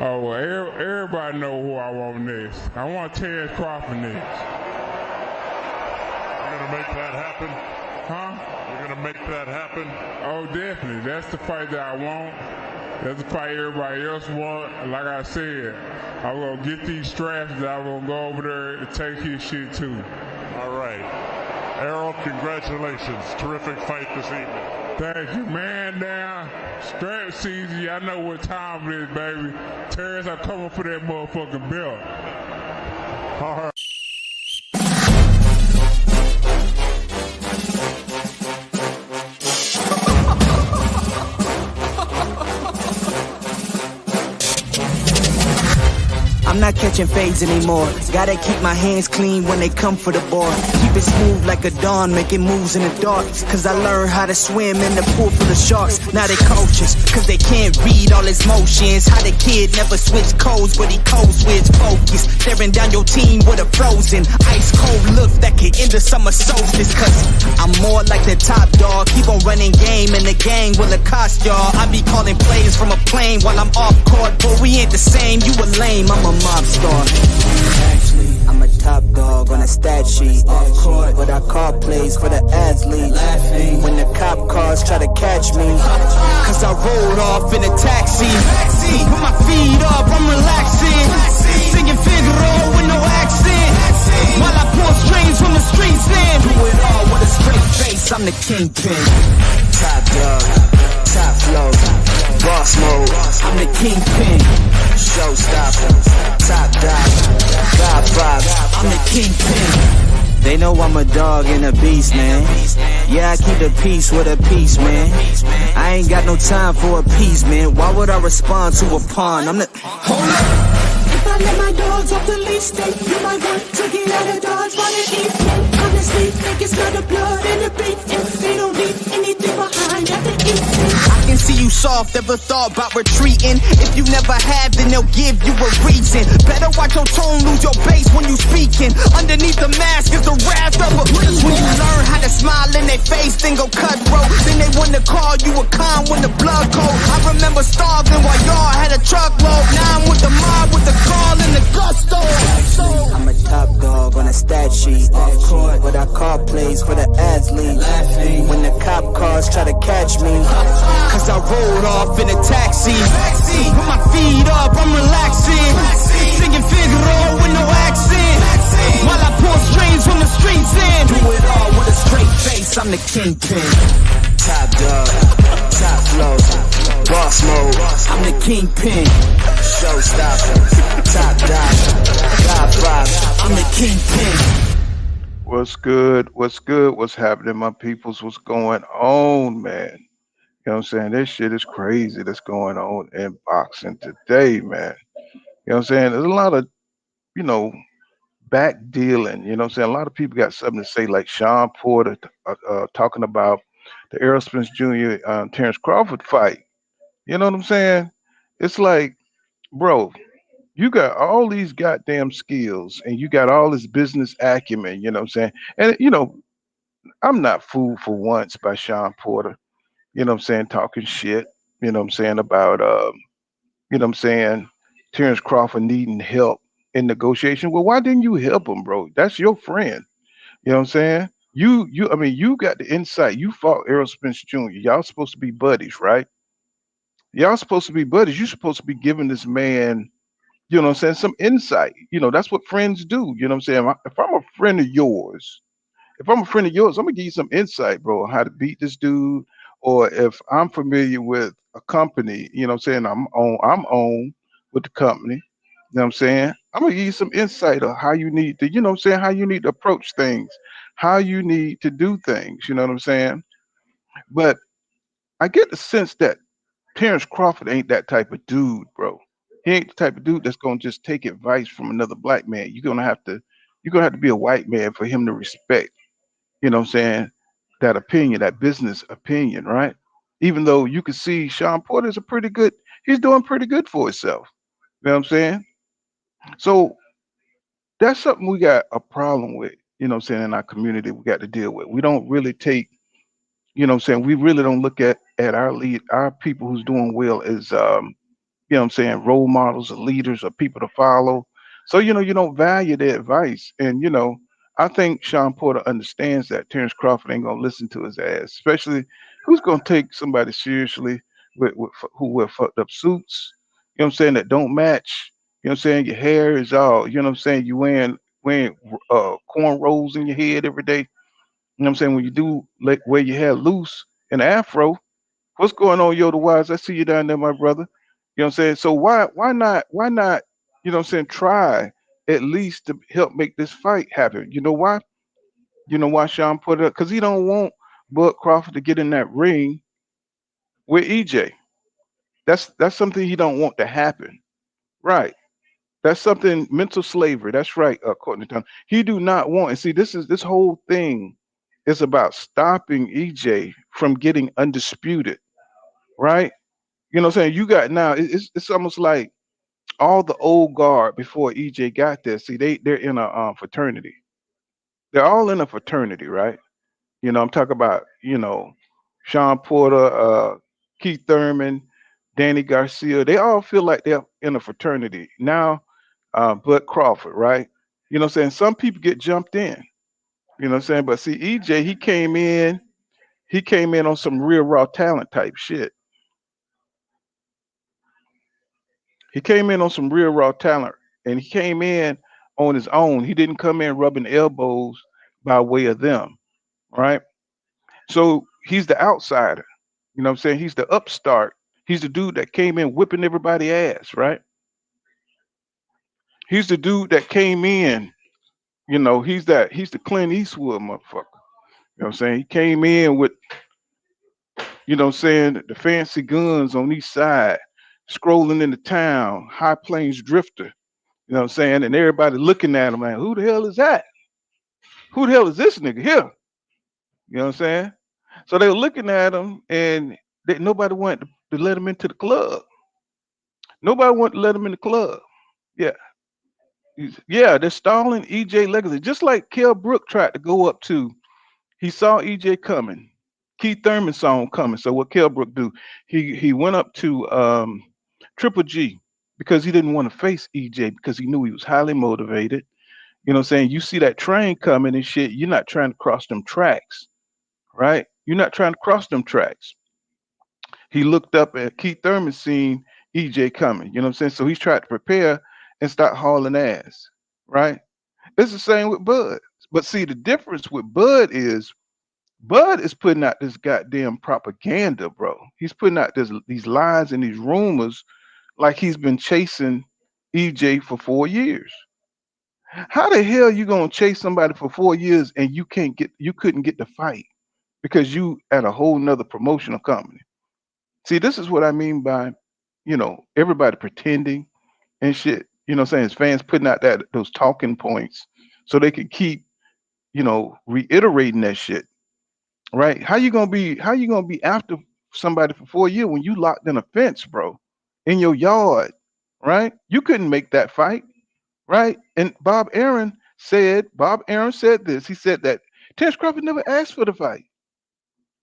Oh, well, everybody know who I want next. I want Terence Crawford next. You're gonna make that happen? Huh? You're gonna make that happen? Oh, definitely. That's the fight that I want. That's the fight everybody else want. Like I said, I'm gonna get these straps that I'm gonna go over there and take his shit too. All right. Errol, congratulations. Terrific fight this evening. Thank you, man. Down. Strap season. Y'all know what time it is, baby. Terrence, I'm coming for that motherfucking belt. All right. I'm not catching fades anymore. Gotta keep my hands clean when they come for the ball. Keep it smooth like a dawn, making moves in the dark. Cause I learned how to swim in the pool full of sharks. Now they coaches, cause they can't read all his motions. How the kid never switch codes, but he code switch focus. Staring down your team with a frozen, ice cold look that could end the summer solstice. Cause I'm more like the top dog. Keep on running game and the gang will accost y'all. I be calling plays from a plane while I'm off court. But we ain't the same, you a lame, I'm a mob star. Actually, I'm a top dog on a stat sheet. Off court, but I call plays for the athletes. Laughing when the cop cars try to catch me. Cause I rolled off in a taxi. Put my feet up, I'm relaxing. Singing Figaro with no accent. While I pull strings from the streets in. Do it all with a straight face, I'm the kingpin. Top dog, top flow, boss mode, I'm the kingpin. Showstopper, top dog, God vibe, I'm the kingpin. They know I'm a dog and a beast, man. Yeah, I keep the peace with a peace, man. I ain't got no time for a peace, man. Why would I respond to a pawn? I'm the... Hold up! If I let my dogs off the leash, then you might want to get out of Dodge while they eat. Honestly, think it's not the blood and the beef. If they don't leave anything behind at the eat. I can see you soft, ever thought about retreating. If you never have, then they'll give you a reason. Better watch your tone, lose your bass when you speaking. Underneath the mask is the wrath of a beast. When you learn how to smile in their face, then go cutthroat. Then they wanna call you a con when the blood cold. I remember starving while y'all had a truckload. Now I'm with the mob with the call and the gusto. I'm a top dog on a stat sheet. Off court, but I call plays for the athletes. Laughing when the cop cars try to catch me. Cause I rolled off in a taxi. Put my feet up, I'm relaxing. Singing Figaro with no accent. While I pull strings from the streets in. Do it all with a straight face, I'm the kingpin. Top dog, top flow, boss mode, I'm the kingpin. Showstopper, top dog, God vibe, I'm the kingpin. What's good? What's good? What's happening, my peoples? What's going on, man? You know what I'm saying? This shit is crazy that's going on in boxing today, man. You know what I'm saying? There's a lot of, you know, back dealing. You know what I'm saying? A lot of people got something to say, like Sean Porter talking about the Errol Spence Jr. Terence Crawford fight. You know what I'm saying? It's like, bro, you got all these goddamn skills and you got all this business acumen. You know what I'm saying? And, you know, I'm not fooled for once by Sean Porter. You know what I'm saying, talking shit, you know what I'm saying, about you know what I'm saying, Terence Crawford needing help in negotiation. Well, why didn't you help him, bro? That's your friend. You know what I'm saying? I mean, you got the insight. You fought Errol Spence Jr. Y'all supposed to be buddies, right? Y'all supposed to be buddies. You're supposed to be giving this man, you know what I'm saying, some insight. You know, that's what friends do. You know what I'm saying? If I'm a friend of yours, I'm gonna give you some insight, bro, on how to beat this dude. Or if I'm familiar with a company, you know what I'm saying, I'm on with the company, you know what I'm saying? I'm gonna give you some insight on how you need to, you know what I'm saying, how you need to approach things, how you need to do things, you know what I'm saying? But I get the sense that Terence Crawford ain't that type of dude, bro. He ain't the type of dude that's gonna just take advice from another black man. You're gonna have to be a white man for him to respect, you know what I'm saying, that opinion, that business opinion, right? Even though you can see Sean Porter's he's doing pretty good for himself. You know what I'm saying? So that's something we got a problem with, you know what I'm saying, in our community we got to deal with. We don't really take, you know what I'm saying, we really don't look at our people who's doing well as you know what I'm saying, role models or leaders or people to follow. So, you don't value their advice. And, I think Sean Porter understands that Terence Crawford ain't gonna listen to his ass, especially who's gonna take somebody seriously who wear fucked up suits, you know what I'm saying, that don't match. You know what I'm saying? Your hair is all, you know what I'm saying, you wearing corn rolls in your head every day. You know what I'm saying? When you do like wear your hair loose and afro, what's going on, Yoda Wise? I see you down there, my brother. You know what I'm saying? So why not, you know what I'm saying, try at least to help make this fight happen. You know why? You know why Sean put it up? Because he don't want Bud Crawford to get in that ring with EJ. That's something he don't want to happen. Right. That's something mental slavery. That's right, according to Tom. He do not want, and see, this whole thing is about stopping EJ from getting undisputed, right? You know what I'm saying? You got now, it's almost like all the old guard before EJ got there. See, they're in a fraternity. They're all in a fraternity, right? I'm talking about, Sean Porter, Keith Thurman, Danny Garcia. They all feel like they're in a fraternity. Now, Bud Crawford, right? You know what I'm saying? Some people get jumped in, you know what I'm saying? But see, EJ, he came in on some real raw talent type shit. He came in on some real raw talent, and he came in on his own. He didn't come in rubbing elbows by way of them, right? So he's the outsider. You know what I'm saying? He's the upstart. He's the dude that came in whipping everybody ass, right? He's the dude that came in, he's the Clint Eastwood motherfucker. You know what I'm saying? He came in with, what I'm saying, the fancy guns on each side, scrolling into town, high plains drifter. You know what I'm saying? And everybody looking at him like, who the hell is that? Who the hell is this nigga here? You know what I'm saying? So they were looking at him and nobody wanted to let him into the club. Nobody wanted to let him in the club. Yeah. Yeah, they're stalling EJ legacy. Just like Kell Brook tried to go up to, he saw EJ coming. Keith Thurman saw him coming. So what Kell Brook do? He went up to Triple G because he didn't want to face EJ because he knew he was highly motivated. You know what I'm saying? You see that train coming and shit, you're not trying to cross them tracks, right? You're not trying to cross them tracks. He looked up at Keith Thurman seeing EJ coming, you know what I'm saying? So he's tried to prepare and start hauling ass, right? It's the same with Bud. But see, the difference with Bud is putting out this goddamn propaganda, bro. He's putting out these lies and these rumors like he's been chasing EJ for 4 years. How the hell you gonna chase somebody for 4 years and you couldn't get the fight because you at a whole nother promotional company? See, this is what I mean by, everybody pretending and shit. You know what I'm saying? His fans putting out those talking points so they can keep, reiterating that shit. Right? How you gonna be after somebody for 4 years when you locked in a fence, bro? In your yard, right? You couldn't make that fight, right? And Bob Aaron said this. He said that Terence Crawford never asked for the fight.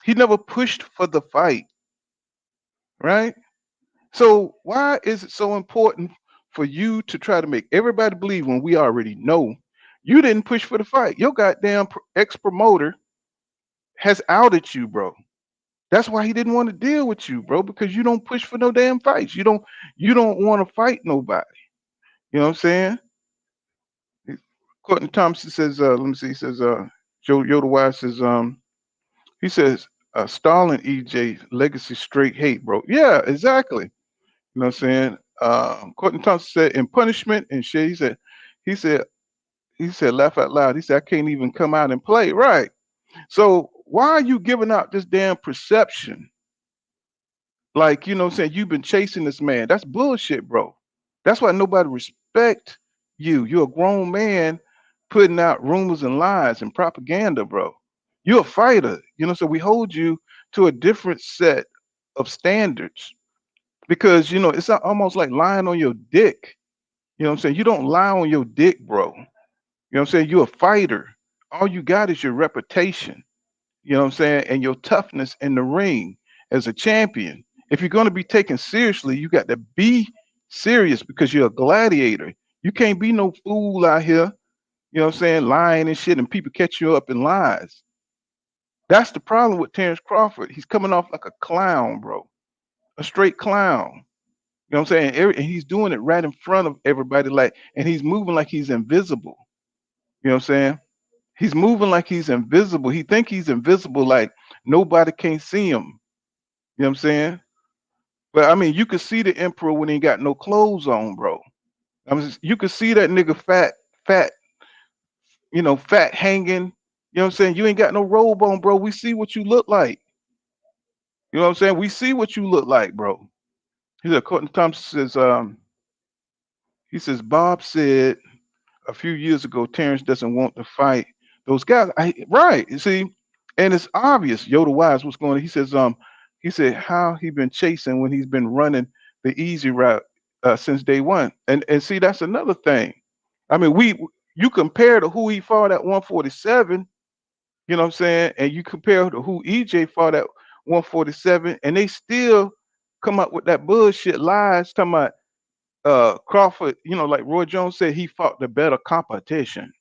He never pushed for the fight, right? So why is it so important for you to try to make everybody believe when we already know you didn't push for the fight? Your goddamn ex promoter has outed you, bro. That's why he didn't want to deal with you, bro, because you don't push for no damn fights. You don't want to fight nobody. You know what I'm saying? Courtney Thompson says, let me see, he says, Joe Yoda Wise says, he says, Stalin EJ legacy straight hate, bro. Yeah, exactly. You know what I'm saying? Courtney Thompson said, in punishment and shit, he said, laugh out loud. He said, I can't even come out and play. Right. So why are you giving out this damn perception? Like, you know what I'm saying? You've been chasing this man. That's bullshit, bro. That's why nobody respect you. You're a grown man putting out rumors and lies and propaganda, bro. You're a fighter. So we hold you to a different set of standards because, it's almost like lying on your dick. You know what I'm saying? You don't lie on your dick, bro. You know what I'm saying? You're a fighter. All you got is your reputation. You know what I'm saying? And your toughness in the ring as a champion. If you're going to be taken seriously, you got to be serious because you're a gladiator. You can't be no fool out here, you know what I'm saying, lying and shit, and people catch you up in lies. That's the problem with Terence Crawford. He's coming off like a clown, bro, a straight clown. You know what I'm saying? And he's doing it right in front of everybody, like, and he's moving like he's invisible. You know what I'm saying? He's moving like he's invisible. He think he's invisible, like nobody can see him. You know what I'm saying? But I mean, you could see the emperor when he ain't got no clothes on, bro. You could see that nigga fat, fat hanging. You know what I'm saying? You ain't got no robe on, bro. We see what you look like. You know what I'm saying? We see what you look like, bro. He said, Courtney Thompson says, he says, Bob said a few years ago, Terrence doesn't want to fight those guys. Right. You see, and it's obvious. Yoda Wise, what's going on? He said how he been chasing when he's been running the easy route since day one. And see, that's another thing. I mean, you compare to who he fought at 147, you know what I'm saying, and you compare to who EJ fought at 147, and they still come up with that bullshit lies talking about Crawford, like Roy Jones said, he fought the better competition.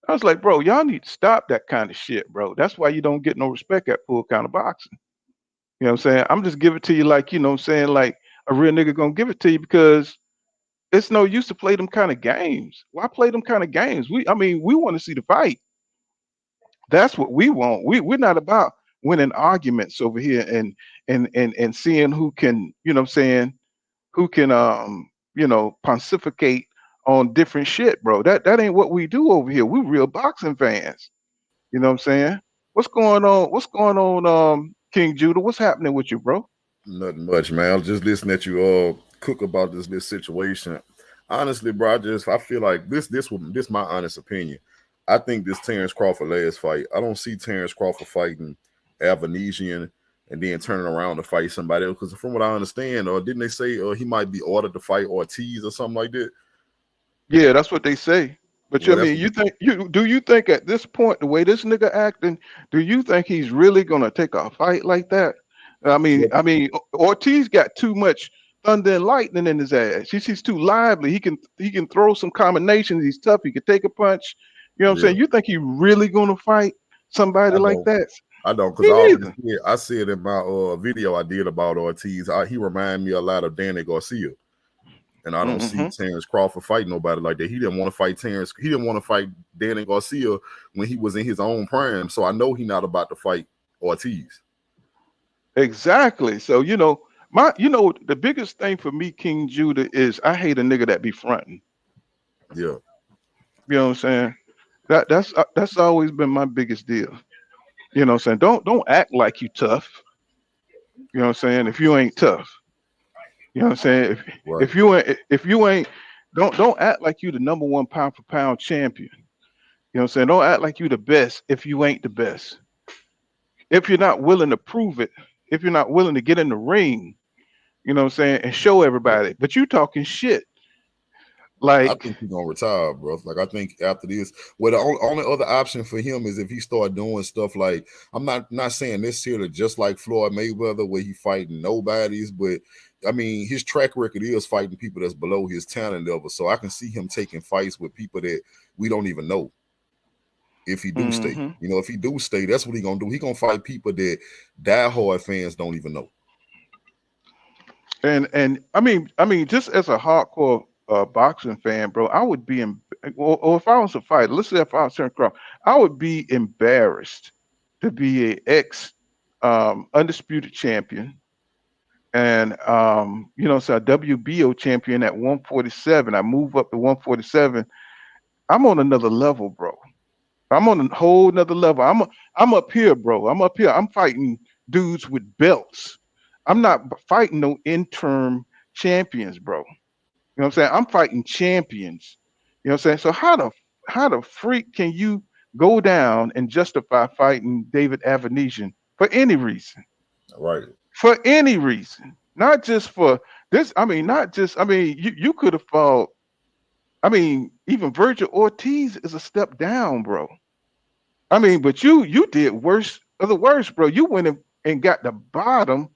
I was like, bro, y'all need to stop that kind of shit, bro. That's why you don't get no respect at full counter boxing. You know what I'm saying? I'm just giving it to you like, you know what I'm saying, like a real nigga gonna give it to you because it's no use to play them kind of games. Why play them kind of games? We want to see the fight. That's what we want. We're not about winning arguments over here and seeing who can, you know what I'm saying, who can pontificate on different shit, bro. That ain't what we do over here. We real boxing fans. You know what I'm saying? What's going on? King Judah? What's happening with you, bro? Nothing much, man. I was just listening at you all cook about this situation. Honestly, bro, I feel like this my honest opinion. I think this Terence Crawford last fight. I don't see Terence Crawford fighting Avenesyan and then turning around to fight somebody else. Because from what I understand, or didn't they say he might be ordered to fight Ortiz or something like that? Yeah, that's what they say. But Well, do you think at this point, the way this nigga acting, do you think he's really gonna take a fight like that? Ortiz got too much thunder and lightning in his ass. He's too lively. He can throw some combinations. He's tough. He can take a punch. You know what I'm saying? You think he really gonna fight somebody like that? I don't, because I see it in my video I did about Ortiz. He remind me a lot of Danny Garcia. And I don't see Terence Crawford fighting nobody like that. He didn't want to fight Terence. He didn't want to fight Danny Garcia when he was in his own prime. So I know he's not about to fight Ortiz. Exactly. So the biggest thing for me, King Judah, is I hate a nigga that be fronting. Yeah. You know what I'm saying? That's always been my biggest deal. You know what I'm saying? Don't act like you tough. You know what I'm saying? If you ain't tough. You know what I'm saying? If you ain't, don't act like you the number one pound for pound champion. You know what I'm saying? Don't act like you the best if you ain't the best. If you're not willing to prove it, if you're not willing to get in the ring, you know what I'm saying, and show everybody. But you talking shit. Like, I think he's gonna retire, bro. Like, I think after this, the only other option for him is if he start doing stuff like, I'm not saying necessarily just like Floyd Mayweather where he fighting nobodies, but I mean his track record is fighting people that's below his talent level. So I can see him taking fights with people that we don't even know. If he do stay, if he do stay, that's what he gonna do. He gonna fight people that diehard fans don't even know. And I mean, just as a hardcore boxing fan, bro, I would be or if I was a fighter, let's say if I was Terence Crawford, I would be embarrassed to be a ex undisputed champion and so a WBO champion at 147. I move up to 147. I'm on another level, bro. I'm on a whole nother level. I'm up here, bro. I'm up here. I'm fighting dudes with belts. I'm not fighting no interim champions, bro. You know what I'm saying? I'm fighting champions. You know what I'm saying? So how the freak can you go down and justify fighting David Avenesyan for any reason? Right. For any reason. Not just for this. You could have fought. I mean, even Virgil Ortiz is a step down, bro. I mean, but you did worse of the worst, bro. You went and got the bottom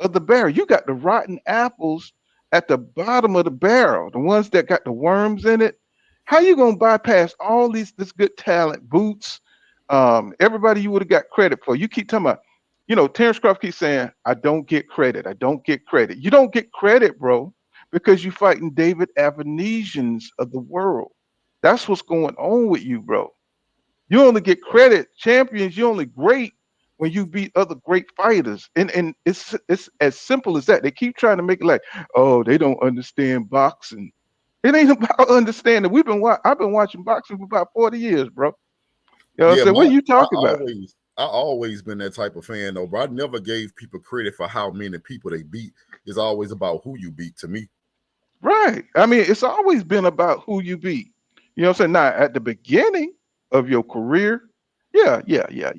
of the barrel. You got the rotten apples at the bottom of the barrel, the ones that got the worms in it. How you gonna bypass all this good talent, Boots, everybody you would have got credit for? You keep talking about, Terrence Crawford keeps saying, I don't get credit. I don't get credit. You don't get credit, bro, because you fighting David Avenesyans of the world. That's what's going on with you, bro. You only get credit, champions. You only great when you beat other great fighters, and it's as simple as that. They keep trying to make it like, oh, they don't understand boxing. It ain't about understanding. I've been watching boxing for about 40 years, bro. You know what I'm Yeah, saying? What are you talking about? I always been that type of fan though, bro. I never gave people credit for how many people they beat. It's always about who you beat to me. Right. I mean, it's always been about who you beat. You know what I'm saying? Now, at the beginning of your career, yeah. You know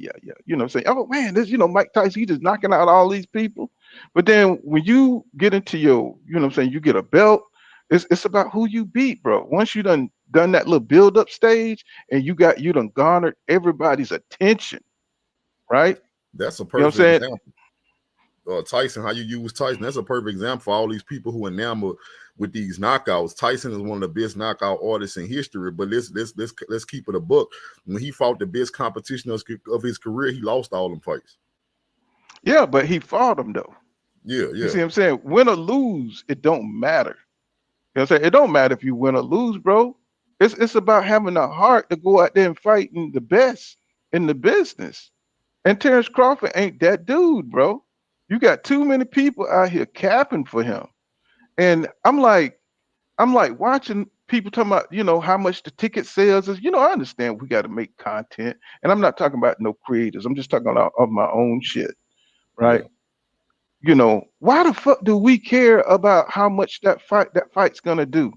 what I'm saying? Oh man, Mike Tyson, he just knocking out all these people. But then when you get into you know what I'm saying, you get a belt, it's about who you beat, bro. Once you done that little build up stage and you done garnered everybody's attention, right? That's a You know what I'm perfect saying? example. Tyson, how you use Tyson. That's a perfect example for all these people who enamored with these knockouts. Tyson is one of the best knockout artists in history. But let's keep it a book. When he fought the best competition of his career, he lost all them fights. Yeah, but he fought them though. Yeah. You see what I'm saying? Win or lose, it don't matter. You know what I'm saying? It don't matter if you win or lose, bro. It's about having the heart to go out there and fighting the best in the business. And Terrence Crawford ain't that dude, bro. You got too many people out here capping for him. And I'm like watching people talking about, how much the ticket sales is. I understand we got to make content. And I'm not talking about no creators. I'm just talking about of my own shit, right? Yeah. Why the fuck do we care about how much that fight's gonna do?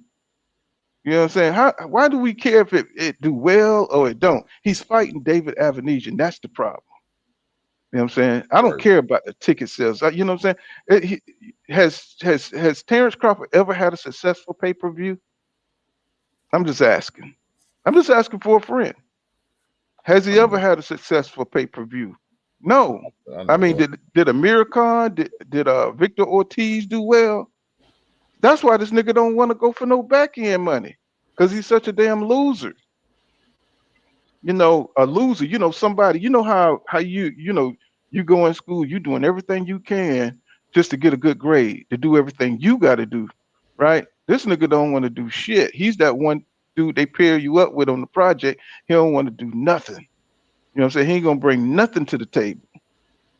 You know what I'm saying? Why do we care if it do well or it don't? He's fighting David Avenesyan. That's the problem. You know what I'm saying? I don't Right. care about the ticket sales. You know what I'm saying? Has Terrence Crawford ever had a successful pay-per-view? I'm just asking. I'm just asking for a friend. Has he I ever know. had a successful pay-per-view? No. I I know. mean, did Amir Khan, did Victor Ortiz do well? That's why this nigga don't want to go for no back end money, because he's such a damn loser. A loser. Somebody. You know how you go in school, you doing everything you can just to get a good grade, to do everything you got to do, right? This nigga don't want to do shit. He's that one dude they pair you up with on the project. He don't want to do nothing. You know what I'm saying? He ain't gonna bring nothing to the table.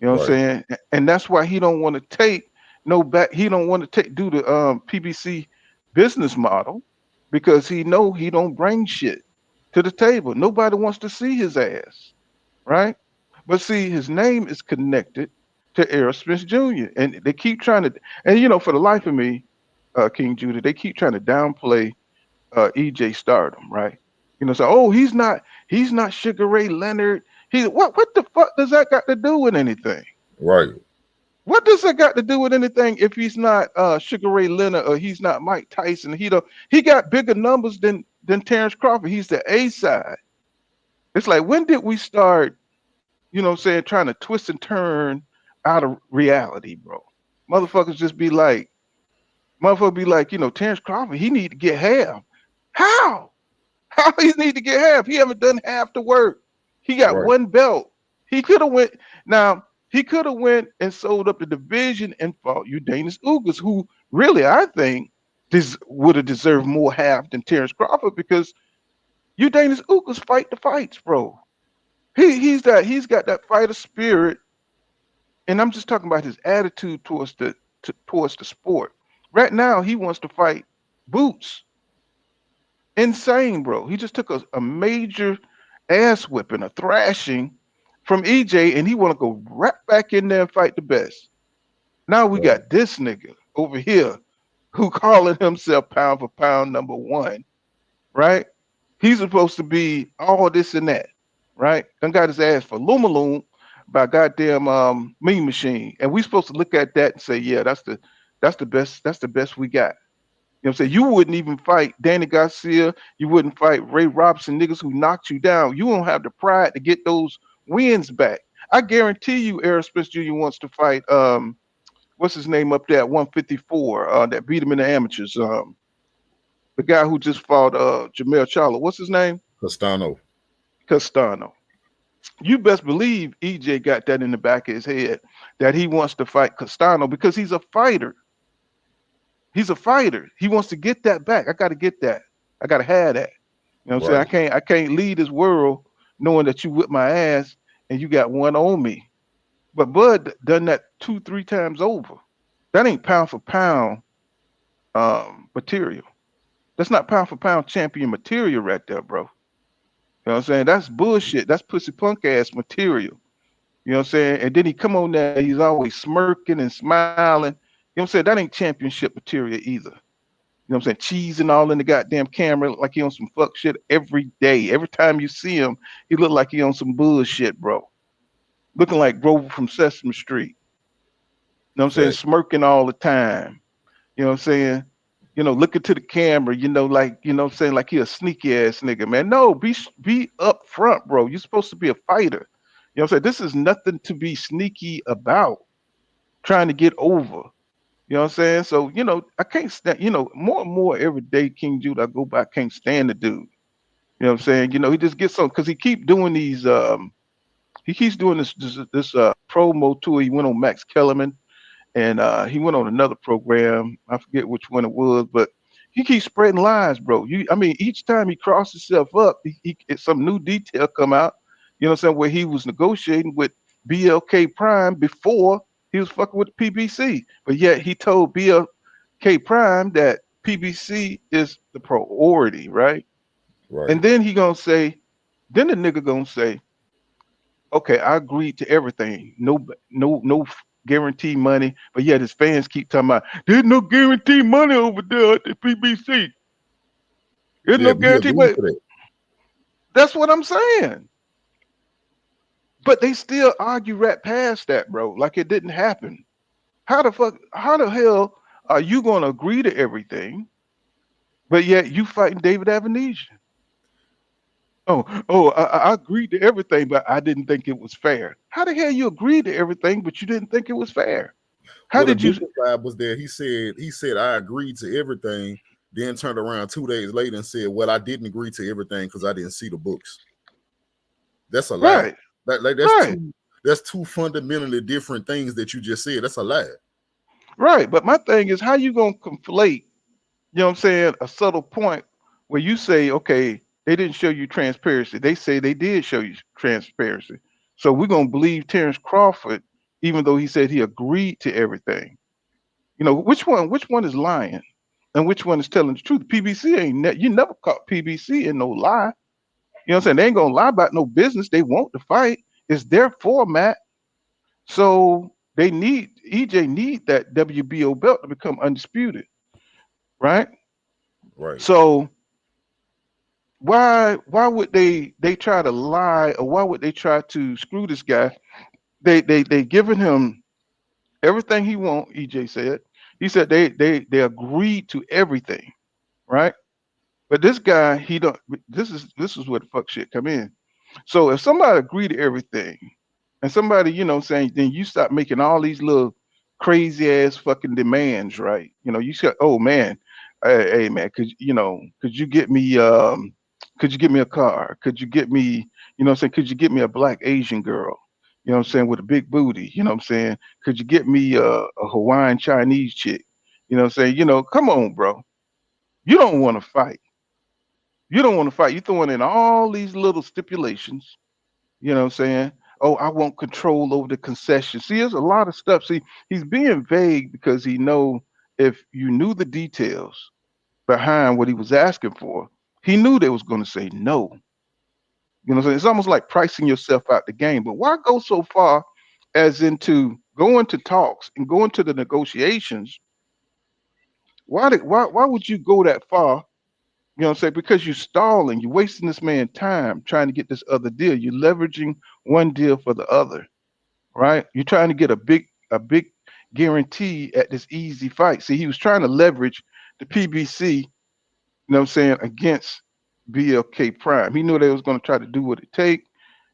You know what I'm Right. saying? And that's why he don't want to take no back. He don't want to do the PBC business model, because he know he don't bring shit to the table. Nobody wants to see his ass, right? But see, his name is connected to Errol Spence Jr. And they keep trying to, and for the life of me, King Judah, they keep trying to downplay EJ Stardom, right? So he's not Sugar Ray Leonard. What the fuck does that got to do with anything? Right. What does that got to do with anything if he's not Sugar Ray Leonard, or he's not Mike Tyson? He got bigger numbers than Terrence Crawford. He's the A side. It's like, when did we start, what I'm saying, trying to twist and turn out of reality, bro? Motherfuckers just be like, Terrence Crawford, he need to get half. How? How he need to get half? He haven't done half the work. He got Right. one belt. He could have went. Now he could have went and sold up the division and fought Udanis Ugas, who really, I think, this would have deserved more half than Terrence Crawford, because Udanis Ugas fight the fights, bro. He's got that fighter spirit, and I'm just talking about his attitude towards the sport. Right now, he wants to fight Boots. Insane, bro. He just took a major ass whipping, a thrashing from EJ, and he want to go right back in there and fight the best. Now we Right. got this nigga over here who calling himself pound for pound number one, right? He's supposed to be all this and that, right? Done got his ass for Lumaloom by goddamn Mean Machine, and we supposed to look at that and say, yeah, that's the best we got. You know what I'm saying? You wouldn't even fight Danny Garcia. You wouldn't fight Ray Robinson, niggas who knocked you down. You don't have the pride to get those wins back. I guarantee you, Errol Spence Jr. wants to fight what's his name up there at 154 that beat him in the amateurs. The guy who just fought Jamel Charlo. What's his name? Castano. Castano. You best believe EJ got that in the back of his head that he wants to fight Castano because he's a fighter. He's a fighter. He wants to get that back. I got to get that. I got to have that. You know what I'm saying? I can't leave this world knowing that you whipped my ass and you got one on me. But Bud done that 2-3 times over. That ain't pound for pound material. That's not pound for pound champion material right there, bro. You know what I'm saying? That's bullshit. That's pussy punk ass material. You know what I'm saying? And then he come on there, he's always smirking and smiling. You know what I'm saying? That ain't championship material either. You know what I'm saying? Cheesing all in the goddamn camera like he on some fuck shit every day. Every time you see him, he look like he on some bullshit, bro. Looking like Grover from Sesame Street. You know what I'm saying? Smirking all the time. You know what I'm saying? You know, looking to the camera, you know, like, you know what I'm saying? Like he a sneaky ass nigga, man. No, be up front, bro. You're supposed to be a fighter. You know what I'm saying? This is nothing to be sneaky about. Trying to get over. You know what I'm saying? So, you know, I can't stand, you know, more and more every day, King Jude, I go by, I can't stand the dude. You know what I'm saying? You know, he just gets some, because he keeps doing these, he keeps doing this promo tour. He went on Max Kellerman, and he went on another program. I forget which one it was, but he keeps spreading lies, bro. I mean, each time he crosses himself up, some new detail come out, you know what I'm saying, where he was negotiating with BLK Prime before he was fucking with the PBC, but yet he told BLK Prime that PBC is the priority, right? Right. And then he gonna say, then the nigga gonna say, okay, I agreed to everything. No guarantee money, but yet his fans keep talking about there's no guarantee money over there at the PBC. There's no guarantee money. That's what I'm saying. But they still argue right past that, bro, like it didn't happen. How the hell are you going to agree to everything, but yet you fighting David Avenesyan? I agreed to everything, but I didn't think it was fair. How the hell you agreed to everything, but you didn't think it was fair? How did you? Was there? He said I agreed to everything, then turned around 2 days later and said, well, I didn't agree to everything because I didn't see the books. That's a lie. Right. That's two fundamentally different things that you just said. That's a lie. Right. But my thing is, how you gonna conflate, you know what I'm saying, a subtle point where you say, okay, they didn't show you transparency. They say they did show you transparency. So we're gonna believe Terence Crawford, even though he said he agreed to everything. You know, which one is lying and which one is telling the truth? PBC you never caught PBC in no lie. You know what I'm saying? They ain't gonna lie about no business. They want to fight. It's their format. So EJ need that WBO belt to become undisputed. Right? Right. So why would they try to lie, or why would they try to screw this guy? They giving him everything he want, EJ said. He said they agreed to everything, right? But this guy, he don't. This is where the fuck shit come in. So if somebody agreed to everything, and somebody, you know, saying, then you stop making all these little crazy ass fucking demands, right? You know, you said, oh man, hey man, could you get me a car? Could you get me, you know what I'm saying? Could you get me a black Asian girl? You know what I'm saying, with a big booty? You know what I'm saying? Could you get me a Hawaiian Chinese chick? You know what I'm saying? You know, come on, bro. You don't want to fight. You don't want to fight. You're throwing in all these little stipulations. You know what I'm saying? Oh, I want control over the concession. See, there's a lot of stuff. See, he's being vague because he know if you knew the details behind what he was asking for, he knew they was going to say no. You know what I'm saying? It's almost like pricing yourself out the game. But why go so far as into going to talks and going to the negotiations? Why would you go that far? You know what I'm saying? Because you're stalling, you're wasting this man's time trying to get this other deal. You're leveraging one deal for the other, right? You're trying to get a big guarantee at this easy fight. See, he was trying to leverage the PBC, you know what I'm saying, against BLK Prime. He knew they was going to try to do what it take.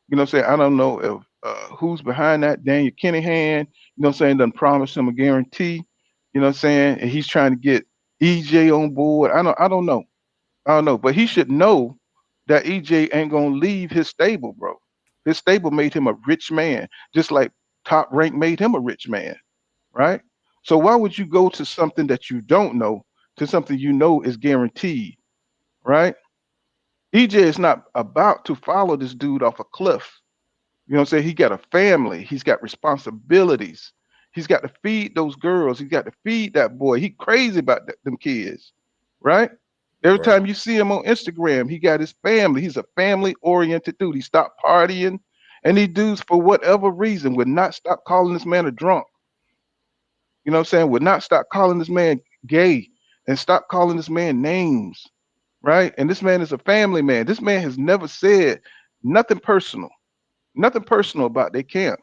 You know what I'm saying? I don't know if who's behind that? Daniel Kinahan, you know what I'm saying, done promised him a guarantee, you know what I'm saying? And he's trying to get EJ on board. I don't know. I don't know, but he should know that EJ ain't gonna leave his stable, bro. His stable made him a rich man, just like Top Rank made him a rich man, right? So why would you go to something that you don't know to something you know is guaranteed, right? EJ is not about to follow this dude off a cliff. You know what I'm saying? He got a family. He's got responsibilities. He's got to feed those girls. He's got to feed that boy. He crazy about them kids, right? Every Right. time you see him on Instagram, he got his family. He's a family-oriented dude. He stopped partying, and these dudes, for whatever reason, would not stop calling this man a drunk. You know what I'm saying? Would not stop calling this man gay and stop calling this man names, right? And this man is a family man. This man has never said nothing personal. Nothing personal about their camp.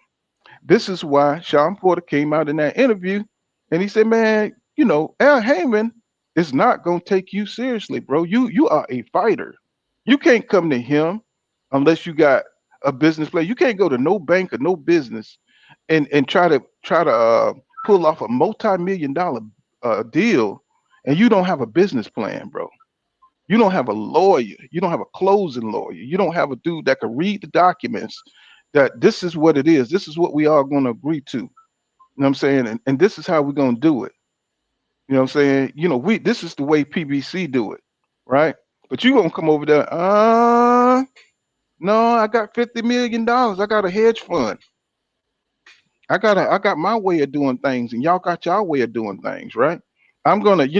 This is why Sean Porter came out in that interview and he said, man, you know, Al Heyman is not going to take you seriously, bro. You are a fighter. You can't come to him unless you got a business plan. You can't go to no bank or no business and try to pull off a multi-million dollar deal and you don't have a business plan, bro. You don't have a lawyer. You don't have a closing lawyer. You don't have a dude that can read the documents that this is what it is. This is what we are going to agree to. You know what I'm saying? And this is how we're going to do it. You know what I'm saying? You know, this is the way PBC do it, right? But you going to come over there, no, I got $50 million. I got a hedge fund. I got my way of doing things, and y'all got y'all way of doing things, right? I'm gonna, you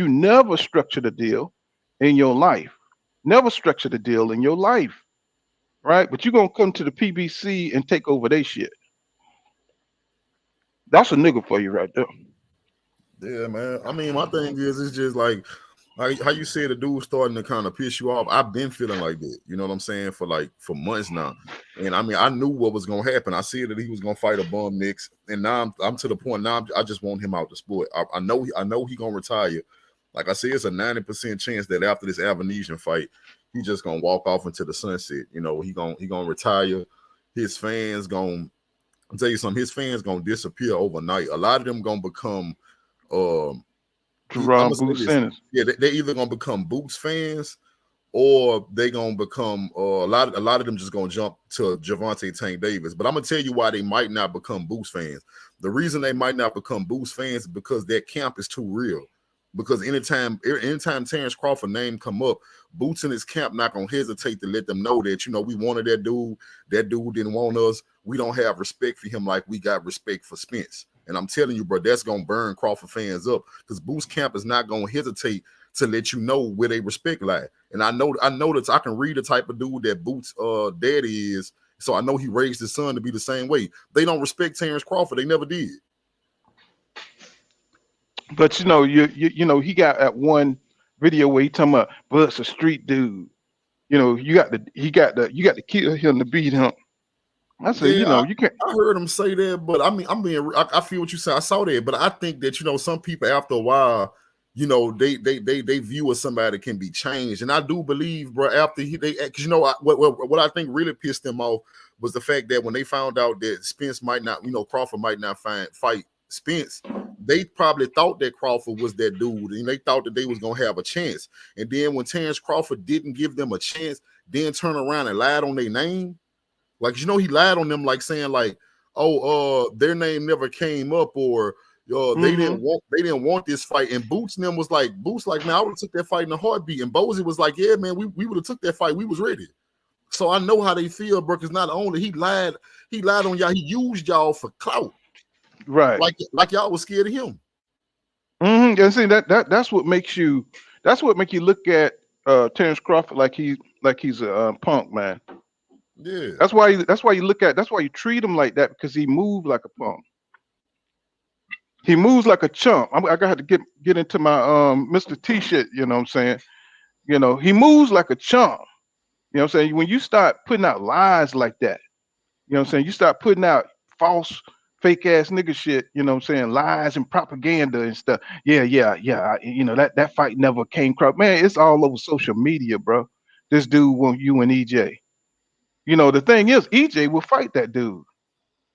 never structured a deal in your life. Never structured a deal in your life, right? But you're gonna come to the PBC and take over their shit. That's a nigga for you right there. Yeah, man. I mean, my thing is, it's just like how you said the dude starting to kind of piss you off. I've been feeling like that. You know what I'm saying? For months now. And I mean, I knew what was gonna happen. I said that he was gonna fight a bum next, and now I'm to the point now. I just want him out the sport. I know he gonna retire. Like I said, it's a 90% chance that after this Avenesyan fight, he just gonna walk off into the sunset. You know, he gonna retire. His fans gonna I'll tell you something. His fans gonna disappear overnight. A lot of them gonna become I'm Jerome gonna say Booth this. Sanders. Yeah, they either gonna become Boots fans or they gonna become a lot of them just gonna jump to Javante Tank Davis. But I'm gonna tell you why they might not become Boots fans. The reason they might not become Boots fans is because their camp is too real. Because anytime Terence Crawford name come up, Boots in his camp not gonna hesitate to let them know that, you know, we wanted that dude. That dude didn't want us. We don't have respect for him like we got respect for Spence. And I'm telling you, bro, that's gonna burn Crawford fans up because Boots camp is not gonna hesitate to let you know where they respect lie. And I know that I can read the type of dude that Boots daddy is, so I know he raised his son to be the same way. They don't respect Terence Crawford. They never did. But you know, you know, he got that one video where he talking about, well, it's a street dude. You know, you got to kill him to beat him. I said, you Yeah, know, you can't. I heard him say that, but I mean, I feel what you say. I saw that, but I think that, you know, some people after a while, you know, they view as somebody that can be changed, and I do believe, bro. After because you know what I think really pissed them off was the fact that when they found out that Spence might not, you know, Crawford might not fight Spence, they probably thought that Crawford was that dude, and they thought that they was gonna have a chance. And then when Terence Crawford didn't give them a chance, then turn around and lied on their name. Like, you know, he lied on them, like saying like, oh, their name never came up, or they didn't want this fight. And Boots and them was like, man, I would have took that fight in a heartbeat. And Bozy was like, yeah, man, we would have took that fight. We was ready. So I know how they feel, bro. Because not only he lied on y'all, he used y'all for clout. Right. Like y'all was scared of him. And see that's what makes you look at Terence Crawford like he's a punk, man. Yeah. That's why you treat him like that, because he moved like a punk. He moves like a chump. I got to get into my Mr. T shit, you know what I'm saying? You know, he moves like a chump. You know what I'm saying? When you start putting out lies like that, you know what I'm saying? You start putting out false, fake ass nigga shit, you know what I'm saying? Lies and propaganda and stuff. Yeah. You know, that fight never came across. Man, it's all over social media, bro. This dude want you and EJ. The thing is, EJ will fight that dude.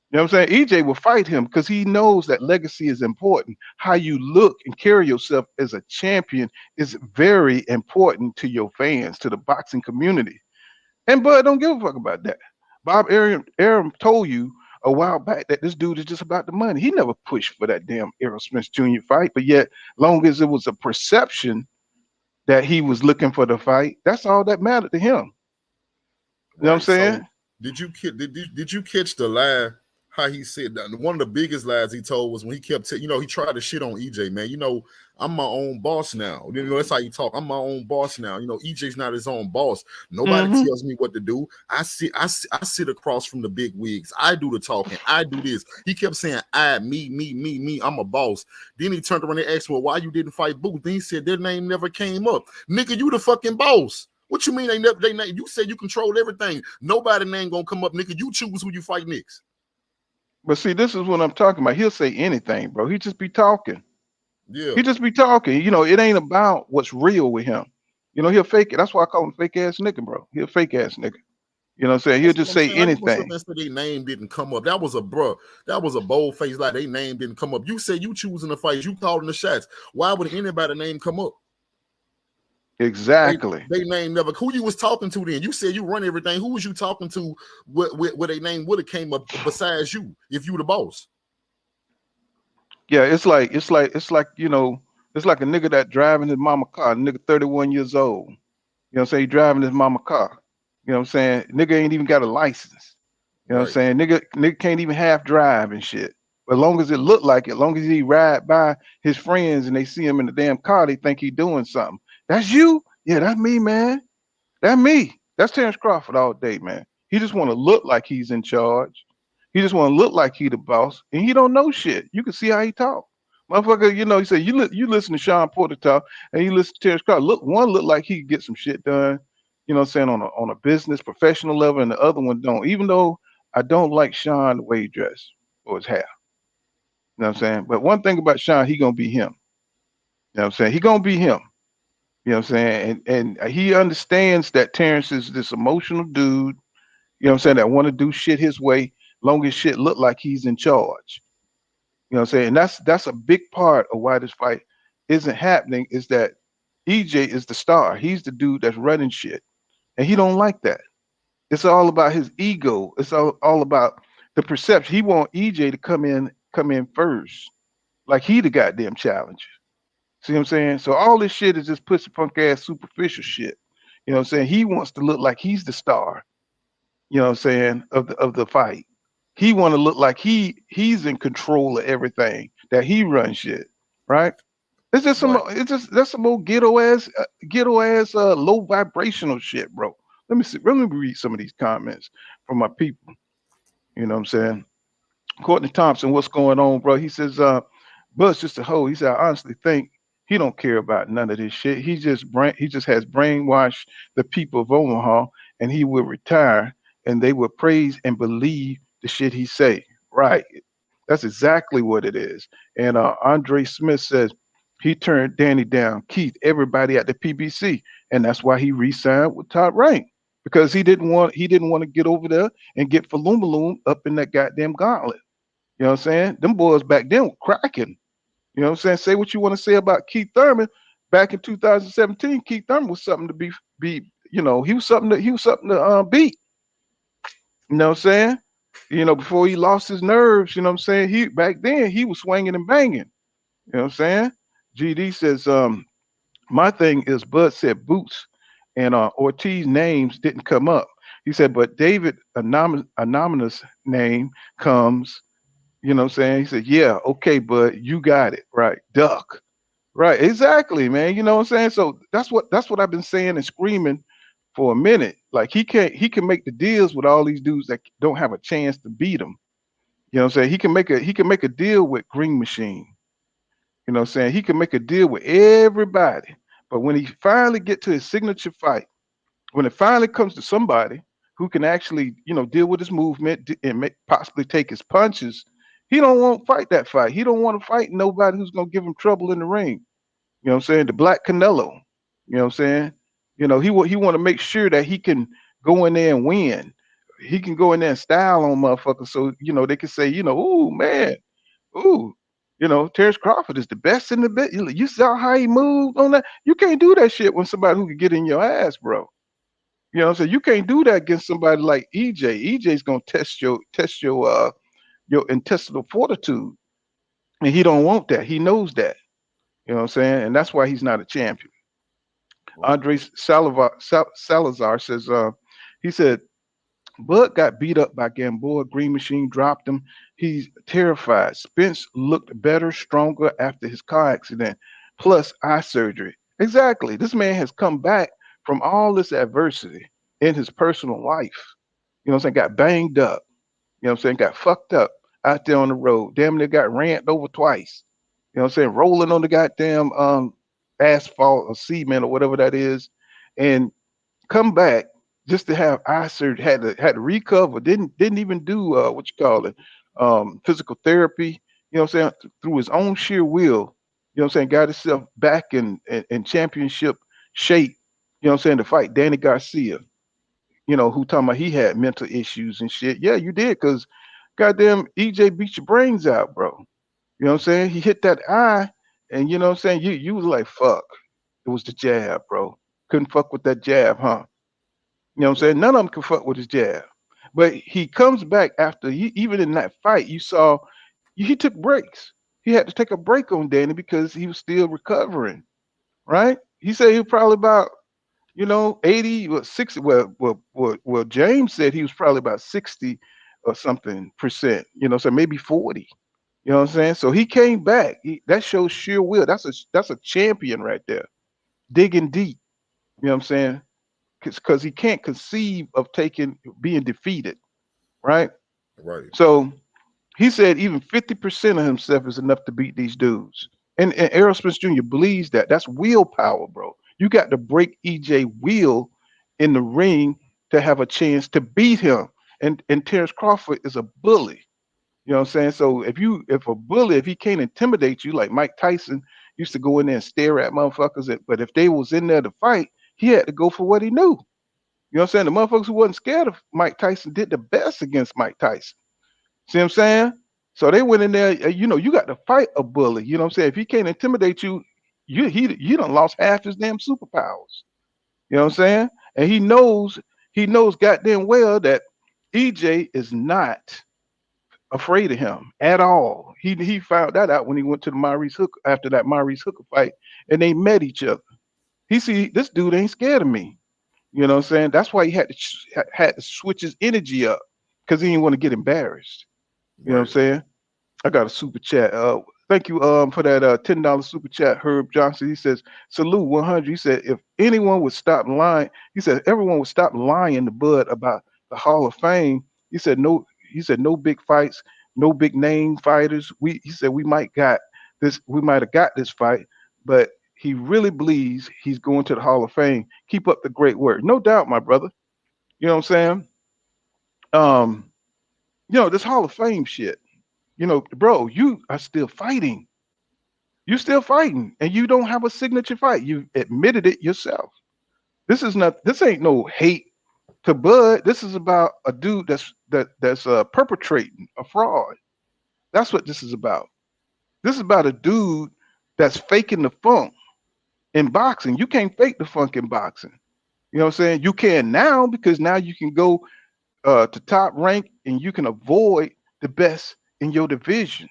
You know what I'm saying? EJ will fight him because he knows that legacy is important. How you look and carry yourself as a champion is very important to your fans, to the boxing community. And Bud don't give a fuck about that. Bob Arum told you a while back that this dude is just about the money. He never pushed for that damn Errol Smith Jr. fight, but yet, long as it was a perception that he was looking for the fight, that's all that mattered to him. You know what I'm Right. So saying? did you catch the lie? How he said that one of the biggest lies he told was when he kept he tried to shit on EJ, man. I'm my own boss now. That's how you talk. I'm my own boss now. EJ's not his own boss. Nobody Mhm. tells me what to do. I sit across from the big wigs. I do the talking. I do this. He kept saying, me. I'm a boss. Then he turned around and asked, well, why you didn't fight Booth? Then he said their name never came up. Nigga, you the fucking boss. What you mean you said you control everything. Nobody name gonna come up, nigga. You choose who you fight next. But see, this is what I'm talking about. He'll say anything, bro. He just be talking. Yeah. He just be talking. It ain't about what's real with him. He'll fake it. That's why I call him fake ass nigga, bro. He'll fake ass nigga. You know what I'm saying? He'll That's what just I'm say saying. Like, anything. their name didn't come up. That was a bold face. Like, their name didn't come up. You said you choosing the fight. You calling the shots. Why would anybody's name come up? Exactly. They name never. Who you was talking to then? You said you run everything. Who was you talking to? Where their name would have came up besides you if you the boss? Yeah, it's like it's like a nigga that driving his mama car. Nigga 31 years old. You know what I'm saying? He driving his mama car. You know what I'm saying? Nigga ain't even got a license. You know what I'm saying? Nigga can't even half drive and shit. But as long as it look like it, as long as he ride by his friends and they see him in the damn car, they think he doing something. That's you? Yeah, that's me, man. That's me. That's Terence Crawford all day, man. He just want to look like he's in charge. He just want to look like he the boss, and he don't know shit. You can see how he talk, motherfucker. He said you listen to Sean Porter talk, and you listen to Terence Crawford. Look like he could get some shit done. You know what I'm saying, on a business professional level, and the other one don't. Even though I don't like Sean the way he dress or his hair. You know what I'm saying? But one thing about Sean, he gonna be him. You know what I'm saying? He gonna be him. You know what I'm saying? And he understands that Terrence is this emotional dude, you know what I'm saying, that want to do shit his way, long as shit look like he's in charge. You know what I'm saying? And that's a big part of why this fight isn't happening, is that EJ is the star. He's the dude that's running shit. And he don't like that. It's all about his ego. It's all about the perception. He want EJ to come in first. Like he the goddamn challenger. See what I'm saying? So all this shit is just pussy punk ass superficial shit. You know what I'm saying? He wants to look like he's the star, you know what I'm saying, of the fight. He want to look like he's in control of everything, that he runs shit, right? Right. That's some old ghetto ass low vibrational shit, bro. Let me read some of these comments from my people. You know what I'm saying? Courtney Thompson, what's going on, bro? He says, Buzz just a hoe. He said, I honestly think he don't care about none of this shit. He just has brainwashed the people of Omaha, and he will retire, and they will praise and believe the shit he say. Right. That's exactly what it is. And Andre Smith says he turned Danny down, Keith, everybody at the PBC, and that's why he re-signed with Top Rank, because he didn't want to get over there and get Falumaloom up in that goddamn gauntlet. You know what I'm saying? Them boys back then were cracking. You know what I'm saying? Say what you want to say about Keith Thurman. Back in 2017, Keith Thurman was something to he was something to beat. You know what I'm saying? Before he lost his nerves, you know what I'm saying? Back then he was swinging and banging. You know what I'm saying? GD says, my thing is Bud said Boots and Ortiz names didn't come up. He said, but David anonymous name comes. You know what I'm saying? He said, yeah, okay, bud, you got it. Right. Duck. Right. Exactly, man. You know what I'm saying? So that's what I've been saying and screaming for a minute. Like he can make the deals with all these dudes that don't have a chance to beat him. You know what I'm saying? He can make a deal with Green Machine. You know what I'm saying? He can make a deal with everybody. But when he finally get to his signature fight, when it finally comes to somebody who can actually, deal with his movement and possibly take his punches, he don't want to fight that fight. He don't want to fight nobody who's gonna give him trouble in the ring. You know what I'm saying? The Black Canelo. You know what I'm saying? He want to make sure that he can go in there and win. he can go in there and style on motherfuckers, so they can say, "Ooh, man, ooh, Terence Crawford is the best in the bit." You saw how he moved on that. You can't do that shit when somebody who can get in your ass, bro. So you can't do that against somebody like EJ. EJ's gonna test your intestinal fortitude, and he don't want that. He knows that. You know what I'm saying? And that's why he's not a champion. Right. Andre Salazar says, he said, Bud got beat up by Gamboa. Green Machine dropped him. He's terrified. Spence looked better, stronger after his car accident, plus eye surgery. Exactly. This man has come back from all this adversity in his personal life. You know what I'm saying? Got banged up. You know what I'm saying? Got fucked up out there on the road. Damn near got ran over twice. You know what I'm saying? Rolling on the goddamn asphalt or cement or whatever that is. And come back just to have eye surgery, had to recover, didn't even do what you call it, physical therapy, through his own sheer will, got himself back in championship shape, to fight Danny Garcia, who talking about he had mental issues and shit. Yeah, you did, because goddamn EJ beat your brains out, bro. You know what I'm saying? He hit that eye, and you know what I'm saying? You was like, fuck. It was the jab, bro. Couldn't fuck with that jab, huh? You know what I'm saying? None of them can fuck with his jab. But he comes back after, even in that fight, you saw he took breaks. He had to take a break on Danny because he was still recovering, right? He said he was probably about, 80 or 60. Well, James said he was probably about 60 or something percent, so maybe 40. You know what I'm saying? So he came back. That shows sheer will. That's a champion right there, digging deep. You know what I'm saying? Because he can't conceive of being defeated, right? Right. So he said even 50% of himself is enough to beat these dudes. And Errol Spence Jr. believes that. That's willpower, bro. You got to break EJ will in the ring to have a chance to beat him. And Terence Crawford is a bully. You know what I'm saying? So if he can't intimidate you like Mike Tyson used to go in there and stare at motherfuckers, but if they was in there to fight, he had to go for what he knew. You know what I'm saying? The motherfuckers who wasn't scared of Mike Tyson did the best against Mike Tyson. See what I'm saying? So they went in there, you got to fight a bully. You know what I'm saying? If he can't intimidate you, you done lost half his damn superpowers. You know what I'm saying? And he knows goddamn well that EJ is not afraid of him at all. He found that out when he went to the Maurice Hooker after that Maurice Hooker fight, and they met each other. He see this dude ain't scared of me. You know what I'm saying? That's why he had to switch his energy up, because he didn't want to get embarrassed. You know what I'm Right. saying? I got a super chat. Thank you for that $10 super chat, Herb Johnson. He says, salute 100. He said, if anyone would stop lying, he said everyone would stop lying to Bud about the Hall of Fame. He said no big fights, no big name fighters. He said we might have got this fight, but he really believes he's going to the Hall of Fame. Keep up the great work. No doubt, my brother. You know what I'm saying? Um, this Hall of Fame shit. Bro, you are still fighting. You're still fighting, and you don't have a signature fight. You admitted it yourself. This ain't no hate to Bud. This is about a dude that's perpetrating a fraud. That's what this is about. This is about a dude that's faking the funk in boxing. You can't fake the funk in boxing. You know what I'm saying? You can now, because now you can go to top rank and you can avoid the best in your division.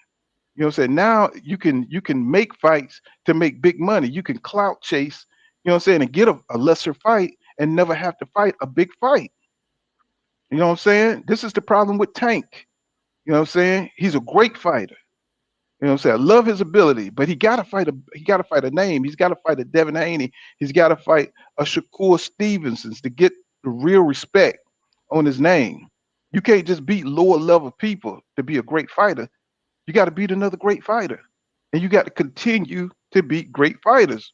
You know what I'm saying? Now you can make fights to make big money. You can clout chase, you know what I'm saying, and get a lesser fight and never have to fight a big fight. You know what I'm saying? This is the problem with Tank. You know what I'm saying? He's a great fighter. You know what I'm saying? I love his ability, but he gotta fight a name. He's gotta fight a Devin Haney. He's gotta fight a Shakur Stevensons to get the real respect on his name. You can't just beat lower level people to be a great fighter. You got to beat another great fighter. And you got to continue to beat great fighters.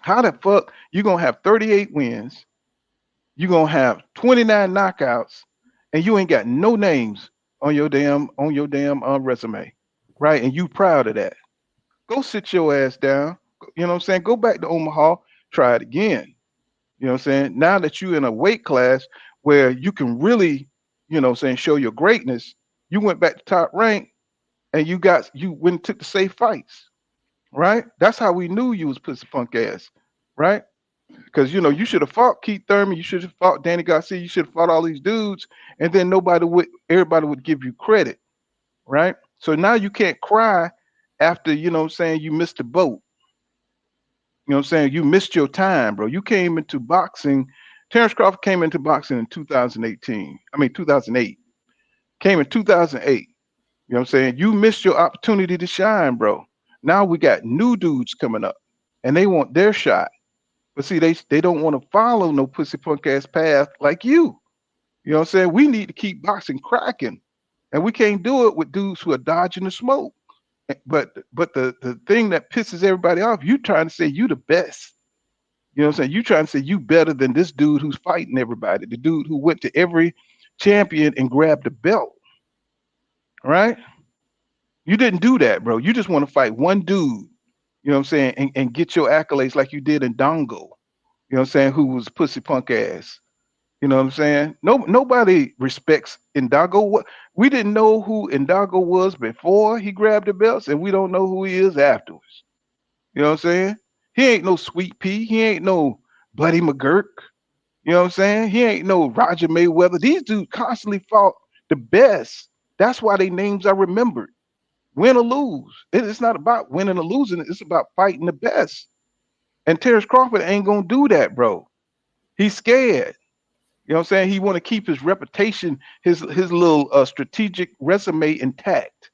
How the fuck you gonna have 38 wins? You gonna have 29 knockouts, and you ain't got no names on your damn resume, right? And you proud of that? Go sit your ass down. You know what I'm saying? Go back to Omaha, try it again. You know what I'm saying? Now that you're in a weight class where you can really, show your greatness. You went back to top rank and you went and took the safe fights, right? That's how we knew you was pussy punk ass, right? Because you should have fought Keith Thurman, you should have fought Danny Garcia, you should have fought all these dudes, and then everybody would give you credit, right? So now you can't cry after you missed the boat. You missed your time, bro. You came into boxing. Terence Crawford came into boxing in 2018. I mean 2008. Came in 2008. You missed your opportunity to shine, bro. Now we got new dudes coming up, and they want their shot. But see, they don't want to follow no pussy punk ass path like you. We need to keep boxing cracking, and we can't do it with dudes who are dodging the smoke. But the thing that pisses everybody off, you trying to say you the best. You trying to say you better than this dude who's fighting everybody, the dude who went to every champion and grabbed the belt. Right? You didn't do that, bro. You just want to fight one dude, and get your accolades like you did in Dongo, who was pussy punk ass. You know what I'm saying? Nobody respects Ndago. We didn't know who Ndago was before he grabbed the belts, and we don't know who he is afterwards. You know what I'm saying? He ain't no Sweet Pea. He ain't no Buddy McGurk. You know what I'm saying? He ain't no Roger Mayweather. These dudes constantly fought the best. That's why their names are remembered. Win or lose. It's not about winning or losing. It's about fighting the best. And Terence Crawford ain't gonna do that, bro. He's scared. You know what I'm saying? He want to keep his reputation, his little strategic resume intact.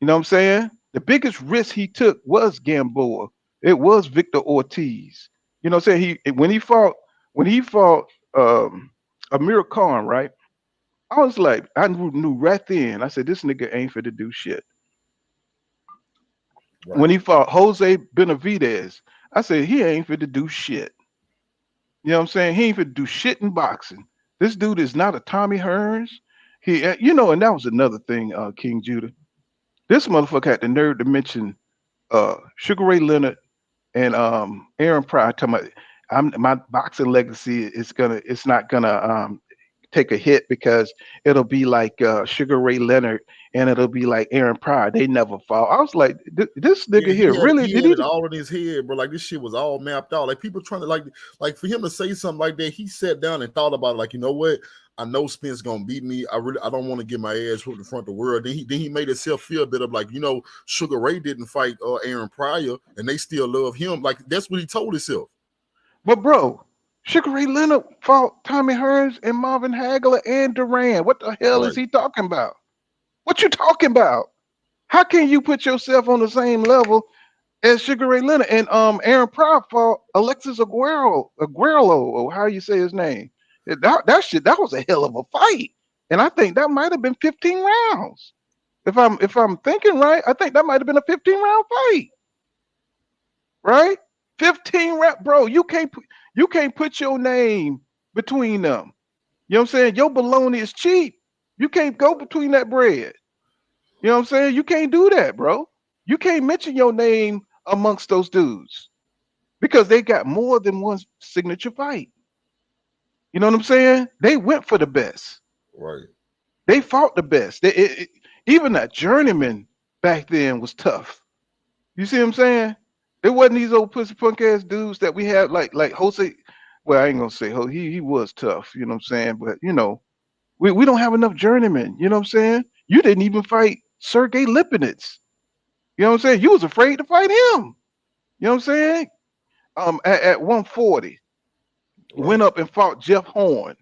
You know what I'm saying? The biggest risk he took was Gamboa. It was Victor Ortiz. You know what I'm saying? When he fought Amir Khan, right? I was like, I knew right then. I said, this nigga ain't fit to do shit. Right. When he fought Jose Benavidez, I said, he ain't fit to do shit. You know what I'm saying? He ain't fit to do shit in boxing. This dude is not a Tommy Hearns. And that was another thing, King Judah. This motherfucker had the nerve to mention Sugar Ray Leonard and Aaron Pryor, talking about my boxing legacy it's not gonna take a hit because it'll be like Sugar Ray Leonard and it'll be like Aaron Pryor. They never fought. I was like, this nigga here really did it all in his head, bro. Like this shit was all mapped out. Like people trying to like for him to say something like that, he sat down and thought about it. Like, you know what? I know Spence gonna beat me. I don't want to get my ass whooped in front of the world. Then he made himself feel a bit of like, Sugar Ray didn't fight Aaron Pryor and they still love him. Like that's what he told himself. But bro, Sugar Ray Leonard fought Tommy Hearns and Marvin Hagler and Duran. What the hell is he talking about? What you talking about? How can you put yourself on the same level as Sugar Ray Leonard? And Aaron Pryor fought Alexis Aguero, or how you say his name. That was a hell of a fight. And I think that might have been 15 rounds. If I'm thinking right, I think that might have been a 15-round fight. Right? 15 round, bro. You can't put your name between them. You know what I'm saying? Your bologna is cheap. You can't go between that bread. You know what I'm saying? You can't do that, bro. You can't mention your name amongst those dudes because they got more than one signature fight. You know what I'm saying? They went for the best. Right. They fought the best. Even that journeyman back then was tough. You see what I'm saying? It wasn't these old pussy punk ass dudes that we had like Jose. Well, I ain't gonna say he was tough, you know what I'm saying? But we don't have enough journeymen, you know what I'm saying? You didn't even fight Sergey Lipinets. You know what I'm saying? You was afraid to fight him. You know what I'm saying? At 140, went up and fought Jeff Horn.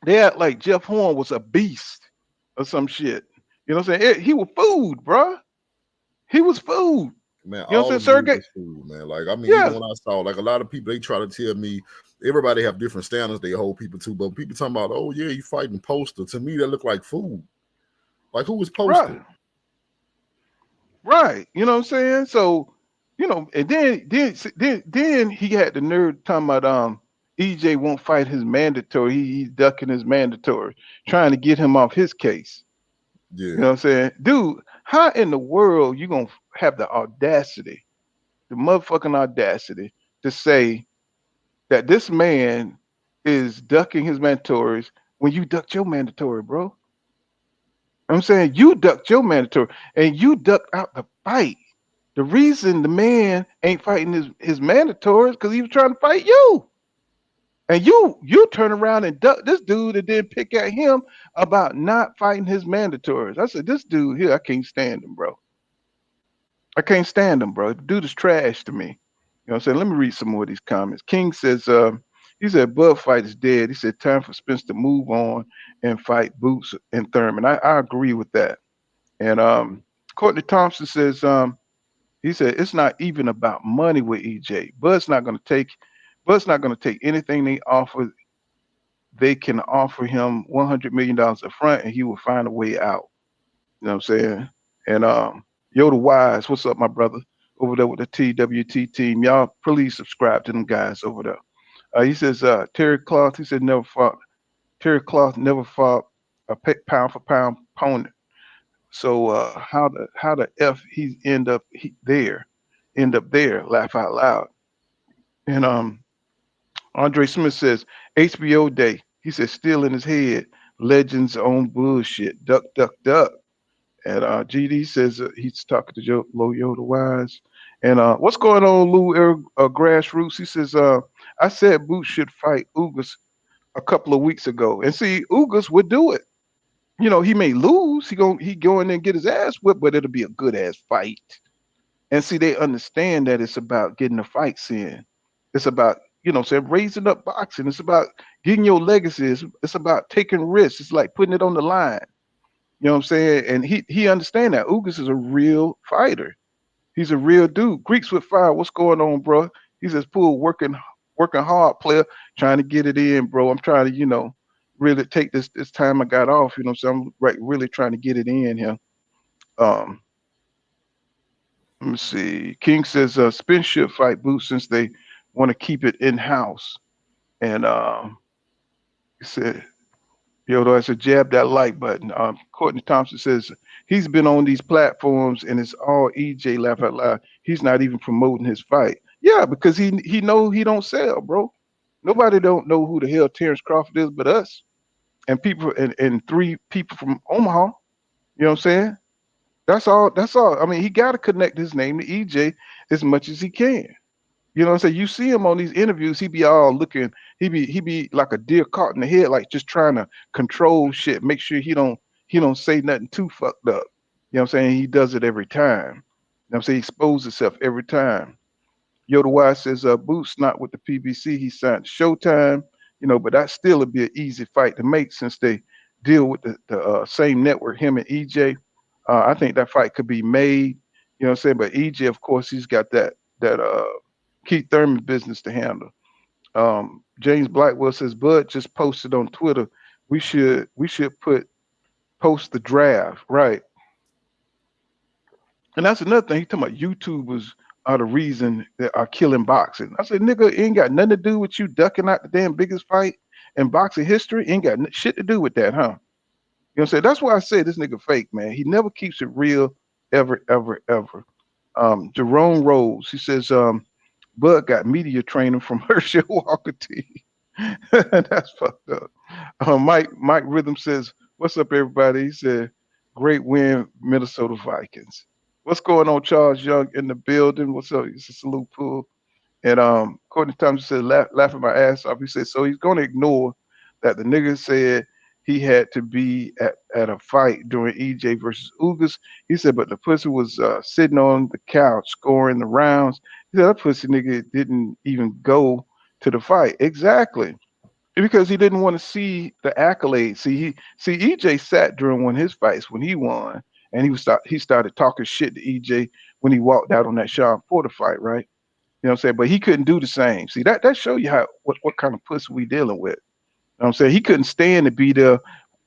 They act like Jeff Horn was a beast or some shit. You know what I'm saying? He was food, bro. He was food. Man, you know what I'm saying, Sergey? Food, man. Like, I mean, even when I saw, like, a lot of people, they try to tell me everybody have different standards they hold people to, but people talking about, oh yeah, you fighting Poster. To me, that look like food. Like, who was Poster? Right. You know what I'm saying? So, and then he had the nerve talking about EJ won't fight his mandatory. He's ducking his mandatory, trying to get him off his case. Yeah. You know what I'm saying? Dude, how in the world you gonna have the audacity, the motherfucking audacity to say that this man is ducking his mandatories when you ducked your mandatory, bro. I'm saying you ducked your mandatory and you ducked out the fight. The reason the man ain't fighting his mandatory is because he was trying to fight you. And you turn around and duck this dude and then pick at him about not fighting his mandatories. I said, this dude here, I can't stand him, bro. I can't stand him, bro. The dude is trash to me. You know what I'm saying? Let me read some more of these comments. King says, he said, Bud fight is dead. He said, time for Spence to move on and fight Boots and Thurman. I agree with that. And Courtney Thompson says, he said, it's not even about money with EJ. Bud's not gonna take anything they offer. They can offer him $100 million up front and he will find a way out. You know what I'm saying? And Yoda Wise, what's up, my brother? Over there with the TWT team. Y'all please subscribe to them guys over there. He says Terry Cloth, he said never fought. Terry Cloth never fought a pound for pound opponent. So how the F he end up there? Laugh out loud. And Andre Smith says HBO Day. He says still in his head. Legends on bullshit. Duck, duck, duck. And GD says he's talking to Low Yoda Wise. And what's going on, Lou Grassroots? He says, I said Boots should fight Ugas a couple of weeks ago. And see, Ugas would do it. You know, he may lose. He go in there and get his ass whipped, but it'll be a good ass fight. And see, they understand that it's about getting the fights in. It's about, you know, saying raising up boxing. It's about getting your legacy. It's about taking risks. It's like putting it on the line. You know what I'm saying? And he understand that. Ugas is a real fighter. He's a real dude. Greeks with fire. What's going on, bro? He says, "Pool working hard, player, trying to get it in, bro. I'm trying to, you know, really take this time I got off. You know, so I'm really trying to get it in here." Let me see. King says, "Spin should fight Boots since they want to keep it in house." And he said, "Yo, though, I said jab that like button." Courtney Thompson says he's been on these platforms and it's all EJ laugh out loud. He's not even promoting his fight. Yeah, because he know he don't sell, bro. Nobody don't know who the hell Terence Crawford is but us and people and 3 people from Omaha. You know what I'm saying? That's all. I mean, he got to connect his name to EJ as much as he can. You know what I'm saying? You see him on these interviews, he be all looking, he be like a deer caught in the head, like just trying to control shit, make sure he don't say nothing too fucked up. You know what I'm saying? He does it every time. You know what I'm saying? He exposes himself every time. Yoda Wise says, Boots not with the PBC, he signed Showtime, you know, but that still would be an easy fight to make since they deal with the same network, him and EJ. I think that fight could be made, you know what I'm saying? But EJ, of course, he's got that Keith Thurman business to handle. James Blackwell says, Bud just posted on Twitter, we should post the draft, right? And that's another thing. He talking about YouTubers are the reason that are killing boxing. I said, nigga, it ain't got nothing to do with you ducking out the damn biggest fight in boxing history. It ain't got shit to do with that, huh? You know what I'm saying? That's why I say this nigga fake, man. He never keeps it real, ever, ever, ever. Jerome Rose, he says, Bud got media training from Herschel Walker T. That's fucked up. Mike Rhythm says, what's up, everybody? He said, great win, Minnesota Vikings. What's going on, Charles Young in the building? What's up? It's a salute pool. And Courtney Thompson said, laughing my ass off. He said, so he's going to ignore that the nigga said he had to be at a fight during EJ versus Ugas. He said, but the pussy was sitting on the couch scoring the rounds. He said, that pussy nigga didn't even go to the fight. Exactly. Because he didn't want to see the accolades. See, EJ sat during one of his fights when he won, and he started talking shit to EJ when he walked out on that Sean Porter fight, right? You know what I'm saying? But he couldn't do the same. See, that show you what kind of pussy we dealing with. You know what I'm saying? He couldn't stand to be there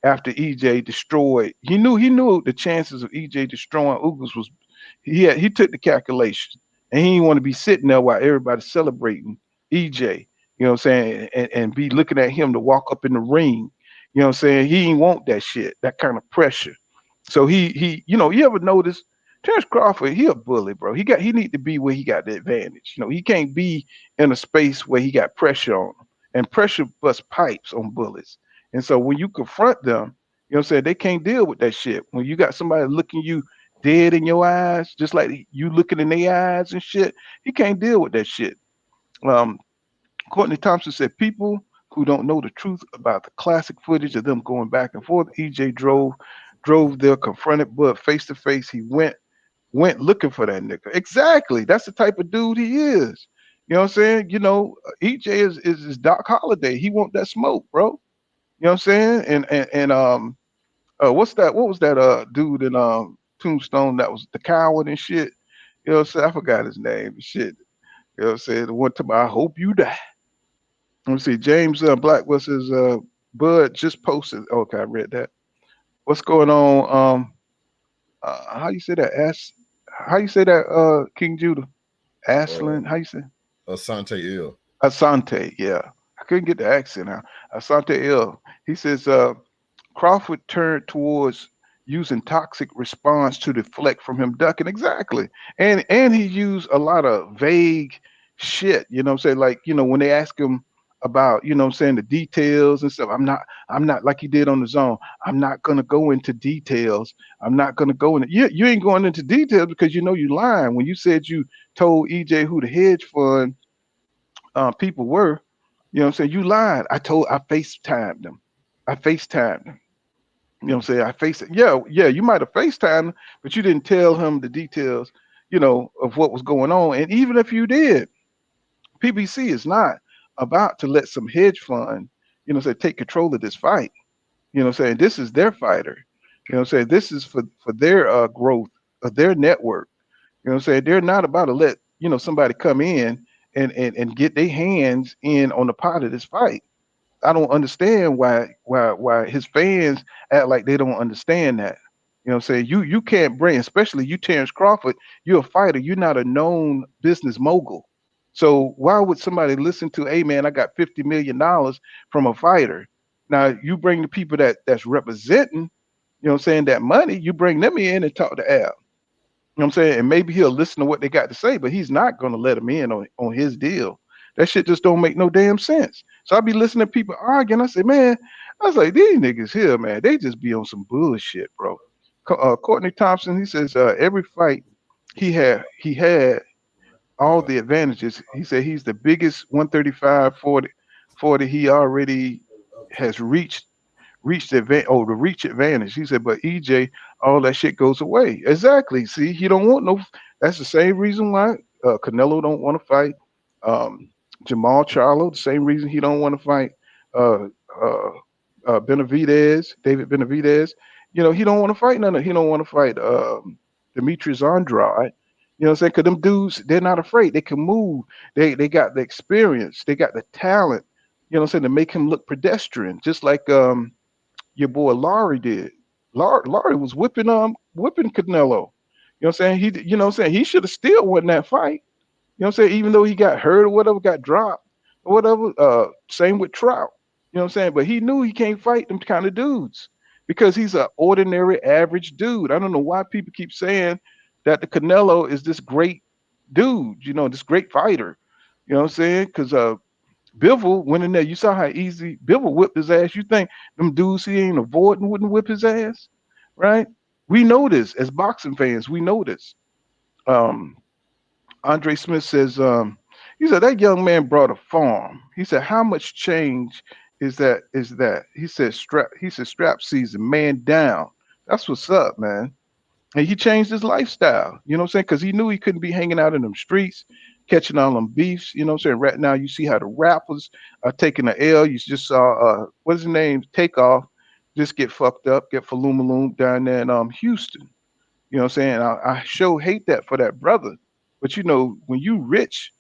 after EJ destroyed. He knew the chances of EJ destroying Ugas was he took the calculation, and he didn't want to be sitting there while everybody's celebrating EJ. You know what I'm saying? And be looking at him to walk up in the ring. You know what I'm saying? He ain't want that shit, that kind of pressure. So he you know, you ever notice Terence Crawford, he a bully, bro. He need to be where he got the advantage. You know, he can't be in a space where he got pressure on him. and pressure bust pipes on bullets. And so when you confront them, you know what I'm saying, they can't deal with that shit. When you got somebody looking you dead in your eyes, just like you looking in their eyes and shit, he can't deal with that shit. Um, Courtney Thompson said people who don't know the truth about the classic footage of them going back and forth. EJ drove there, confronted Bud face to face. He went looking for that nigga. Exactly. That's the type of dude he is. You know what I'm saying? You know, EJ is Doc Holliday. He want that smoke, bro. You know what I'm saying? And what's that? What was that dude in Tombstone that was the coward and shit? You know what I'm saying? I forgot his name. Shit. You know what I'm saying? The one time I hope you die. Let me see. James Black was his Bud just posted. Okay, I read that. What's going on? How you say that? How you say that? King Judah, Uh, Aslan. How you say? Asante Ill. Asante. Yeah, I couldn't get the accent out. Asante ill. He says Crawford turned towards using toxic response to deflect from him ducking. Exactly. And he used a lot of vague shit, you know what I'm saying? Like, you know, when they ask him about, you know what I'm saying, the details and stuff, I'm not like he did on the zone. I'm not gonna go into details. I'm not gonna go into you ain't going into details because you know you lying. When you said you told EJ who the hedge fund people were, you know what I'm saying, you lied. I FaceTimed them. I FaceTimed them. You know what I'm saying? I face it. Yeah, yeah, you might have FaceTime, but you didn't tell him the details, you know, of what was going on. And even if you did, PBC is not about to let some hedge fund, you know, say take control of this fight. You know what I'm saying? This is their fighter. You know what I'm saying? This is for their growth of their network. You know what I'm saying? They're not about to let, you know, somebody come in and get their hands in on the pot of this fight. I don't understand why his fans act like they don't understand that. You know what I'm saying? You can't bring, especially you, Terence Crawford, you're a fighter, you're not a known business mogul. So why would somebody listen to, hey man, I got $50 million from a fighter? Now you bring the people that's representing, you know what I'm saying, that money, you bring them in and talk to Al. You know what I'm saying? And maybe he'll listen to what they got to say, but he's not going to let him in on his deal. That shit just don't make no damn sense. So I be listening to people arguing. I say, man, I was like, these niggas here, man, they just be on some bullshit, bro. Courtney Thompson, he says every fight he had all Yeah. the advantages. He said he's the biggest 135 40 he already has reached the reach advantage. He said, but EJ, all that shit goes away. Exactly. See, he don't want no. That's the same reason why Canelo don't want to fight Jamal Charlo. The same reason he don't want to fight uh, uh, Benavidez, David Benavidez. You know, he don't want to fight none of. He don't want to fight Demetrius Andrade. You know what I'm saying? Because them dudes, they're not afraid. They can move. They got the experience. They got the talent. You know what I'm saying? To make him look pedestrian, just like your boy Laurie did. Laurie was whipping Canelo. You know what I'm saying? You know what I'm saying? He should have still won that fight. You know what I'm saying? Even though he got hurt or whatever, got dropped or whatever. Same with Trout. You know what I'm saying? But he knew he can't fight them kind of dudes because he's an ordinary average dude. I don't know why people keep saying that the Canelo is this great dude, you know, this great fighter. You know what I'm saying? Because Bivol went in there. You saw how easy Bivol whipped his ass. You think them dudes he ain't avoiding wouldn't whip his ass, right? We know this as boxing fans. We know this. Um, Andre Smith says, he said that young man brought a farm. He said, how much change is that? Is that? He said, strap. He said, strap season, man down. That's what's up, man. And he changed his lifestyle, you know what I'm saying? Because he knew he couldn't be hanging out in them streets, catching all them beefs, you know what I'm saying? Right now, you see how the rappers are taking the L. You just saw, what's his name? Takeoff, just get fucked up, get falumaloom down there in Houston. You know what I'm saying? I sure hate that for that brother. But, you know, when you rich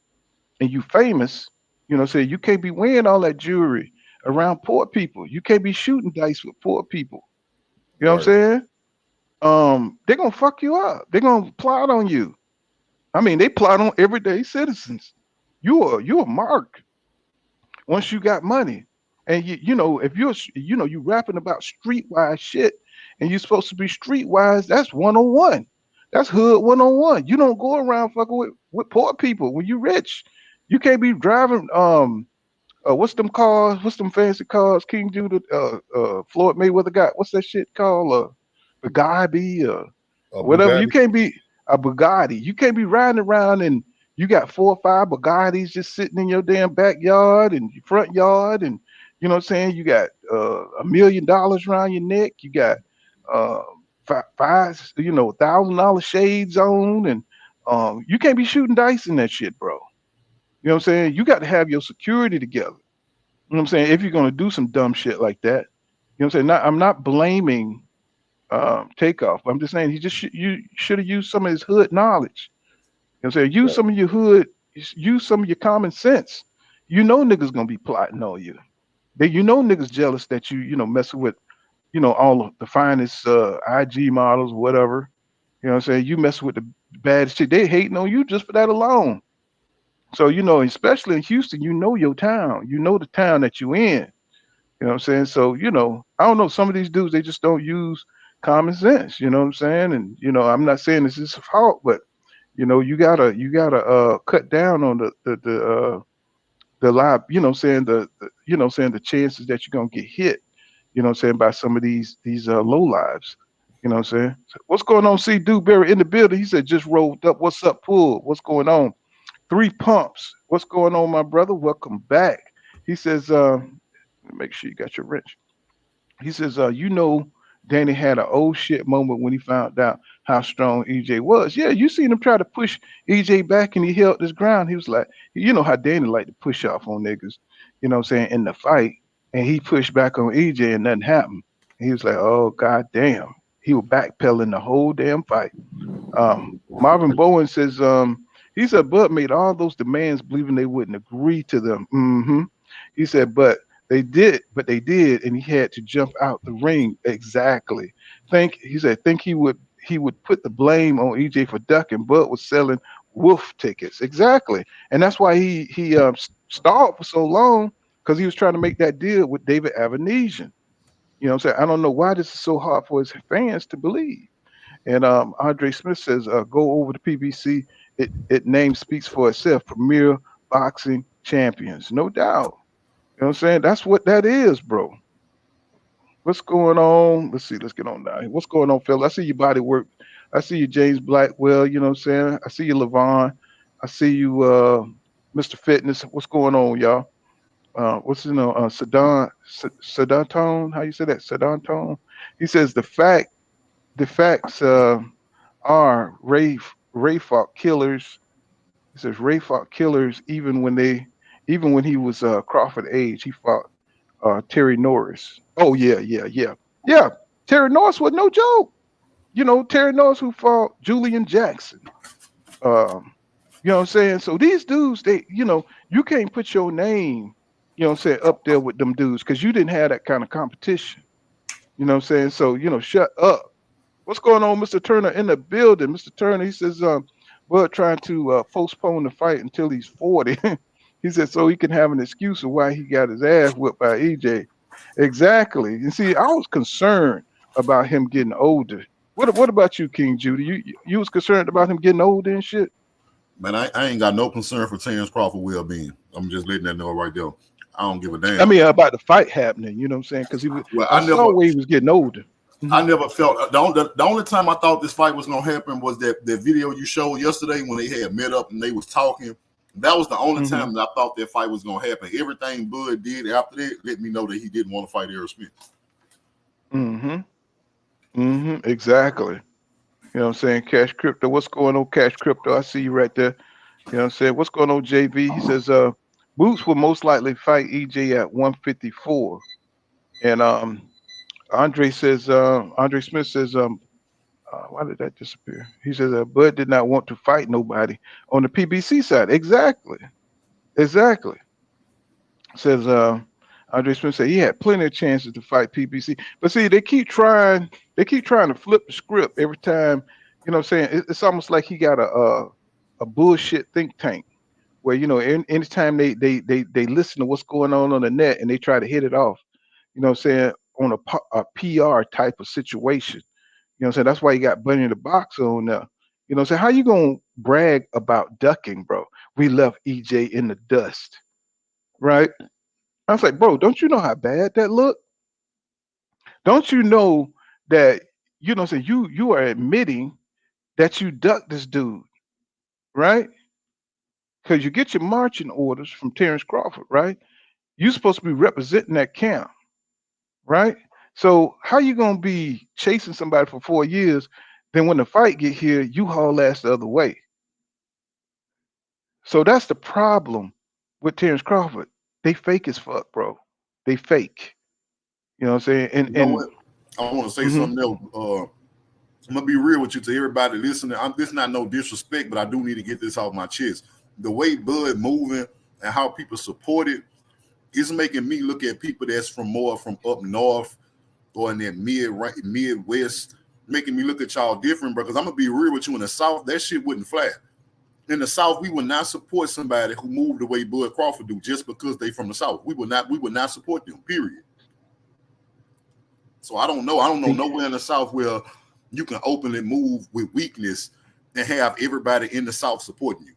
and you famous, you know what I'm saying? You can't be wearing all that jewelry around poor people. You can't be shooting dice with poor people. You know what I'm Right. saying? They're gonna fuck you up. They're gonna plot on you. I mean, they plot on everyday citizens. You're marked once you got money, and you know if you rapping about streetwise shit, and you're supposed to be streetwise. That's 101. That's hood 101. You don't go around fucking with poor people when you rich. You can't be driving What's them cars? What's them fancy cars? King Judah, Floyd Mayweather got. What's that shit called? Bugatti, whatever. You Bugatti. can't be a Bugatti. You can't be riding around and you got 4 or 5 Bugattis just sitting in your damn backyard and your front yard, and you know what I'm saying. You got $1 million around your neck. You got uh, five, $1,000 shades on, and you can't be shooting dice in that shit, bro. You know what I'm saying? You got to have your security together. You know what I'm saying? If you're gonna do some dumb shit like that, you know what I'm saying? I'm not blaming Takeoff. I'm just saying he just you should have used some of his hood knowledge. You know what I'm saying? Use Right. some of your hood, use some of your common sense. You know niggas gonna be plotting on you. You know niggas jealous that messing with all of the finest IG models, whatever. You know what I'm saying? You messing with the baddest shit. They hating on you just for that alone. So especially in Houston, you know your town. You know the town that you in. You know what I'm saying? So, I don't know. Some of these dudes, they just don't use common sense. You know what I'm saying? And, I'm not saying this is fault, but, you gotta cut down on the live, saying saying the chances that you're going to get hit, saying by some of these low lives. You know what I'm saying? So what's going on? See Dewberry in the building. He said, just rolled up. What's up, Pool? What's going on? Three pumps. What's going on, my brother? Welcome back. He says, make sure you got your wrench. He says, Danny had an old shit moment when he found out how strong EJ was. Yeah, you seen him try to push EJ back and he held his ground. He was like, you know how Danny like to push off on niggas, you know what I'm saying, in the fight. And he pushed back on EJ and nothing happened. He was like, oh, god damn. He was backpedaling the whole damn fight. Marvin Bowen says, he said Bud made all those demands believing they wouldn't agree to them. He said, but they did, and he had to jump out the ring. Exactly. Think he would put the blame on EJ for ducking. Bud was selling wolf tickets. Exactly. And that's why he stalled for so long, because he was trying to make that deal with David Avenesyan. You know what I'm saying? I don't know why this is so hard for his fans to believe. And Andre Smith says, go over to PBC. It name speaks for itself. Premier boxing champions. No doubt. You know what I'm saying? That's what that is, bro. What's going on? Let's see. Let's get on down here. What's going on, Phil? I see your body work. I see you, James Blackwell. You know what I'm saying? I see you, Levon. I see you, Mr. Fitness. What's going on, y'all? What's Sedantone? How you say that? Sedantone? He says the facts are Ray fought killers. He says Ray fought killers even when he was Crawford age. He fought Terry Norris. Oh yeah. Terry Norris was no joke. Terry Norris who fought Julian Jackson. You know what I'm saying? So these dudes, you can't put your name, up there with them dudes because you didn't have that kind of competition. You know what I'm saying? So, shut up. What's going on, Mr. Turner in the building? Mr. Turner, he says, Bud trying to postpone the fight until he's 40. He said so he can have an excuse of why he got his ass whipped by EJ. Exactly. And see, I was concerned about him getting older. What about you, King Judy? You was concerned about him getting older and shit? Man, I ain't got no concern for Terence Crawford well-being. I'm just letting that know right there. I don't give a damn. I mean, about the fight happening, you know what I'm saying? Because I saw where he was getting older. I never felt the only time I thought this fight was gonna happen was that video you showed yesterday when they had met up and they was talking. That was the only time that I thought that fight was gonna happen. Everything Bud did after that let me know that he didn't want to fight Errol Smith. Exactly. You know what I'm saying? Cash Crypto. What's going on, Cash Crypto? I see you right there. You know what I'm saying? What's going on, JV? He says Boots will most likely fight EJ at 154. And Andre Smith says, why did that disappear? He says Bud did not want to fight nobody on the PBC side. Exactly. Says Andre Smith said he had plenty of chances to fight PBC. But see, they keep trying to flip the script every time. You know what I'm saying? It's almost like he got a bullshit think tank where, anytime they listen to what's going on the net and they try to hit it off, you know what I'm saying, on a PR type of situation. You know what I'm saying? That's why you got Bunny in the Box on there. You know what I'm saying? How you gonna brag about ducking, bro? We left EJ in the dust, right? I was like, bro, don't you know how bad that looked? Don't you know that you are admitting that you ducked this dude, right? Because you get your marching orders from Terence Crawford, right? You're supposed to be representing that camp, right? So how you gonna be chasing somebody for 4 years? Then when the fight get here, you haul ass the other way. So that's the problem with Terence Crawford. They fake as fuck, bro. They fake. You know what I'm saying? You know what? I want to say Mhm. something else. I'm gonna be real with you to everybody listening. This not no disrespect, but I do need to get this off my chest. The way Bud moving and how people support it is making me look at people that's from up north or in that Midwest, making me look at y'all different, bro. Because I'm gonna be real with you, in the South, that shit wouldn't fly. In the South, we would not support somebody who moved the way Bud Crawford do just because they from the South. We would not support them. Period. So I don't know. I don't know nowhere in the South where you can openly move with weakness and have everybody in the South supporting you.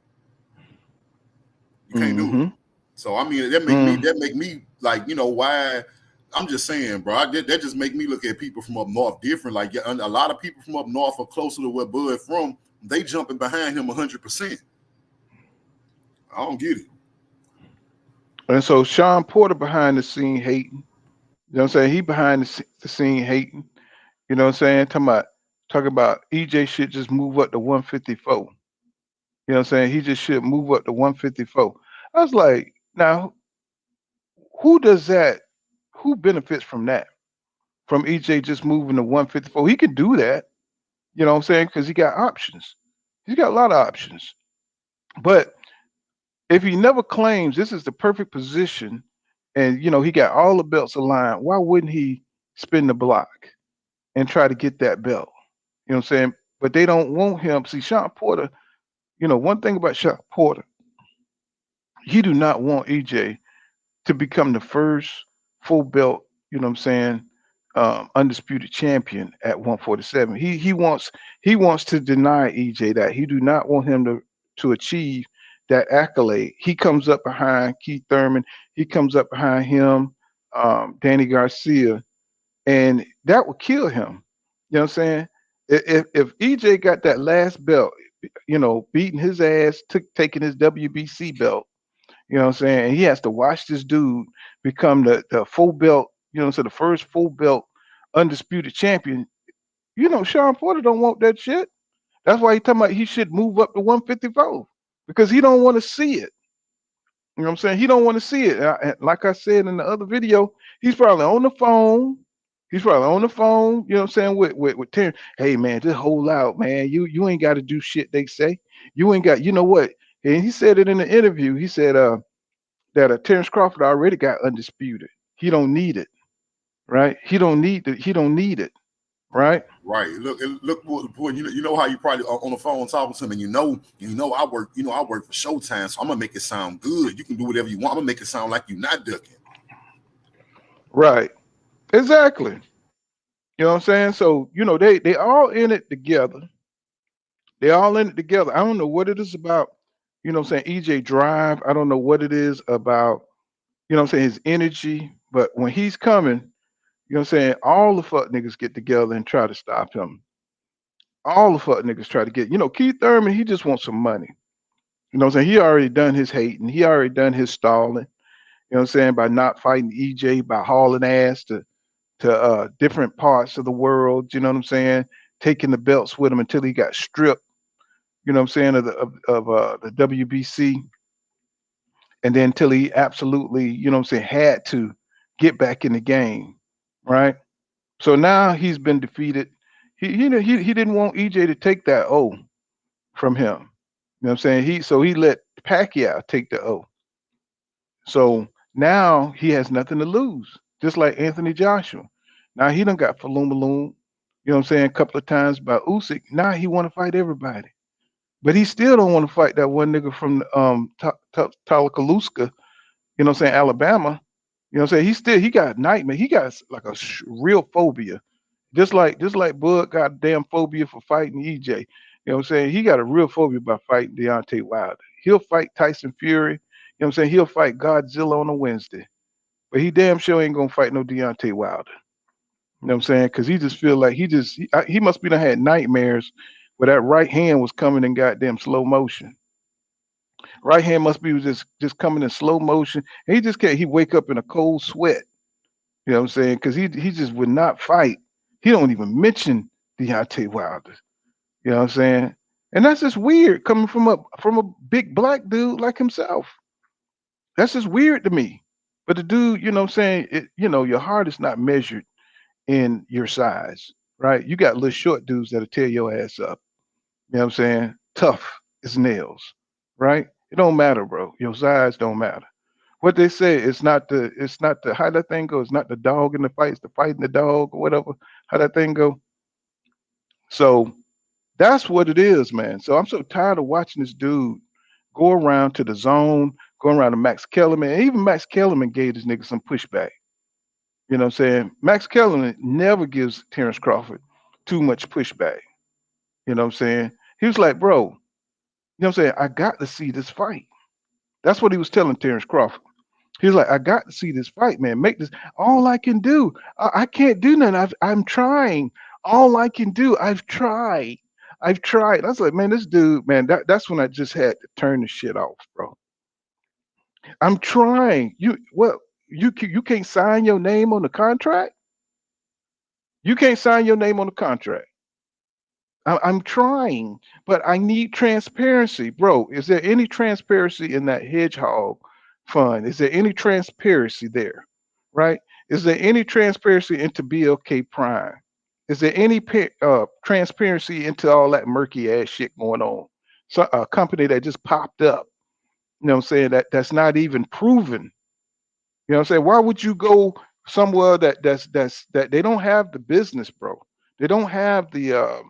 You can't do it. So I mean, that make me like, why? I'm just saying, bro. That just make me look at people from up north different. Like, a lot of people from up north are closer to where Bud from. They jumping behind him 100%. I don't get it. And so Sean Porter behind the scene hating. You know what I'm saying? He behind the scene hating. You know what I'm saying? Talking about EJ should just move up to 154. You know what I'm saying? He just should move up to 154. I was like, now who does that? Who benefits from that? From EJ just moving to 154? He can do that. You know what I'm saying? Because he got options. He's got a lot of options. But if he never claims this is the perfect position and he got all the belts aligned, why wouldn't he spin the block and try to get that belt? You know what I'm saying? But they don't want him. See, Sean Porter, one thing about Sean Porter, he do not want EJ to become the first full belt, you know what I'm saying, undisputed champion at 147. He wants to deny EJ that. He do not want him to achieve that accolade. He comes up behind Keith Thurman. He comes up behind him, Danny Garcia, and that would kill him. You know what I'm saying? If EJ got that last belt, beating his ass, taking his WBC belt, you know what I'm saying, and he has to watch this dude become the full belt, so the first full belt undisputed champion. Sean Porter don't want that shit. That's why he talking about he should move up to 154 because he don't want to see it. You know what I'm saying? He don't want to see it. Like I said in the other video, he's probably on the phone. He's probably on the phone, you know what I'm saying, with Terrence. Hey man, just hold out, man. You ain't got to do shit they say. You ain't got, you know what? And he said it in the interview. He said that Terence Crawford already got undisputed. He don't need it, right? He don't need it, right? Right. Look. You know how you probably are on the phone talking to him, and I work for Showtime, so I'm gonna make it sound good. You can do whatever you want. I'm gonna make it sound like you're not ducking. Right. Exactly. You know what I'm saying? So they all in it together. They all in it together. I don't know what it is about. You know what I'm saying? EJ Drive. I don't know what it is about. You know what I'm saying? His energy. But when he's coming, you know what I'm saying? All the fuck niggas get together and try to stop him. All the fuck niggas try to get, Keith Thurman, he just wants some money. You know what I'm saying? He already done his hating. He already done his stalling. You know what I'm saying? By not fighting EJ, by hauling ass to different parts of the world. You know what I'm saying? Taking the belts with him until he got stripped. You know what I'm saying? Of the WBC, and then until he absolutely, you know what I'm saying, had to get back in the game, right? So now he's been defeated. He didn't want EJ to take that O from him. You know what I'm saying? He let Pacquiao take the O. So now he has nothing to lose, just like Anthony Joshua. Now he done got Falumaloon, you know what I'm saying, a couple of times by Usyk. Now he want to fight everybody. But he still don't want to fight that one nigga from Tallapoosa, you know what I'm saying, Alabama. You know what I'm saying? He got nightmare. He got like a real phobia. Just like Bud got a damn phobia for fighting EJ. You know what I'm saying? He got a real phobia about fighting Deontay Wilder. He'll fight Tyson Fury. You know what I'm saying? He'll fight Godzilla on a Wednesday. but he damn sure ain't gonna fight no Deontay Wilder. You know what I'm saying? Because he just feel like he must be done had nightmares where that right hand was coming in goddamn slow motion. Right hand must be just coming in slow motion. And he just can't. He wake up in a cold sweat. You know what I'm saying? Because he just would not fight. He don't even mention Deontay Wilder. You know what I'm saying? And that's just weird coming from a big black dude like himself. That's just weird to me. But the dude, you know what I'm saying? Your heart is not measured in your size, right? You got little short dudes that'll tear your ass up. You know what I'm saying? Tough as nails, right? It don't matter, bro. Your size don't matter. What they say, it's not the how that thing goes, it's not the dog in the fight, it's the fight in the dog or whatever, how that thing go. So that's what it is, man. So I'm so tired of watching this dude go around to the zone, go around to Max Kellerman. And even Max Kellerman gave this nigga some pushback. You know what I'm saying? Max Kellerman never gives Terence Crawford too much pushback. You know what I'm saying? He was like, bro, you know what I'm saying? I got to see this fight. That's what he was telling Terence Crawford. He was like, I got to see this fight, man. Make this all I can do. I can't do nothing. I'm trying. All I can do. I've tried. I was like, man, this dude, man, that's when I just had to turn the shit off, bro. I'm trying. You can't sign your name on the contract? You can't sign your name on the contract. I'm trying, but I need transparency, bro. Is there any transparency in that hedgehog fund? Is there any transparency there? Right? Is there any transparency into BLK Prime? Is there any transparency into all that murky ass shit going on? So a company that just popped up, you know what I'm saying, that's not even proven. You know what I'm saying? Why would you go somewhere that they don't have the business, bro? They don't have the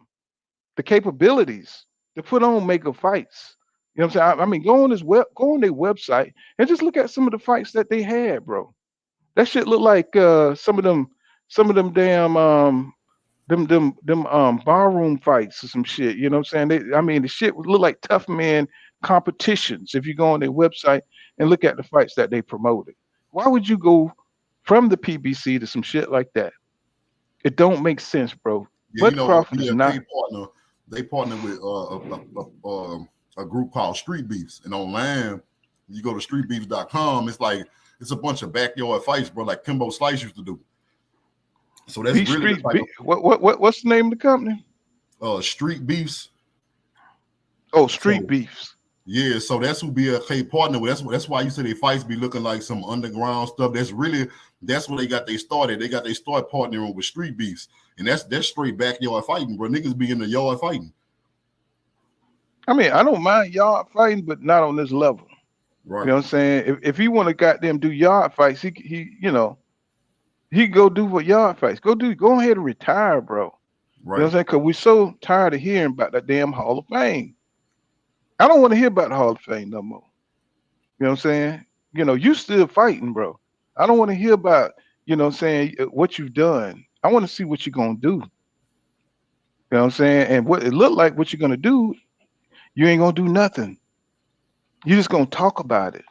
capabilities to put on mega fights. You know what I'm saying? I mean, go on their website and just look at some of the fights that they had, bro. That shit look like some of them damn barroom fights or some shit. You know what I'm saying? The shit would look like tough man competitions if you go on their website and look at the fights that they promoted. Why would you go from the PBC to some shit like that? It don't make sense, bro. Yeah, Bud Crawford is not. They partner with a group called Street Beefs, and online you go to streetbeefs.com. It's a bunch of backyard fights, bro, like Kimbo Slice used to do. So that's really what's the name of the company? Street Beefs. Oh, Street Beefs. Yeah, so that's who BLK partner with. That's why you say their fights be looking like some underground stuff. That's where they got they started. They got they start partnering with Street Beefs, and that's straight backyard fighting, bro. Niggas be in the yard fighting. I mean, I don't mind yard fighting, but not on this level. Right. You know what I'm saying? If he want to goddamn do yard fights, he go do what yard fights. Go ahead and retire, bro. Right. You know what I'm saying? Because we're so tired of hearing about that damn Hall of Fame. I don't want to hear about the Hall of Fame no more. You know what I'm saying? You still fighting, bro. I don't want to hear about, you know what I'm saying, what you've done. I want to see what you're going to do. You know what I'm saying? And what it looked like what you're going to do, you ain't going to do nothing. You're just going to talk about it.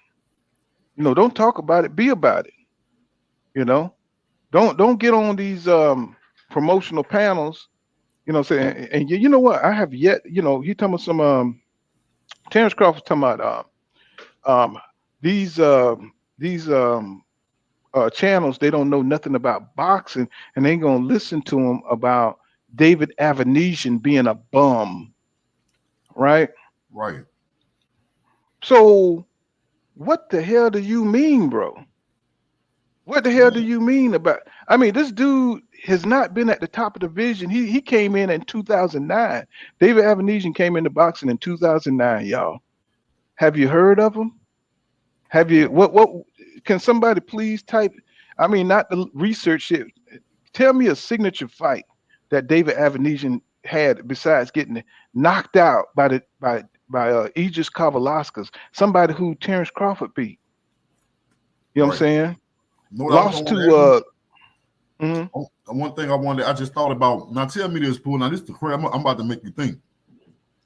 Don't talk about it, be about it. Don't get on these promotional panels, you know what I'm saying? And you know what? I have yet, he talking about some Terence Crawford talking about these channels, they don't know nothing about boxing, and they ain't gonna listen to him about David Avenesyan being a bum, right? Right. So what the hell do you mean, bro? What the hell do you mean about? I mean, this dude has not been at the top of the division. He came in 2009. David Avenesyan came into boxing in 2009, y'all. Have you heard of him? Have you? What? Can somebody please type? I mean, not the research it. Tell me a signature fight that David Avenesyan had besides getting knocked out by Aegis Kavalauskas, somebody who Terence Crawford beat. You know what I'm saying? Lost to one thing I just thought about. Now tell me this, Pool. Now this is the crap. I'm about to make you think.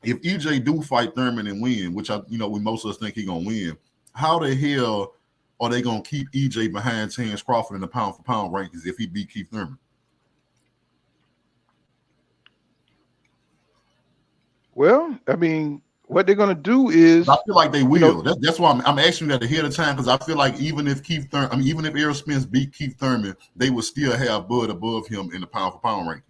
If EJ do fight Thurman and win, which we most of us think he gonna win, how the hell or they gonna keep EJ behind Terence Crawford in the pound for pound rankings if he beat Keith Thurman? Well, I mean, what they're gonna do is, I feel like they will. you know, That's why I'm asking you that ahead of time, because I feel like even if even if Errol Spence beat Keith Thurman, they would still have Bud above him in the pound for pound rankings.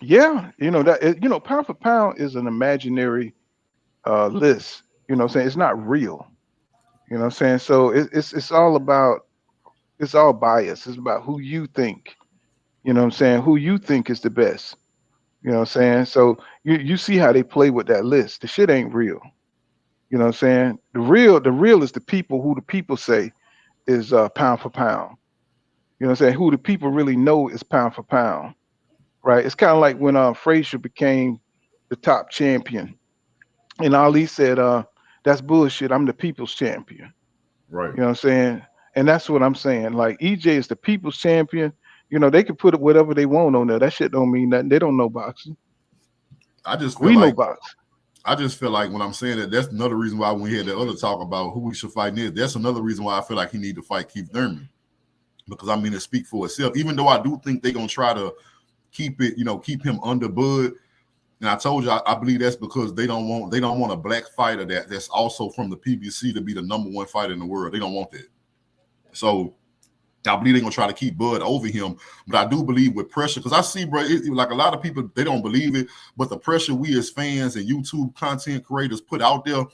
yeah, you know that you know, pound for pound is an imaginary list. You know what I'm saying? It's not real. You know what I'm saying? So it's all about, it's all bias. It's about who you think, you know what I'm saying, who you think is the best. You know what I'm saying? So you see how they play with that list. The shit ain't real. You know what I'm saying? The real is the people who the people say is pound for pound. You know what I'm saying? Who the people really know is pound for pound. Right? It's kind of like when Frazier became the top champion. And Ali said, that's bullshit. I'm the people's champion. Right. You know what I'm saying? And that's what I'm saying. Like EJ is the people's champion. You know, they can put whatever they want on there. That shit don't mean nothing. They don't know boxing. I just feel We know like boxing. when I'm saying that, that's another reason why when we had the other talk about who we should fight next, that's another reason why I feel like he need to fight Keith Thurman. Because I mean, it speak for itself. Even though I do think they're gonna try to keep him under Bud. And I told you, I believe that's because they don't want a black fighter that's also from the PBC to be the number one fighter in the world. They don't want that. So I believe they're gonna try to keep Bud over him. But I do believe with pressure, because I see, bro, like a lot of people, they don't believe it, but the pressure we as fans and YouTube content creators put out there,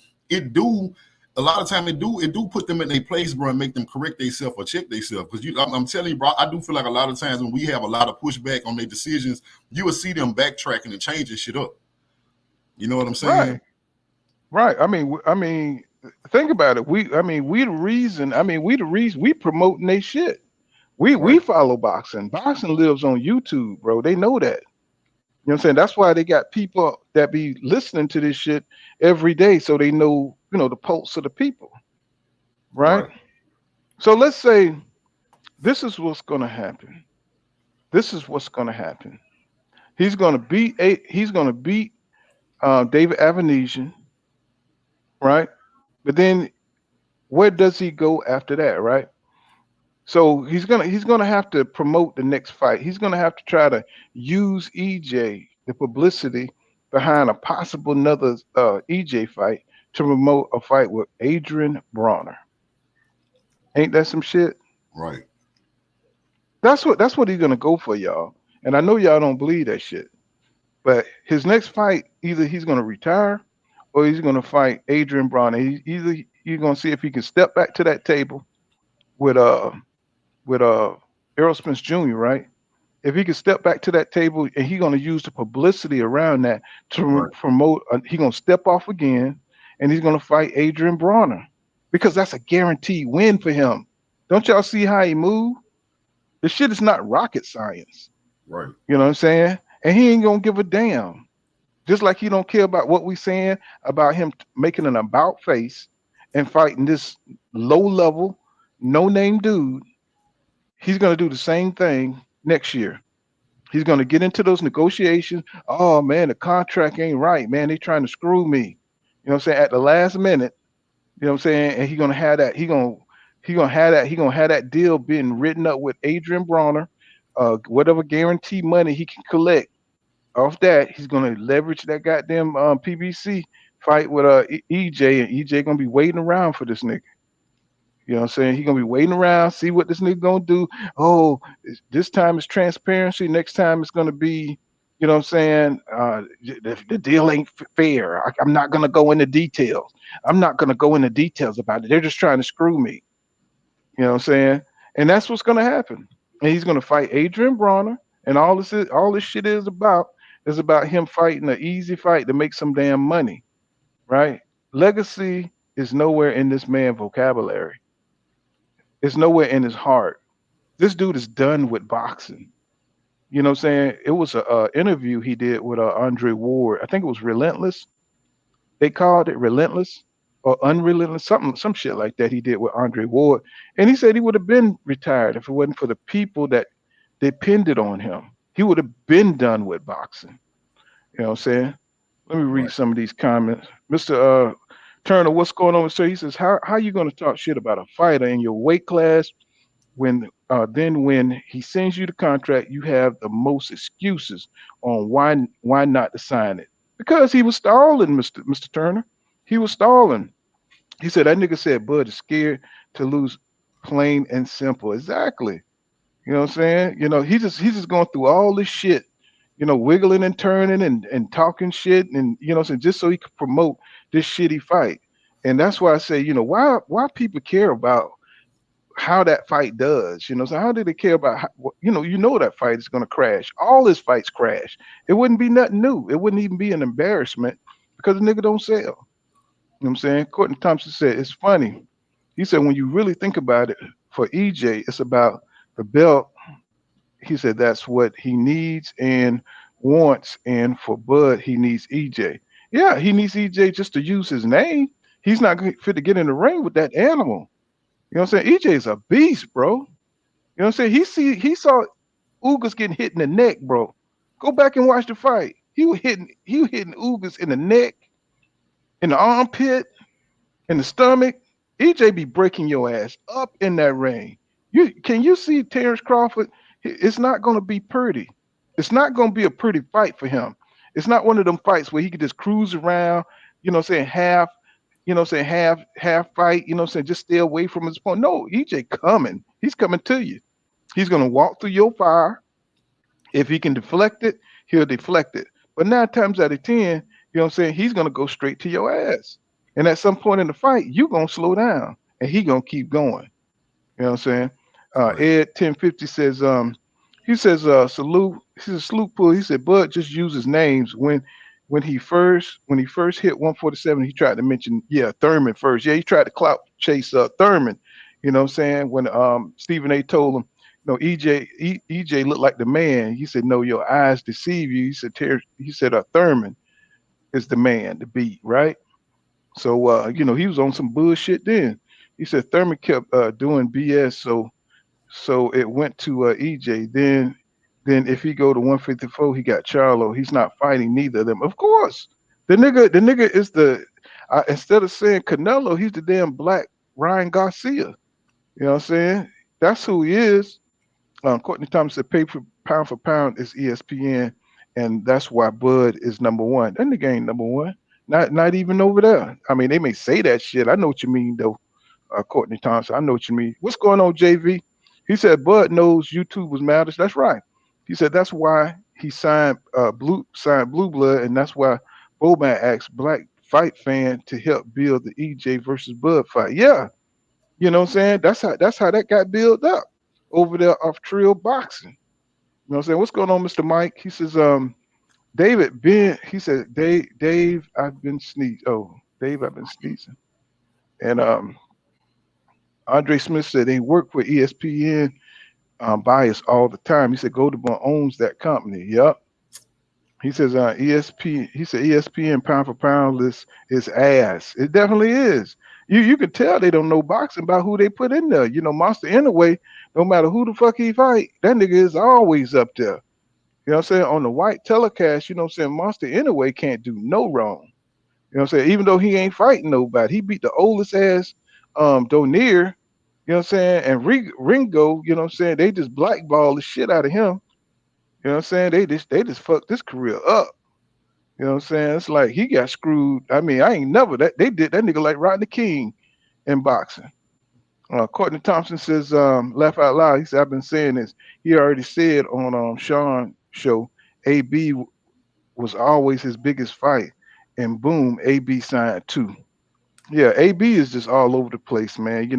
a lot of time it do put them in their place, bro, and make them correct themselves or check themselves. Because I'm telling you, bro, I do feel like a lot of times when we have a lot of pushback on their decisions, you will see them backtracking and changing shit up. You know what I'm saying? Right. I mean, think about it. We the reason we promoting they shit. We follow boxing. Boxing lives on YouTube, bro. They know that. You know what I'm saying? That's why they got people that be listening to this shit every day, so they know, you know, the pulse of the people. Right? So let's say this is what's gonna happen. This is what's gonna happen. He's gonna beat David Avenesyan, right? But then where does he go after that, right? So he's gonna have to promote the next fight. He's gonna have to try to use EJ, the publicity behind a possible another EJ fight, to promote a fight with Adrian Bronner. Ain't that some shit? Right. That's what he's gonna go for, y'all. And I know y'all don't believe that shit. But his next fight, either he's gonna retire or he's gonna fight Adrian Bronner. Either you're gonna see if he can step back to that table with Errol Spence Jr., right? If he can step back to that table and he's gonna use the publicity around that to promote, he's gonna step off again and he's gonna fight Adrian Bronner because that's a guaranteed win for him. Don't y'all see how he move? This shit is not rocket science. Right. You know what I'm saying? And he ain't gonna give a damn. Just like he don't care about what we saying about him making an about face and fighting this low level, no name dude. He's gonna do the same thing next year. He's gonna get into those negotiations. Oh man, the contract ain't right, man. They trying to screw me. You know what I'm saying? At the last minute, you know what I'm saying? And he gonna have that. He gonna have that deal being written up with Adrian Bronner. Whatever guarantee money he can collect off that, he's gonna leverage that goddamn PBC fight with EJ, and EJ gonna be waiting around for this nigga. You know what I'm saying? He's gonna be waiting around, see what this nigga gonna do. Oh, this time it's transparency. Next time it's gonna be, you know what I'm saying? The deal ain't fair. I'm not gonna go into details. I'm not gonna go into details about it. They're just trying to screw me. You know what I'm saying? And that's what's gonna happen. And he's gonna fight Adrian Bronner, and all this shit is about him fighting an easy fight to make some damn money, right? Legacy is nowhere in this man's vocabulary. It's nowhere in his heart. This dude is done with boxing. You know what I'm saying? It was a interview he did with Andre Ward. I think it was Relentless. They called it Relentless or Unrelentless, some shit like that he did with Andre Ward. And he said he would have been retired if it wasn't for the people that depended on him. He would have been done with boxing. You know what I'm saying? Let me read some of these comments. Mr. Turner, what's going on, sir? He says, how you going to talk shit about a fighter in your weight class when then when he sends you the contract, you have the most excuses on why not to sign it? Because he was stalling, Mr. Turner. He was stalling. He said that nigga said Bud is scared to lose, plain and simple. Exactly. You know what I'm saying? He's just going through all this shit, wiggling and turning and talking shit, and what I'm saying, just so he could promote this shitty fight. And that's why I say, why people care about how that fight does. So how do they care about how, that fight is going to crash? All his fights crash. It wouldn't be nothing new. It wouldn't even be an embarrassment because the nigga don't sell. You know what I'm saying? Courtney Thompson said it's funny. He said when you really think about it, for EJ, it's about the belt. He said that's what he needs and wants, and for Bud, he needs EJ. Yeah, he needs EJ just to use his name. He's not fit to get in the ring with that animal. You know what I'm saying? EJ is a beast, bro. You know what I'm saying? He saw Ugas getting hit in the neck, bro. Go back and watch the fight. He was hitting Ugas in the neck, in the armpit, in the stomach. EJ be breaking your ass up in that ring. Can you see Terence Crawford? It's not going to be pretty. It's not going to be a pretty fight for him. It's not one of them fights where he could just cruise around, half, half fight, just stay away from his opponent. No, EJ coming. He's coming to you. He's going to walk through your fire. If he can deflect it, he'll deflect it. But 9 times out of 10, he's going to go straight to your ass. And at some point in the fight, you're going to slow down and he's going to keep going. You know what I'm saying? Ed 1050 says, salute. He says, salute Pool. He said, Bud just uses names. When he first hit 147, he tried to mention, Thurman first. Yeah, he tried to clout chase Thurman. You know what I'm saying? When Stephen A told him, no, EJ looked like the man. He said, no, your eyes deceive you. He said, Thurman is the man to beat, right? So he was on some bullshit then. He said Thurman kept doing BS, so it went to EJ. Then if he go to 154, he got Charlo. He's not fighting neither of them. Of course. The nigga is instead of saying Canelo, he's the damn black Ryan Garcia. You know what I'm saying? That's who he is. Courtney Thompson said pound for pound is ESPN, and that's why Bud is number one. That nigga ain't number one. Not even over there. I mean, they may say that shit. I know what you mean, though, Courtney Thompson. I know what you mean. What's going on, JV? He said Bud knows YouTube was matters. That's right. He said that's why he signed Blue Blood, and that's why Boban asked Black Fight Fan to help build the EJ versus Bud fight. Yeah, you know what I'm saying? That's how that got built up over there off Trill Boxing. You know what I'm saying? What's going on, Mr. Mike? He says, David Ben, he said, Dave, I've been sneezing. Oh, Dave, I've been sneezing. And Andre Smith said they work for ESPN bias all the time. He said Goldberg owns that company. Yep. He says ESPN pound for pound list is ass. It definitely is. You can tell they don't know boxing by who they put in there. Monster Anyway, no matter who the fuck he fight, that nigga is always up there. You know what I'm saying? On the white telecast, you know what I'm saying? Monster Anyway can't do no wrong. You know what I'm saying? Even though he ain't fighting nobody. He beat the oldest ass Donier, you know what I'm saying? And Ringo, you know what I'm saying? They just blackball the shit out of him. You know what I'm saying? They just fucked this career up. You know what I'm saying? It's like he got screwed. I mean, I ain't never they did that nigga like Rodney King in boxing. Courtney Thompson says, laugh out loud. He said, I've been saying this. He already said on Sean show, AB was always his biggest fight. And boom, AB signed too. Yeah, AB is just all over the place, man.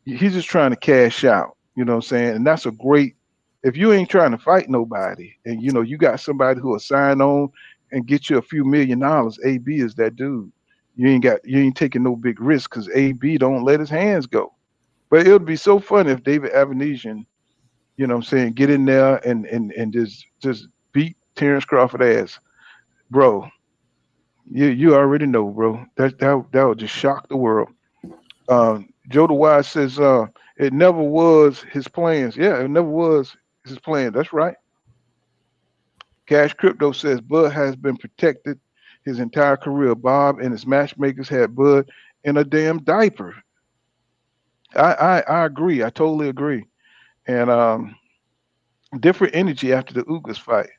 He's just trying to cash out. You know what I'm saying? And that's a great, if you ain't trying to fight nobody and you got somebody who will sign on and get you a few $1 million, AB is that dude. You ain't taking no big risk because AB don't let his hands go. But it would be so fun if David Avenesyan, you know what I'm saying, get in there and just beat Terence Crawford ass. Bro, you already know, bro. That would just shock the world. Joe the Wise says it never was his plans. Yeah, it never was his plan. That's right. Cash Crypto says Bud has been protected his entire career. Bob and his matchmakers had Bud in a damn diaper. I agree. I totally agree. And different energy after the Ugas fight.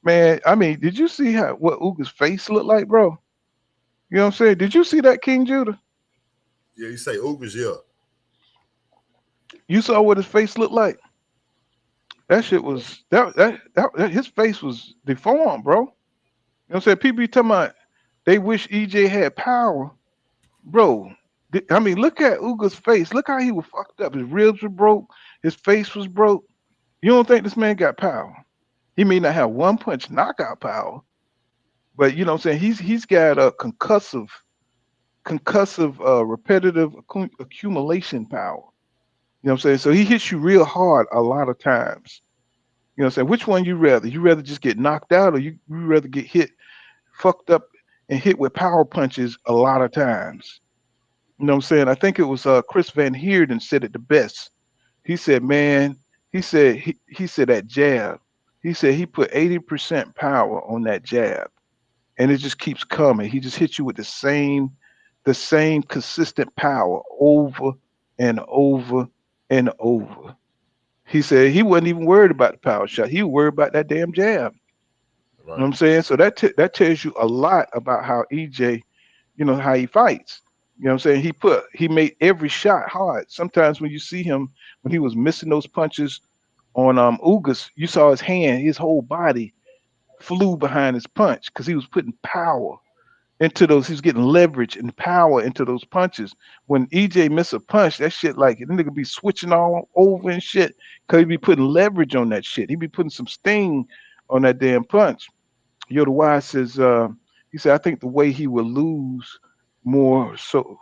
Man, I mean, did you see what Uga's face looked like, bro? You know what I'm saying? Did you see that, King Judah? Yeah, you say Ugas, yeah. You saw what his face looked like? That shit was his face was deformed, bro. You know what I'm saying? People be talking about they wish EJ had power. Bro, I mean, look at Uga's face. Look how he was fucked up. His ribs were broke. His face was broke. You don't think this man got power? He may not have one punch knockout power, but you know what I'm saying? He's got a concussive repetitive accumulation power. You know what I'm saying? So he hits you real hard a lot of times. You know what I'm saying? Which one you rather? You rather just get knocked out, or you rather get hit, fucked up, and hit with power punches a lot of times? You know what I'm saying? I think it was Chris Van Heerden said it the best. He said, man, he said that jab. He said he put 80% power on that jab, and it just keeps coming. He just hits you with the same consistent power over and over and over. He said he wasn't even worried about the power shot. He was worried about that damn jab. You know what I'm saying? So that tells you a lot about how EJ, you know, how he fights. You know what I'm saying? He made every shot hard. Sometimes when you see him, when he was missing those punches on Ugas, you saw his hand, his whole body flew behind his punch because he was putting power into those. He was getting leverage and power into those punches. When EJ miss a punch, that shit like the nigga be switching all over and shit because he be putting leverage on that shit. He be putting some sting on that damn punch. Yoda Wise says, he said, I think the way he will lose more so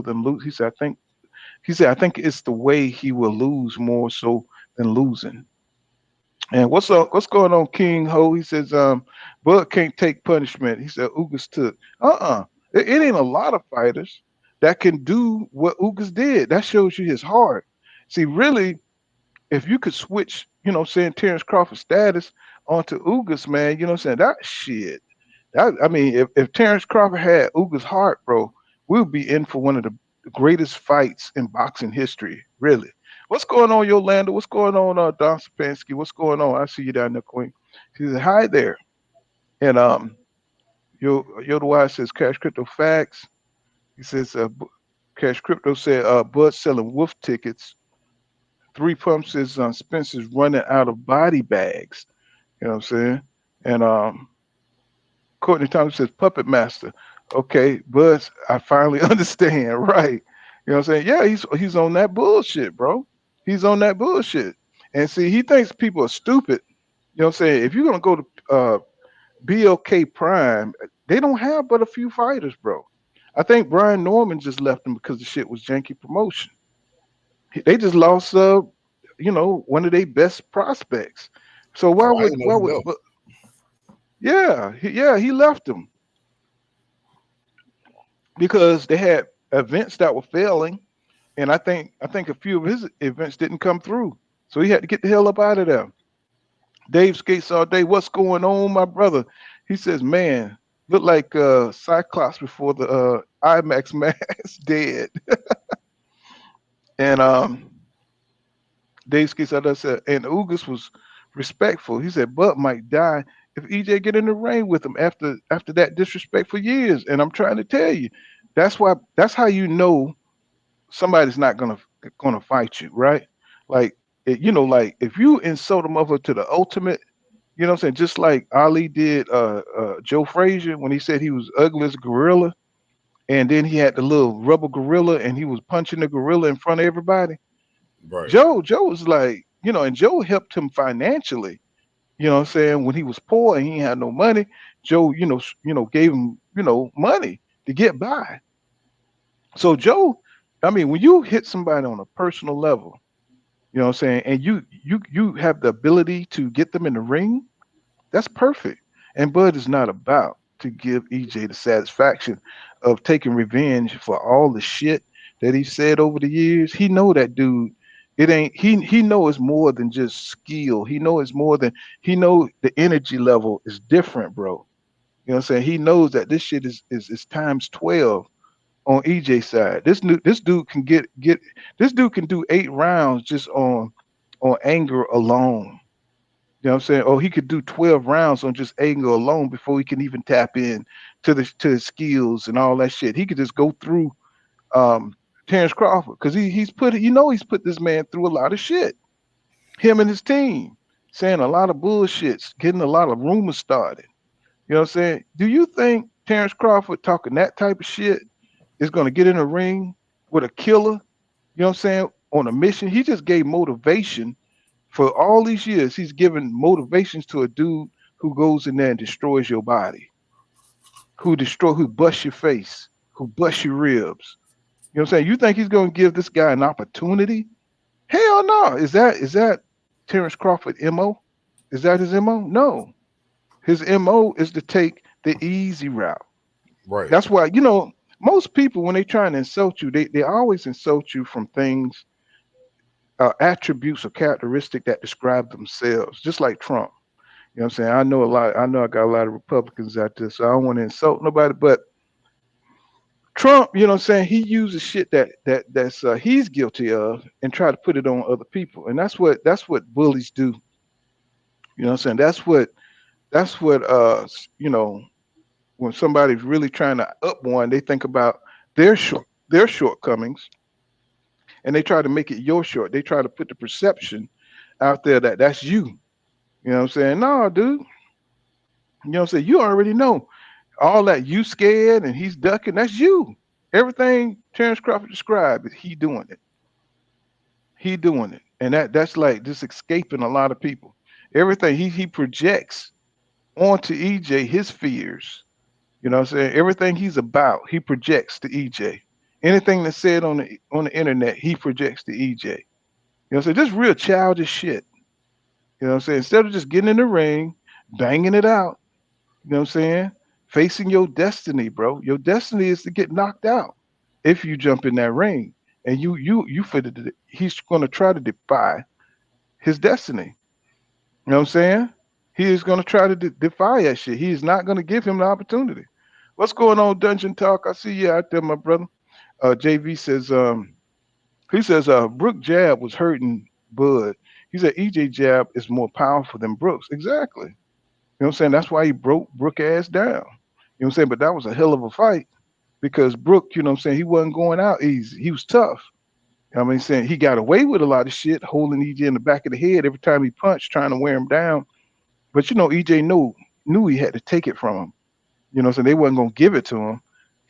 than lose. He said, I think it's the way he will lose more so than losing. And what's up? What's going on, King Ho? He says, Bud can't take punishment. He said Ugas took. It ain't a lot of fighters that can do what Ugas did. That shows you his heart. See, really, if you could switch, you know, saying Terence Crawford status onto Ugas, man, you know what I'm saying? That shit. I mean, if Terence Crawford had Ugas' heart, bro, we would be in for one of the greatest fights in boxing history, really. What's going on, Yolanda? What's going on, Don Sapansky? What's going on? I see you down there, Queen. She said, hi there. And Yoda Wise says, Cash Crypto Facts. He says, Cash Crypto said, Bud selling wolf tickets. 3 Pumps says, Spencer's running out of body bags. You know what I'm saying? And Courtney Thomas says, Puppet Master. Okay, Bud, I finally understand. Right. You know what I'm saying? Yeah, he's on that bullshit, bro. He's on that bullshit. And see, he thinks people are stupid. You know what I'm saying? If you're going to go to BLK Prime, they don't have but a few fighters, bro. I think Brian Norman just left them because the shit was janky promotion. They just lost, you know, one of their best prospects. So why would he left them because they had events that were failing. And I think a few of his events didn't come through. So he had to get the hell up out of there. Dave Skates all day. What's going on, my brother? He says, man, look like Cyclops before the IMAX mask dead. And Dave Skates all day said, and Ugas was respectful. He said, Bud might die if EJ get in the ring with him after that disrespect for years. And I'm trying to tell you, that's how you know somebody's not gonna fight you, right? Like you know, like if you insult him over to the ultimate, you know what I'm saying? Just like Ali did Joe Frazier when he said he was ugly as a gorilla, and then he had the little rubber gorilla and he was punching the gorilla in front of everybody. Right. Joe was like, you know, and Joe helped him financially, you know what I'm saying, when he was poor and he had no money. Joe, you know, gave him, you know, money to get by. So Joe, I mean, when you hit somebody on a personal level, you know what I'm saying, and you have the ability to get them in the ring, that's perfect. And Bud is not about to give EJ the satisfaction of taking revenge for all the shit that he said over the years. He know that dude. It ain't he know it's more than just skill. He know it's more than he know the energy level is different, bro. You know You know what I'm saying? He knows that this shit is times 12 on EJ side. This dude can get this dude can do 8 rounds just on anger alone. You know what I'm saying? Or he could do 12 rounds on just anger alone before he can even tap in to his skills and all that shit. He could just go through um Terence Crawford because he's put this man through a lot of shit. Him and his team saying a lot of bullshits, getting a lot of rumors started. You know what I'm saying? Do you think Terence Crawford talking that type of shit is going to get in a ring with a killer? You know what I'm saying? On a mission. He just gave motivation for all these years. He's given motivations to a dude who goes in there and destroys your body, who busts your face, who busts your ribs. You know what I'm saying? You think he's going to give this guy an opportunity? Hell no. Is that Terence Crawford MO? Is that his MO? No. His MO is to take the easy route. Right. That's why, most people, when they try and insult you, they always insult you from things, attributes or characteristic that describe themselves, just like Trump. You know what I'm saying? I know I got a lot of Republicans out there, so I don't want to insult nobody, but Trump, you know what I'm saying, he uses shit that's he's guilty of and try to put it on other people. And that's what bullies do. You know what I'm saying? That's what when somebody's really trying to up one, they think about their shortcomings and they try to make it your short. They try to put the perception out there that that's you. You know what I'm saying? No, dude. You know what I'm saying? You already know all that you scared and he's ducking. That's you. Everything Terence Crawford described is he doing it. He doing it. And that's like just escaping a lot of people. Everything he projects onto EJ his fears. You know what I'm saying? Everything he's about, he projects to EJ. Anything that's said on the internet, he projects to EJ. You know what I'm saying? Just real childish shit. You know what I'm saying? Instead of just getting in the ring, banging it out, you know what I'm saying? Facing your destiny, bro. Your destiny is to get knocked out if you jump in that ring. And he's going to try to defy his destiny. You know what I'm saying? He is going to try to defy that shit. He is not going to give him the opportunity. What's going on, Dungeon Talk? I see you out there, my brother. JV says, Brooke jab was hurting Bud. He said EJ jab is more powerful than Brooks. Exactly. You know what I'm saying? That's why he broke Brooke ass down. You know what I'm saying? But that was a hell of a fight because Brooke, you know what I'm saying, he wasn't going out easy. He was tough. You know what I'm saying? He got away with a lot of shit, holding EJ in the back of the head every time he punched, trying to wear him down. But EJ knew he had to take it from him. You know what I'm saying? They wasn't gonna give it to him.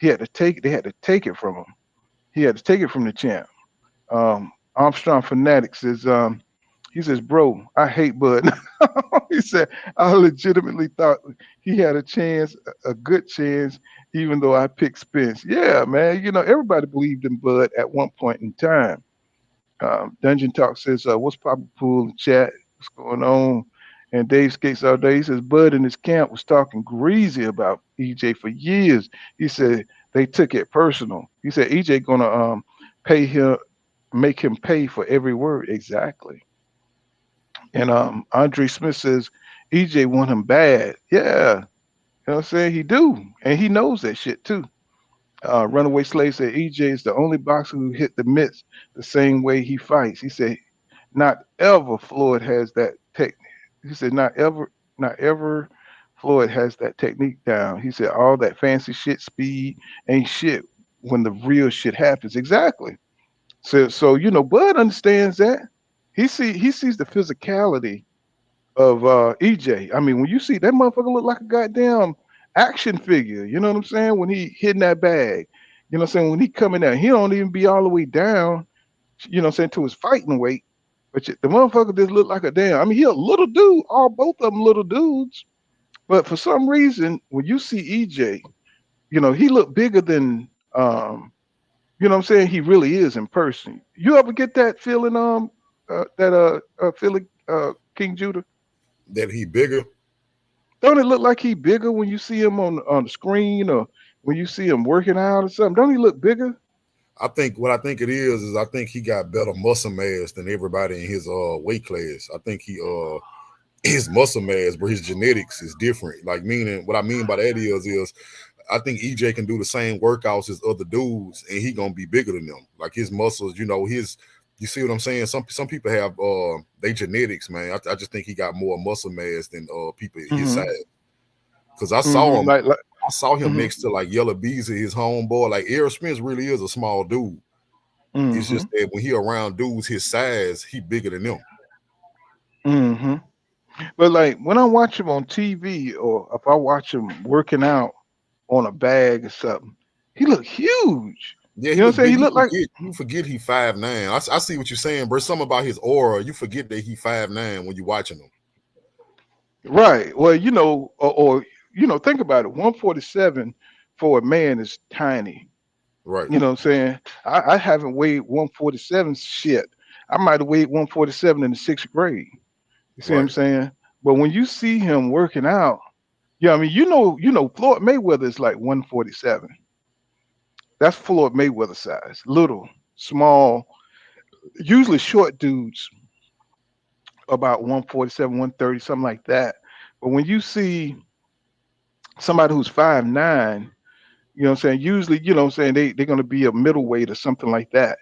They had to take it from him. He had to take it from the champ. Armstrong Fanatic says, he says, bro, I hate Bud. He said, I legitimately thought he had a chance, a good chance, even though I picked Spence. Yeah, man. Everybody believed in Bud at one point in time. Dungeon Talk says, what's Papa Pool in chat? What's going on? And Dave Skates All Day, he says, Bud in his camp was talking greasy about EJ for years. He said they took it personal. He said EJ gonna make him pay for every word. Exactly. And Andre Smith says EJ want him bad. Yeah. You know what I'm saying? He do. And he knows that shit too. Runaway Slave said EJ is the only boxer who hit the mitts the same way he fights. He said not ever Floyd has that technique. He said not ever Floyd has that technique down. He said all that fancy shit, speed ain't shit when the real shit happens. Exactly. So Bud understands that. He sees the physicality of EJ. I mean, when you see that motherfucker look like a goddamn action figure, you know what I'm saying? When he hitting that bag, you know what I'm saying? When he coming out, he don't even be all the way down, you know what I'm saying, to his fighting weight. But the motherfucker just look like a damn. I mean, he a little dude, both of them little dudes. But for some reason, when you see EJ, he look bigger than you know what I'm saying, he really is in person. You ever get that feeling, feeling, King Judah? That he bigger? Don't it look like he bigger when you see him on the screen or when you see him working out or something? Don't he look bigger? I think what I think it is I think he got better muscle mass than everybody in his weight class. I think he his muscle mass, but his genetics is different. Like meaning, what I mean by that is I think EJ can do the same workouts as other dudes, and he gonna be bigger than them. Like his muscles, you see what I'm saying? Some people have they genetics, man. I just think he got more muscle mass than people his size. Because I saw him, I saw him next to like Yellow Beezy, his homeboy. Like Errol Spence really is a small dude. It's just that when he around dudes his size, he bigger than them. But like when I watch him on TV or if I watch him working out on a bag or something, he look huge. Yeah, you know what I'm saying? He look like you forget he 5'9". I see what you're saying, bro. Something about his aura. You forget that he 5'9" when you're watching him. Right. Well, or think about it. 147 for a man is tiny. Right. You know what I'm saying? I haven't weighed 147 shit. I might have weighed 147 in the 6th grade. You see what I'm saying? But when you see him working out, I mean, Floyd Mayweather is like 147. That's Floyd Mayweather size. Little, small, usually short dudes about 147, 130, something like that. But when you see somebody who's 5'9", you know what I'm saying? Usually, you know what I'm saying, they're gonna be a middleweight or something like that.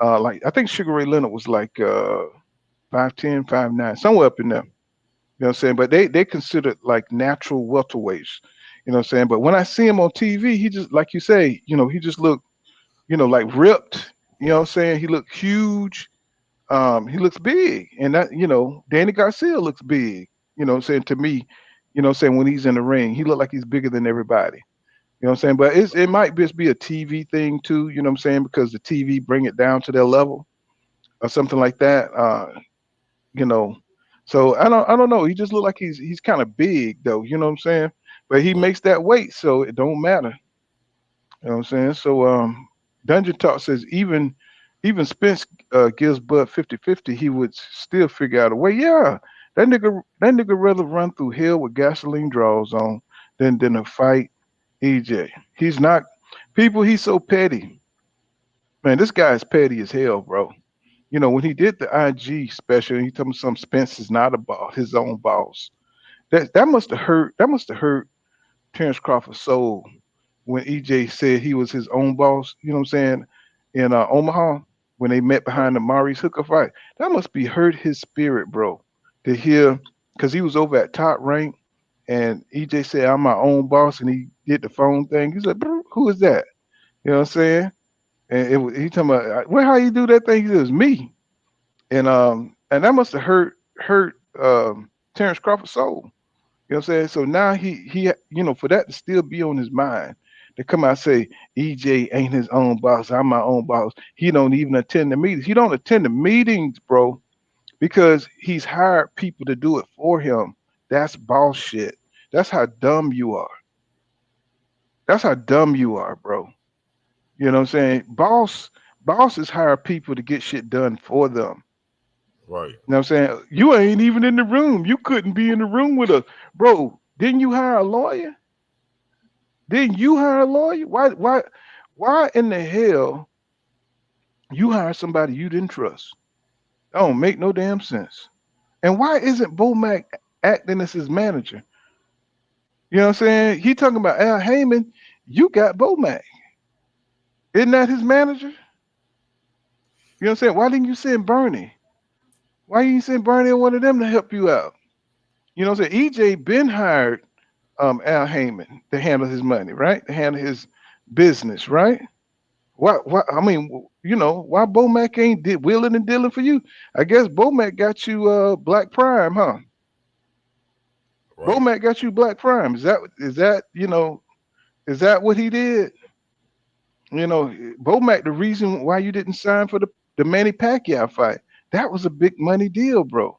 Like I think Sugar Ray Leonard was like 5'10", 5'9", somewhere up in there. You know what I'm saying? But they considered like natural welterweights. You know what I'm saying? But when I see him on TV, he just like you say, he just look, like ripped. You know what I'm saying? He look huge. He looks big. And that, Danny Garcia looks big. You know what I'm saying? To me, you know what I'm saying, when he's in the ring, he look like he's bigger than everybody. You know what I'm saying? But it might just be a TV thing too, you know what I'm saying? Because the TV bring it down to their level or something like that. So I don't know. He just look like he's kind of big though, you know what I'm saying? But he makes that weight, so it don't matter. You know what I'm saying? So Dungeon Talk says even Spence gives Bud 50-50, he would still figure out a way. Yeah, that nigga rather run through hell with gasoline draws on than to fight EJ. He's not people. He's so petty, man. This guy is petty as hell, bro. When he did the IG special, he told me some Spence is not about his own boss. That must have hurt. That must have hurt Terence Crawford's soul when EJ said he was his own boss. You know what I'm saying? In Omaha, when they met behind the Maurice Hooker fight, that must be hurt his spirit, bro. To hear, because he was over at Top Rank, and EJ said, "I'm my own boss," and he did the phone thing. He's like, "Who is that?" You know what I'm saying? And he talking about, well, how you do that thing? He said, "It was me," and that must have hurt Terence Crawford's soul. You know what I'm saying? So now he for that to still be on his mind, to come out and say EJ ain't his own boss, I'm my own boss. He don't even attend the meetings. He don't attend the meetings, bro, because he's hired people to do it for him. That's boss shit. That's how dumb you are. That's how dumb you are, bro. You know what I'm saying? Bosses hire people to get shit done for them. Right. You know what I'm saying? You ain't even in the room. You couldn't be in the room with us. Bro, didn't you hire a lawyer? Didn't you hire a lawyer? Why in the hell you hire somebody you didn't trust? That don't make no damn sense. And why isn't Bomac acting as his manager? You know what I'm saying? He talking about Al Heyman. You got Bomac. Isn't that his manager? You know what I'm saying? Why didn't you send Bernie? Why you send Bernie and one of them to help you out? You know what I'm saying? EJ been hired Al Heyman to handle his money, right? To handle his business, right? Why I mean, why Bomac ain't willing and dealing for you? I guess Bomac got you Black Prime, huh? Right. Bomac got you Black Prime. Is that what he did? Bomac, the reason why you didn't sign for the Manny Pacquiao fight, that was a big money deal, bro. You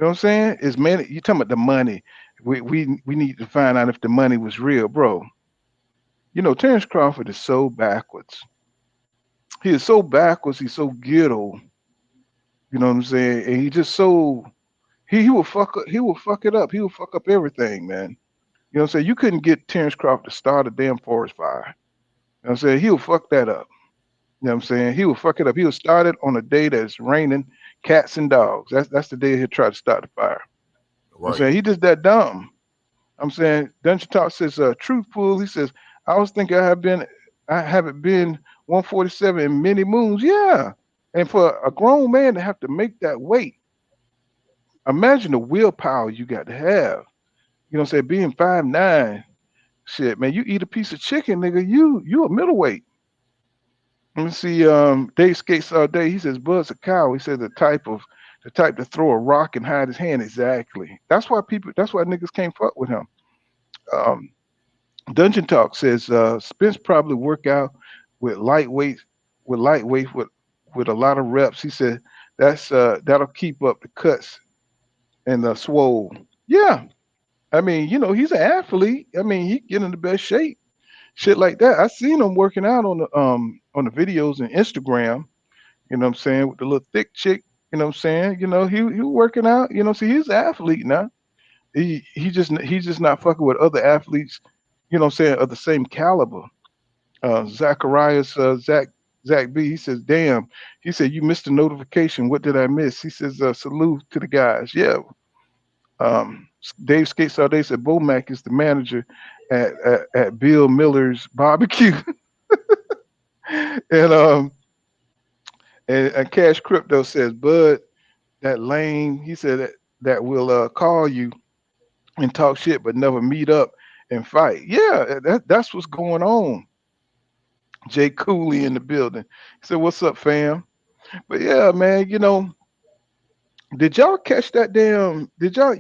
know what I'm saying? Is Manny, you talking about the money. We need to find out if the money was real, bro. Terence Crawford is so backwards. He is so backwards, he's so ghetto. You know what I'm saying? And he just so he will fuck it up. He will fuck up everything, man. You know what I'm saying? You couldn't get Terence Crawford to start a damn forest fire. You know what I'm saying? He'll fuck that up. You know what I'm saying? He will fuck it up. He'll start it on a day that's raining cats and dogs. That's the day he'll try to start the fire. I'm Right. saying he just that dumb. I'm saying Dungeon Talk says truthful. He says I was thinking I haven't been 147 in many moons. Yeah, and for a grown man to have to make that weight, imagine the willpower you got to have. You know what I'm saying? Being 5'9", shit, man, you eat a piece of chicken, nigga, you a middleweight. Let me see. Dave skates all day. He says Bud's a cow. He says the type to throw a rock and hide his hand. Exactly. That's why people. That's why niggas can't fuck with him. Um, Dungeon Talk says Spence probably work out with lightweight, with a lot of reps. He said that'll keep up the cuts and the swole. Yeah, I mean, he's an athlete. I mean, he get in the best shape. Shit like that. I seen him working out on the videos and Instagram. You know what I'm saying, with the little thick chick. You know what I'm saying. He working out. See, he's an athlete now. He's just not fucking with other athletes. You know what I'm saying, of the same caliber. Zacharias Zach B. He says, "Damn." He said, "You missed a notification. What did I miss?" He says, "Salute to the guys." Yeah. Dave Skates all day said Bomac is the manager at Bill Miller's barbecue. and and Cash Crypto says, Bud, that lame, he said that will call you and talk shit but never meet up and fight. Yeah, that's what's going on. Jay Cooley in the building. He said, "What's up, fam?" But yeah, man, did y'all catch that damn? Did y'all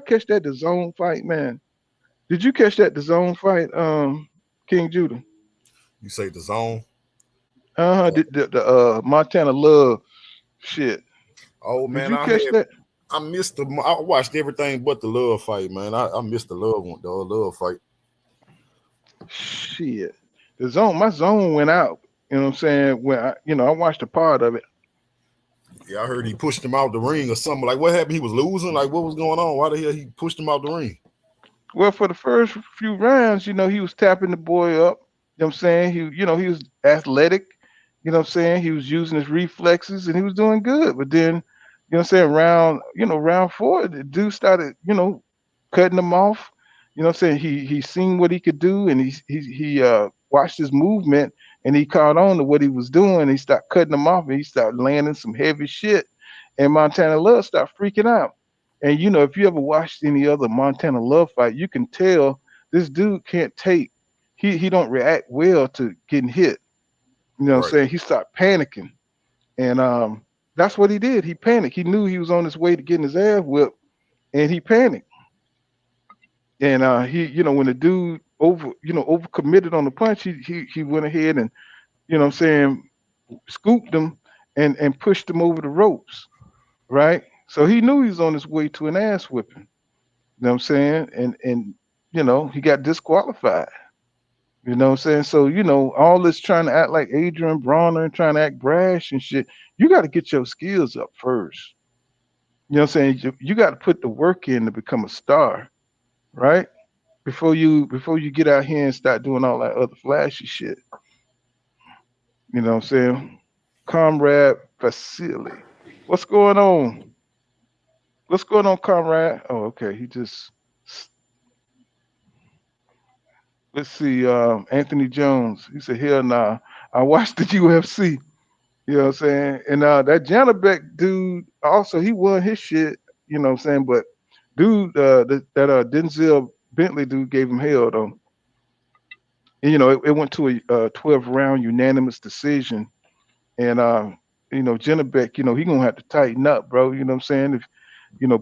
catch that the zone fight, man? Did you catch that the zone fight, King Judah? You say the zone? The Montana Love shit. Oh Did man, you catch that? I missed I watched everything but the Love fight, man. I missed the Love fight. Shit. My zone went out. You know what I'm saying? When I watched a part of it. Yeah, I heard he pushed him out the ring or something. Like, what happened? He was losing? Like, what was going on? Why the hell he pushed him out the ring? Well, for the first few rounds, he was tapping the boy up. You know what I'm saying? He was athletic. You know what I'm saying? He was using his reflexes and he was doing good. But then, what I'm saying, round 4, the dude started, cutting him off. You know what I'm saying? He seen what he could do and he watched his movement and he caught on to what he was doing. He started cutting him off and he started landing some heavy shit. And Montana Love started freaking out. And if you ever watched any other Montana Love fight, you can tell this dude can't take. He don't react well to getting hit. You know what I'm saying? He started panicking, and that's what he did. He panicked. He knew he was on his way to getting his ass whipped, and he panicked. And when the dude overcommitted on the punch, he went ahead and what I'm saying, scooped him and pushed him over the ropes, right? So he knew he was on his way to an ass whipping. You know what I'm saying? And he got disqualified. You know what I'm saying? So, all this trying to act like Adrian Bronner and trying to act brash and shit, you got to get your skills up first. You know what I'm saying? You got to put the work in to become a star, right? Before you get out here and start doing all that other flashy shit. You know what I'm saying? Comrade Vasily. What's going on? What's going on, comrade? Oh, okay. Let's see. Anthony Jones. He said, "Hell nah. I watched the UFC." You know what I'm saying? And that Janabek dude also, he won his shit. You know what I'm saying? But dude, that Denzel Bentley dude gave him hell though. And, it went to a 12-round unanimous decision. And Janabek, he gonna have to tighten up, bro. You know what I'm saying? If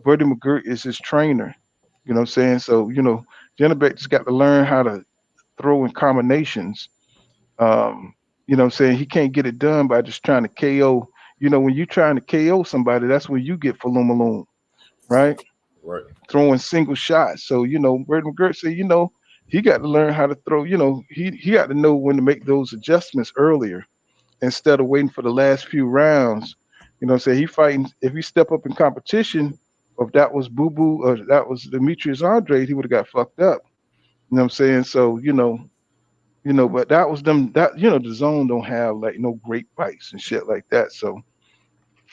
Bertie McGirt is his trainer. You know what I'm saying? So, Janabek just got to learn how to throw in combinations. You know what I'm saying? He can't get it done by just trying to KO. When you're trying to KO somebody, that's when you get Falumaloon, right? Right. Throwing single shots. So, Bertie McGirt said, he got to learn how to throw, he got to know when to make those adjustments earlier instead of waiting for the last few rounds. You know what I'm saying? He fighting, if he step up in competition, or if that was Boo Boo or that was Demetrius Andrade, he would have got fucked up. You know what I'm saying? So, but that was them that the zone don't have like no great fights and shit like that. So,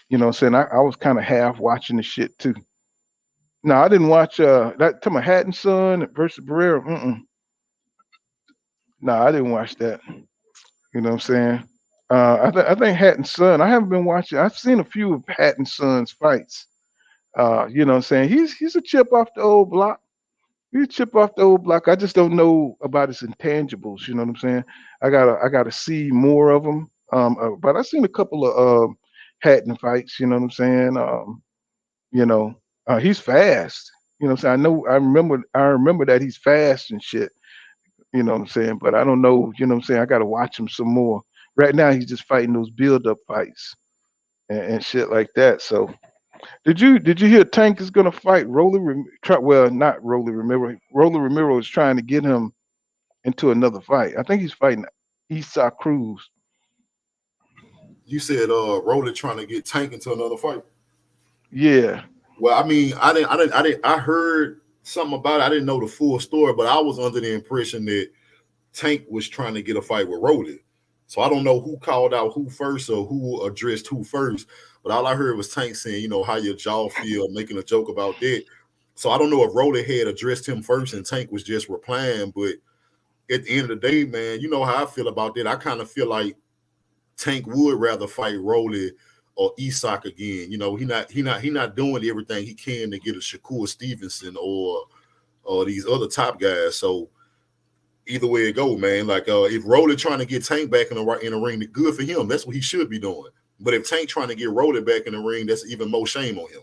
what I'm saying, I was kind of half watching the shit too. No, I didn't watch that. To my Hatton Son versus Barrera. No, I didn't watch that. You know what I'm saying? I think Hatton Son. I haven't been watching. I've seen a few of Hatton Son's fights. You know what I'm saying? He's a chip off the old block. He's a chip off the old block. I just don't know about his intangibles. You know what I'm saying? I gotta see more of him. But I've seen a couple of Hatton fights. You know what I'm saying? You know, he's fast. You know what I'm saying? I know. I remember that he's fast and shit. You know what I'm saying? But I don't know. You know what I'm saying? I gotta watch him some more. Right now, he's just fighting those build up fights and shit like that. So did you hear Tank is gonna fight well, not Rolly Romero. Rolly Romero is trying to get him into another fight. I think he's fighting Esau Cruz. You said Rolly trying to get Tank into another fight. Yeah. Well, I mean, I heard something about it. I didn't know the full story, but I was under the impression that Tank was trying to get a fight with Rolly. So I don't know who called out who first or who addressed who first, but all I heard was Tank saying, how your jaw feel, making a joke about that. So I don't know if Rolly had addressed him first and Tank was just replying, but at the end of the day, man, you know how I feel about that. I kind of feel like Tank would rather fight Rolly or Isak again. He not doing everything he can to get a Shakur Stevenson or these other top guys. So either way it go, man. Like if Rolly trying to get Tank back in the ring, good for him. That's what he should be doing. But if Tank trying to get Rolly back in the ring, that's even more shame on him.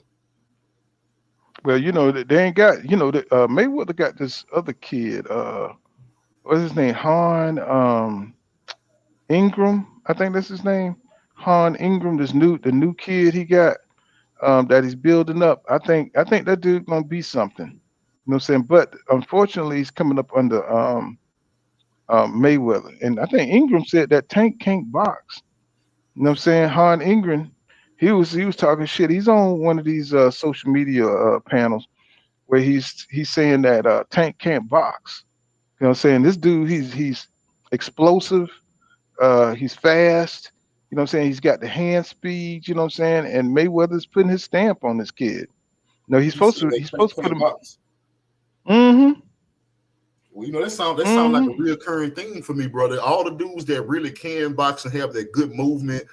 Well, they ain't got. Mayweather got this other kid. What's his name? Han Ingram. I think that's his name. Han Ingram. The new kid he got that he's building up. I think that dude gonna be something. You know what I'm saying? But unfortunately, he's coming up under Mayweather, and I think Ingram said that Tank can't box. You know what I'm saying? Han Ingram, he was talking shit. He's on one of these social media panels where he's saying that Tank can't box. You know what I'm saying? This dude, he's explosive. He's fast. You know what I'm saying? He's got the hand speed. You know what I'm saying? And Mayweather's putting his stamp on this kid. No, he's supposed to put him. Box. Mm-hmm. Well, that sound like a reoccurring thing for me, brother. All the dudes that really can box and have that good movement,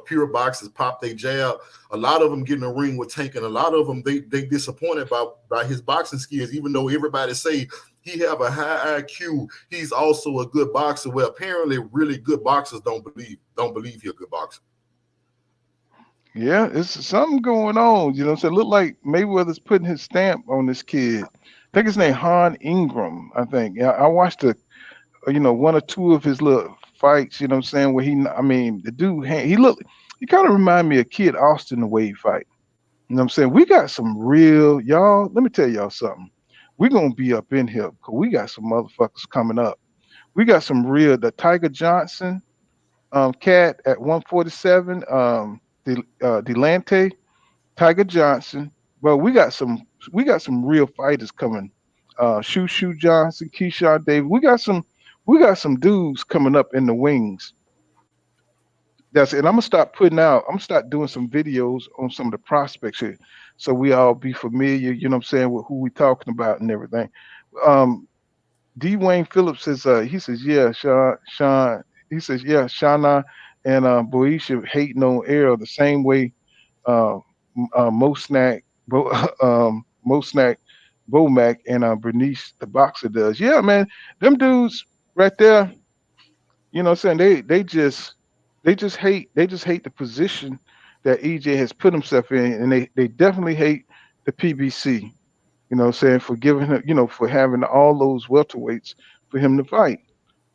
pure boxers, pop they jab. A lot of them get in the ring with Tank, and a lot of them they disappointed by his boxing skills. Even though everybody say he have a high IQ, he's also a good boxer. Well, apparently, really good boxers don't believe he's a good boxer. Yeah, it's something going on. You know what I'm saying? Look like Mayweather's putting his stamp on this kid. I think his name Han Ingram. I think. Yeah, I watched one or two of his little fights. You know what I'm saying? Where the dude, he kind of remind me of Kid Austin the way he fight. You know what I'm saying? We got some real y'all. Let me tell y'all something. We're gonna be up in here because we got some motherfuckers coming up. We got some real the Tiger Johnson cat at 147. Delante, Tiger Johnson. Well, we got some real fighters coming. Shoo Johnson, Keyshawn Davis. We got some dudes coming up in the wings. That's it. And I'm gonna start doing some videos on some of the prospects here. So we all be familiar, you know what I'm saying, with who we talking about and everything. D. Wayne Phillips says he says, yeah, Sean, he says, yeah, Shauna and Boisha hating on Errol the same way Mosnack, Bomac, and Bernice the boxer does. Yeah, man, them dudes right there. You know what I'm saying? They just hate the position that EJ has put himself in, and they definitely hate the PBC. You know what I'm saying, for giving him, for having all those welterweights for him to fight.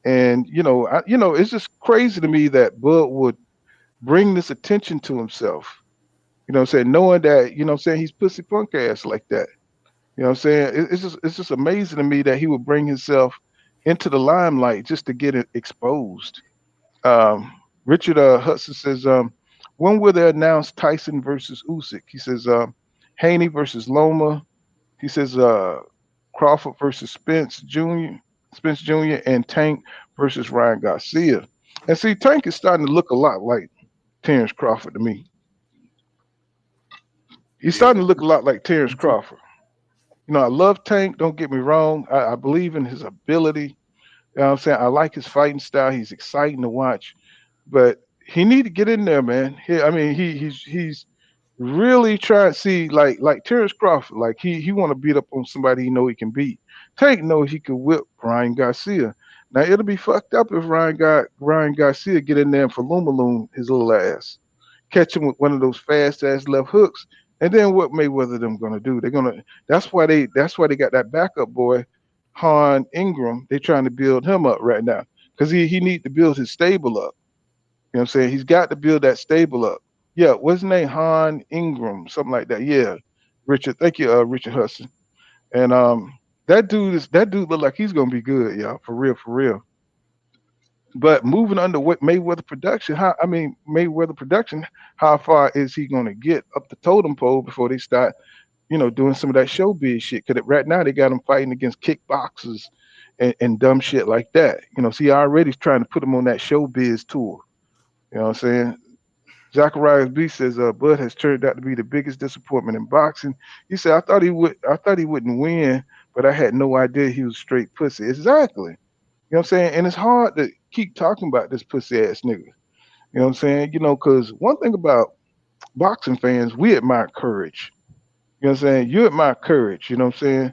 And it's just crazy to me that Bud would bring this attention to himself. You know what I'm saying, knowing that, you know what I'm saying, he's pussy punk ass like that. You know what I'm saying? It's just amazing to me that he would bring himself into the limelight just to get it exposed. Richard Hudson says, when will they announce Tyson versus Usyk? He says, Haney versus Loma. He says, Crawford versus Spence Jr., and Tank versus Ryan Garcia. And see, Tank is starting to look a lot like Terence Crawford to me. He's starting to look a lot like Terence Crawford. I love Tank. Don't get me wrong. I believe in his ability. You know what I'm saying? I like his fighting style. He's exciting to watch, but he need to get in there, man. I mean, he's really trying to see like Terence Crawford. Like he want to beat up on somebody he know he can beat. Tank knows he can whip Ryan Garcia. Now it'll be fucked up if Ryan Garcia get in there and Falumaloon his little ass, catch him with one of those fast ass left hooks. And then what Mayweather them gonna do? They're gonna. That's why they got that backup boy, Han Ingram. They trying to build him up right now because he need to build his stable up. You know what I'm saying? He's got to build that stable up. Yeah, what's his name? Han Ingram, something like that. Yeah, Richard. Thank you, Richard Hudson. And that dude look like he's gonna be good, y'all. For real, for real. But moving under what Mayweather production, Mayweather production, how far is he gonna get up the totem pole before they start, doing some of that showbiz shit? Because right now they got him fighting against kickboxers and dumb shit like that. See, already trying to put him on that showbiz tour. You know what I'm saying? Zacharias B says, Bud has turned out to be the biggest disappointment in boxing. He said, I thought he wouldn't win, but I had no idea he was straight pussy. Exactly. You know what I'm saying? And it's hard to keep talking about this pussy ass nigga. You know what I'm saying? Because one thing about boxing fans, we admire courage. You know what I'm saying? You admire courage. You know what I'm saying?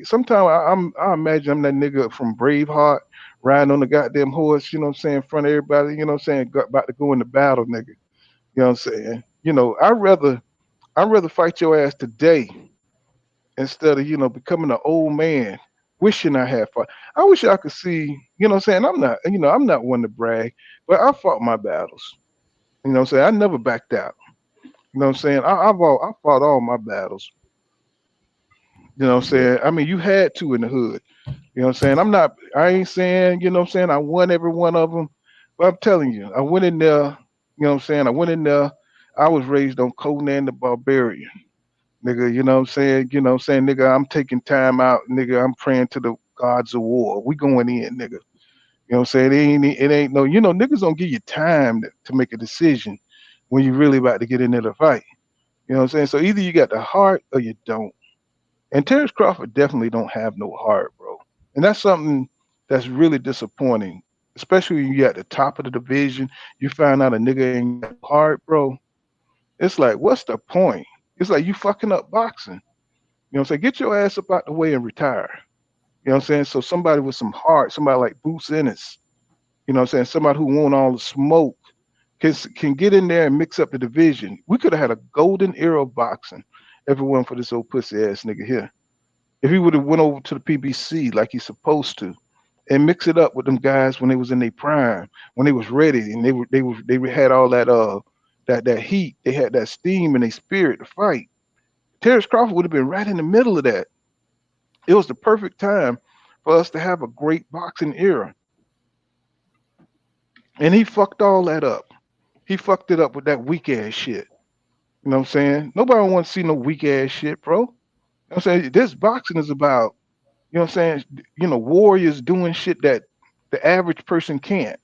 Sometimes I imagine I'm that nigga from Braveheart riding on the goddamn horse, you know what I'm saying, in front of everybody, you know what I'm saying, about to go into battle, nigga. You know what I'm saying? I'd rather fight your ass today instead of, becoming an old man, wishing I had fought. I wish I could see, you know what I'm saying? I'm not one to brag, but I fought my battles. You know what I'm saying? I never backed out. You know what I'm saying? I fought all my battles. You know what I'm saying? I mean, you had to in the hood. You know what I'm saying? I ain't saying, you know what I'm saying, I won every one of them. But I'm telling you, I went in there, you know what I'm saying? I went in there. I was raised on Conan the Barbarian. Nigga, you know what I'm saying? You know what I'm saying, nigga, I'm taking time out, nigga. I'm praying to the gods of war. We going in, nigga. You know what I'm saying? It ain't no, niggas don't give you time to make a decision when you really about to get into the fight. You know what I'm saying? So either you got the heart or you don't. And Terence Crawford definitely don't have no heart, bro. And that's something that's really disappointing, especially when you at the top of the division. You find out a nigga ain't got no heart, bro. It's like, what's the point? It's like you fucking up boxing. You know what I'm saying? Get your ass up out the way and retire. You know what I'm saying? So somebody with some heart, somebody like Bruce Ennis, you know what I'm saying? Somebody who want all the smoke can get in there and mix up the division. We could have had a golden era of boxing if it wasn't for this old pussy ass nigga here. If he would have went over to the PBC like he's supposed to and mix it up with them guys when they was in their prime, when they was ready and they had all that heat, they had that steam and their spirit to fight. Terence Crawford would have been right in the middle of that. It was the perfect time for us to have a great boxing era. And he fucked all that up. He fucked it up with that weak ass shit. You know what I'm saying? Nobody wants to see no weak ass shit, bro. You know what I'm saying? This boxing is about, you know what I'm saying, warriors doing shit that the average person can't.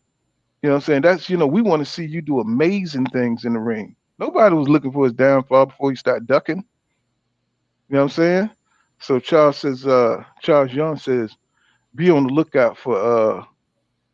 You know what I'm saying? That's, we want to see you do amazing things in the ring. Nobody was looking for his downfall before he started ducking. You know what I'm saying? So Charles Young says, be on the lookout for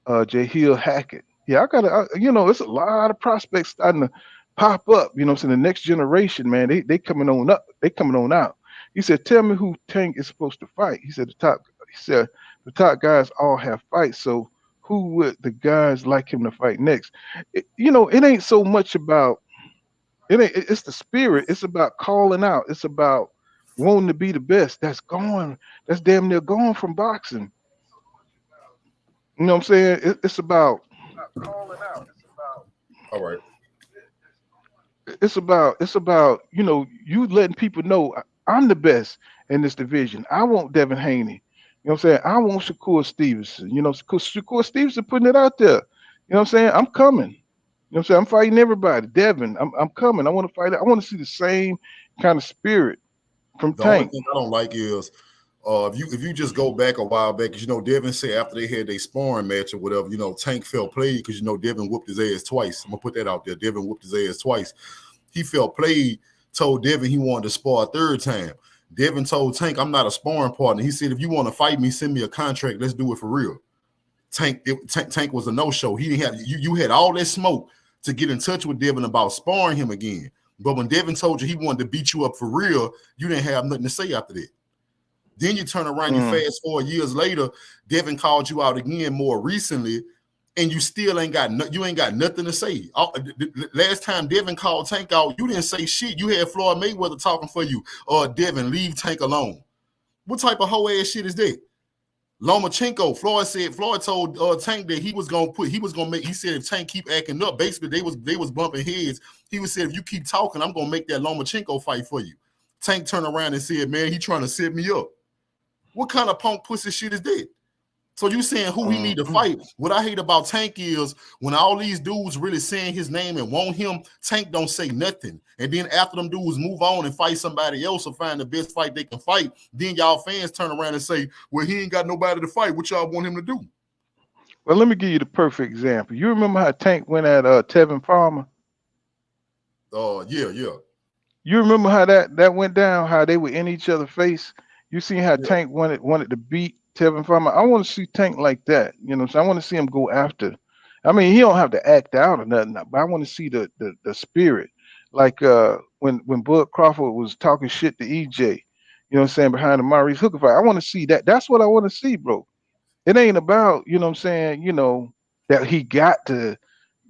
Jahil Hackett. Yeah, it's a lot of prospects starting to pop up. You know what I'm saying? The next generation, man, they coming on up. They coming on out. He said, tell me who Tank is supposed to fight. He said the top guys all have fights. So who would the guys like him to fight next? It ain't so much about it's the spirit. It's about calling out. It's about wanting to be the best. That's damn near gone from boxing. You know what I'm saying? It's about calling out. It's about all right. It's about you letting people know I'm the best in this division. I want Devin Haney. You know what I'm saying? I want Shakur Stevenson. Shakur Stevenson putting it out there. You know what I'm saying? I'm coming. You know what I'm saying? I'm fighting everybody. Devin, I'm coming. I want to fight. I want to see the same kind of spirit from the Tank. Only thing I don't like is if you just go back a while back, because Devin said after they had their sparring match or whatever, Tank felt played because Devin whooped his ass twice. I'm gonna put that out there. Devin whooped his ass twice. He felt played, told Devin he wanted to spar a third time. Devin told Tank, I'm not a sparring partner. He said, if you want to fight me, send me a contract. Let's do it for real. Tank was a no-show. He didn't have you had all that smoke to get in touch with Devin about sparring him again. But when Devin told you he wanted to beat you up for real, you didn't have nothing to say after that. Then you turn around, you fast forward years later, Devin called you out again more recently, and you still ain't got nothing to say. Last time Devin called Tank out, you didn't say shit. You had Floyd Mayweather talking for you, or Devin, leave Tank alone. What type of hoe ass shit is that? Lomachenko, Floyd told Tank that he said if Tank keep acting up, basically they was bumping heads. He was said, if you keep talking, I'm gonna make that Lomachenko fight for you. Tank turned around and said, man, he trying to set me up. What kind of punk pussy shit is that? So you saying who he need to fight? What I hate about Tank is when all these dudes really saying his name and want him, Tank don't say nothing. And then after them dudes move on and fight somebody else or find the best fight they can fight, then y'all fans turn around and say, well, he ain't got nobody to fight. What y'all want him to do? Well, let me give you the perfect example. You remember how Tank went at Tevin Farmer? Yeah. You remember how that went down, how they were in each other's face? You seen how Tank wanted to beat Tevin Farmer. I want to see Tank like that. You know, so I want to see him go after. I mean, he don't have to act out or nothing, but I want to see the spirit. Like when Bud Crawford was talking shit to EJ, you know what I'm saying, behind the Maurice Hooker fight. I want to see that. That's what I want to see, bro. It ain't about, you know what I'm saying, you know, that he got to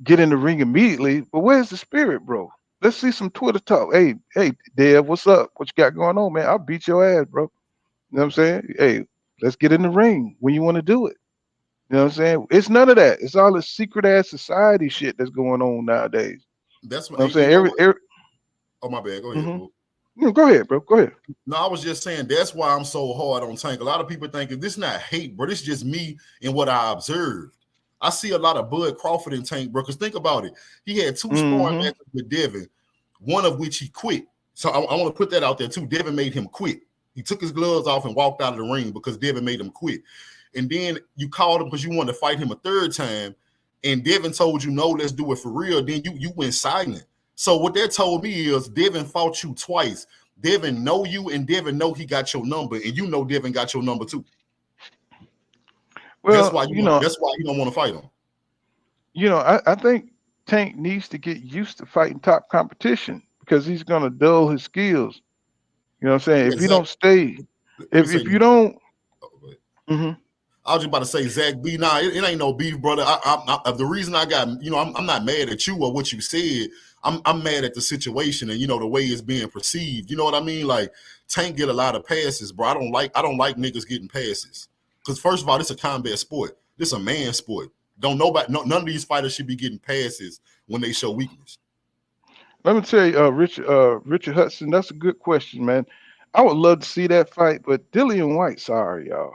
get in the ring immediately, but where's the spirit, bro? Let's see some Twitter talk. Hey, Dev, what's up? What you got going on, man? I'll beat your ass, bro. You know what I'm saying? Hey, let's get in the ring when you want to do it. You know what I'm saying? It's none of that. It's all this secret ass society shit that's going on nowadays. That's what you know I'm saying. Oh, my bad. Go ahead, bro. No, go ahead, bro. Go ahead. No, I was just saying that's why I'm so hard on Tank. A lot of people think this is not hate, bro. This is just me and what I observed. I see a lot of Bud Crawford in Tank, bro. Because think about it. He had two sparring matches with Devin, one of which he quit. So I want to put that out there too. Devin made him quit. He took his gloves off and walked out of the ring because Devin made him quit. And then you called him because you wanted to fight him a third time. And Devin told you, no, let's do it for real. Then you went silent. So what that told me is Devin fought you twice. Devin know you and Devin know he got your number. And you know Devin got your number too. Well, that's why you don't want to fight him. You know, I think Tank needs to get used to fighting top competition because he's going to dull his skills. You know what I'm saying? If you don't stay, if you don't, I was just about to say, Zach B. Nah, it ain't no beef, brother. The reason I got, you know, I'm not mad at you or what you said. I'm mad at the situation and, you know, the way it's being perceived. You know what I mean? Like Tank get a lot of passes, bro. I don't like niggas getting passes because first of all, this a combat sport. This a man sport. None of these fighters should be getting passes when they show weakness. Let me tell you, Richard Hudson, that's a good question, man. I would love to see that fight, but Dillian White, sorry, y'all.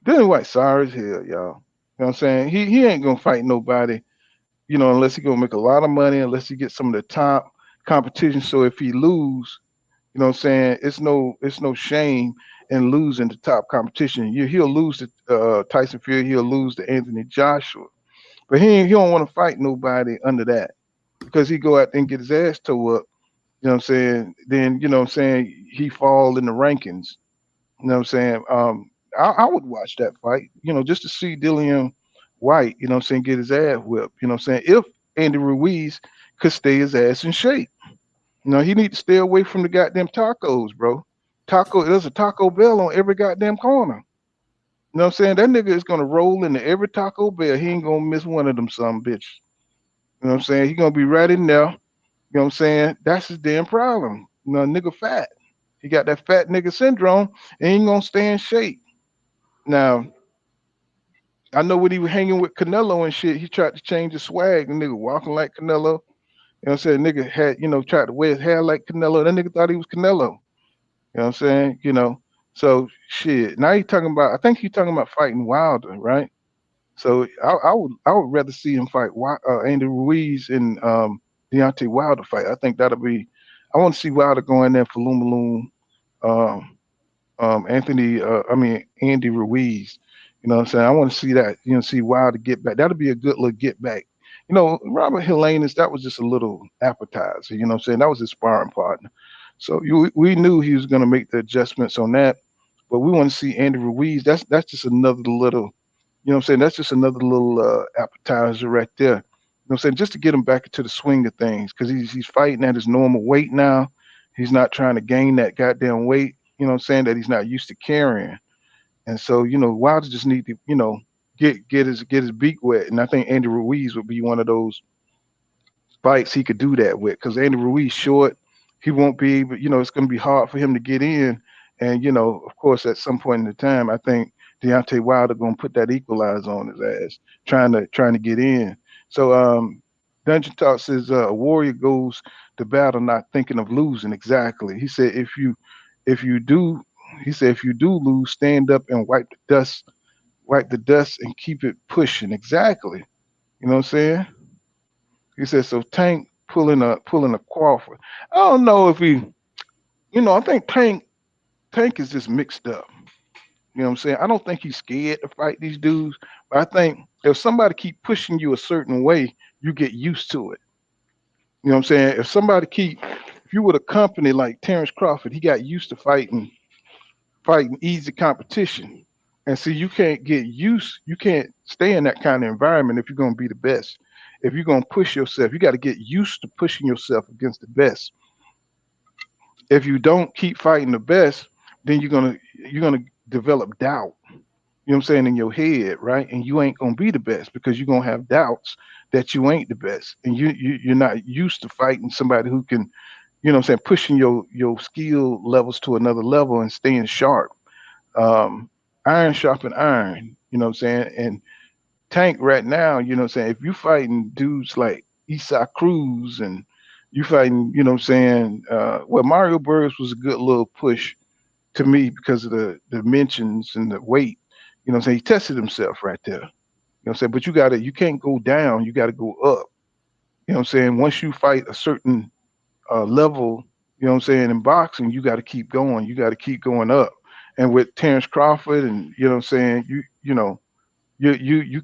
Dillian White, sorry as hell, y'all. You know what I'm saying? He ain't gonna fight nobody, you know, unless he gonna make a lot of money, unless he gets some of the top competition. So if he lose, you know what I'm saying, it's no shame in losing the top competition. He'll lose to Tyson Fury, he'll lose to Anthony Joshua, but he don't want to fight nobody under that. Because he go out there and get his ass tore up, you know what I'm saying? Then, you know what I'm saying, he fall in the rankings. You know what I'm saying? I would watch that fight, you know, just to see Dillian White, you know what I'm saying, get his ass whipped. You know what I'm saying? If Andy Ruiz could stay his ass in shape. You know, he need to stay away from the goddamn tacos, bro. There's a Taco Bell on every goddamn corner. You know what I'm saying? That nigga is gonna roll into every Taco Bell. He ain't gonna miss one of them some bitch. You know what I'm saying? He gonna be right in there. You know what I'm saying? That's his damn problem. You know, nigga fat. He got that fat nigga syndrome and he ain't gonna stay in shape. Now, I know when he was hanging with Canelo and shit, he tried to change his swag. The nigga walking like Canelo. You know what I'm saying? Nigga had, you know, tried to wear his hair like Canelo. That nigga thought he was Canelo. You know what I'm saying? You know, so shit. Now I think he's talking about fighting Wilder, right? So I would rather see him fight Andy Ruiz and Deontay Wilder fight. I think that'll be. I want to see Wilder go in there for Andy Ruiz. You know what I'm saying? I want to see that. You know, see Wilder get back. That'll be a good little get back. You know, Robert Helenius, that was just a little appetizer. You know what I'm saying? That was his sparring partner. So we knew he was going to make the adjustments on that, but we want to see Andy Ruiz. That's just another little, you know what I'm saying? That's just another little appetizer right there. You know what I'm saying? Just to get him back into the swing of things, because he's fighting at his normal weight now. He's not trying to gain that goddamn weight. You know what I'm saying? That he's not used to carrying. And so, Wilder just need to, get his beak wet. And I think Andy Ruiz would be one of those fights he could do that with, because Andy Ruiz short, he won't be able, it's going to be hard for him to get in. And of course, at some point in the time, I think Deontay Wilder going to put that equalizer on his ass, trying to get in. So Dungeon Talk says a warrior goes to battle not thinking of losing. Exactly. He said if you do lose, stand up and wipe the dust and keep it pushing. Exactly. You know what I'm saying? He said, so Tank pulling a Crawford. I don't know if I think Tank is just mixed up. You know what I'm saying? I don't think he's scared to fight these dudes, but I think if somebody keep pushing you a certain way, you get used to it. You know what I'm saying? If you were a company like Terence Crawford, he got used to fighting easy competition. And see, you can't stay in that kind of environment if you're going to be the best. If you're going to push yourself, you got to get used to pushing yourself against the best. If you don't keep fighting the best, then you're gonna develop doubt. You know what I'm saying, in your head, right? And you ain't gonna be the best because you're gonna have doubts that you ain't the best, and you're not used to fighting somebody who can, pushing your skill levels to another level and staying sharp. Iron sharpen iron. You know what I'm saying? And Tank right now, if you fighting dudes like Isak Cruz and you fighting, Mario Burris was a good little push to me because of the dimensions and the weight. You know what I'm saying? He tested himself right there. You know what I'm saying? But you can't go down, you gotta go up. You know what I'm saying? Once you fight a certain level, you know what I'm saying, in boxing, you gotta keep going. You gotta keep going up. And with Terence Crawford and you know what I'm saying, you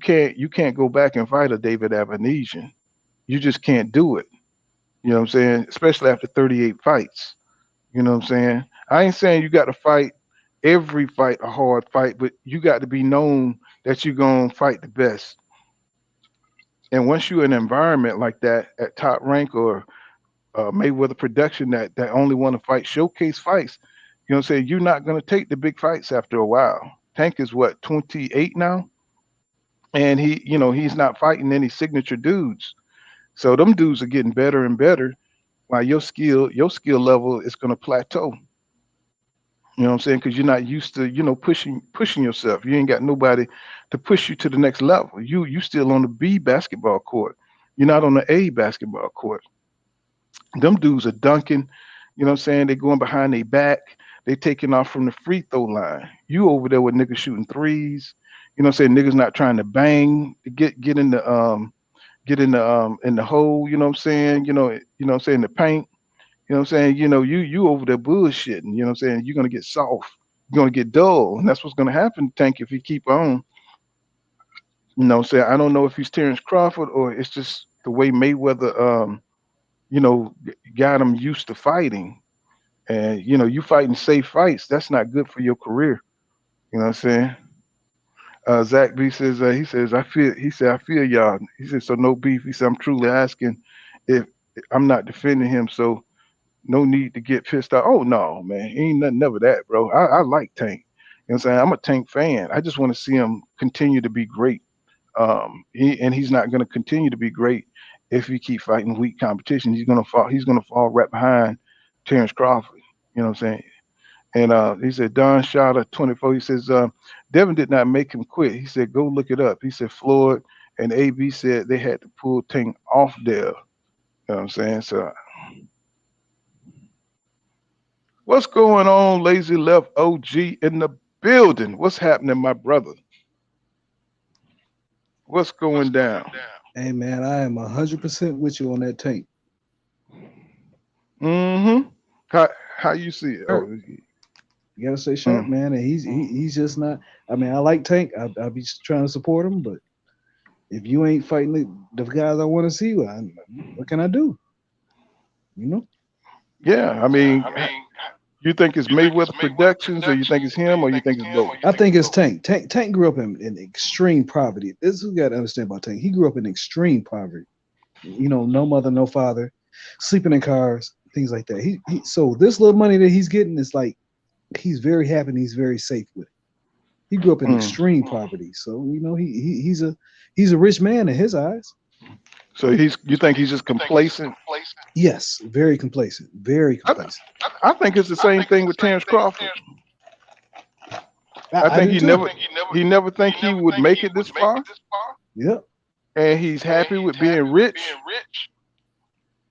can't go back and fight a David Avenesyan. You just can't do it. You know what I'm saying? Especially after 38 fights. You know what I'm saying? I ain't saying you got to fight every fight a hard fight, but you got to be known that you're going to fight the best. And once you're in an environment like that at Top Rank or Mayweather Production that only want to fight showcase fights, you know what I'm saying? You're not going to take the big fights after a while. Tank is what, 28 now? And he's not fighting any signature dudes. So them dudes are getting better and better while your skill level is going to plateau. You know what I'm saying? Because you're not used to, pushing yourself. You ain't got nobody to push you to the next level. You still on the B basketball court. You're not on the A basketball court. Them dudes are dunking. You know what I'm saying? They're going behind their back. They taking off from the free throw line. You over there with niggas shooting threes. You know what I'm saying? Niggas not trying to bang to get in the in the hole. You know what I'm saying? What I'm saying, the paint. You know what I'm saying? You over there bullshitting. You know what I'm saying? You're gonna get soft. You're gonna get dull, and that's what's gonna happen, Tank, if you keep on. You know what I'm saying? I don't know if he's Terence Crawford or it's just the way Mayweather got him used to fighting. And you fighting safe fights, that's not good for your career. You know what I'm saying? Zach B says I feel y'all. He said, so no beef. He said, I'm truly asking if I'm not defending him, so no need to get pissed off. Oh no, man. Ain't nothing never that, bro. I like Tank. You know what I'm saying? I'm a Tank fan. I just want to see him continue to be great. He's not gonna continue to be great if he keep fighting weak competition. He's gonna fall right behind Terence Crawford. You know what I'm saying? And he said, Don Shot 24. He says, Devin did not make him quit. He said, go look it up. He said, Floyd and AB said they had to pull Tank off there. You know what I'm saying? So, what's going on, Lazy Left OG in the building? What's happening, my brother? What's going down? Hey man, I am 100% with you on that Tank. Mm-hmm. How you see it? Oh, you gotta stay sharp, man. And he's just not. I mean, I like Tank. I'll be trying to support him, but if you ain't fighting the guys I want to see, what can I do? You know. Yeah, I mean, you think it's Mayweather Productions, or you think it's him, or you think it's both? I think it's Tank. Tank grew up in extreme poverty. This is what you got to understand about Tank. He grew up in extreme poverty. You know, no mother, no father, sleeping in cars, things like that. So this little money that he's getting is like he's very happy and he's very safe with it. He grew up in extreme poverty, so you know he's a rich man in his eyes. So you think he's just complacent? Yes, very complacent, very complacent. I think it's the same thing with Terence Crawford. I think he never think he would make it this far. Yep. And he's happy with being rich.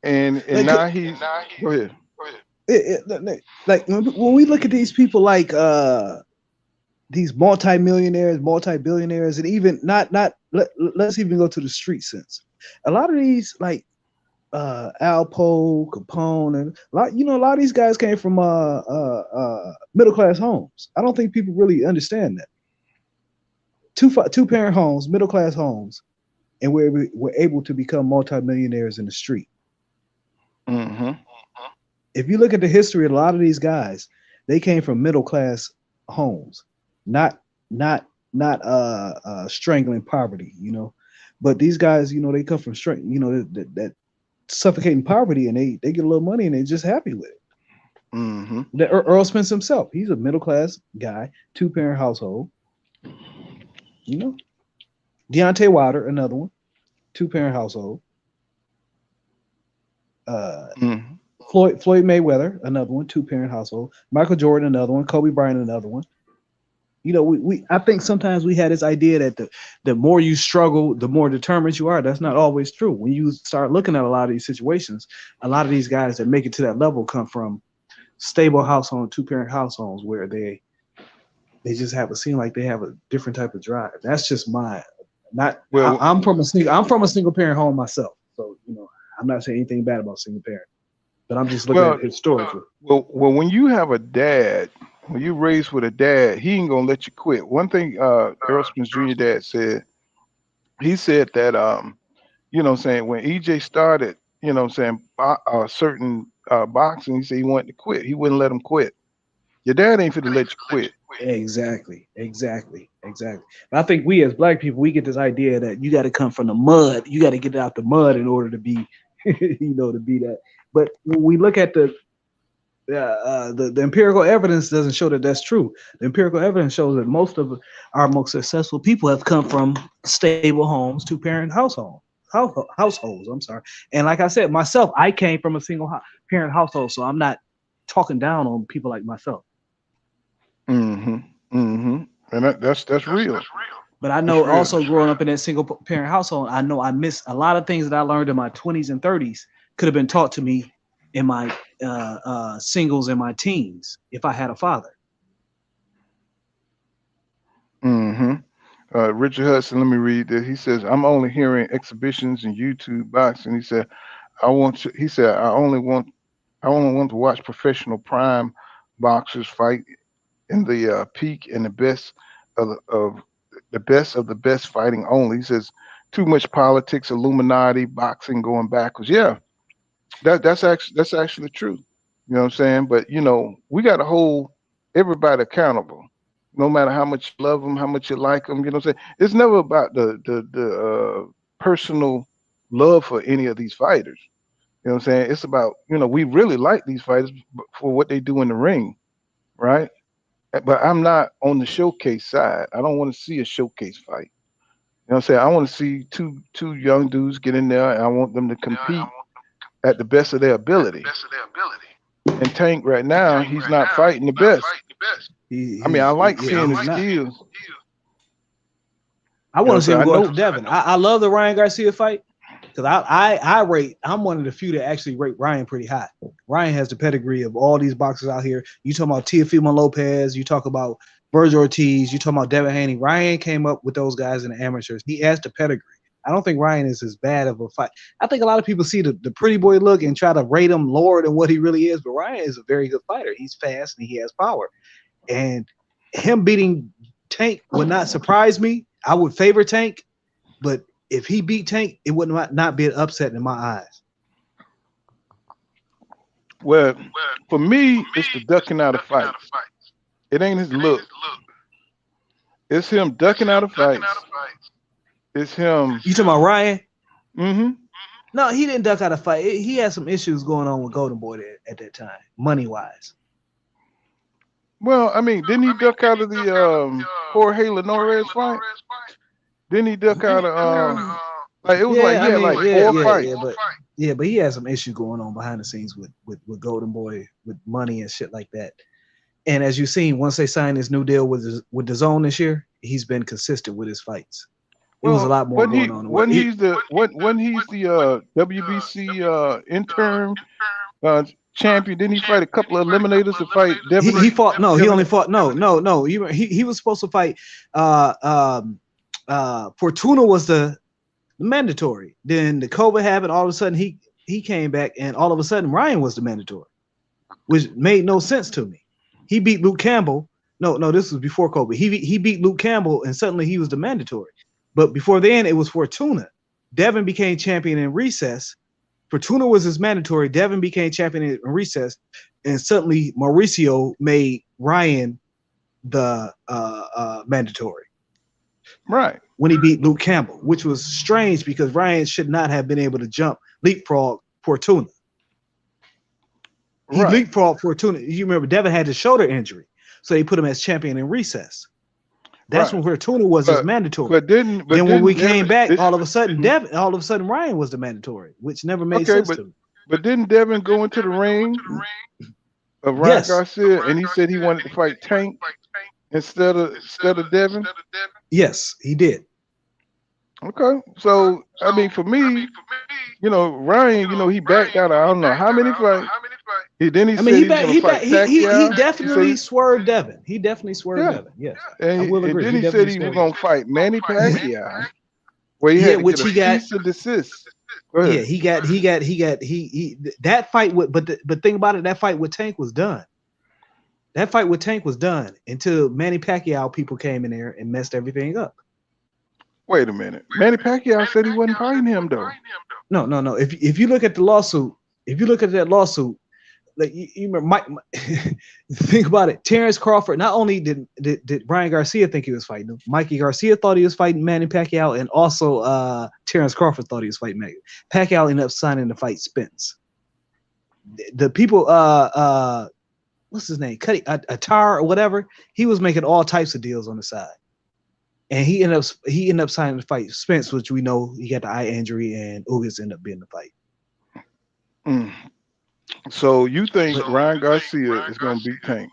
And now he's go ahead. Like when we look at these people like these multi-millionaires, multi-billionaires, and even let's even go to the street sense. A lot of these like Alpo, Capone, and a lot of these guys came from middle-class homes. I don't think people really understand that. Two-parent homes, middle-class homes, and we're able to become multi-millionaires in the street. Mm-hmm. If you look at the history of a lot of these guys, they came from middle-class homes, not strangling poverty, you know. But these guys, you know, they come from strength, you know, that suffocating poverty, and they get a little money and they're just happy with it. Mm-hmm. Earl Spence himself, he's a middle-class guy, two-parent household. You know, Deontay Wilder, another one, two-parent household. Floyd Mayweather, another one, two-parent household. Michael Jordan, another one. Kobe Bryant, another one. You know, I think sometimes we had this idea that the more you struggle, the more determined you are. That's not always true. When you start looking at a lot of these situations, a lot of these guys that make it to that level come from stable household, two-parent households where they just seem like they have a different type of drive. That's just I'm from a single parent home myself. So, you know, I'm not saying anything bad about single parent, but I'm just looking at it historically. Well, when you have a dad, when you're raised with a dad, he ain't gonna let you quit. One thing Earl Spence Jr. dad said, he said that you know what I'm saying, when EJ started, you know what I'm saying, certain boxing, he said he wanted to quit. He wouldn't let him quit. Your dad ain't finna let you quit. Exactly. But I think we as black people, we get this idea that you got to come from the mud. You got to get out the mud in order to be, you know, to be that. But when we look at the empirical evidence doesn't show that that's true. The empirical evidence shows that most of our most successful people have come from stable homes, two-parent households. I'm sorry. And like I said, myself, I came from a single parent household, so I'm not talking down on people like myself. And that's real. But I know also growing up in that single parent household, I know I missed a lot of things that I learned in my 20s and 30s could have been taught to me in my singles and my teens if I had a father. Richard Hudson, let me read this. He says, I'm only hearing exhibitions and YouTube boxing. He said, I only want to watch professional prime boxers fight in the peak and the best of the best fighting only. He says, too much politics, Illuminati, boxing going backwards. Yeah, that's actually true. You know what I'm saying? But you know, we got to hold everybody accountable, no matter how much you love them, how much you like them. You know what I'm saying? It's never about the personal love for any of these fighters. You know what I'm saying? It's about, you know, we really like these fighters for what they do in the ring, right? But I'm not on the showcase side. I don't want to see a showcase fight. You know what I'm saying? I want to see two young dudes get in there, and I want them to compete at the best of their ability. And Tank right now, he's not fighting the best. I like seeing his skills. I want to see him go to Devin. I love the Ryan Garcia fight because I'm one of the few that actually rate Ryan pretty high. Ryan has the pedigree of all these boxers out here. You talking about Teofimo Lopez, you talk about Virgil Ortiz, you talking about Devin Haney. Ryan came up with those guys in the amateurs. He has the pedigree. I don't think Ryan is as bad of a fight. I think a lot of people see the pretty boy look and try to rate him lower than what he really is, but Ryan is a very good fighter. He's fast and he has power. And him beating Tank would not surprise me. I would favor Tank, but if he beat Tank, it would not be an upset in my eyes. Well, for me, it's the ducking out of fights. It ain't his look. It's him ducking out of fights. It's him. You talking about Ryan? Mm-hmm. No, he didn't duck out a fight. He had some issues going on with Golden Boy at that time, money wise. Well, I mean, didn't he duck out of the Jorge Linares fight? Didn't he duck out of like it was like he had like 4 fights. But he had some issues going on behind the scenes with Golden Boy, with money and shit like that. And as you've seen, once they signed his new deal with the Zone this year, he's been consistent with his fights. It was a lot more going on. When he's the WBC interim champion, didn't he fight a couple of eliminators to fight Devin? He fought he only fought he was supposed to fight Fortuna was the mandatory. Then the COVID happened, all of a sudden he came back, and all of a sudden Ryan was the mandatory, which made no sense to me. He beat Luke Campbell. No, this was before COVID. He beat Luke Campbell, and suddenly he was the mandatory. But before then, it was Fortuna. Devin became champion in recess. Fortuna was his mandatory. Devin became champion in recess, and suddenly Mauricio made Ryan the mandatory. Right. When he beat Luke Campbell, which was strange because Ryan should not have been able to leapfrog Fortuna. He leapfrogged Fortuna. You remember Devin had the shoulder injury, so they put him as champion in recess. That's when Fortuna was his mandatory. But then when we came back, all of a sudden Ryan was the mandatory, which never made sense to me. But didn't Devin go into the ring of Ryan Garcia and he said he wanted to fight Tank instead of Devin? Yes, he did. Okay, so I mean, for me, Ryan, he backed out. I don't know how many fights. He definitely swerved Devin. He definitely swerved Devin. Yes, and I will agree. And then he said he was going to fight Manny Pacquiao, where he had to get a cease and desist. Yeah, he got that fight with. But think about it, that fight with Tank was done. That fight with Tank was done until Manny Pacquiao people came in there and messed everything up. Wait a minute, Manny Pacquiao said he wasn't fighting him though. No. If you look at the lawsuit, like you remember, think about it. Terence Crawford. Not only did Ryan Garcia think he was fighting him, Mikey Garcia thought he was fighting Manny Pacquiao, and also Terence Crawford thought he was fighting Manny. Pacquiao ended up signing to fight Spence. The people, what's his name, Attar or whatever, he was making all types of deals on the side, and he ended up signing to fight Spence, which we know he got the eye injury, and Ugas ended up being the fight. So you think Ryan Garcia is going to beat Tank?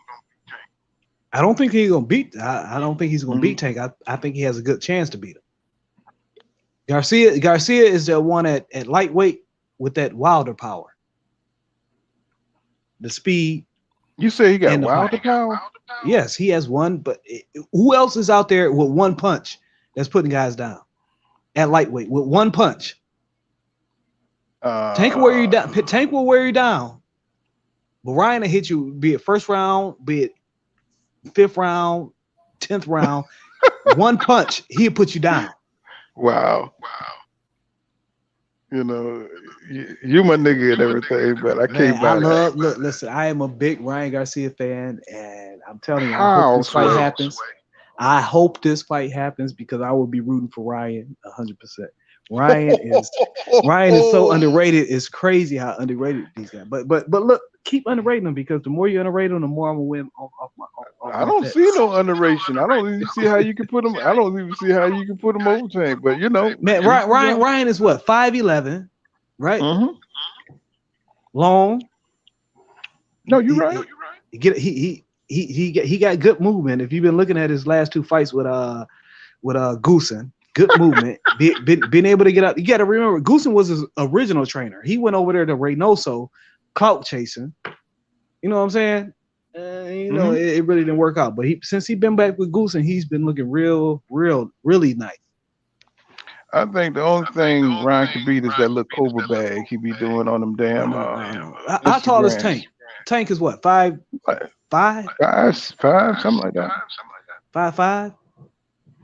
I don't think he's going to beat. I don't think he's going to beat Tank. I think he has a good chance to beat him. Garcia is the one at lightweight with that Wilder power, the speed. You say he got Wilder power? Yes, he has one. But who else is out there with one punch that's putting guys down at lightweight with one punch? Tank will wear you down. Tank will wear you down. But Ryan will hit you, be it first round, be it 5th round, 10th round. One punch, he'll put you down. Wow. You my nigga and everything, but I can't buy that. Look, listen, I am a big Ryan Garcia fan, and I'm telling you, I hope this fight happens. I hope this fight happens because I will be rooting for Ryan 100%. Ryan is so underrated. It's crazy how underrated these guys. But look, keep underrating them, because the more you underrate them, the more I'm gonna win off my. I don't see no underration. I don't even see how you can put them. I don't even see how you can put them over Tank. But man, Ryan is what, 5'11", right? Mm-hmm. Long. No, you're right. He got good movement. If you've been looking at his last 2 fights with Goosen. Good movement, being able to get out. You got to remember, Goosen was his original trainer. He went over there to Reynoso, clout chasing. You know what I'm saying? It really didn't work out. But since he's been back with Goosen, he's been looking really nice. I think the only thing Ryan can beat is that little Cobra bag he be doing on them damn. How tall is Tank? Tank is what, 5'5"? 5'5", something like that. 5'5".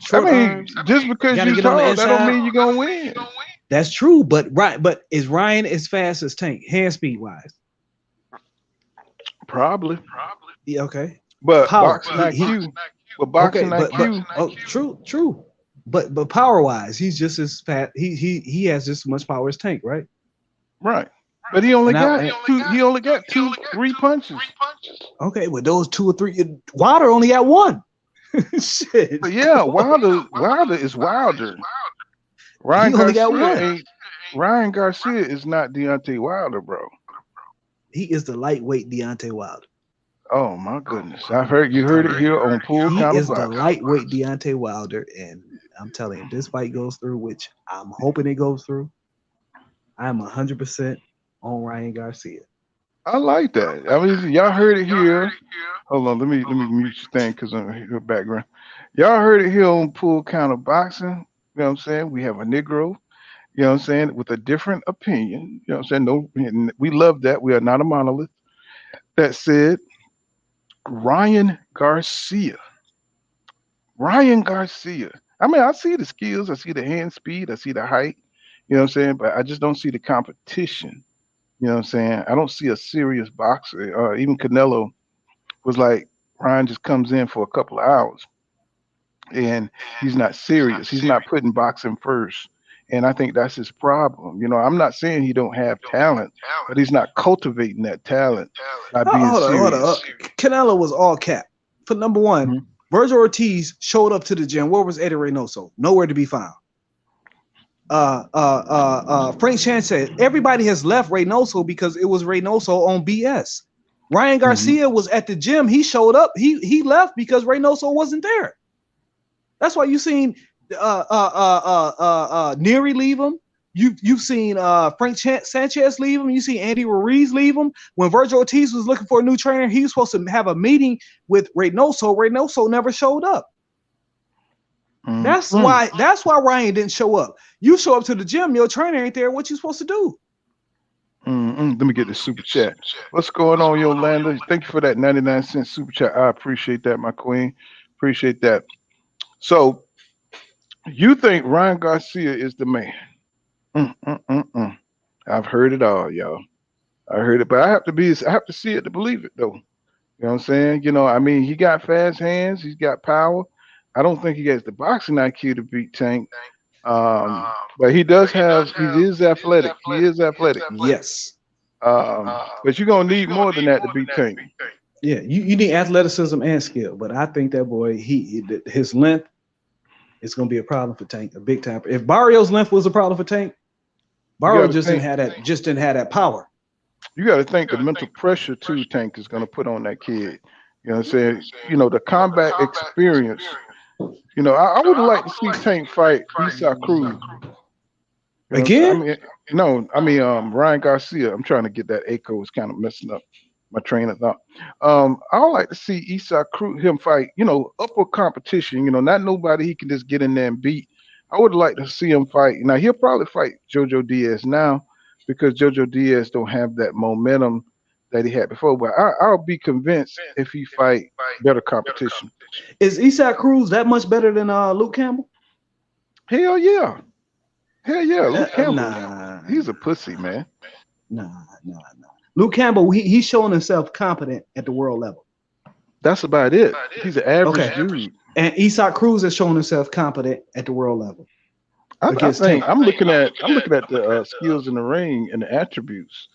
Short arms. Just because you're tall, that don't mean you're gonna win. That's true, but is Ryan as fast as Tank, hand speed wise? Probably. Yeah, okay. But Power. boxing IQ. But boxing Okay, IQ. true. But power wise, he's just as fat. He has just as much power as Tank, right? Right. But he only And I- got and- two. He only got two, 3 punches. Okay, with those 2 or 3, Wilder only got 1. Shit. But yeah, Wilder is Wilder. He only got Garcia 1. ain't. Ryan Garcia is not Deontay Wilder, bro. He is the lightweight Deontay Wilder. Oh my goodness! You heard it here on Pool He Counter is the Box. lightweight Deontay Wilder, and I'm telling you, if this fight goes through, which I'm hoping it goes through, I'm 100% on Ryan Garcia. I like that. I mean, y'all heard it here. Hold on, let me mute your thing because I'm in your background. Y'all heard it here on Pool Counter Boxing. You know what I'm saying? We have a Negro. You know what I'm saying? With a different opinion. You know what I'm saying? No, we love that. We are not a monolith. That said, Ryan Garcia. Ryan Garcia. I mean, I see the skills, I see the hand speed, I see the height, you know what I'm saying? But I just don't see the competition. You know what I'm saying? I don't see a serious boxer. Even Canelo was like, Ryan just comes in for a couple of hours and he's not serious. He's not putting boxing first. And I think that's his problem. You know, I'm not saying he don't have talent, but he's not cultivating that talent by being Hold serious. on. Canelo was all cap. For number one, Mhm. Virgil Ortiz showed up to the gym. Where was Eddie Reynoso? Nowhere to be found. Frank Chan said everybody has left Reynoso because it was Reynoso on BS. Ryan Garcia was at the gym. He showed up. He left because Reynoso wasn't there. That's why you seen Neary leave him. You've seen Frank Sanchez leave him. You see Andy Ruiz leave him. When Virgil Ortiz was looking for a new trainer, he was supposed to have a meeting with Reynoso. Reynoso never showed up. That's why Ryan didn't show up. You show up to the gym, your trainer ain't there. What you supposed to do? Let me get the super chat. What's going on, Yolanda? Thank you for that 99-cent super chat. I appreciate that, my queen. Appreciate that. So, you think Ryan Garcia is the man? I've heard it all, y'all. I heard it, but I have to see it to believe it, though. You know what I'm saying? You know, I mean, he got fast hands. He's got power. I don't think he has the boxing IQ to beat Tank. But he is athletic. He is athletic. Yes. But you're gonna need more than that to beat Tank. Yeah, you need athleticism and skill, but I think that boy, his length is gonna be a problem for Tank, a big time. If Barrio's length was a problem for Tank, Barrio didn't have that power. You got to think the mental pressure too Tank is gonna put on that kid. You know what I'm saying? You know, the combat experience. You know, I would like to see Tank fight Isaac Cruz. Again? Ryan Garcia. I'm trying to get that echo. It's kind of messing up my train of thought. I would like to see Isaac Cruz him fight, you know, upward competition, you know, not nobody he can just get in there and beat. I would like to see him fight. Now he'll probably fight Jojo Diaz now because Jojo Diaz don't have that momentum that he had before. But I'll be convinced if he fight better competition. Is Isaac Cruz that much better than Luke Campbell? Hell yeah. Luke Campbell, Nah. he's a pussy, man. Nah. Luke Campbell, he's showing himself competent at the world level. That's about it. He's an average dude. And Isaac Cruz is showing himself competent at the world level. I'm looking at the skills in the ring and the attributes.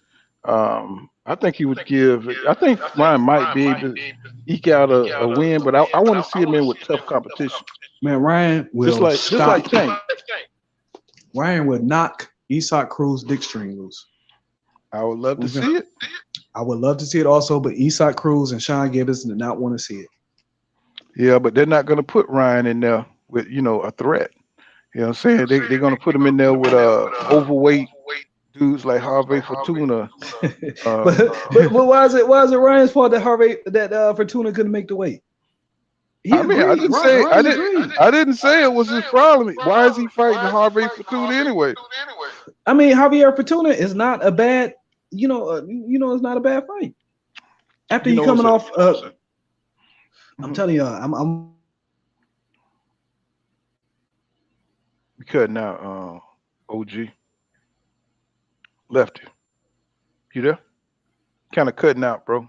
I think he would give. I think Ryan might be able to eke out a win, but I want to see him in with tough competition. Man, Ryan will just like Tank. Ryan would knock Isaac Cruz dick string loose. I would love to see it. I would love to see it also, but Isaac Cruz and Sean Gibbons did not want to see it. Yeah, but they're not going to put Ryan in there with, you know, a threat. You know what I'm saying? They're going to put him in there with overweight dudes like Harvey Fortuna. But why is it Ryan's fault that Fortuna couldn't make the weight? I didn't say it was his problem. Why is he fighting Harvey Fortuna anyway? I mean, Javier Fortuna is not a bad, it's not a bad fight. After you coming off, I'm telling you, I'm cutting out OG. Lefty. You there? Kind of cutting out, bro.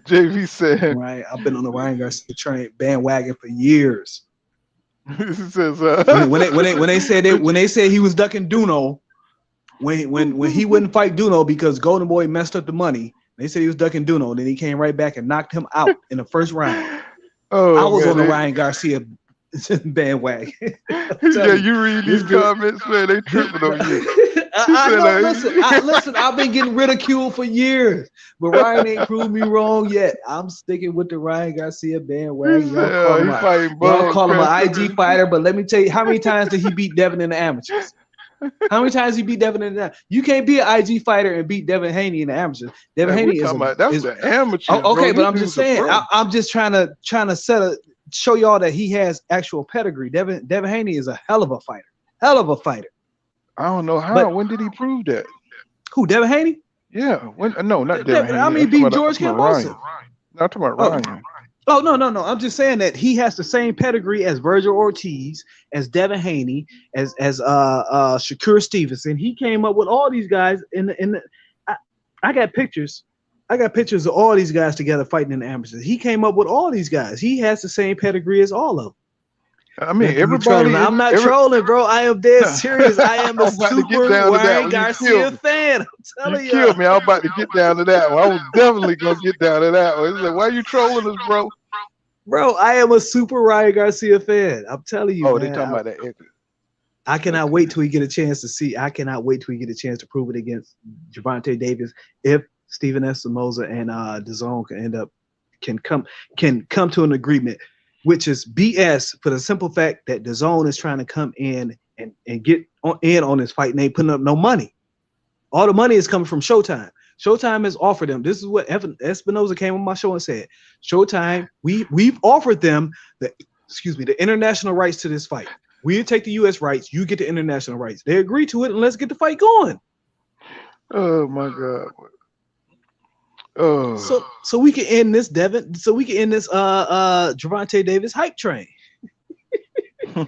JV said, Right, I've been on the Ryan Garcia train bandwagon for years. he says, When they said he was ducking Duno, when he wouldn't fight Duno because Golden Boy messed up the money, they said he was ducking Duno. Then he came right back and knocked him out in the first round. I was on the Ryan Garcia bandwagon. Yeah, you read these comments, man, they tripping on you. I know. Listen, I've been getting ridiculed for years, but Ryan ain't proved me wrong yet. I'm sticking with the Ryan Garcia bandwagon. Y'all call him an IG fighter, but let me tell you, how many times did he beat Devin in the amateurs? How many times he beat Devin in the? You can't be an IG fighter and beat Devin Haney in the amateurs. Devin Haney is the amateur. Okay, but I'm just saying. I'm just trying to show y'all that he has actual pedigree. Devin Haney is a hell of a fighter. Hell of a fighter. I don't know how. When did he prove that? Who, Devin Haney? Yeah. When? No, not Devin Haney. I mean, beat George Cambosa. Not talking about Ryan. Oh, no. I'm just saying that he has the same pedigree as Virgil Ortiz, as Devin Haney, as Shakur Stevenson. He came up with all these guys I got pictures. I got pictures of all these guys together fighting in the amateurs. He came up with all these guys. He has the same pedigree as all of them. I mean, everybody. I'm not trolling, bro. I am dead serious. I am a super Ryan Garcia fan. I'm telling you. Killed me. I was about to get down to that one. I was definitely gonna get down to that one. It's like, why are you trolling us, bro? Bro, I am a super Ryan Garcia fan. I'm telling you. Oh, man. they talking about that. I cannot wait till we get a chance to see. I cannot wait till we get a chance to prove it against Gervonta Davis. If Stephen Espinoza and DAZN can come to an agreement, which is BS for the simple fact that DAZN is trying to come in and get on this fight and they putting up no money. All the money is coming from Showtime. Showtime has offered them. This is what Espinoza came on my show and said. Showtime, we've offered them the international rights to this fight. We'll take the U.S. rights. You get the international rights. They agree to it, and let's get the fight going. Oh my God. Oh. So we can end this, Devin. So we can end this Gervonta Davis hype train. let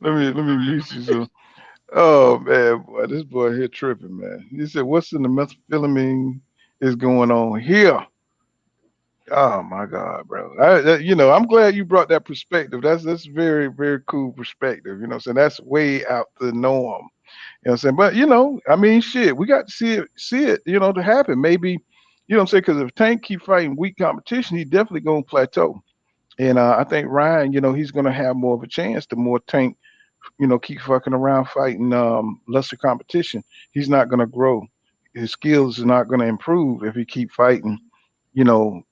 me mute you. So, oh man, boy, this boy here tripping, man. He said, "What's in the methamphetamine is going on here?" Oh my God, bro. I'm glad you brought that perspective. That's very, very cool perspective. You know what I'm saying? That's way out the norm. You know what I'm saying? But I mean, shit, we got to see it, to happen. Maybe, you know what I'm saying? Because if Tank keep fighting weak competition, he definitely gonna plateau. And I think Ryan, he's gonna have more of a chance the more Tank, keep fucking around fighting lesser competition. He's not gonna grow. His skills are not gonna improve if he keep fighting, the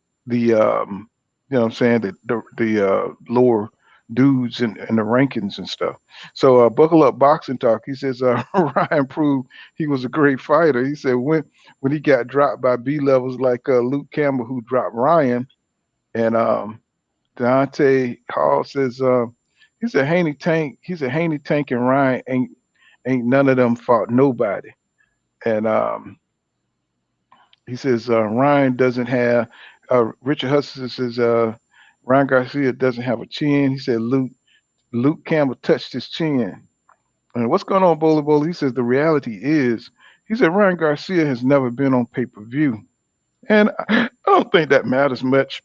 the lower dudes in the rankings and stuff. So buckle up boxing talk. He says Ryan proved he was a great fighter. He said when he got dropped by B levels like Luke Campbell, who dropped Ryan, and Deontay Hall says he said Haney Tank and Ryan ain't none of them fought nobody. And he says Ryan doesn't have Richard Hudson says Ryan Garcia doesn't have a chin. He said Luke Campbell touched his chin. And what's going on, Bowler Bowler? He says the reality is, he said Ryan Garcia has never been on pay-per-view. And I don't think that matters much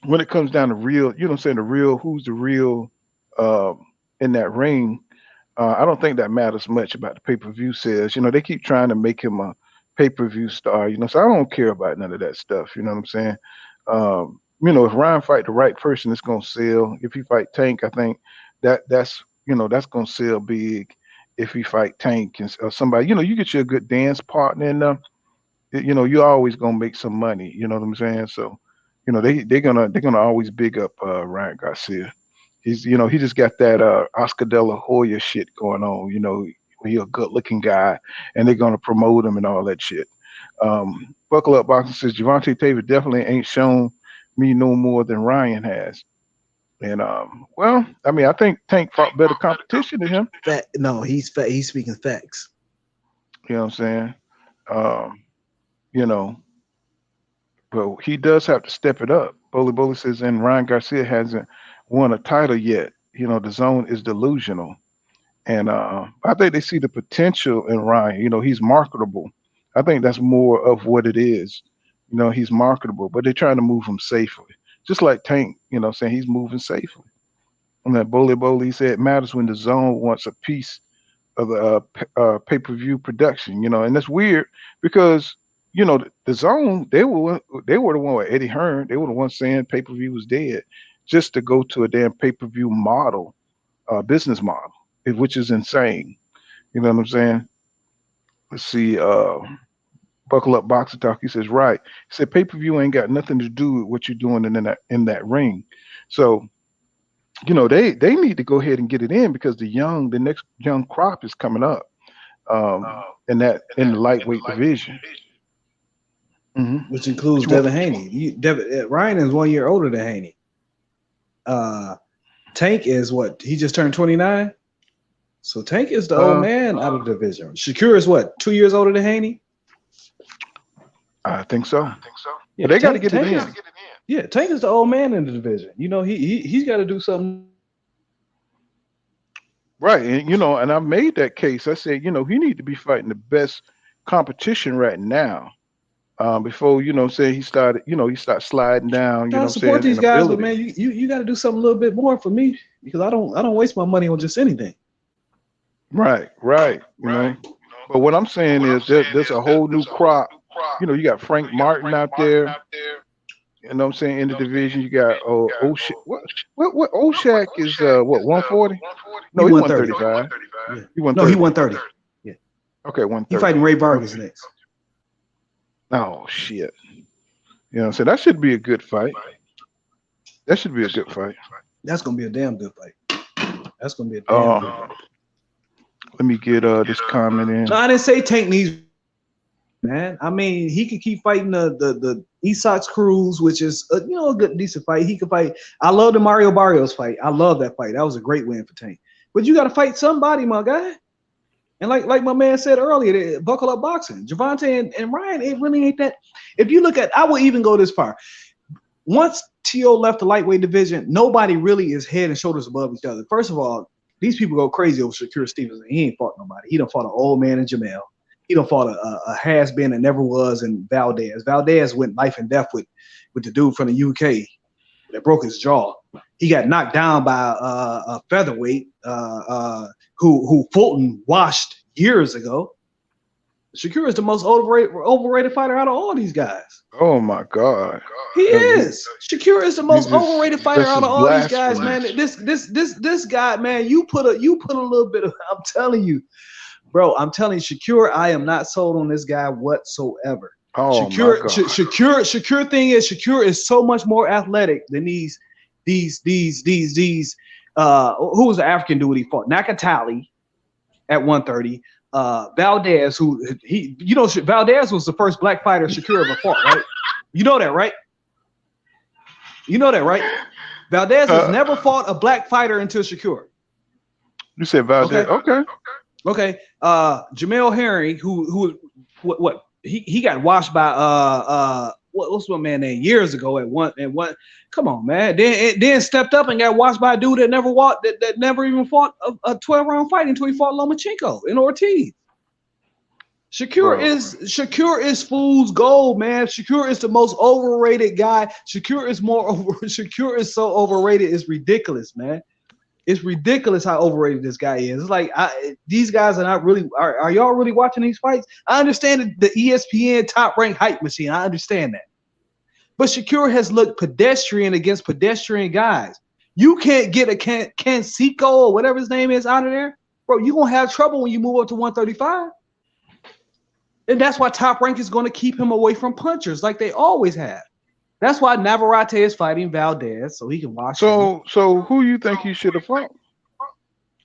when it comes down to real, who's the real in that ring. I don't think that matters much about the pay-per-view sales. They keep trying to make him a pay-per-view star, so I don't care about none of that stuff. You know what I'm saying? If Ryan fight the right person, it's gonna sell. If he fight Tank, I think that's gonna sell big. If he fight Tank or somebody, you get you a good dance partner, and you're always gonna make some money. You know what I'm saying? So, they're gonna always big up Ryan Garcia. He's he just got that Oscar De La Hoya shit going on. He's a good looking guy, and they're gonna promote him and all that shit. Buckle up boxing says Gervonta Davis definitely ain't shown me no more than Ryan has. And I think Tank fought better competition than him. No, he's speaking facts. You know what I'm saying? But he does have to step it up. Bully says, and Ryan Garcia hasn't won a title yet. DAZN is delusional. And I think they see the potential in Ryan. He's marketable. I think that's more of what it is. You know, he's marketable, but they're trying to move him safely. Just like Tank, you know, saying he's moving safely. And that Bully, he said it matters when the zone wants a piece of the pay-per-view production, you know, and that's weird because you know the zone they were the one with Eddie Hearn. They were the ones saying pay-per-view was dead, just to go to a damn pay-per-view model, business model, which is insane. You know what I'm saying? Let's see. Buckle Up Boxer Talk. He says right. He said pay-per-view ain't got nothing to do with what you're doing in that ring. So you know they need to go ahead and get it in because the next young crop is coming up in the lightweight division. Which includes Devin Haney. Ryan is 1 year older than Haney. Tank is what? He just turned 29. So Tank is the old man out of the division. Shakur is what? 2 years older than Haney. I think so. Yeah, but they got to get it in. Yeah, Tank is the old man in the division. You know, he's got to do something. Right, and you know, and I made that case. I said, you know, he need to be fighting the best competition right now. Before say he started sliding down. You know, support these guys, but man, you got to do something a little bit more for me because I don't waste my money on just anything. Right. You know, but what I'm saying is there's a whole new crop. You know, you got Frank Martin out there. You know what I'm saying? In the division, you got Oshak. What Oshak is 140? No, he 135. Yeah. He 130. Yeah. Okay, 130. He fighting Ray Vargas next. Oh shit. You know what I'm saying? That should be a good fight. That's gonna be a damn good fight. That's gonna be a damn good fight. Let me get this comment in. No, I didn't say Tank needs, man. I mean, he could keep fighting the Esox Cruz, which is a good decent fight. He could fight. I love the Mario Barrios fight. I love that fight. That was a great win for Tank. But you got to fight somebody, my guy. And like my man said earlier, buckle up boxing. Javante and Ryan, it really ain't that. If you look at, I will even go this far. Once T.O. left the lightweight division, nobody really is head and shoulders above each other. First of all, these people go crazy over Shakur Stevenson. He ain't fought nobody. He done fought an old man in Jamel. He done fought a has-been that never was in Valdez. Valdez went life and death with the dude from the UK that broke his jaw. He got knocked down by a featherweight who Fulton washed years ago. Shakur is the most overrated fighter out of all these guys. Oh my God, he is. Shakur is the most overrated fighter out of all these guys, man. This guy, man, you put a little bit of. I'm telling you, bro. I'm telling you, Shakur. I am not sold on this guy whatsoever. Oh Shakur, my God. Shakur thing is Shakur is so much more athletic than these. Who was the African dude he fought? Nakatali at 130. Valdez, Valdez was the first black fighter Shakur ever fought, right? You know that, right? Valdez has never fought a black fighter until Shakur. You said Valdez, okay. Jamel Herring, who he got washed by what's my man name years ago at one. Come on, man. Then stepped up and got watched by a dude that never even fought a 12-round fight until he fought Lomachenko and Ortiz. Shakur is fool's gold, man. Shakur is the most overrated guy. Shakur is so overrated, it's ridiculous, man. It's ridiculous how overrated this guy is. It's like these guys are not really. Are y'all really watching these fights? I understand the ESPN top ranked hype machine. I understand that, but Shakur has looked pedestrian against pedestrian guys. You can't get a Canseco or whatever his name is out of there, bro. You're gonna have trouble when you move up to 135, and that's why Top Rank is going to keep him away from punchers like they always have. That's why Navarrete is fighting Valdez so he can watch. So who you think he should have fought?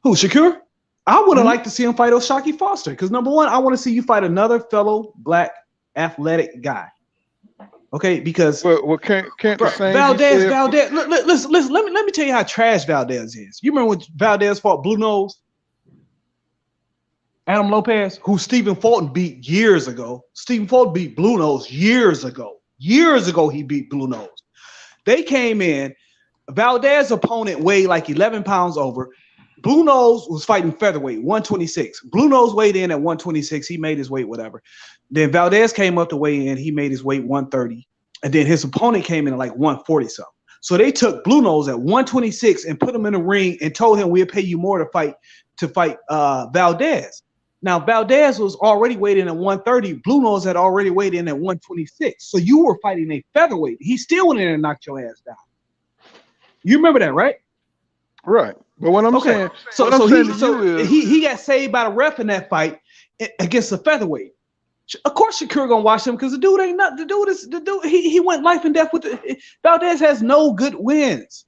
Who, Shakur? I would have liked to see him fight O'Shaquie Foster because number one, I want to see you fight another fellow black athletic guy. Okay, because can't the same Valdez. Listen. Let me tell you how trash Valdez is. You remember when Valdez fought Blue Nose? Adam Lopez, who Stephen Fulton beat years ago. Stephen Fulton beat Blue Nose years ago. Years ago, he beat Blue Nose. They came in. Valdez's opponent weighed like 11 pounds over. Blue Nose was fighting featherweight, 126. Blue Nose weighed in at 126. He made his weight, whatever. Then Valdez came up to weigh in. He made his weight 130. And then his opponent came in at like 140 something. So they took Blue Nose at 126 and put him in the ring and told him we'll pay you more to fight Valdez. Now, Valdez was already weighed in at 130. Blue Nose had already weighed in at 126. So you were fighting a featherweight. He still went in and knocked your ass down. You remember that, right? Right. But what I'm saying, he got saved by the ref in that fight against the featherweight. Of course, Shakur gonna watch him because the dude ain't not the dude. He went life and death with Valdez has no good wins.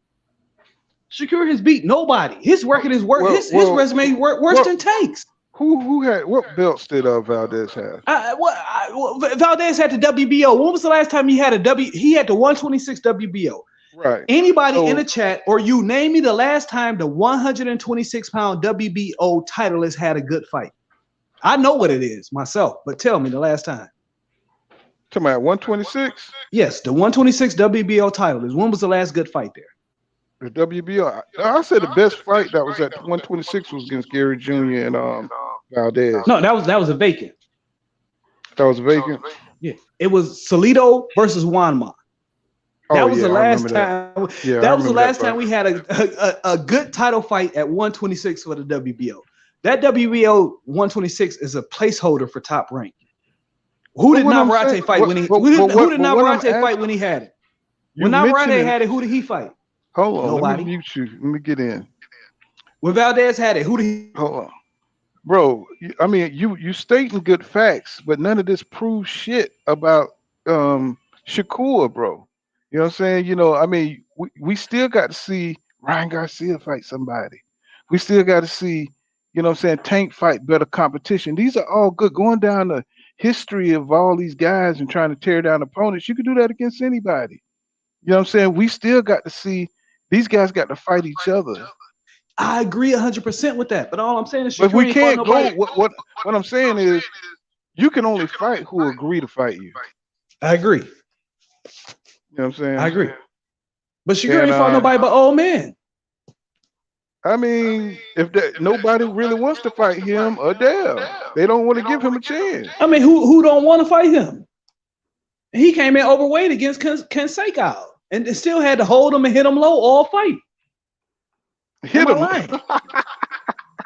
Shakur has beat nobody. His record is worse. His resume is worse than Tank's. Who had what belts did Valdez have? Valdez had the WBO. When was the last time he had a W? He had the 126 WBO. Right. Anybody in the chat or you name me the last time the 126-pound WBO titleist had a good fight. I know what it is myself, but tell me the last time. Come on, 126? Yes, the 126 WBO titleist. When was the last good fight there? The WBO. I said the best fight that was at 126 was against Gary Jr. and Valdez. No, that was a vacant. That was vacant? Yeah. It was Salido versus Juanma. That was the last time. That was the last time we had a good title fight at 126 for the WBO. That WBO 126 is a placeholder for Top Rank. Who did Navarrete fight when he? Who did Navarrete fight when he had it? When Navarrete had it, who did he fight? Hold on, nobody. Let me mute you. Let me get in. When Valdez had it, who did he? Hold on, bro. I mean, you stating good facts, but none of this proves shit about Shakur, bro. You know what I'm saying? You know, I mean, we still got to see Ryan Garcia fight somebody. We still got to see, you know what I'm saying, Tank fight better competition. These are all good. Going down the history of all these guys and trying to tear down opponents, you can do that against anybody. You know what I'm saying? We still got to see these guys got to fight each other. I agree 100% with that. But all I'm saying is, but we can't go. What I'm saying is, you can only fight who agree to fight you. I agree. You know what I'm saying? I agree. But Shakur ain't fought nobody but old men. I mean, if nobody really wants to fight him, Adele, they don't want to give him a chance. I mean, who don't want to fight him? He came in overweight against Ken Seikau and still had to hold him and hit him low all fight. Hit him.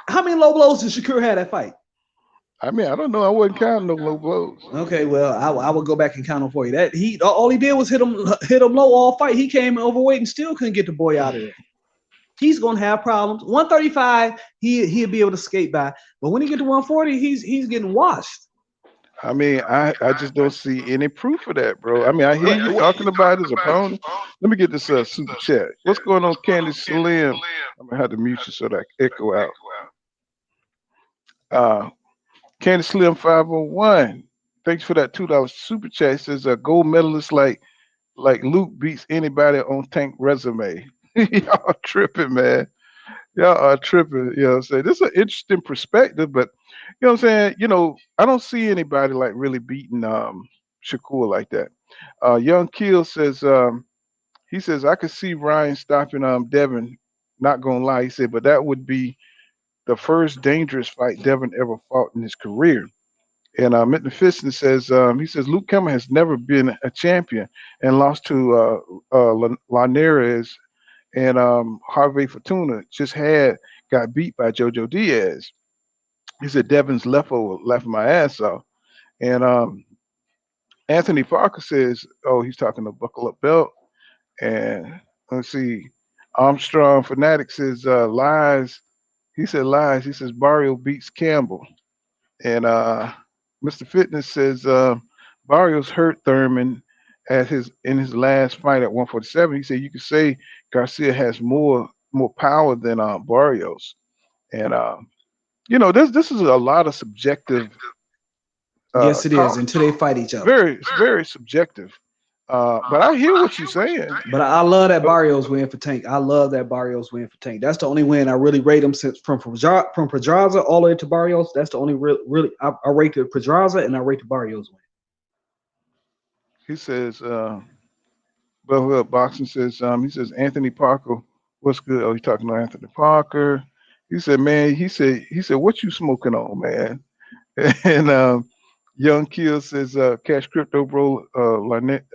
How many low blows did Shakur have that fight? I mean, I don't know. I wasn't counting no low blows. Okay, well, I will go back and count them for you. That all he did was hit him low all fight. He came in overweight and still couldn't get the boy out of there. He's gonna have problems. 135, he'll be able to skate by, but when he get to 140, he's getting washed. I mean, I just don't see any proof of that, bro. I mean, I hear you talking about his opponent. Let me get this super chat. What's going on, Candy Slim? I'm gonna have to mute you so that I echo out. Candy Slim 501. Thanks for that $2 super chat. It says a gold medalist like Luke beats anybody on Tank resume. Y'all tripping, man. Y'all are tripping. You know what I'm saying? This is an interesting perspective, but you know what I'm saying? You know, I don't see anybody like really beating Shakur like that. Young Keel says he says I could see Ryan stopping Devin. Not gonna lie, he said, but that would be the first dangerous fight Devin ever fought in his career. And Mitten Fiston says he says Luke Kemmer has never been a champion and lost to Linares. And Harvey Fortuna just got beat by Jojo Diaz. He said Devin's left my ass off. And Anthony Parker says, oh, he's talking to Buckle Up Belt. And let's see, Armstrong Fanatic says lies. He said lies. He says Barrio beats Campbell. And Mr. Fitness says Barrios hurt Thurman in his last fight at 147. He said you could say Garcia has more power than Barrios, and you know this is a lot of subjective. Yes, it is until they fight each other. Very subjective. But I hear what you're saying. But I love that Barrios win for Tank. I love that Barrios win for Tank. That's the only win I really rate him since from Pedraza all the way to Barrios. That's the only really I rate the Pedraza and I rate the Barrios win. He says, Boxing says, he says, Anthony Parker, what's good? Oh, he's talking to Anthony Parker. He said, man, he said, what you smoking on, man? And Young Kill says, Cash Crypto, bro, Lynette,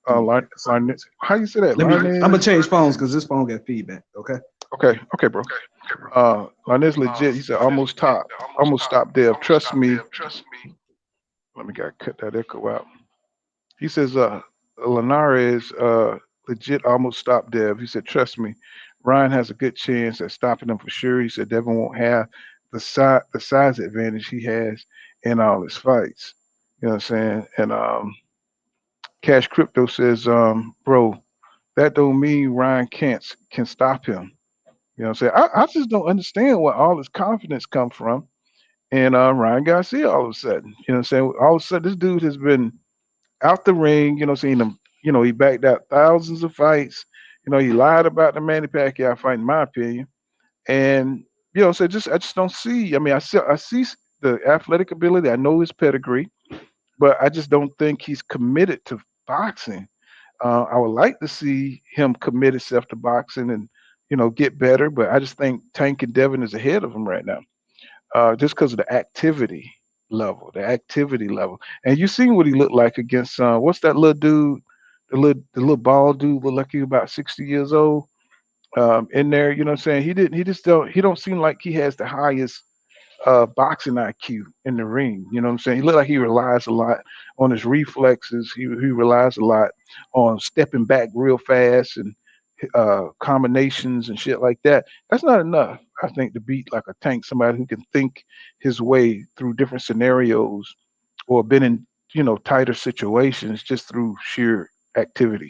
Lynette, how you say that? I'm Lynette? gonna change phones because this phone got feedback. Okay. Okay, bro. Lynette's legit. He said, almost stop Dev. Trust me. Let me cut that echo out. He says, Linares legit almost stopped Dev. He said, trust me, Ryan has a good chance at stopping him for sure. He said Devin won't have the size advantage he has in all his fights. You know what I'm saying? And Cash Crypto says, bro, that don't mean Ryan can stop him. You know what I'm saying? I just don't understand where all this confidence come from. And Ryan Garcia all of a sudden, you know what I'm saying? All of a sudden, this dude has been out the ring, you know, seeing him, you know, he backed out thousands of fights. You know, he lied about the Manny Pacquiao fight, in my opinion. And, you know, so I just don't see. I mean, I see the athletic ability. I know his pedigree, but I just don't think he's committed to boxing. I would like to see him commit himself to boxing and, you know, get better. But I just think Tank and Devin is ahead of him right now, just because of the activity level, And you seen what he looked like against what's that little dude, the little bald dude looked like he was about 60 years old. In there, you know what I'm saying? He don't seem like he has the highest boxing IQ in the ring. You know what I'm saying? He looked like he relies a lot on his reflexes. He relies a lot on stepping back real fast and combinations and shit like that. That's not enough, I think, to beat like a Tank, somebody who can think his way through different scenarios or been in, you know, tighter situations just through sheer activity.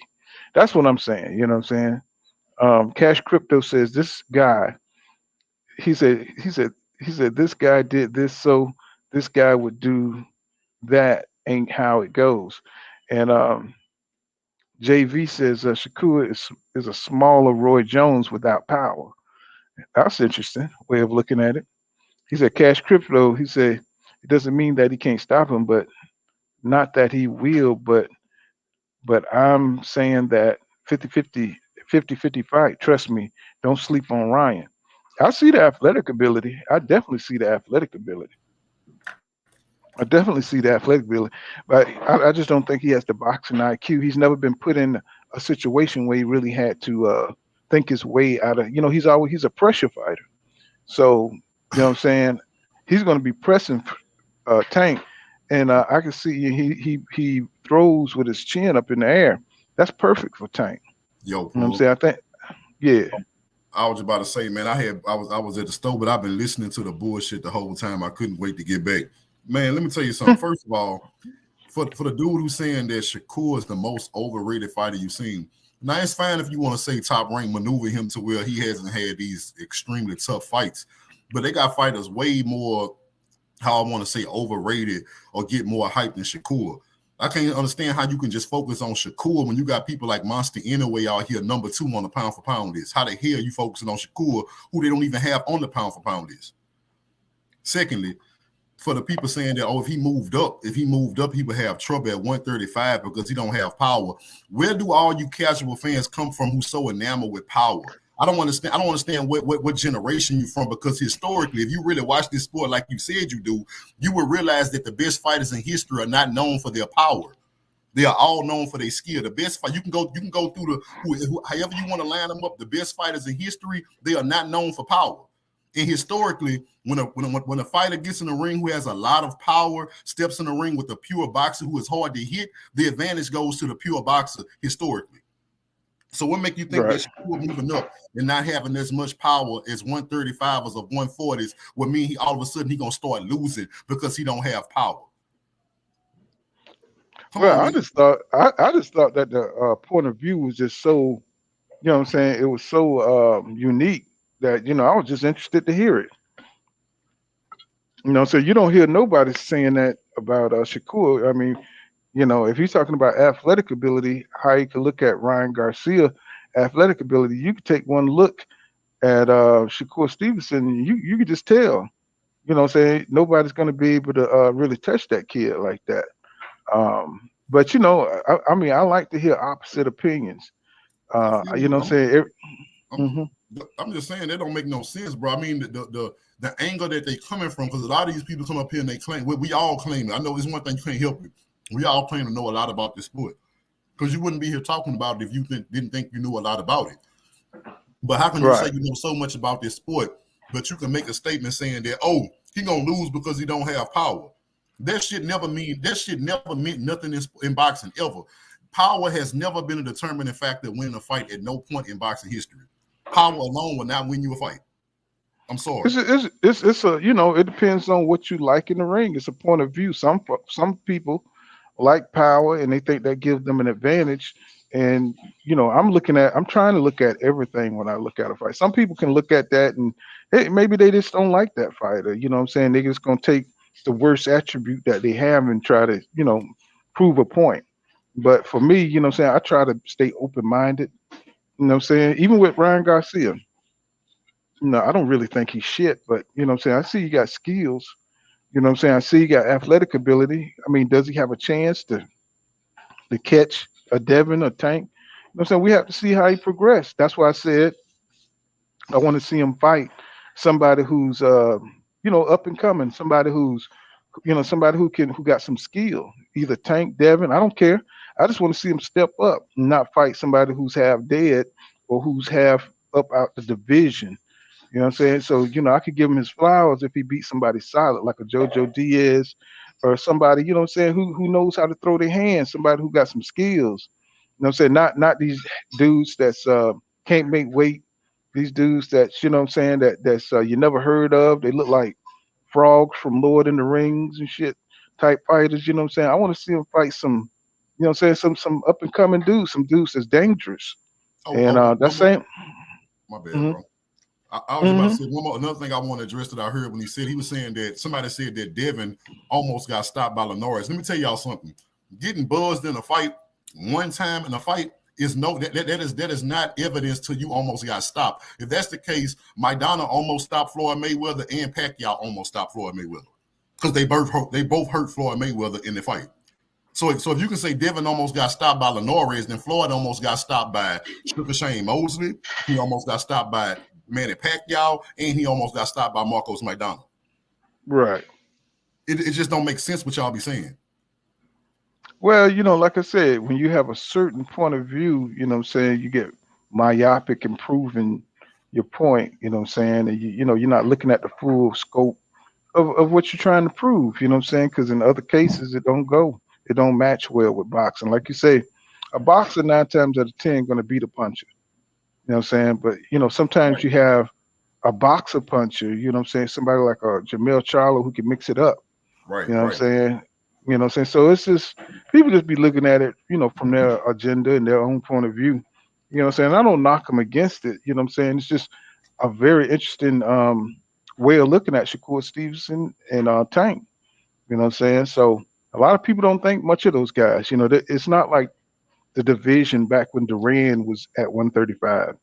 That's what I'm saying. You know what I'm saying? Cash Crypto says this guy. He said. This guy did this, so this guy would do that. Ain't how it goes. And JV says Shakur is a smaller Roy Jones without power. That's interesting way of looking at it. He said Cash Crypto. He said it doesn't mean that he can't stop him, but not that he will. But I'm saying that 50-50 fight. Trust me, don't sleep on Ryan. I see the athletic ability. I definitely see the athletic ability. But I just don't think he has the boxing IQ. He's never been put in a situation where he really had to think his way out of. You know, he's a pressure fighter. So you know what I'm saying. He's going to be pressing Tank, and I can see he throws with his chin up in the air. That's perfect for Tank. Yo, you know what I'm saying? I think, yeah. I was about to say, man, I was at the store, but I've been listening to the bullshit the whole time. I couldn't wait to get back. Man, let me tell you something. First of all, for the dude who's saying that Shakur is the most overrated fighter you've seen, now it's fine if you want to say top rank, maneuver him to where he hasn't had these extremely tough fights, but they got fighters way more, how I want to say, overrated or get more hype than Shakur. I can't understand how you can just focus on Shakur when you got people like Monster Inouye out here, number 2 on the pound for pound list. How the hell are you focusing on Shakur, who they don't even have on the pound for pound list? Secondly, for the people saying that, if he moved up, he would have trouble at 135 because he don't have power. Where do all you casual fans come from who's so enamored with power? I don't understand what generation you're from, because historically, if you really watch this sport like you said you do, you will realize that the best fighters in history are not known for their power. They are all known for their skill. The best fight, you can go through however you want to line them up. The best fighters in history, they are not known for power. And historically, when a fighter gets in the ring who has a lot of power, steps in the ring with a pure boxer who is hard to hit, the advantage goes to the pure boxer historically. So what make you think that Shakur moving up and not having as much power as 135ers or 140s would mean all of a sudden he gonna start losing because he don't have power? I just thought that the point of view was just so, you know what I'm saying, it was so unique that, you know, I was just interested to hear it. You know, so you don't hear nobody saying that about Shakur. I mean, you know, if he's talking about athletic ability, how you can look at Ryan Garcia athletic ability, you could take one look at Shakur Stevenson, and you could just tell, you know what I'm saying, nobody's going to be able to really touch that kid like that. But, you know, I mean, I like to hear opposite opinions. You know what I'm saying? I'm just saying that don't make no sense, bro. I mean, the angle that they coming from, because a lot of these people come up here and they claim, we all claim it. I know it's one thing you can't help it. We all claim to know a lot about this sport, because you wouldn't be here talking about it if you didn't think you knew a lot about it. But how can you say you know so much about this sport, but you can make a statement saying that, oh, he gonna lose because he don't have power? That shit never meant nothing in boxing ever. Power has never been a determining factor winning a fight at no point in boxing history. Power alone will not win you a fight. I'm sorry. It's a, you know, it depends on what you like in the ring. It's a point of view. Some people like power and they think that gives them an advantage. And, you know, I'm trying to look at everything when I look at a fight. Some people can look at that and hey, maybe they just don't like that fighter. You know what I'm saying? They're just going to take the worst attribute that they have and try to, you know, prove a point. But for me, you know what I'm saying, I try to stay open-minded. You know what I'm saying? Even with Ryan Garcia, you know, I don't really think he's shit, but, you know what I'm saying, I see he got skills. You know what I'm saying? I see he got athletic ability. I mean, does he have a chance to catch a Devin or Tank? You know what I'm saying? We have to see how he progressed. That's why I said I want to see him fight somebody who's, you know, up and coming, somebody who's, you know, somebody who got some skill, either Tank, Devin, I don't care. I just want to see him step up, not fight somebody who's half dead or who's half up out the division. You know what I'm saying? So, you know, I could give him his flowers if he beats somebody solid, like a JoJo Diaz or somebody, you know what I'm saying, who knows how to throw their hands, somebody who got some skills. You know what I'm saying? Not these dudes that's can't make weight, these dudes that, you know what I'm saying, that's you never heard of. They look like frogs from Lord in the Rings and shit type fighters, you know what I'm saying? I want to see him fight some, you know what I'm saying, some up and coming dudes, some dudes that's dangerous. That's saying my bad, bro. I was about to say another thing I want to address that I heard when he was saying that somebody said that Devin almost got stopped by Linares. Let me tell y'all something. Getting buzzed in a fight one time in a fight is that is not evidence till you almost got stopped. If that's the case, Maidana almost stopped Floyd Mayweather and Pacquiao almost stopped Floyd Mayweather because they both hurt Floyd Mayweather in the fight. So if you can say Devin almost got stopped by Linares, then Floyd almost got stopped by Sugar Shane Mosley. He almost got stopped by Manny Pacquiao, and he almost got stopped by Marcos Maidana. Right. It just don't make sense what y'all be saying. Well, you know, like I said, when you have a certain point of view, you know what I'm saying, you get myopic in proving your point, you know what I'm saying, and you know, you're not looking at the full scope of what you're trying to prove, you know what I'm saying, because in other cases, it don't match well with boxing. Like you say, a boxer 9 times out of 10 going to beat a puncher. You know what I'm saying? But, you know, sometimes you have a boxer puncher, you know what I'm saying? Somebody like a Jamel Charlo who can mix it up. Right. You know what I'm saying? You know what I'm saying? So it's just, people just be looking at it, you know, from their agenda and their own point of view. You know what I'm saying? I don't knock them against it. You know what I'm saying? It's just a very interesting way of looking at Shakur Stevenson and Tank. You know what I'm saying? So a lot of people don't think much of those guys. You know, it's not like the division back when Duran was at 135.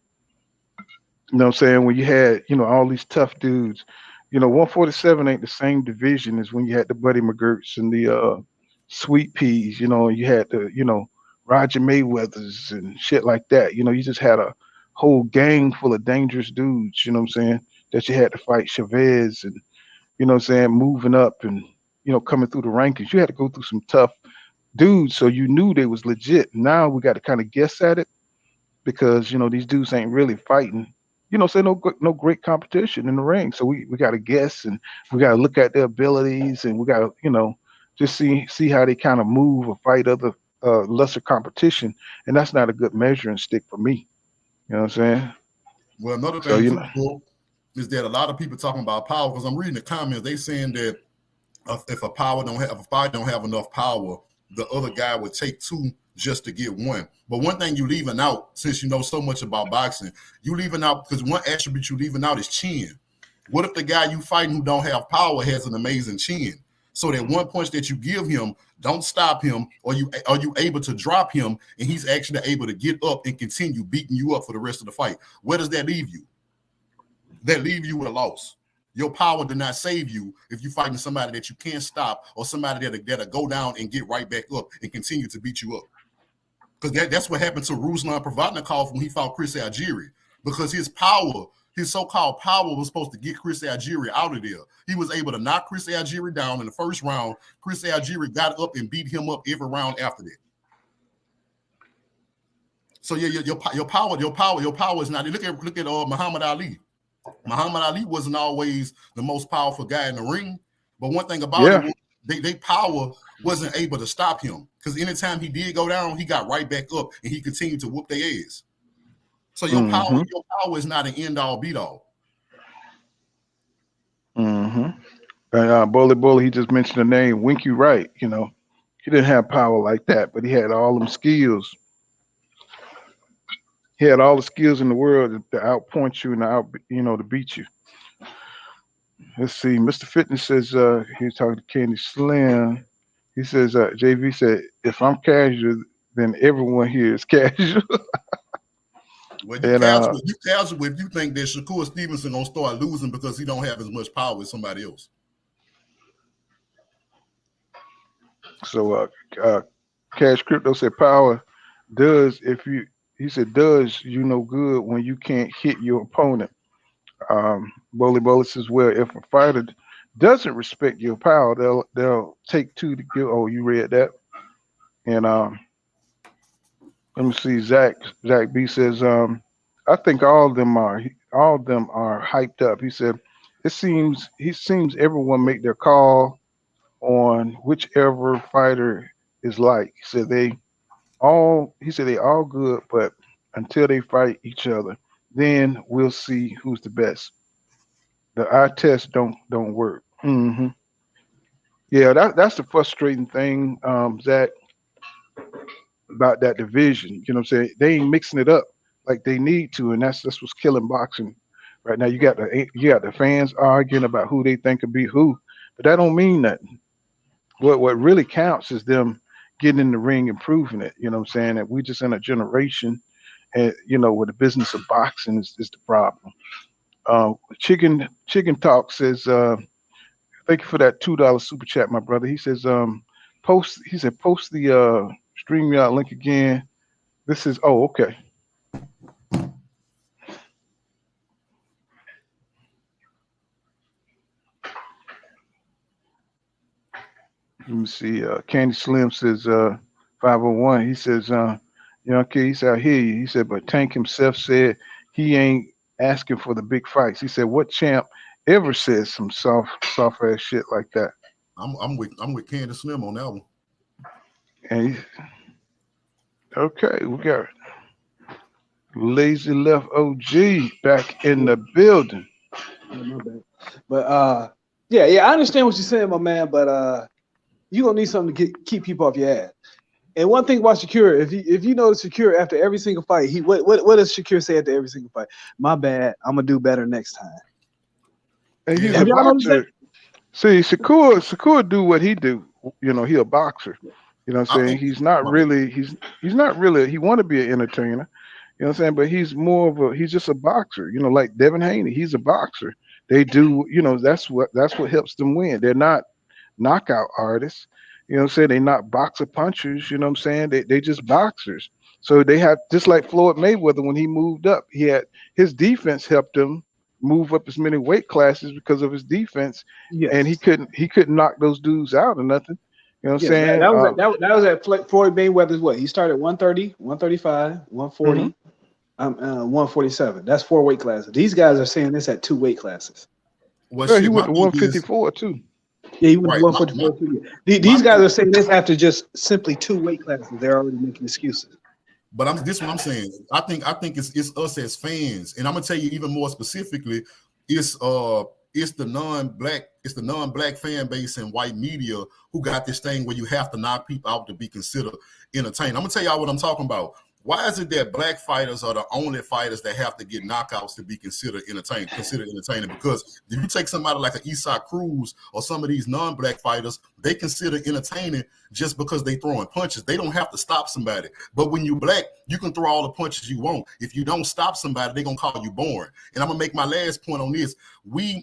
You know what I'm saying? When you had, you know, all these tough dudes. You know, 147 ain't the same division as when you had the Buddy McGirts and the Sweet Peas, you know, and you had the, you know, Roger Mayweathers and shit like that. You know, you just had a whole gang full of dangerous dudes, you know what I'm saying, that you had to fight Chavez and, you know what I'm saying, moving up and, you know, coming through the rankings. You had to go through some tough dudes, so you knew they was legit. Now we got to kind of guess at it because, you know, these dudes ain't really fighting. You know, so no great competition in the ring. So we got to guess and we got to look at their abilities and we got to, you know, just see how they kind of move or fight other lesser competition. And that's not a good measuring stick for me. You know what I'm saying? Well, another thing is that a lot of people talking about power, because I'm reading the comments, they saying that if a fight don't have enough power, the other guy would take 2 just to get 1. But one thing you leaving out, since you know so much about boxing, you leaving out, because one attribute you leaving out is chin. What if the guy you fighting who don't have power has an amazing chin? So that one punch that you give him don't stop him, or you able to drop him, and he's actually able to get up and continue beating you up for the rest of the fight. Where does that leave you? That leave you with a loss. Your power did not save you if you're fighting somebody that you can't stop, or somebody that'll go down and get right back up and continue to beat you up. Because that's what happened to Ruslan Provodnikov when he fought Chris Algieri. because his power, his so-called power, was supposed to get Chris Algieri out of there. He was able to knock Chris Algieri down in the first round. Chris Algieri got up and beat him up every round after that. So yeah, your power is not. Look at Muhammad Ali. Muhammad Ali wasn't always the most powerful guy in the ring, but one thing about it, they power wasn't able to stop him, because anytime he did go down, he got right back up and he continued to whoop their ass. So your power is not an end all beat all. And Bully, he just mentioned the name Winky Wright. You know, he didn't have power like that, but he had all them skills. He had all the skills in the world to outpoint you and to beat you. Let's see. Mr. Fitness says he's talking to Candy Slim. He says JV said, if I'm casual, then everyone here is casual. Well, you casual if you think that Shakur Stevenson gonna start losing because he don't have as much power as somebody else. So Cash Crypto said power does does you no good when you can't hit your opponent. Bully says, well, if a fighter doesn't respect your power, they'll take two to kill. Oh, you read that? And let me see. Zach B says, I think all of them are hyped up. He said, it seems everyone make their call on whichever fighter is like. He said they all good, but until they fight each other, then we'll see who's the best. The eye test don't work. Yeah, that's the frustrating thing, Zach, about that division. You know what I'm saying? They ain't mixing it up like they need to, and that's what's killing boxing right now. You got the fans arguing about who they think could be who, but that don't mean nothing. What really counts is them getting in the ring and proving it. You know what I'm saying? That we just in a generation, and where the business of boxing is the problem. Chicken Talk says, thank you for that $2 super chat, my brother. He says, post the StreamYard link again. This is okay. Let me see. Candy Slim says 501. He says, he said, I hear you. He said, but Tank himself said he ain't asking for the big fights. He said, what champ ever says some soft ass shit like that? I'm with Candy Slim on that one. And okay, we got Lazy Left OG back in the building. But I understand what you're saying, my man. But you gonna need something to keep people off your ass. And one thing about Shakur, if you notice Shakur after every single fight, what does Shakur say after every single fight? My bad, I'm gonna do better next time. And he's a boxer. See, Shakur do what he do. He a boxer. You know what I'm saying? He's not really. He want to be an entertainer. You know what I'm saying? But he's he's just a boxer. Like Devin Haney, he's a boxer. They do. That's what helps them win. They're not knockout artists. You know what I'm saying? They're not boxer punchers. You know what I'm saying? They just boxers. So they have, just like Floyd Mayweather when he moved up, his defense helped him move up as many weight classes because of his defense. Yes. And he couldn't knock those dudes out or nothing. You know what I'm saying? That was at Floyd Mayweather's what? He started 130, 135, 140, 147. That's 4 weight classes. These guys are saying this at 2 weight classes. Well, he went to 154 too. Yeah, he went to 154 too. These guys are saying this after just simply 2 weight classes. They're already making excuses. But this is what I'm saying. I think it's us as fans, and I'm gonna tell you even more specifically, it's the non-black fan base and white media who got this thing where you have to knock people out to be considered entertaining. I'm gonna tell y'all what I'm talking about. Why is it that black fighters are the only fighters that have to get knockouts to be considered entertaining? Because if you take somebody like an Isaac Cruz or some of these non-black fighters, they consider entertaining just because they throwing punches. They don't have to stop somebody. But when you black, you can throw all the punches you want. If you don't stop somebody, they're gonna call you boring. And I'm gonna make my last point on this.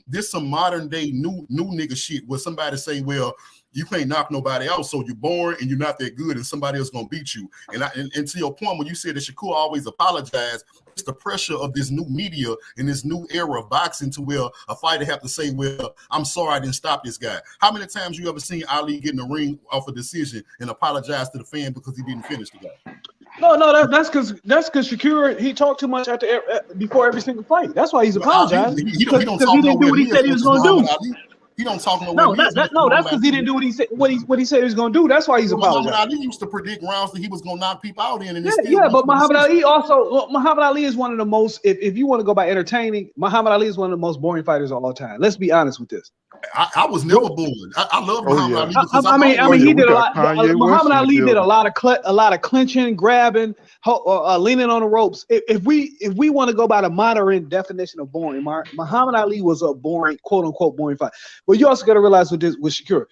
This some modern day new nigga shit where somebody say, well, you can't knock nobody out, so you're boring and you're not that good, and somebody else gonna beat you. And to your point, when you said that Shakur always apologized, it's the pressure of this new media and this new era of boxing to where a fighter have to say, well, I'm sorry I didn't stop this guy. How many times you ever seen Ali get in the ring off a decision and apologize to the fan because he didn't finish the guy? No, that's because Shakur, he talked too much before every single fight. That's why he's apologizing. Because he didn't do what he said he was going to do. He don't talk nowhere. That's because he didn't do what he said. What he said he was going to do. That's why he's apologizing. Muhammad Ali used to predict rounds that he was going to knock people out in. And but Muhammad Ali is one of the most. If you want to go by entertaining, Muhammad Ali is one of the most boring fighters of all time. Let's be honest with this. I was never bored. I love Muhammad Ali. Because I mean, he did a lot. Muhammad Ali did a lot of clinching, grabbing, leaning on the ropes. If we want to go by the modern definition of boring, Muhammad Ali was a boring, quote unquote, boring fight. But you also got to realize with Shakur,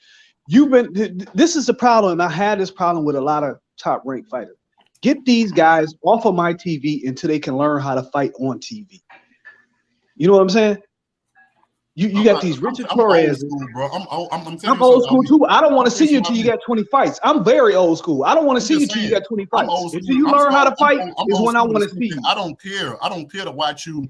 this is the problem. I had this problem with a lot of top ranked fighters. Get these guys off of my TV until they can learn how to fight on TV. You know what I'm saying? You got these Richard Torres. I'm old school too. I don't want to see you until you got 20 fights. I'm very old school. I don't want to see you until you got 20 fights. Until you learn how to fight is when I want to see you. I don't care. I don't care to watch you.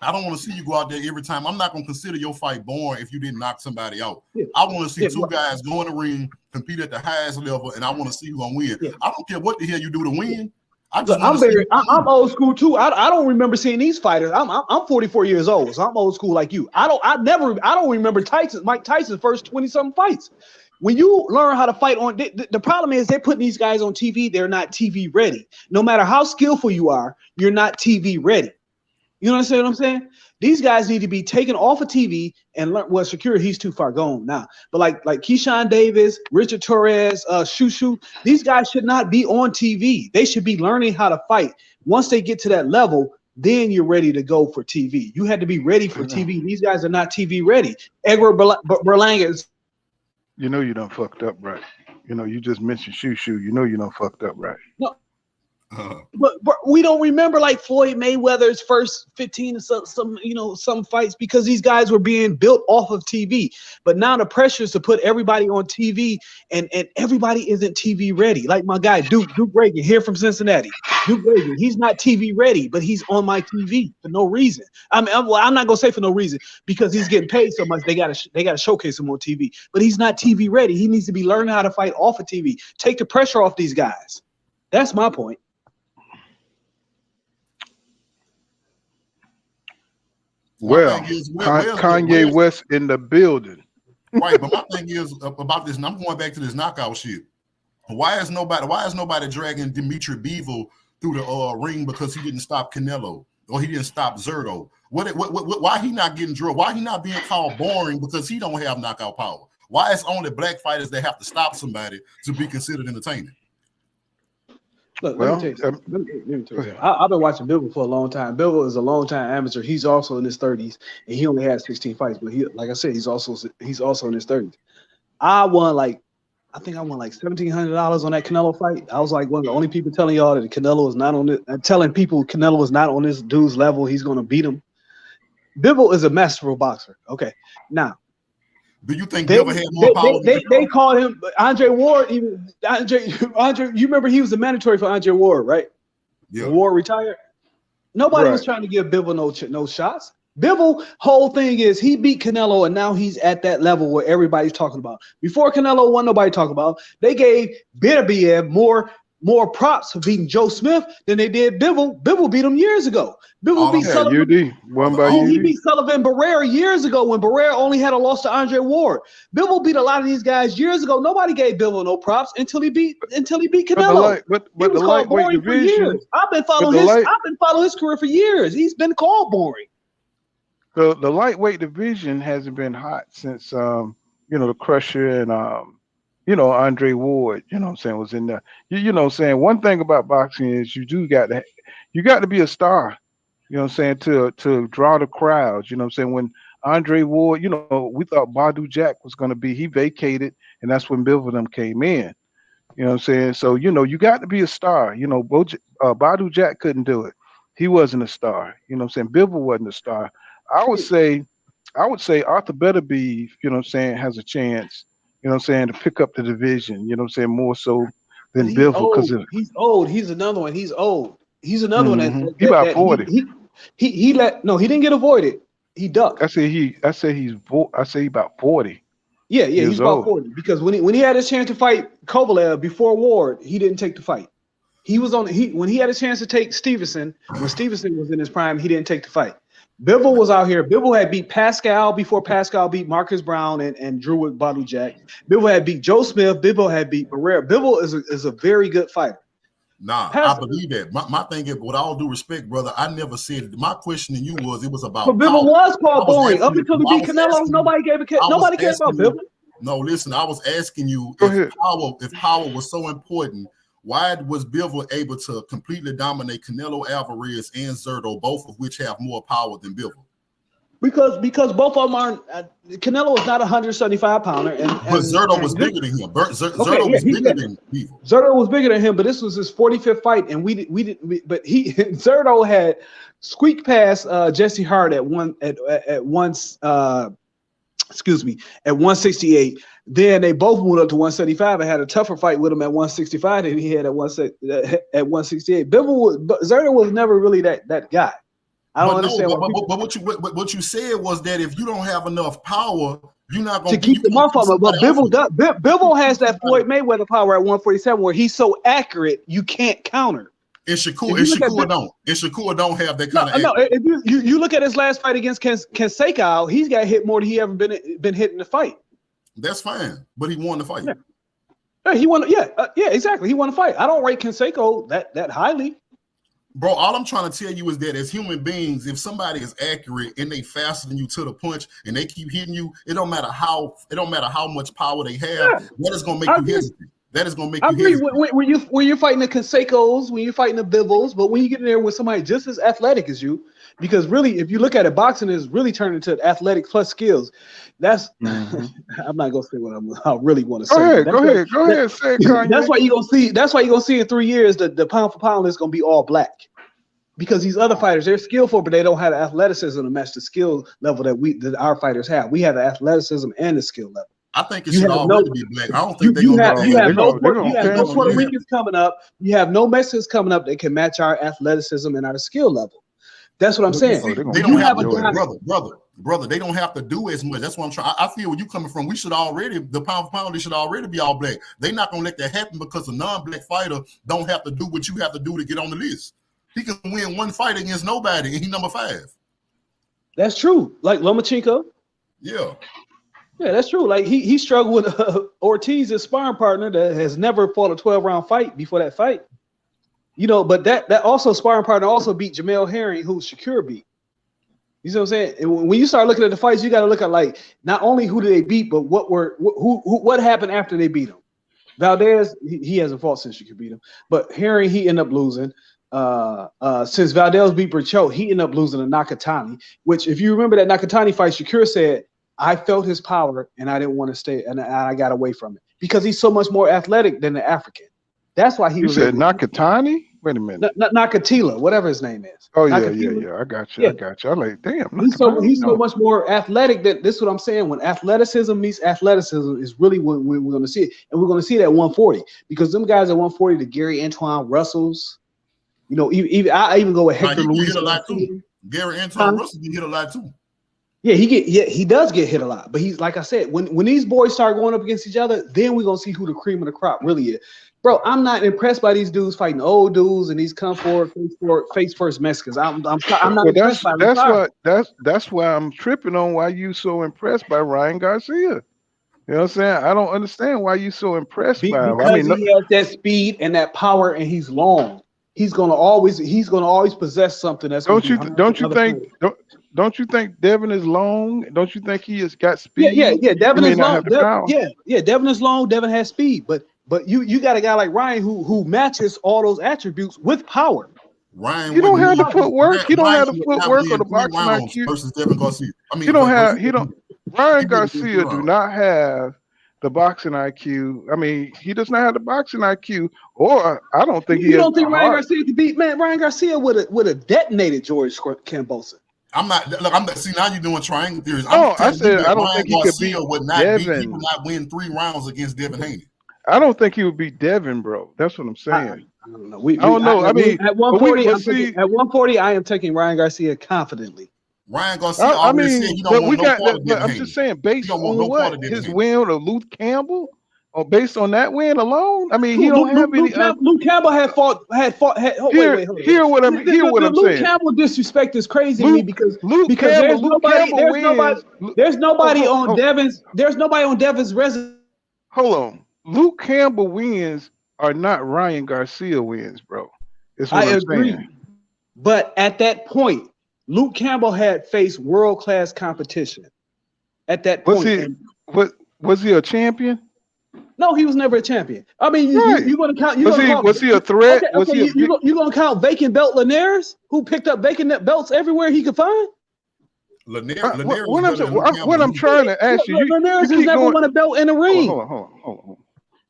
I don't want to see you go out there every time. I'm not going to consider your fight boring if you didn't knock somebody out. Yeah. I want to see two guys go in the ring, compete at the highest level, and I want to see who gonna win. Yeah. I don't care what the hell you do to win. I'm old school too. I don't remember seeing these fighters. I'm 44 years old, so I'm old school like you. I don't remember Mike Tyson's first 20-something fights. When you learn how to fight on, the problem is they're putting these guys on TV. They're not TV ready. No matter how skillful you are, you're not TV ready. You understand what I'm saying? These guys need to be taken off of TV and learn. Well, Shakur, he's too far gone now. But like Keyshawn Davis, Richard Torres, Shushu, these guys should not be on TV. They should be learning how to fight. Once they get to that level, then you're ready to go for TV. You had to be ready for TV. These guys are not TV ready. Edgar Berlanga is. You know you done fucked up, right? You know, you just mentioned Shushu. You know you done fucked up, right? No. But we don't remember like Floyd Mayweather's first 15 some fights because these guys were being built off of TV. But now the pressure is to put everybody on TV, and everybody isn't TV ready. Like my guy Duke Reagan here from Cincinnati. Duke Reagan, he's not TV ready, but he's on my TV for no reason. I'm not gonna say for no reason because he's getting paid so much. They gotta showcase him on TV, but he's not TV ready. He needs to be learning how to fight off of TV. Take the pressure off these guys. That's my point. Well, Kanye West in the building. Right, but my thing is about this, and I'm going back to this knockout shit. Why is nobody dragging Dimitri Bivol through the ring because he didn't stop Canelo or he didn't stop Zerto? Why he not getting drilled? Why he not being called boring because he don't have knockout power? Why is only black fighters that have to stop somebody to be considered entertaining? Look, let me tell you. I've been watching Bivol for a long time. Bivol is a long time amateur. He's also in his 30s, and he only had 16 fights. But like I said, he's also in his 30s. I won like $1,700 on that Canelo fight. I was like one of the only people telling y'all that Canelo is not on it. Telling people Canelo is not on this dude's level. He's going to beat him. Bivol is a masterful boxer. Okay, now. Do you think Bivol had more power? They called him Andre Ward. Andre, you remember he was the mandatory for Andre Ward, right? Yeah. Ward retired. Nobody was trying to give Bivol no shots. Bivol whole thing is he beat Canelo, and now he's at that level where everybody's talking about. Before Canelo won, nobody talking about. They gave Beterbiev more props for beating Joe Smith than they did Bivol. Bivol beat him years ago. Bivol beat Sullivan. UD. He beat Sullivan Barrera years ago when Barrera only had a loss to Andre Ward. Bivol beat a lot of these guys years ago. Nobody gave Bivol no props until he beat Canelo. But the lightweight division. I've been following his career for years. He's been called boring. The lightweight division hasn't been hot since the Crusher and Andre Ward, was in there. One thing about boxing is you got to be a star, to draw the crowds. When Andre Ward, we thought Badu Jack was going to be, he vacated, and that's when Bivol came in. So, you got to be a star. Badu Jack couldn't do it. He wasn't a star. Bivol wasn't a star. I would say Arthur Beterbiev, has a chance. You know what I'm saying, to pick up the division. You know what I'm saying, more so than He's Bivol old. because He's old. He's another one. He's old. He's another one he about that 40. he didn't get avoided. He ducked. I say he about 40. Yeah, years he's about old. 40 because when he had his chance to fight Kovalev before Ward, he didn't take the fight. He was when he had a chance to take Stevenson, when Stevenson was in his prime, he didn't take the fight. Bivol was out here. Bivol had beat Pascal before Pascal beat Marcus Brown and Drew Badujak. Bivol had beat Joe Smith. Bivol had beat Barrera. Bivol is a very good fighter. Nah, I believe that. My thing is, with all due respect, brother, I never said it. My question to you was, it was about. But Bivol was called boring up until he beat Canelo. Nobody cared about Bivol. No, listen, I was asking you if power was so important. Why was Bivol able to completely dominate Canelo Alvarez and Zerto, both of which have more power than Bivol? Because both of them are. Canelo is not a 175-pounder, but Zerto was bigger than him. Zerto was bigger than Bivol. Zerto was bigger than him, but this was his 45th fight, and we didn't. But Zerto had squeaked past Jesse Hart at 168. Then they both moved up to 175 and had a tougher fight with him at 165 than he had at 168. Zerto was never really that guy. I don't understand. But what you said was that if you don't have enough power, you're not going to keep the off of it. But Bivol has that Floyd Mayweather power at 147, where he's so accurate you can't counter. And Shakur don't have that kind of. No, if you look at his last fight against Canseco, he's got hit more than he ever been hit in the fight. That's fine, but he won the fight. Yeah, he won. Yeah, exactly. He won the fight. I don't rate Canseco that highly. Bro, all I'm trying to tell you is that as human beings, if somebody is accurate and they faster than you to the punch and they keep hitting you, it don't matter how much power they have. That is gonna make you hesitate. That is gonna make you hesitate. When you're fighting the Cansecos, when you're fighting the Bivols, but when you get in there with somebody just as athletic as you, because really, if you look at it, boxing is really turning into athletic plus skills. That's I'm not gonna say what I really want to say. Go ahead. Say it, Kanye. That's why you're gonna see. That's why you're gonna see in 3 years the pound for pound is gonna be all black, because these other fighters, they're skillful, but they don't have the athleticism to match the skill level that our fighters have. We have the athleticism and the skill level. I think it should already be black. I don't think you have no Puerto Ricans coming up. You have no Mexicans coming up that can match our athleticism and our skill level. That's what I'm saying. They don't have to do, brother. They don't have to do as much. That's what I'm trying. I feel where you coming from. We should already, the pound for pound, they should already be all black. They're not gonna let that happen because a non-black fighter don't have to do what you have to do to get on the list. He can win one fight against nobody, and he's number 5. That's true. Like Lomachenko. Yeah, that's true. Like he struggled with Ortiz, his sparring partner, that has never fought a 12-round fight before that fight. You know, but that also sparring partner also beat Jamel Herring, who Shakur beat. You see what I'm saying? And when you start looking at the fights, you got to look at like not only who did they beat, but what happened after they beat him. Valdez, he hasn't fought since Shakur beat him, but Herring, he ended up losing. Since Valdez beat Berchot, he ended up losing to Nakatani, which if you remember that Nakatani fight, Shakur said, I felt his power and I didn't want to stay, and I got away from it because he's so much more athletic than the African. That's why he said Nakatani? Wait a minute. Nakatila, whatever his name is. Oh, yeah. I got you. I'm like, damn. He's so much more athletic that this is what I'm saying. When athleticism meets athleticism is really when we're going to see it. And we're going to see it at 140 because them guys at 140, the Gary Antoine Russells, you know, I even go with Hector Luis. Hit a lot too. Gary Antoine Russell hit a lot too. Yeah, he does get hit a lot. But he's like I said, when these boys start going up against each other, then we're gonna see who the cream of the crop really is. Bro, I'm not impressed by these dudes fighting old dudes and these come forward face first Mexicans. I'm not impressed by that's why I'm tripping on why you so impressed by Ryan Garcia. You know what I'm saying? I don't understand why you so impressed by him. Because he has that speed and that power, and he's long. He's gonna always possess something that's. Don't you think Devin is long? Don't you think he has got speed? Yeah. Devin is long. Devin is long. Devin has speed, but you got a guy like Ryan who matches all those attributes with power. Ryan, you don't have the footwork. You don't have the footwork or the boxing IQ. Versus Devin Garcia. Ryan Garcia do not have the boxing IQ. I mean, he does not have the boxing IQ, or I don't think he. You don't think Ryan Garcia could beat? Man, Ryan Garcia would have detonated George Kambosos. I'm not. Look, I'm not. See, now you're doing triangle theories. No, I'm I said that I don't Ryan think he could beat Garcia would not Devin. he would not win 3 rounds against Devin Haney. I don't think he would beat Devin, bro. That's what I'm saying. I don't know. I don't know. I mean, at but 140, but see, at 140, I am taking Ryan Garcia confidently. Ryan Garcia I already said mean, he but don't we want no got part that. of But Devin I'm Haney. just saying, He based don't want on no part what of Devin his Haney. win of Luke Campbell, or based on that win alone. I mean, he don't have any. Luke Campbell had fought. Oh, wait. Hold on. Hear what I'm Luke saying. Campbell disrespect is crazy to me because Campbell there's nobody on Devin's resume. Hold on, Luke Campbell wins are not Ryan Garcia wins, bro. That's what I'm agree, saying. but at that point, Luke Campbell had faced world-class competition. At that point, was he a champion? No, he was never a champion. I mean, you going to count? Was he a threat? Okay, you going to count vacant belt Linares, who picked up vacant belts everywhere he could find? Linares what I'm trying to ask you, Linares has never won a belt in the ring. Hold on.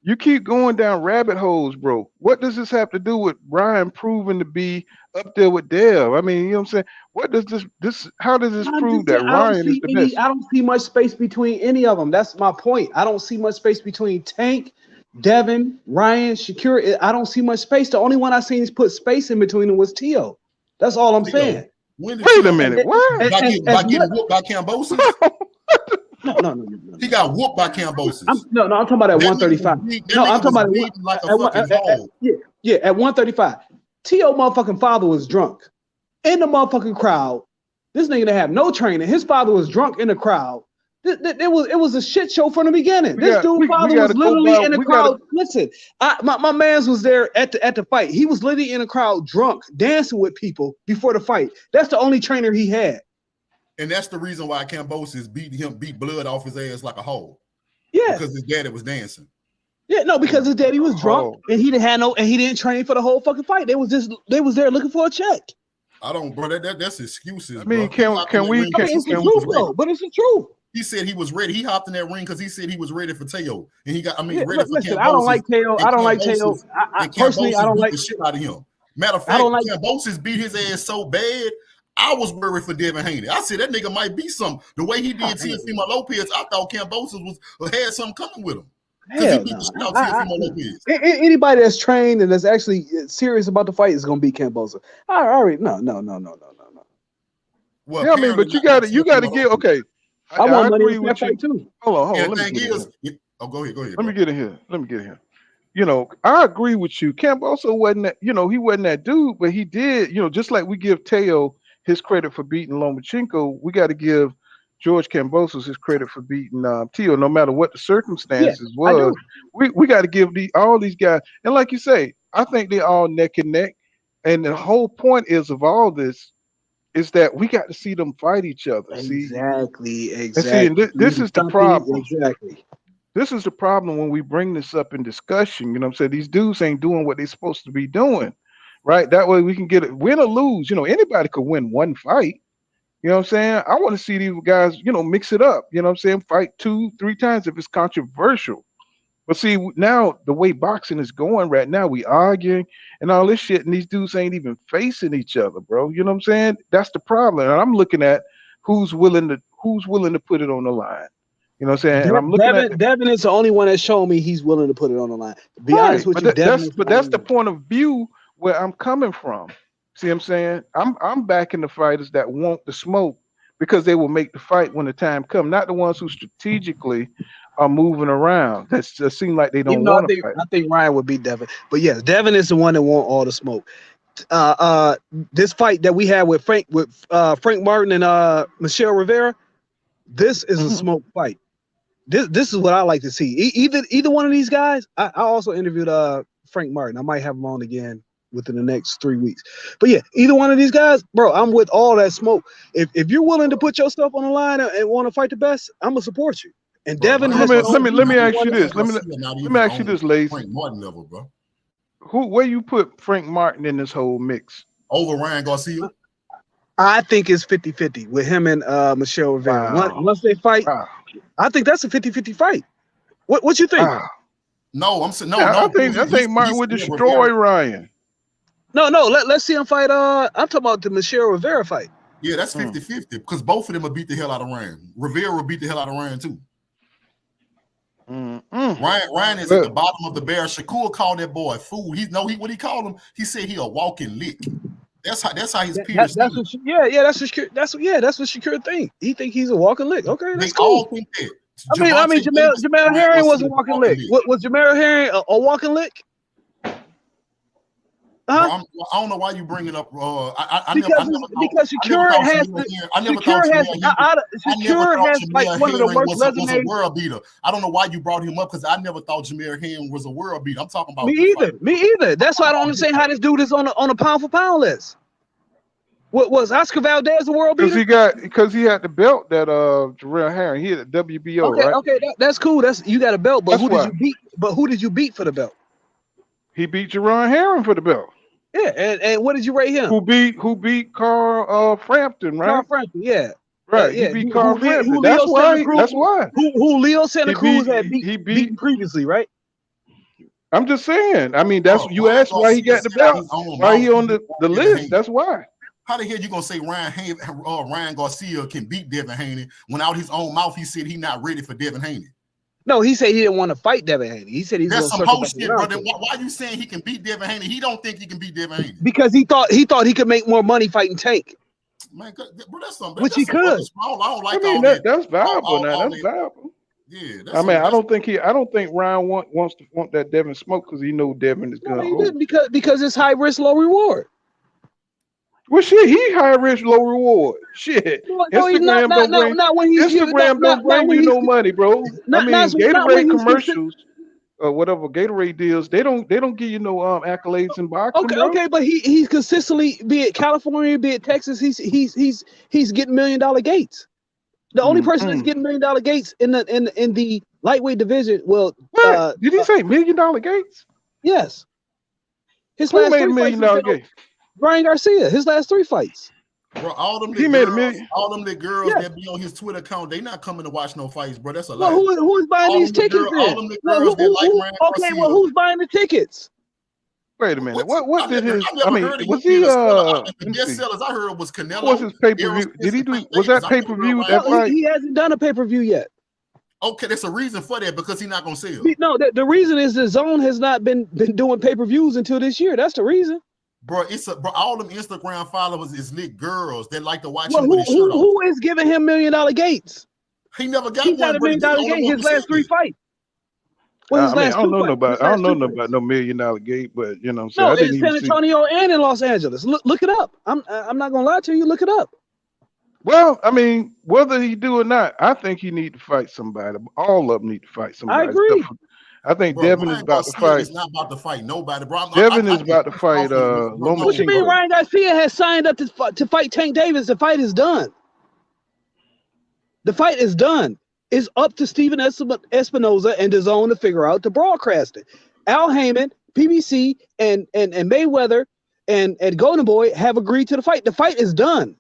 You keep going down rabbit holes, bro. What does this have to do with Ryan proving to be up there with Dev? I mean, you know what I'm saying? What does this? How does this prove that Ryan is the best? I don't see much space between any of them. That's my point. I don't see much space between Tank, Devin, Ryan, Shakur. I don't see much space. The only one I seen put space in between them was Tio. That's all I'm saying. Wait a minute. What? By getting whooped by Cambosis? No. He got whooped by Cambosis. I'm talking about at 135. I'm talking about like a fucking dog. At 135. T.O. motherfucking father was drunk in the motherfucking crowd. This nigga didn't have no training. His father was drunk in the crowd. It was a shit show from the beginning. This dude's father was literally in the crowd. Listen, my man's was there at the fight. He was literally in the crowd, drunk, dancing with people before the fight. That's the only trainer he had. And that's the reason why Cambosis beat blood off his ass like a hole. Yeah, because his daddy was dancing. Yeah, no, because his daddy was drunk and he didn't train for the whole fucking fight. They was there looking for a check. I don't, bro. That's excuses. I mean, bro. It's the truth, though. But it's the truth. He said he was ready. He hopped in that ring because he said he was ready for Teo, and he got. Ready for listen, Cambosis. I don't like Teo. I don't like Teo. Personally, I don't like the shit out of him. Matter of fact, Cambosis beat his ass so bad. I was worried for Devin Haney. I said that nigga might be something. The way he did Teofimo Lopez, I thought Cambosis had something coming with him. Anybody that's trained and that's actually serious about the fight is gonna beat Cambosa. I already no. Well, yeah, I mean, but you got to get okay. I want money in that fight too. Hold on. Go ahead. Let me get in here. You know, I agree with you. Cambosa wasn't that. You know, he wasn't that dude, but he did. You know, just like we give Teo his credit for beating Lomachenko, we got to give George Kambosos his credit for beating Teo, no matter what the circumstances was. We got to give all these guys, and like you say, I think they're all neck and neck. And the whole point of all this is that we got to see them fight each other. Exactly. And see, and this is the problem. Exactly. This is the problem when we bring this up in discussion. You know what I'm saying? These dudes ain't doing what they're supposed to be doing, right? That way we can get it, win or lose. You know, anybody could win one fight. You know what I'm saying? I want to see these guys, you know, mix it up. You know what I'm saying? Fight 2-3 times if it's controversial. But see, now the way boxing is going right now, we arguing and all this shit, and these dudes ain't even facing each other, bro. You know what I'm saying? That's the problem. And I'm looking at who's willing to put it on the line. You know what I'm saying? And I'm looking Devin is the only one that's shown me he's willing to put it on the line. To be honest with you, that's the point of view where I'm coming from. See what I'm saying? I'm backing the fighters that want the smoke because they will make the fight when the time comes, not the ones who strategically are moving around. That seem like they don't want to fight. I think Ryan would beat Devin. But yes, Devin is the one that want all the smoke. This fight that we had with Frank Martin and Michelle Rivera, this is a smoke fight. This is what I like to see. Either one of these guys. I also interviewed Frank Martin. I might have him on again within the next 3 weeks. But yeah, either one of these guys, bro, I'm with all that smoke. If you're willing to put yourself on the line and want to fight the best, I'm gonna support you. And Devin, let me ask you this. Let me ask you this, Lazy. Frank Martin level, bro. Where you put Frank Martin in this whole mix? Over Ryan Garcia? I think it's 50-50 with him and Michelle Rivera. Wow. Once they fight, I think that's a 50-50 fight. What you think? No, I'm saying no. I think Martin would destroy Ryan. No. Let's see him fight. I'm talking about the Michelle Rivera fight. Yeah, that's 50-50 because both of them will beat the hell out of Ryan. Rivera will beat the hell out of Ryan too. Ryan is at the bottom of the barrel. Shakur called that boy a fool. What he called him? He said he a walking lick. That's how his peers. That's what Shakur think. He think he's a walking lick. Okay, that's they cool. all think that. I mean, Jamel Herring was a walking lick. Was Jamel Herring a walking lick? I don't know why you bring it up. Because Shakur has like one of the worst resumes. Was a world beater. I don't know why you brought him up because I never thought Jameer Herring was a world beater. I'm talking about me either. That's why I don't understand how this dude is on a pound for pound list. What was Oscar Valdez a world beater? Because he had the belt that Jamel Herring. He had a WBO, right? Okay, that's cool. You got a belt, but who did you beat? But who did you beat for the belt? He beat Jerron Herring for the belt. Yeah, and what did you rate him? Who beat Carl Frampton, right? Carl Frampton, yeah. Right, yeah. He beat Carl Frampton. That's why. Who Leo Santa Cruz had beaten previously, right? I'm just saying. I mean, you asked why he got the belt. Why he on the list? That's why. How the hell you gonna say Ryan Garcia can beat Devin Haney when out his own mouth he said he's not ready for Devin Haney? No, he said he didn't want to fight Devin Haney. He said he's that's some whole shit, bro. Why are you saying he can beat Devin Haney? He don't think he can beat Devin Haney because he thought he could make more money fighting Tank. Man, bro, that's something. Which he could. I don't like that's valuable now. That's valuable. Yeah, I don't think Ryan wants that Devin smoke because he know Devin is gonna hold. Because it's high risk, low reward. Well, shit, he high risk, low reward. Shit, Instagram don't bring you no money, bro. Gatorade commercials or whatever Gatorade deals, they don't give you no accolades in boxing. Okay, but he's consistently, be it California, be it Texas, he's getting $1 million gates. The only person that's getting $1 million gates in the lightweight division. Well, did he say $1 million gates? Yes. Who made $1 million gates? Ryan Garcia, his last 3 fights. Bro, all them made $1 million. All them girls that be on his Twitter account, they not coming to watch no fights, bro. That's a lie. Well, who's buying these tickets? Who's buying the tickets? Wait a minute. What did his? I mean, was he? The best sellers I heard was Canelo. What was his pay per view? Did he do? Was that pay per view? He hasn't done a pay per view yet. Okay, there's a reason for that because he's not gonna sell. No, the reason is the Zone has not been doing pay per views until this year. That's the reason. Bro, all them Instagram followers is lit girls that like to watch him with his shirt on. Who is giving him $1 million gates? He never got $1 million gate his last 3 fights. I don't know about no $1 million gate, but you know what I'm saying. No, in San Antonio and in Los Angeles. Look it up. I'm not gonna lie to you. Look it up. Well, I mean, whether he do or not, I think he need to fight somebody. All of them need to fight somebody. I agree. I think Devin is about to fight. He's not about to fight nobody, bro. Devin is about to fight Lomachenko. What you mean Ryan Garcia has signed up to fight Tank Davis? The fight is done. The fight is done. It's up to Steven Espinoza and DAZN to figure out the broadcasting. Al Heyman, PBC, and Mayweather and Golden Boy have agreed to the fight. The fight is done.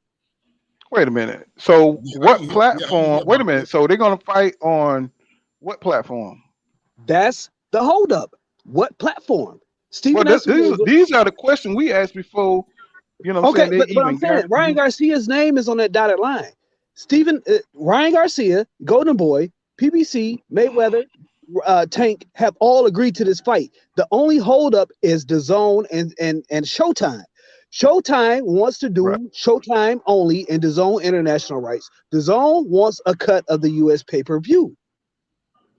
Wait a minute. So what platform? Wait a minute. So they're gonna fight on what platform? That's the holdup. What platform? These are the questions we asked before. You know what I'm saying? But I'm saying Ryan Garcia's name is on that dotted line. Ryan Garcia, Golden Boy, PBC, Mayweather, Tank have all agreed to this fight. The only holdup is DAZN and Showtime. Showtime wants to do Showtime only and DAZN international rights. DAZN wants a cut of the U.S. pay-per-view.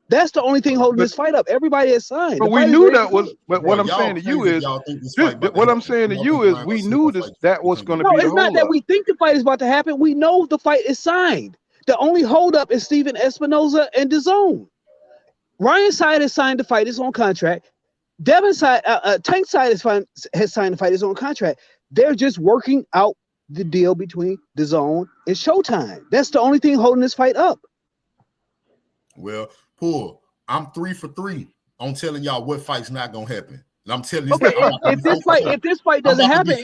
That's the only thing holding this fight up. Everybody has signed. But we knew that was. But what I'm saying to you is, we knew that was going to be. No, it's not that we think the fight is about to happen. We know the fight is signed. The only holdup is Steven Espinoza and DAZN. Ryan's side has signed the fight; it's on contract. Devin's side, Tank's side has signed the fight; it's on contract. They're just working out the deal between DAZN and Showtime. That's the only thing holding this fight up. Well. Poor. I'm 3 for 3 on telling y'all what fight's not gonna happen. And I'm telling you, if this fight doesn't happen,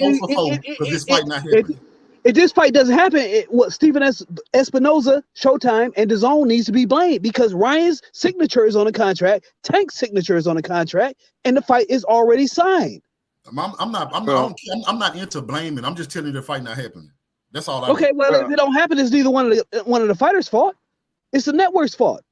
if this fight doesn't happen, Steven Espinoza, Showtime, and DAZN needs to be blamed because Ryan's signature is on the contract, Tank's signature is on the contract, and the fight is already signed. I'm not into blaming. I'm just telling you the fight not happening. That's all I know. Okay, well, if it don't happen, it's neither one of the fighters' fault. It's the network's fault.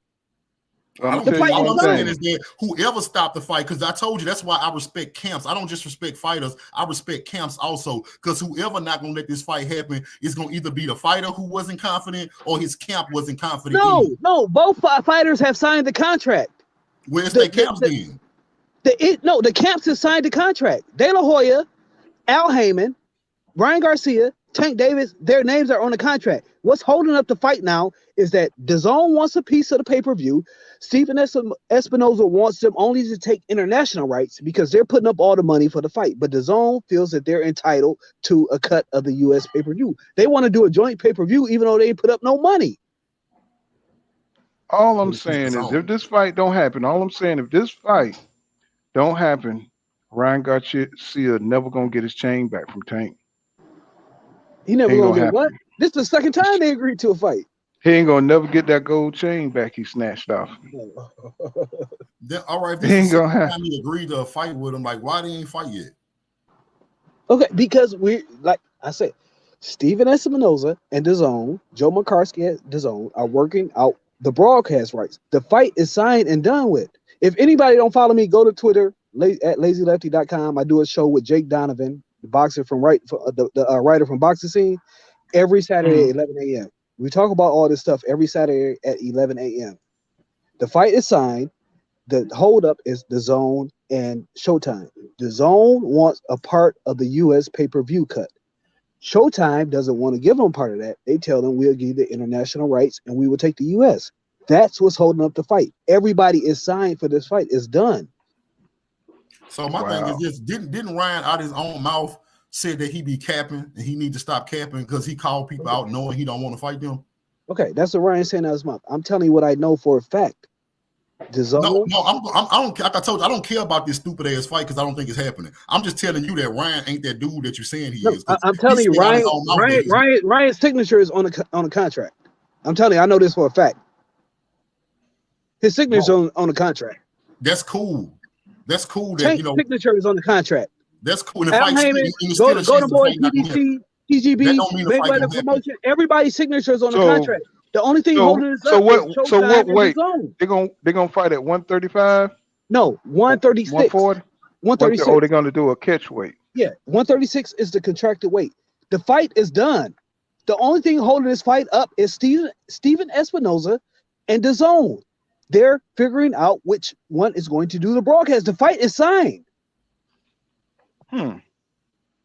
I don't The think fight all is I'm done. saying is that whoever stopped the fight, because I told you that's why I respect camps. I don't just respect fighters, I respect camps also. Because whoever not gonna let this fight happen is gonna either be the fighter who wasn't confident or his camp wasn't confident. No, both fighters have signed the contract. Where's their camps then? The camps have signed the contract. De La Hoya, Al Heyman, Ryan Garcia, Tank Davis, their names are on the contract. What's holding up the fight now is that DAZN wants a piece of the pay-per-view. Stephen Espinoza wants them only to take international rights because they're putting up all the money for the fight. But DAZN feels that they're entitled to a cut of the U.S. pay-per-view. They want to do a joint pay-per-view even though they put up no money. All I'm saying is if this fight don't happen, Ryan Garcia never gonna get his chain back from Tank. He never gonna get what? This is the second time they agreed to a fight. He ain't gonna never get that gold chain back he snatched off. Then, all right, this is the second time he agreed to a fight with him. Like, why they ain't fight yet? Okay, because like I said, Stephen Espinoza and DAZN, Joe McCarthy at DAZN are working out the broadcast rights. The fight is signed and done with. If anybody don't follow me, go to Twitter at lazylefty.com. I do a show with Jake Donovan, the boxer from the writer from Boxing Scene, every Saturday at 11 a.m. We talk about all this stuff every Saturday at 11 a.m. The fight is signed. The holdup is DAZN and Showtime. DAZN wants a part of the U.S. pay-per-view cut. Showtime doesn't want to give them part of that. They tell them we'll give you the international rights and we will take the U.S. That's what's holding up the fight. Everybody is signed for this fight. It's done. So my thing is this: didn't Ryan out his own mouth said that he be capping and he need to stop capping because he called people out knowing he don't want to fight them? Okay, that's what Ryan saying out his mouth. I'm telling you what I know for a fact. No, I don't. Like I told you, I don't care about this stupid ass fight because I don't think it's happening. I'm just telling you that Ryan ain't that dude that you're saying he is. I'm telling you, Ryan's signature is on a contract. I'm telling you, I know this for a fact. His signature on the contract. That's cool. That's cool. That Tank's signature is on the contract. That's cool. Al Heyman, go to boy PBC, TGB, Mayweather Promotion. Everybody's signature is on the contract. The only thing holding this up is Showtime. So what weight? They're gonna fight at 135? No, 136. 140? 136. Oh, they're gonna do a catch weight. Yeah, 136 is the contracted weight. The fight is done. The only thing holding this fight up is Stephen Espinoza and DAZN. They're figuring out which one is going to do the broadcast. The fight is signed.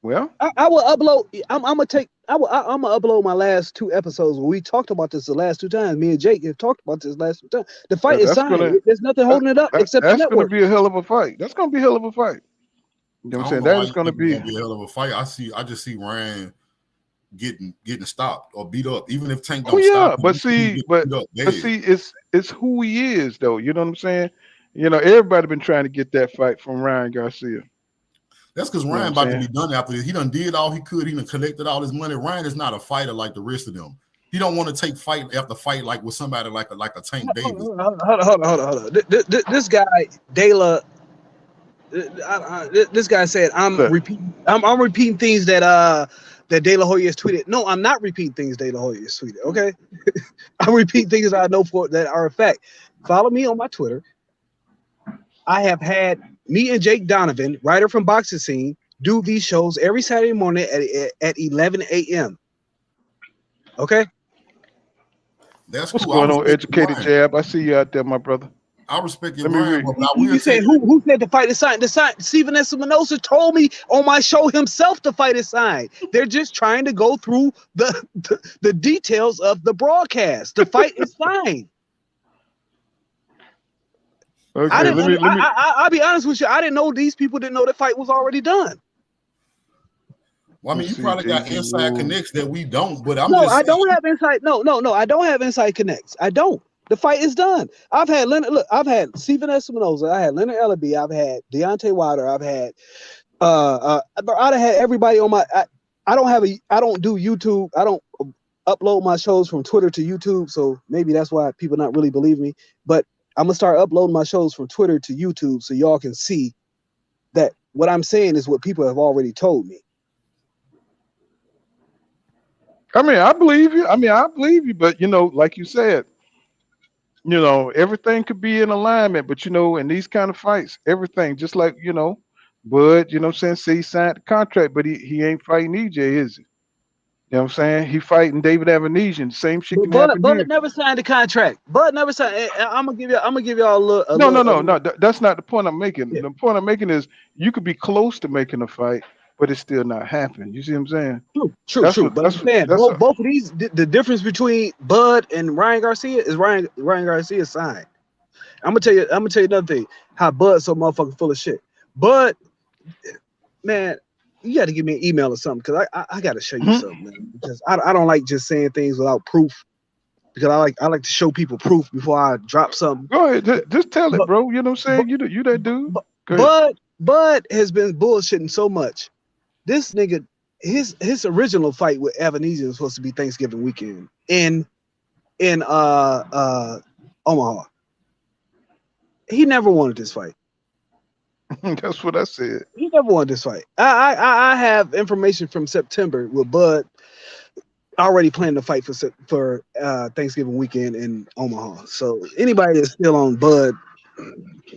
Well, I will upload. I'm gonna upload my last 2 episodes where we talked about this the last 2 times. Me and Jake have talked about this last 2 times. The fight is signed. There's nothing holding it up except the network. That's gonna be a hell of a fight. That's gonna be a hell of a fight. You know what I'm saying? That is gonna be a hell of a fight. I just see Ryan getting stopped or beat up, even if Tank don't stop. But see, it's who he is though. You know what I'm saying? You know, everybody been trying to get that fight from Ryan Garcia. That's because Ryan about to be done after this. He done did all he could. He done collected all his money. Ryan is not a fighter like the rest of them. He don't want to take fight after fight like with somebody like a Tank Davis. Hold on. This guy, this guy said, I'm repeating things that De La Hoya has tweeted. No, I'm not repeating things De La Hoya has tweeted. Okay, I'm repeating things I know for that are a fact. Follow me on my Twitter. I have had me and Jake Donovan, writer from Boxing Scene, do these shows every Saturday morning at 11 a.m. Okay, that's what's cool. going on, Educated Jab. I see you out there, my brother. I respect your mind. You said who said the fight is signed? Stephen Espinoza told me on my show himself the fight is signed. They're just trying to go through the details of the broadcast. The fight is signed. Okay, I'll be honest with you. I didn't know these people didn't know the fight was already done. Well, I mean, you probably got inside connects that we don't, but I don't have inside. No, I don't have inside connects. I don't. The fight is done. I've had Stephen Espinoza, I had Leonard Ellaby, I've had Deontay Wilder, I've had I'd have had everybody on my I don't do YouTube. I don't upload my shows from Twitter to YouTube, so maybe that's why people not really believe me. But I'm gonna start uploading my shows from Twitter to YouTube so y'all can see that what I'm saying is what people have already told me. I mean, I believe you. But like you said, everything could be in alignment. But in these kind of fights, everything just like Bud. You know what I'm saying? Say he signed the contract, but he ain't fighting EJ, is he? You know what I'm saying? He fighting David Avenesyan. Same shit can But happen Bud here. never signed the contract. Bud never signed. I'm gonna give y'all a No, little. no, no, no. That's not the point I'm making. Yeah. The point I'm making is you could be close to making a fight, but it's still not happening. You see what I'm saying? True. But I'm saying both of these, the difference between Bud and Ryan Garcia is Ryan Garcia signed. I'm gonna tell you another thing. How Bud's so motherfucking full of shit. Bud, man, you got to give me an email or something because I got to show you something, man. Because I don't like just saying things without proof. Because I like to show people proof before I drop something. Go ahead, just tell it, bro. You know what I'm saying? You that dude. Bud has been bullshitting so much. This nigga, his original fight with Avenesyan was supposed to be Thanksgiving weekend in Omaha. He never wanted this fight. That's what I said. He never wanted this fight. I have information from September with Bud already planning to fight for Thanksgiving weekend in Omaha. So anybody that's still on Bud,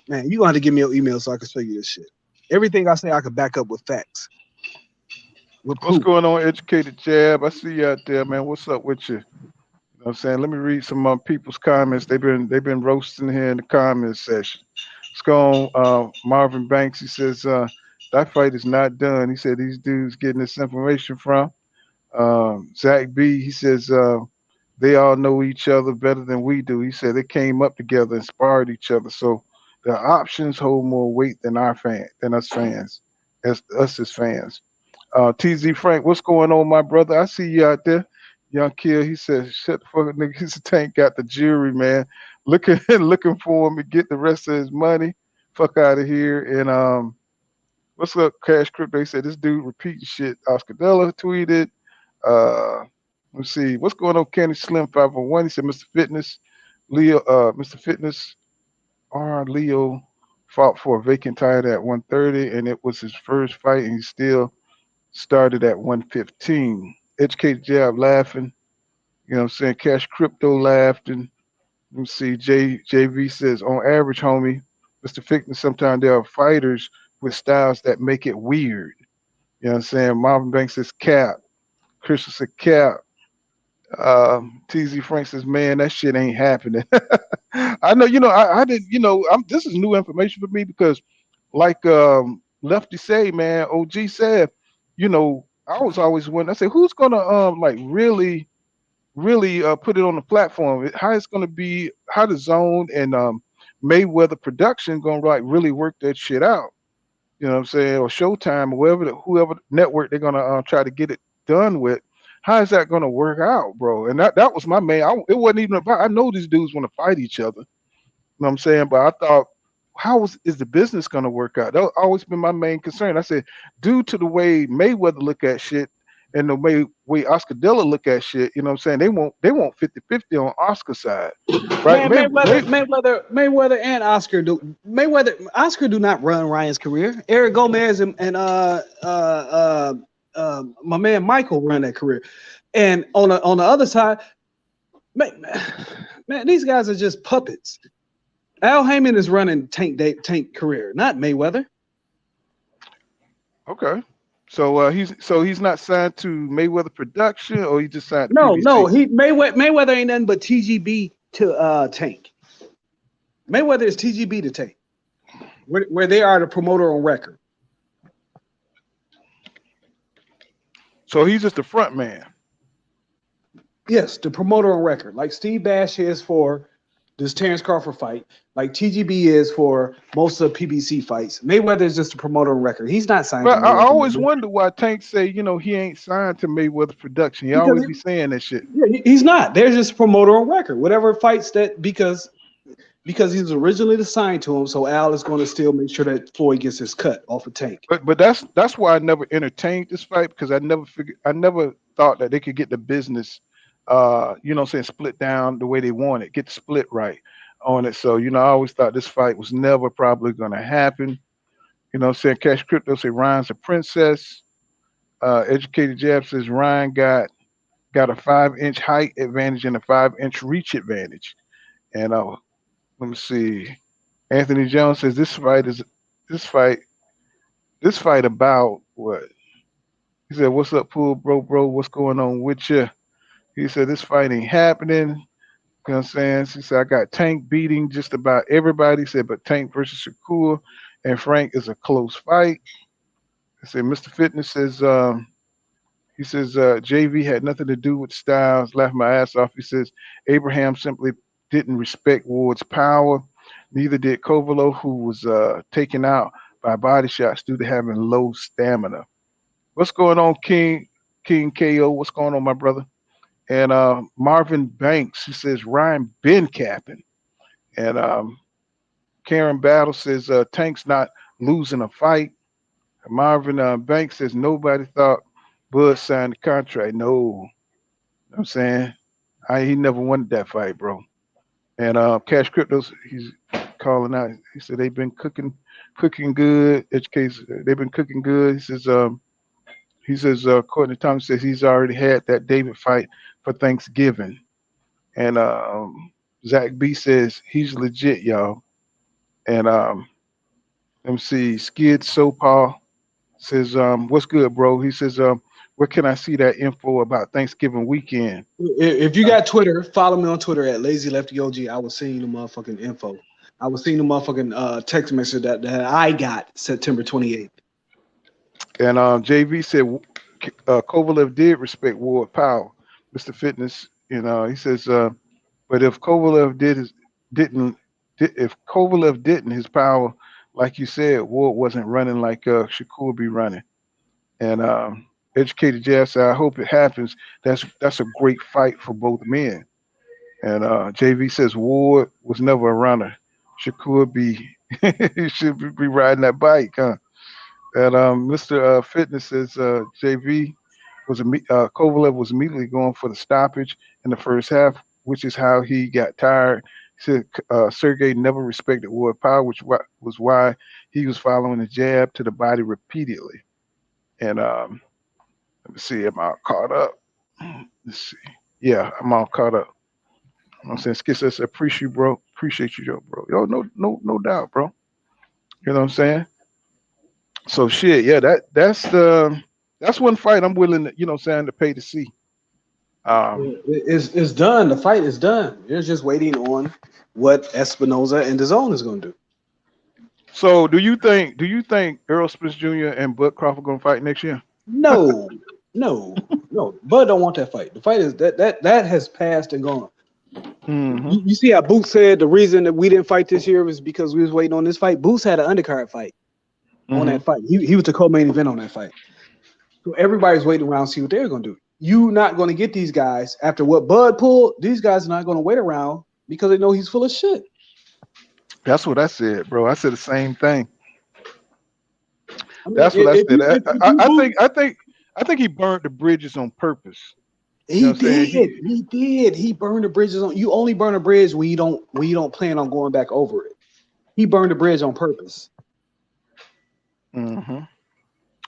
man, you gonna have to give me your email so I can show you this shit. Everything I say I can back up with facts. What's going on, Educated Jab? I see you out there, man. What's up with you? You know what I'm saying? Let me read some people's comments. They've been roasting here in the comments section. Let's go on. Marvin Banks, he says that fight is not done. He said these dudes getting this information from. Zach B, he says they all know each other better than we do. He said they came up together, inspired each other. So the options hold more weight than us fans, as fans. TZ Frank, what's going on, my brother? I see you out there. Young Kill, he says, shut the fuck up, nigga. His tank got the jury, man. Looking for him to get the rest of his money. Fuck out of here. And what's up, Cash Crypto? He said this dude repeating shit. Oscar Della tweeted. Let's see. What's going on, Kenny Slim 501? He said Mr. Fitness, Mr. Fitness Leo fought for a vacant title at 130, and it was his first fight, and he still started at 115. Educated Jab laughing. You know what I'm saying? Cash Crypto laughing. Let me see. JV says, on average, homie, Mr. Fitness, sometimes there are fighters with styles that make it weird. You know what I'm saying? Marvin Banks says cap. Christian said cap. TZ Frank says, man, that shit ain't happening. I know, I didn't, this is new information for me because like Lefty say, man, OG said, I was always wondering, I said, who's gonna really put it on the platform? How it's gonna be, how the Zone and Mayweather production gonna really work that shit out. You know what I'm saying? Or Showtime or whoever network they're gonna try to get it done with. How is that gonna work out, bro? And that was my main. It wasn't even about. I know these dudes want to fight each other. You know what I'm saying? But I thought, is the business gonna work out? That's always been my main concern. I said, due to the way Mayweather look at shit and the way Oscar Della look at shit, you know what I'm saying? They want 50-50 on Oscar's side, right? Man, Mayweather and Oscar do. Oscar do not run Ryan's career. Eric Gomez and my man Michael run that career. And on the other side, man, these guys are just puppets. Al Heyman is running Tank career, not Mayweather. Okay. So he's not signed to Mayweather production, or he just signed to No, PBC? Mayweather ain't nothing but TGB to Tank. Mayweather is TGB to Tank, where they are the promoter on record. So he's just the front man. Yes, the promoter on record, like Steve Bash is for this Terence Crawford fight, like TGB is for most of the PBC fights. Mayweather is just a promoter on record. He's not signed. But I always wonder why Tank say, he ain't signed to Mayweather production. He always be saying that shit. Yeah, he's not. They're just a promoter on record. Whatever fights that because he's originally signed to him, so Al is going to still make sure that Floyd gets his cut off of Tank. But that's why I never entertained this fight, because I never thought that they could get the business split down the way they want it, get the split right on it. So, I always thought this fight was never probably going to happen. You know what I'm saying? Cash Crypto say Ryan's a princess. Educated Jab says Ryan got got a 5-inch height advantage and a 5-inch reach advantage. And let me see. Anthony Jones says this fight about what? He said, "What's up, pool bro? What's going on with you?" He said, "This fight ain't happening." You know what I'm saying? He said, "I got Tank beating just about everybody." He said, "But Tank versus Shakur and Frank is a close fight." He said, "Mr. Fitness says, he says JV had nothing to do with Styles." Laughing my ass off. He says Abraham simply didn't respect Ward's power. Neither did Kovalo, who was taken out by body shots due to having low stamina. What's going on, King KO? What's going on, my brother? And Marvin Banks, he says Ryan been capping. And Karen Battle says Tank's not losing a fight. Marvin Banks says nobody thought Bud signed the contract. No, you know what I'm saying he never wanted that fight, bro. And Cash Cryptos, he's calling out. He said they've been cooking good. Education, they've been cooking good. He says Courtney Thomas says he's already had that David fight for Thanksgiving. And Zach B says he's legit, y'all. And let me see, Skid Sopal says, what's good, bro? He says, where can I see that info about Thanksgiving weekend? If you got Twitter, follow me on Twitter at Lazy Lefty OG. I will send you the motherfucking info. I will send you the motherfucking text message that I got September 28th. And JV said Kovalev did respect Ward power. Mr. Fitness, he says, but if Kovalev didn't, his power, like you said, Ward wasn't running like Shakur be running. And Educated Jazz said, I hope it happens. That's a great fight for both men. And JV says Ward was never a runner. Shakur he should be riding that bike, huh? And Mr. Fitness says JV Kovalev was immediately going for the stoppage in the first half, which is how he got tired. He said Sergey never respected Ward power, which was why he was following the jab to the body repeatedly. And let me see, am I caught up? Let's see. Yeah, I'm all caught up. I'm saying, Skid says, appreciate you, bro. Yo, no doubt, bro. You know what I'm saying? So shit, yeah, that's one fight I'm willing to, to pay to see. It's done. The fight is done. You're just waiting on what Espinoza and DAZN is going to do. So do you think Errol Spence Jr. and Bud Crawford going to fight next year? No. Bud don't want that fight. The fight is that has passed and gone. Mm-hmm. You see how Boots said the reason that we didn't fight this year was because we was waiting on this fight. Boots had an undercard fight on that fight. He was the co-main event on that fight. So everybody's waiting around to see what they're going to do. You not going to get these guys after what Bud pulled. These guys are not going to wait around because they know he's full of shit. That's what I said, bro. I said the same thing. That's what I said. I think he burned the bridges on purpose. He did. He burned the bridges on. You only burn a bridge when you don't plan on going back over it. He burned the bridge on purpose. Mm-hmm.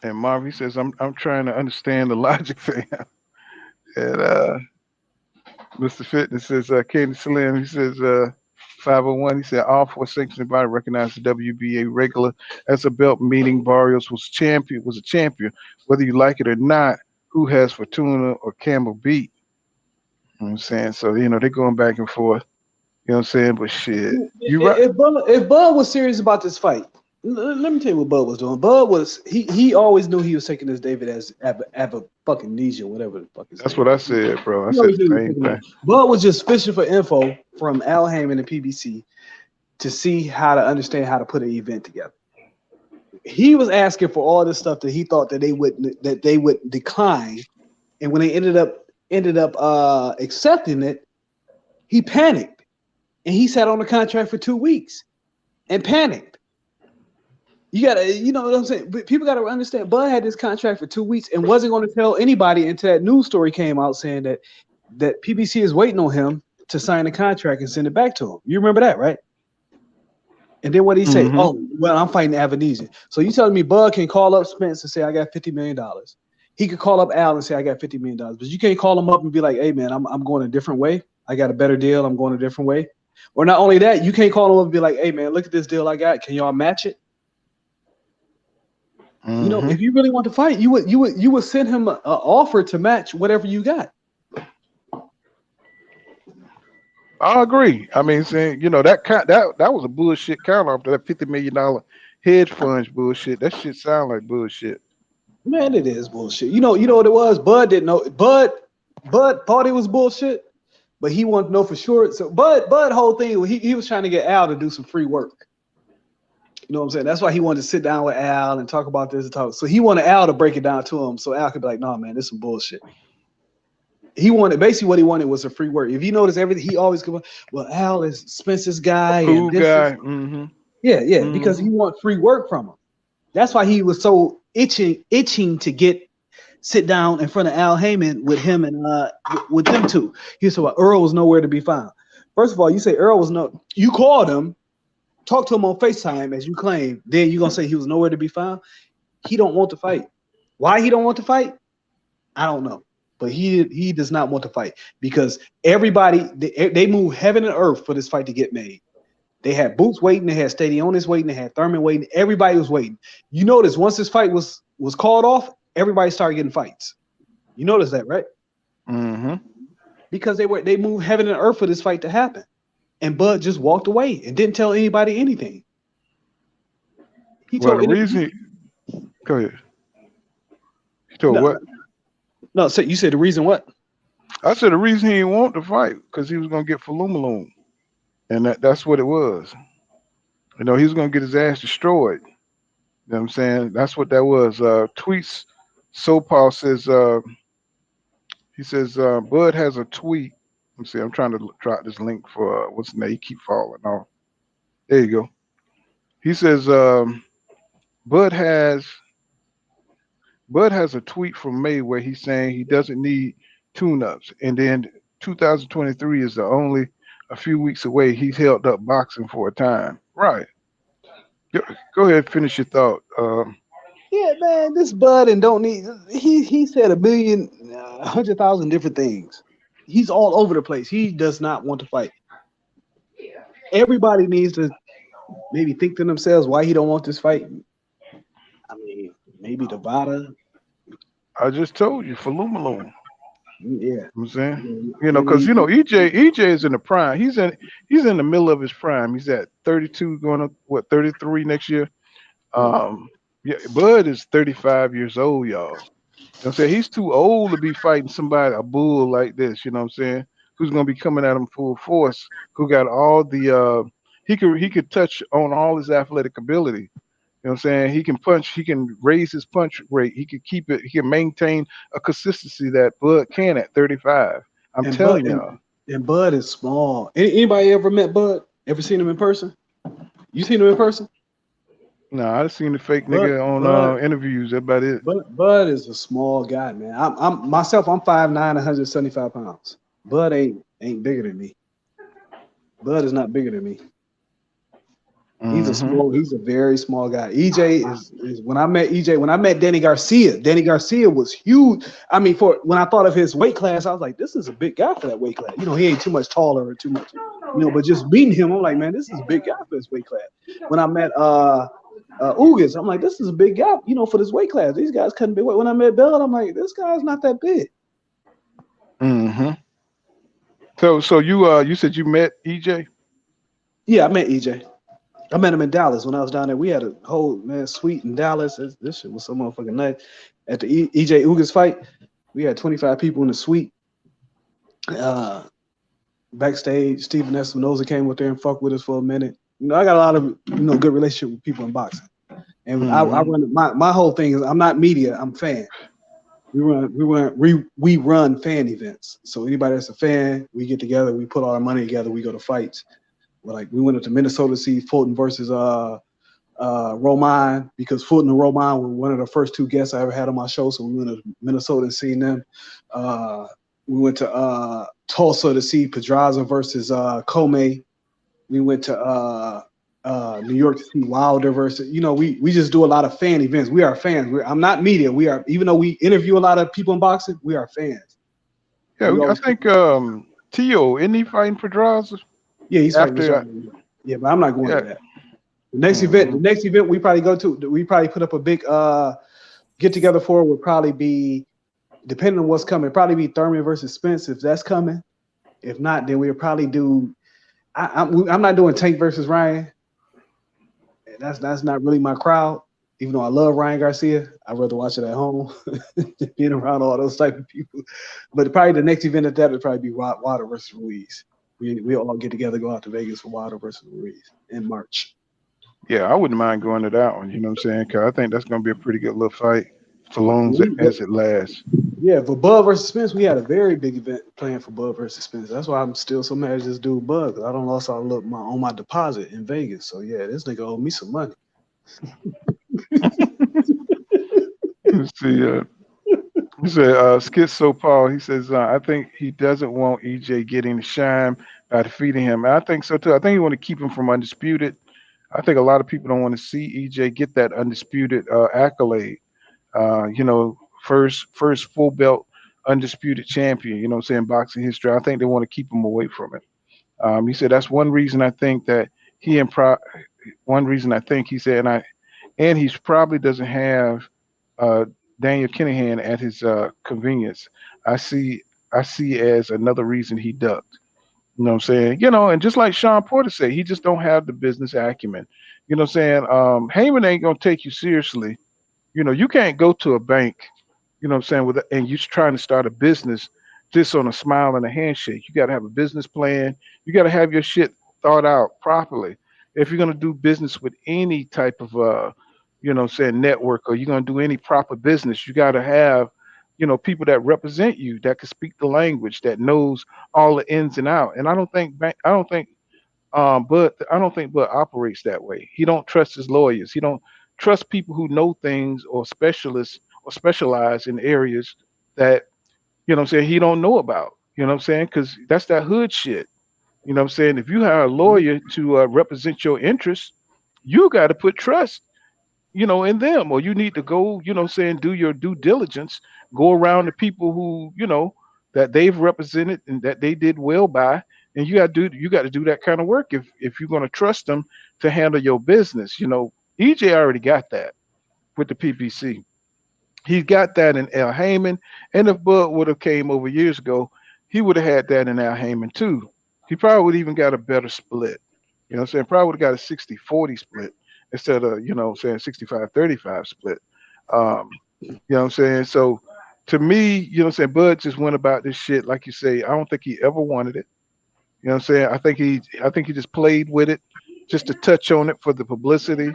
And Marvin says, I'm trying to understand the logic, fam. And Mr. Fitness says, Candy Slim, he says, 501, he said, all four sanctioned body recognized the WBA regular as a belt, meaning Barrios was a champion. Whether you like it or not, who has Fortuna or Campbell beat? You know what I'm saying? So, they're going back and forth. You know what I'm saying? But shit. If Bud was serious about this fight, let me tell you what Bud was doing. Bud was he always knew he was taking this David as fucking amnesia, whatever the fuck is. That's what I said, bro. I said the same thing. Bud was just fishing for info from Al Heyman and PBC to see how to understand how to put an event together. He was asking for all this stuff that he thought that they would decline, and when they ended up accepting it, he panicked, and he sat on the contract for 2 weeks and panicked. You gotta, you know what I'm saying? But people gotta understand. Bud had this contract for 2 weeks and wasn't going to tell anybody until that news story came out saying that PBC is waiting on him to sign the contract and send it back to him. You remember that, right? And then what he say? Oh, well, I'm fighting Avenesyan. So you telling me Bud can call up Spence and say, I got $50 million. he could call up Al and say, I got $50 million. But you can't call him up and be like, hey, man, I'm going a different way. I got a better deal. I'm going a different way. Or not only that, you can't call him up and be like, hey, man, look at this deal I got. Can y'all match it? Mm-hmm. You know, if you really want to fight, you would send him an offer to match whatever you got. I agree. I mean, saying that was a bullshit counter after that $50 million hedge funds bullshit. That shit sound like bullshit. Man, it is bullshit. You know what it was? Bud didn't know. Bud thought it was bullshit, but he wanted to know for sure. So Bud whole thing, he was trying to get Al to do some free work. You know what I'm saying? That's why he wanted to sit down with Al and talk about this and talk. So he wanted Al to break it down to him, so Al could be like, "No, man, this is some bullshit." He wanted basically what he wanted was a free work. If you notice everything, he always go, "Well, Al is Spencer's guy, Cool and this guy." is, yeah, because he want free work from him. That's why he was so itching to sit down in front of Al Heyman with him and with them two. He said, "Well, Earl was nowhere to be found." First of all, you say Earl was you called him, talked to him on FaceTime as you claim. Then you're gonna say he was nowhere to be found. He don't want to fight. Why he don't want to fight? I don't know. But he does not want to fight because everybody they moved heaven and earth for this fight to get made. They had Boots waiting, they had Stadionis waiting, they had Thurman waiting. Everybody was waiting. You notice once this fight was called off, everybody started getting fights. You notice that, right? Mm-hmm. Because they moved heaven and earth for this fight to happen, and Bud just walked away and didn't tell anybody anything. Go ahead. He told what? No, so you said the reason what? I said the reason he didn't want to fight because he was gonna get Falumaloon. And that's what it was. You know, he was going to get his ass destroyed. You know what I'm saying? That's what that was. Tweets. Sopal says, he says, Bud has a tweet. Let me see. I'm trying to drop this link for, what's the name? He keep falling off. There you go. He says, Bud has a tweet from May where he's saying he doesn't need tune-ups. And then 2023 is the only a few weeks away. He's held up boxing for a time. Right. Go ahead, finish your thought. Yeah, man, this Bud and don't need. He said 100,000 different things. He's all over the place. He does not want to fight. Everybody needs to maybe think to themselves why he don't want this fight. I mean, maybe Nevada. I just told you, Falumaloon. Yeah, you know what I'm saying, because EJ is in the prime. He's in the middle of his prime. He's at 32, going up 33 next year. Yeah, Bud is 35 years old, y'all. You know what I'm saying? He's too old to be fighting somebody, a bull like this. You know what I'm saying? Who's gonna be coming at him full force? Who got all the he could touch on all his athletic ability. You know what I'm saying? He can punch. He can raise his punch rate. He can keep it. He can maintain a consistency that Bud can at 35. I'm telling y'all. And Bud is small. Anybody ever met Bud? Ever seen him in person? You seen him in person? No, I've seen the fake nigga on interviews. That's about it. Bud is a small guy, man. I'm 5'9", 175 pounds. Bud ain't bigger than me. Bud is not bigger than me. He's a very small guy. EJ is when I met Danny Garcia was huge. I mean, when I thought of his weight class, I was like, this is a big guy for that weight class. He ain't too much taller or too much, but just meeting him, I'm like, man, this is a big guy for this weight class. When I met Ugas, I'm like, this is a big guy, for this weight class. These guys couldn't be weight. When I met Bell, I'm like, this guy's not that big. Mm-hmm. So you said you met EJ? Yeah, I met EJ. I met him in Dallas when I was down there. We had a whole suite in Dallas. This shit was so motherfucking nice. At the EJ Ugas fight, we had 25 people in the suite. Backstage, Stephen Espinoza came up there and fucked with us for a minute. I got a lot of good relationship with people in boxing. And I run my whole thing is I'm not media, I'm fan. We run fan events. So anybody that's a fan, we get together, we put all our money together, we go to fights. We went up to Minnesota to see Fulton versus Roman, because Fulton and Roman were one of the first two guests I ever had on my show. So we went to Minnesota and seen them. We went to Tulsa to see Pedraza versus Comey. We went to New York to see Wilder versus. We just do a lot of fan events. We are fans. I'm not media. We are, even though we interview a lot of people in boxing, we are fans. Yeah, We I always, think Tio, isn't he fighting for draws yeah, he's fighting after? Michelle. Yeah, but I'm not going Yeah. to that. The next event we probably put up a big get together for would probably be, depending on what's coming, probably be Thurman versus Spence if that's coming. If not, then we'll probably do. I'm not doing Tank versus Ryan. That's not really my crowd. Even though I love Ryan Garcia, I'd rather watch it at home, being around all those type of people. But probably the next event at that would probably be Wilder versus Ruiz. We all get together, go out to Vegas for Wilder versus Ruiz in March. Yeah, I wouldn't mind going to that one. You know what I'm saying? Because I think that's going to be a pretty good little fight for long as it lasts. Yeah, for Bud versus Spence, we had a very big event planned for Bud versus Spence. That's why I'm still so mad at this dude Bud, because I don't lost all on my deposit in Vegas. So yeah, this nigga owe me some money. Let's see. He said, Schizo Paul, he says, I think he doesn't want EJ getting the shine by defeating him. And I think so too. I think he want to keep him from undisputed. I think a lot of people don't want to see EJ get that undisputed accolade. First full belt undisputed champion, you know what I'm saying, boxing history. I think they want to keep him away from it. He said that's one reason I think that one reason I think he said, and he probably doesn't have Daniel Kinahan at his convenience. I see as another reason he ducked. You know what I'm saying? And just like Sean Porter said, he just don't have the business acumen. You know what I'm saying? Heyman ain't gonna take you seriously. You can't go to a bank, you know what I'm saying, and you're trying to start a business just on a smile and a handshake. You got to have a business plan. You got to have your shit thought out properly. If you're going to do business with any type of, network, or you're going to do any proper business, you got to have, people that represent you, that can speak the language, that knows all the ins and out. And I don't think Bud operates that way. He don't trust his lawyers. He don't trust people who know things or specialists or specialize in areas that, he don't know about. You know what I'm saying? Because that's that hood shit. You know what I'm saying? If you hire a lawyer to represent your interests, you got to put trust, in them, or you need to go, do your due diligence, go around the people who, that they've represented and that they did well by. And you got to do that kind of work if you're going to trust them to handle your business. EJ already got that with the PPC. He got that in Al Heyman, and if Bud would have came over years ago, he would have had that in Al Heyman too. He probably would even got a better split. You know what I'm saying? Probably would have got a 60-40 split instead of, 65-35 split. You know what I'm saying? So to me, Bud just went about this shit like you say. I don't think he ever wanted it. You know what I'm saying? I think he just played with it just to touch on it for the publicity.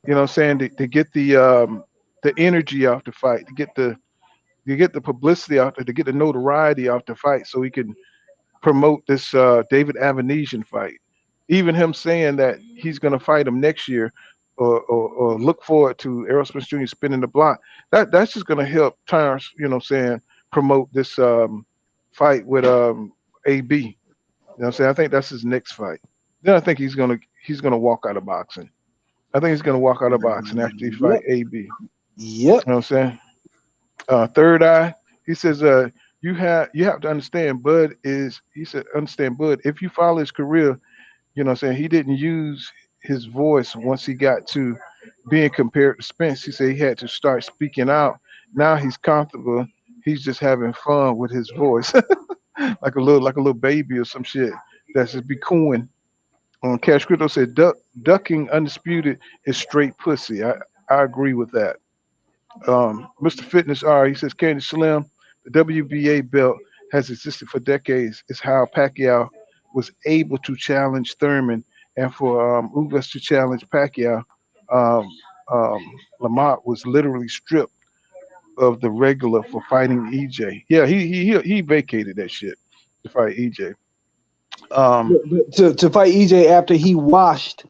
You know what I'm saying? To get the energy off the fight, to get the publicity out there, to get the notoriety off the fight, so he can promote this David Avenesyan fight. Even him saying that he's going to fight him next year, or look forward to Errol Spence Jr. spinning the block. That's just going to help Terence, promote this fight with AB. You know what I'm saying? I think that's his next fight. Then I think he's gonna walk out of boxing. I think he's gonna walk out of boxing after he fight AB. Yep. You know what I'm saying? Third Eye, he says, you have to understand, Bud, if you follow his career, you know what I'm saying, he didn't use his voice once he got to being compared to Spence. He said he had to start speaking out. Now he's comfortable. He's just having fun with his voice. like a little baby or some shit. That's just be cooing. Cash Crypto said ducking undisputed is straight pussy. I agree with that. Mr. Fitness R, he says, Candy Slim, the WBA belt has existed for decades. It's how Pacquiao was able to challenge Thurman, and for Ugas to challenge Pacquiao, Lamont was literally stripped of the regular for fighting EJ. Yeah, he vacated that shit to fight EJ. To fight EJ after he washed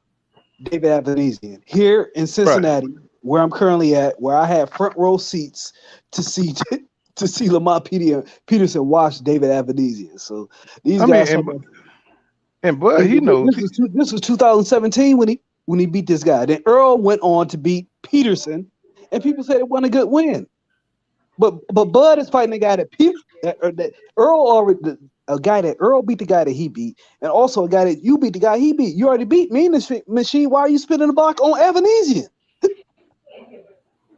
David Avenesyan here in Cincinnati, right, where I'm currently at, where I had front row seats to see Lamont Peterson wash David Avenesyan. So these guys. And Bud, he knows. This was 2017 when he when he beat this guy. Then Earl went on to beat Peterson, and people said it wasn't a good win. But Bud is fighting a guy that Earl already, a guy that Earl beat the guy that he beat, and also a guy that you beat the guy he beat. You already beat me in this machine. Why are you spinning the block on Avenesyan?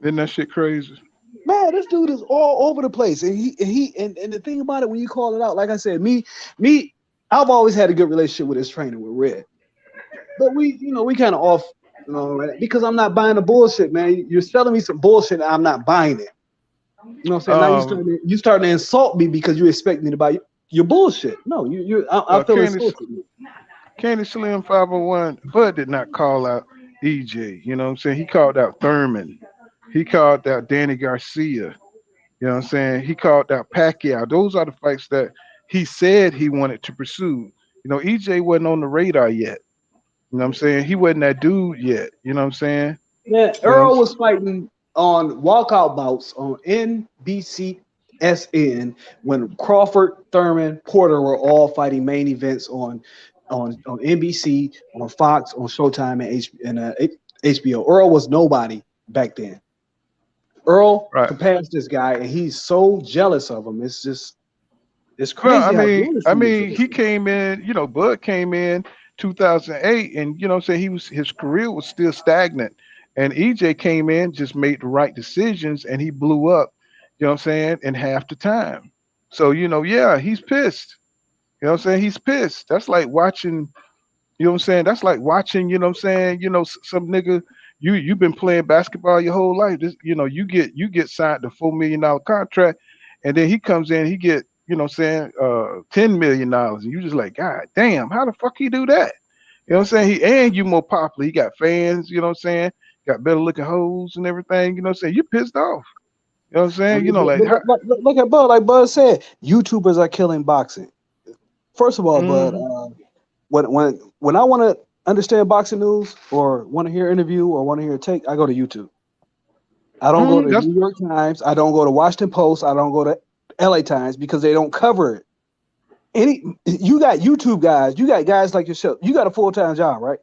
Isn't that shit crazy? Man, this dude is all over the place, and the thing about it, when you call it out, like I said, me, I've always had a good relationship with his trainer, with Red, but we kind of off, right? Because I'm not buying the bullshit, man. You're selling me some bullshit, and I'm not buying it. You know what I'm saying? Now you starting to insult me because you expect me to buy your bullshit. No, I feel insulted. Candy Slim 501, Bud did not call out EJ. You know what I'm saying? He called out Thurman. He called out Danny Garcia. You know what I'm saying? He called out Pacquiao. Those are the fights that he said he wanted to pursue. You know, EJ wasn't on the radar yet. You know what I'm saying? He wasn't that dude yet. You know what I'm saying? Yeah, Earl was fighting on walkout bouts on NBCSN when Crawford, Thurman, Porter were all fighting main events on NBC, on Fox, on Showtime, and HBO. Earl was nobody back then. Earl could pass this guy, and he's so jealous of him. It's crazy. Well, I mean, he came in. You know, Bud came in 2008, and you know, what I'm saying his career was still stagnant. And EJ came in, just made the right decisions, and he blew up. You know what I'm saying? In half the time. So yeah, he's pissed. You know what I'm saying? He's pissed. That's like watching. You know what I'm saying? That's like watching. You know what I'm saying? Some nigga. You've been playing basketball your whole life. You get signed to $4 million contract, and then he comes in, he get $10 million, and you just like, God damn, how the fuck he do that? You know what I'm saying? You more popular. He got fans. You know what I'm saying? Got better looking hoes and everything. You know what I'm saying? You pissed off. You know what I'm saying? Look at Bud. Like Bud said, YouTubers are killing boxing. First of all, Bud, when I want to understand boxing news or want to hear an interview or want to hear a take, I go to YouTube. I don't go to New York Times. I don't go to Washington Post. I don't go to LA Times because they don't cover it. You got YouTube guys. You got guys like yourself. You got a full-time job, right?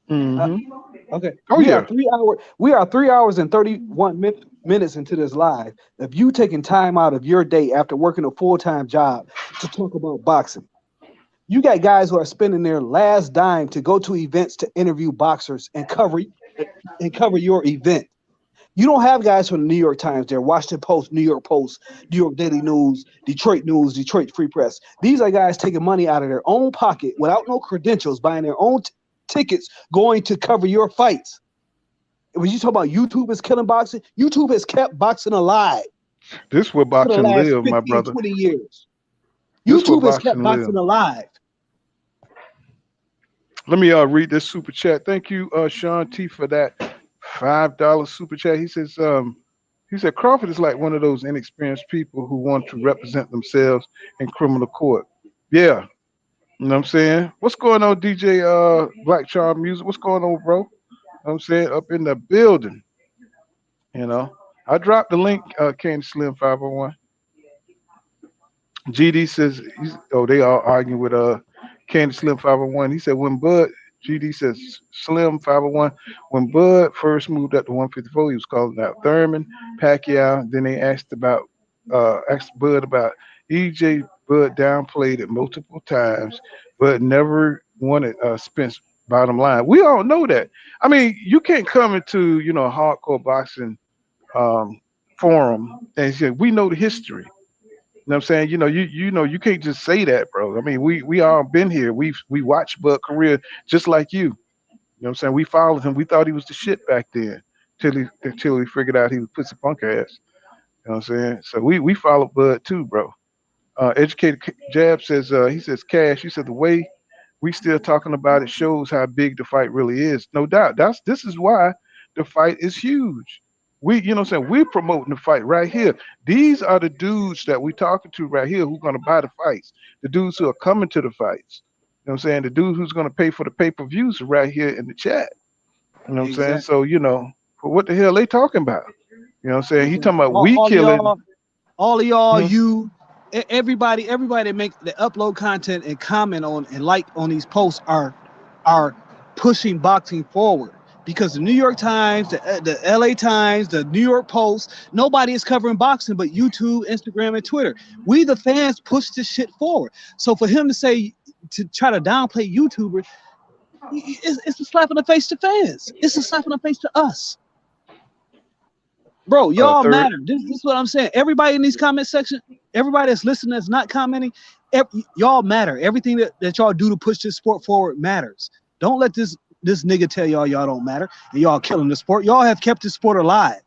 Okay. We are 3 hours and 31 minutes into this live. If you taking time out of your day after working a full-time job to talk about boxing, you got guys who are spending their last dime to go to events to interview boxers and cover your event. You don't have guys from the New York Times there, Washington Post, New York Daily News, Detroit Free Press. These are guys taking money out of their own pocket without no credentials, buying their own tickets, going to cover your fights. When you talk about YouTube is killing boxing, YouTube has kept boxing alive. This is where boxing live, my brother. 20 years. YouTube has kept boxing alive. Let me read this super chat. Thank you, Sean T, for that $5 super chat. He said Crawford is like one of those inexperienced people who want to represent themselves in criminal court. Yeah. You know what I'm saying? What's going on, DJ Black Charm Music? What's going on, bro? You know what I'm saying? Up in the building. I dropped the link, Candy Slim 501. GD says, they all arguing with Candy Slim 501. He said when Bud, GD says Slim 501, when Bud first moved up to 154, he was calling out Thurman, Pacquiao. Then they asked Bud about EJ. Bud downplayed it multiple times, but never wanted Spence. Bottom line, we all know that. I mean, you can't come into a hardcore boxing forum and say we know the history. You know what I'm saying? You can't just say that, bro. I mean, we all been here. We watched Bud career just like you. You know what I'm saying? We followed him. We thought he was the shit back then until we figured out he was pussy punk ass. You know what I'm saying? So we followed Bud too, bro. Educated Jab says he says Cash. He said the way we still talking about it shows how big the fight really is. No doubt. This is why the fight is huge. You know what I'm saying? We're promoting the fight right here. These are the dudes that we're talking to right here who's going to buy the fights. The dudes who are coming to the fights. You know what I'm saying? The dude who's going to pay for the pay-per-views are right here in the chat. You know what I'm saying? So, what the hell they talking about? You know what I'm saying? He talking about killing. All of y'all, you, everybody that make the upload content and comment on and like on these posts are are pushing boxing forward. Because the New York Times, the LA Times, the New York Post, nobody is covering boxing but YouTube, Instagram, and Twitter. We, the fans, push this shit forward. So for him to say, to try to downplay YouTubers, it's a slap in the face to fans. It's a slap in the face to us. Bro, y'all matter. This is what I'm saying. Everybody in these comment section, everybody that's listening that's not commenting, y'all matter. Everything that y'all do to push this sport forward matters. Don't let this nigga tell y'all don't matter and y'all killing the sport. Y'all have kept the sport alive.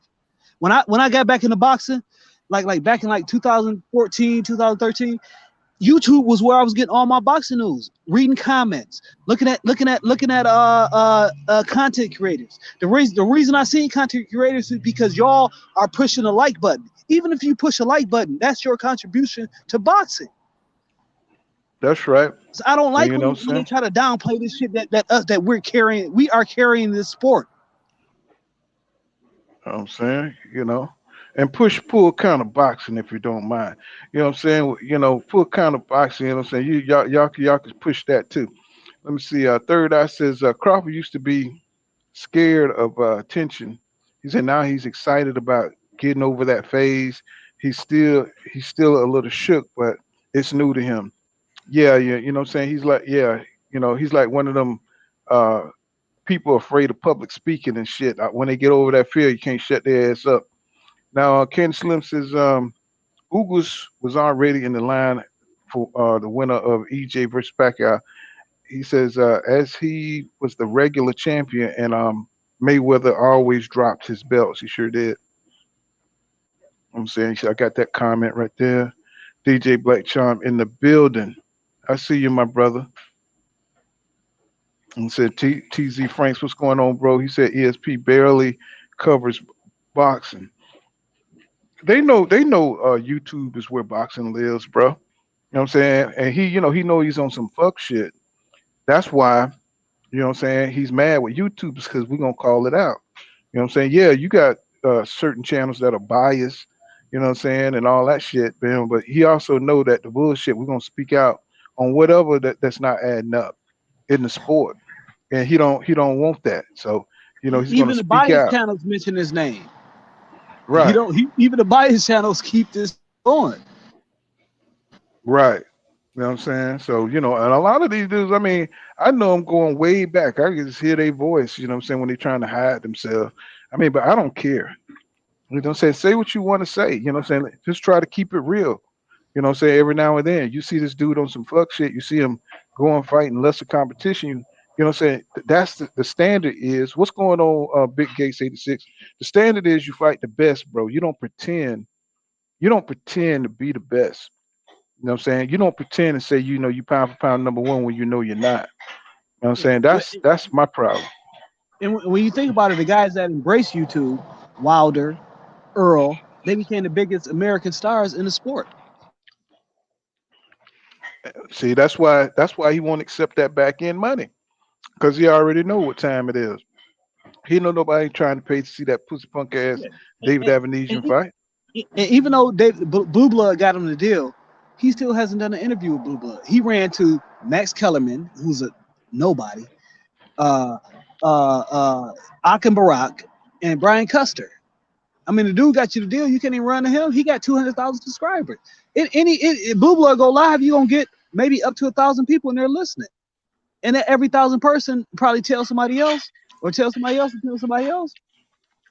When I got back into boxing, like back in like 2014, 2013, YouTube was where I was getting all my boxing news, reading comments, looking at content creators. The reason I seen content creators is because y'all are pushing the like button. Even if you push a like button, that's your contribution to boxing. That's right. So I don't like when they try to downplay this shit that we're carrying. We are carrying this sport. You know what I'm saying, and pull counter boxing if you don't mind. You know what I'm saying? Pull counter boxing. You know what I'm saying? Y'all can push that too. Let me see. Third Eye says Crawford used to be scared of attention. He said now he's excited about getting over that phase. He's still a little shook, but it's new to him. Yeah. You know what I'm saying? He's like, he's like one of them people afraid of public speaking and shit. When they get over that fear, you can't shut their ass up. Now, Ken Slim says Ugas was already in the line for the winner of EJ versus Pacquiao. He says as he was the regular champion and Mayweather always dropped his belts. He sure did. I'm saying, I got that comment right there. DJ Black Charm in the building. I see you, my brother. And said TZ Franks, what's going on, bro? He said ESP barely covers boxing. They know YouTube is where boxing lives, bro. You know what I'm saying? And he know he's on some fuck shit. That's why, you know what I'm saying, he's mad with YouTube because we're gonna call it out. You know what I'm saying? Yeah, you got certain channels that are biased, you know what I'm saying, and all that shit, man. But he also know that the bullshit, we're gonna speak out on whatever that's not adding up in the sport. And he don't want that. So, he's even gonna the speak bias out. channels mention his name. Right. Even the bias channels keep this going. Right. You know what I'm saying? So, and a lot of these dudes, I mean, I know them going way back. I can just hear their voice, you know what I'm saying, when they're trying to hide themselves. I mean, but I don't care. You know what I'm saying? Say what you want to say. You know what I'm saying? Just try to keep it real. You know what I'm saying? Every now and then, you see this dude on some fuck shit. You see him going fighting lesser competition. You know what I'm saying? That's the standard is. What's going on, Big Gates 86? The standard is you fight the best, bro. You don't pretend. You don't pretend to be the best. You know what I'm saying? You don't pretend and say, you pound for pound number one when you know you're not. You know what I'm saying? That's my problem. And when you think about it, the guys that embrace YouTube, Wilder, Earl, they became the biggest American stars in the sport. See, that's why he won't accept that back end money. Because he already know what time it is. He know nobody trying to pay to see that pussy punk ass David Avenesyan fight. And even though Blue Blood got him the deal, he still hasn't done an interview with Blue Blood. He ran to Max Kellerman, who's a nobody, Akin Barak, and Brian Custer. I mean, the dude got you the deal. You can't even run to him. He got 200,000 subscribers. Blue Blood go live, you gonna get maybe up to 1,000 people in there listening. And then every 1,000 person probably tell somebody else, or tell somebody else, and tell somebody else.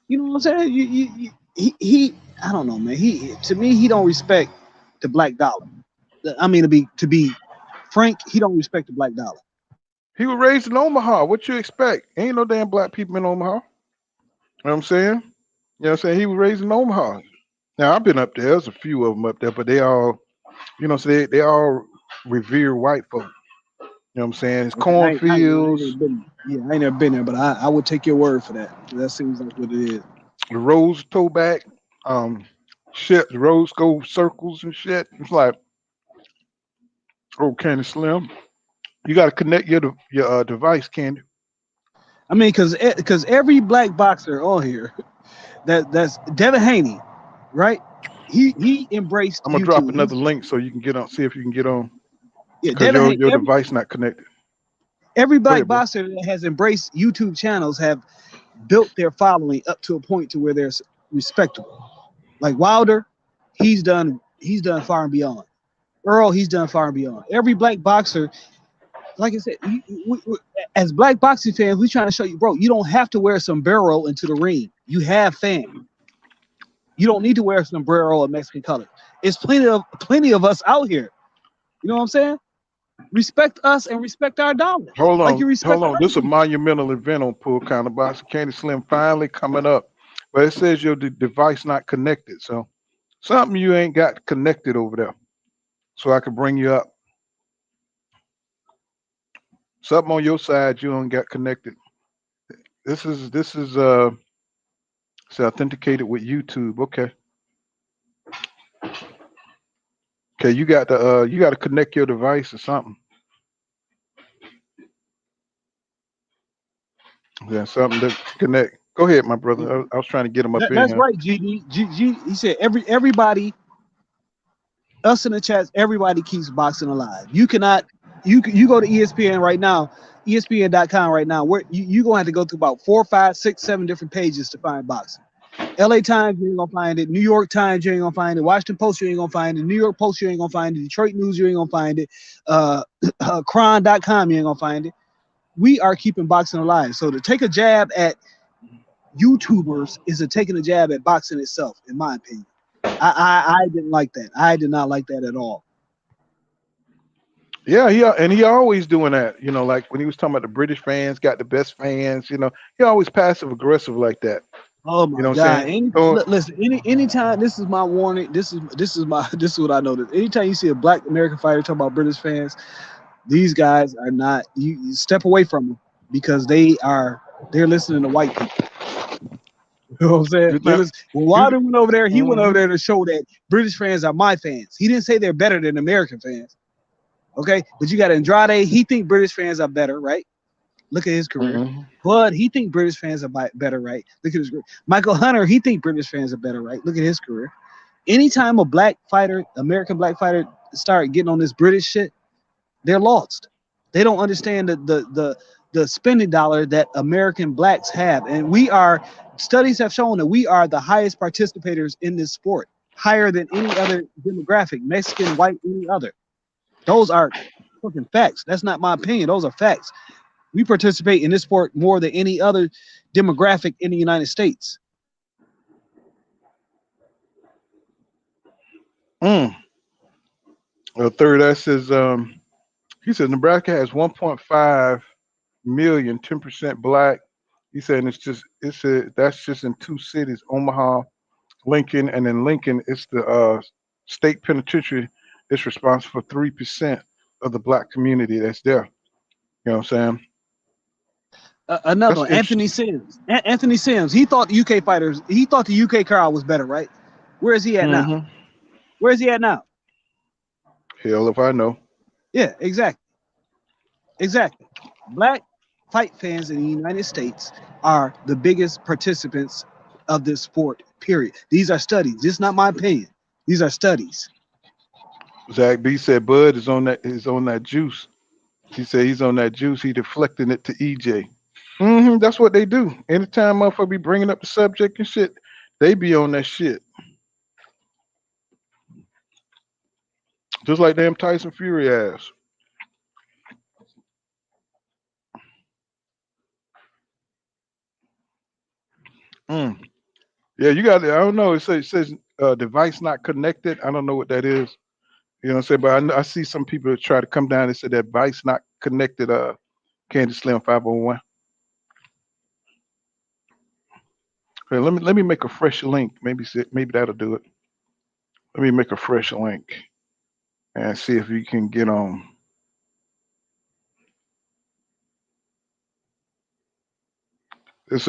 You know what I'm saying? He I don't know, man. To me, he don't respect the black dollar. I mean, to be frank, he don't respect the black dollar. He was raised in Omaha. What you expect? Ain't no damn black people in Omaha. You know what I'm saying? You know what I'm saying? He was raised in Omaha. Now I've been up there. There's a few of them up there, but they all, so they all revere white folk. You know what I'm saying? It's cornfields. I ain't never been there, but I would take your word for that. That seems like what it is. The roads toe back, shit. The roads go circles and shit. It's like, Candy Slim, you got to connect your device, Candy. I mean, because every black boxer on here, that's Devin Haney, right? He embraced. I'm gonna drop another link so you can get on. See if you can get on. Yeah, because your device not connected. Every Go black ahead, bro. boxer that has embraced YouTube channels have built their following up to a point to where they're respectable. Like Wilder, he's done far and beyond. Earl, he's done far and beyond. Every black boxer, like I said, as black boxing fans, we trying to show you, bro, you don't have to wear a sombrero into the ring. You have fans. You don't need to wear a sombrero or Mexican color. It's plenty of us out here. You know what I'm saying? Respect us and respect our dollar. Hold Like on, you respect hold on. This is a monumental event on Pool Counter Boxing. Candy Slim finally coming up, but it says your device not connected. So something you ain't got connected over there. So I can bring you up. Something on your side you don't got connected. This is it's authenticated with YouTube. Okay. Okay, you got to connect your device or something. Yeah, something to connect. Go ahead, my brother. I was trying to get him up in That's here. right, GD. He said everybody, us in the chats, everybody keeps boxing alive. You cannot. You go to ESPN right now, ESPN.com right now. Where you gonna have to go through about 4, 5, 6, 7 different pages to find boxing. LA Times, you ain't gonna find it. New York Times, you ain't gonna find it. Washington Post, you ain't gonna find it. New York Post, you ain't gonna find it. Detroit News, you ain't gonna find it. Cron.com, you ain't gonna find it. We are keeping boxing alive. So to take a jab at YouTubers is taking a jab at boxing itself, in my opinion. I didn't like that. I did not like that at all. Yeah, he always doing that. You know, like when he was talking about the British fans got the best fans. You know, he always passive aggressive like that. Oh my You know what God! I'm saying? Listen, anytime, this is my warning. This is what I noticed. Anytime you see a black American fighter talk about British fans, these guys are not. You step away from them because they're listening to white people. You know what I'm saying? When Wilder went over there, he went over there to show that British fans are my fans. He didn't say they're better than American fans. Okay, but you got Andrade. He think British fans are better, right? Look at his career. Mm-hmm. Bud, he think British fans are better, right? Look at his career. Michael Hunter, he think British fans are better, right? Look at his career. Anytime a black fighter, American black fighter, start getting on this British shit, they're lost. They don't understand the spending dollar that American blacks have, and studies have shown that we are the highest participators in this sport, higher than any other demographic, Mexican, white, any other. Those are fucking facts. That's not my opinion. Those are facts. We participate in this sport more than any other demographic in the United States. The third, that says he said Nebraska has 1.5 million, 10% black. He said that's just in 2 cities, Omaha, Lincoln, and in Lincoln, it's the state penitentiary. It's responsible for 3% of the black community that's there. You know what I'm saying? Another one, Anthony Sims. Anthony Sims. He thought the UK crowd was better, right? Where is he at now? Where is he at now? Hell if I know. Yeah, exactly. Black fight fans in the United States are the biggest participants of this sport, period. These are studies. This is not my opinion. These are studies. Zach B said Bud is on that juice. He said he's on that juice. He deflecting it to EJ. That's what they do. Anytime motherfucker be bringing up the subject and shit, they be on that shit. Just like damn Tyson Fury ass. Yeah, you got it. I don't know. It says device not connected. I don't know what that is. You know what I'm saying? But I see some people try to come down and say that device not connected. Candy Slim 501. Okay, let me make a fresh link. Maybe that'll do it. Let me make a fresh link and see if you can get on. This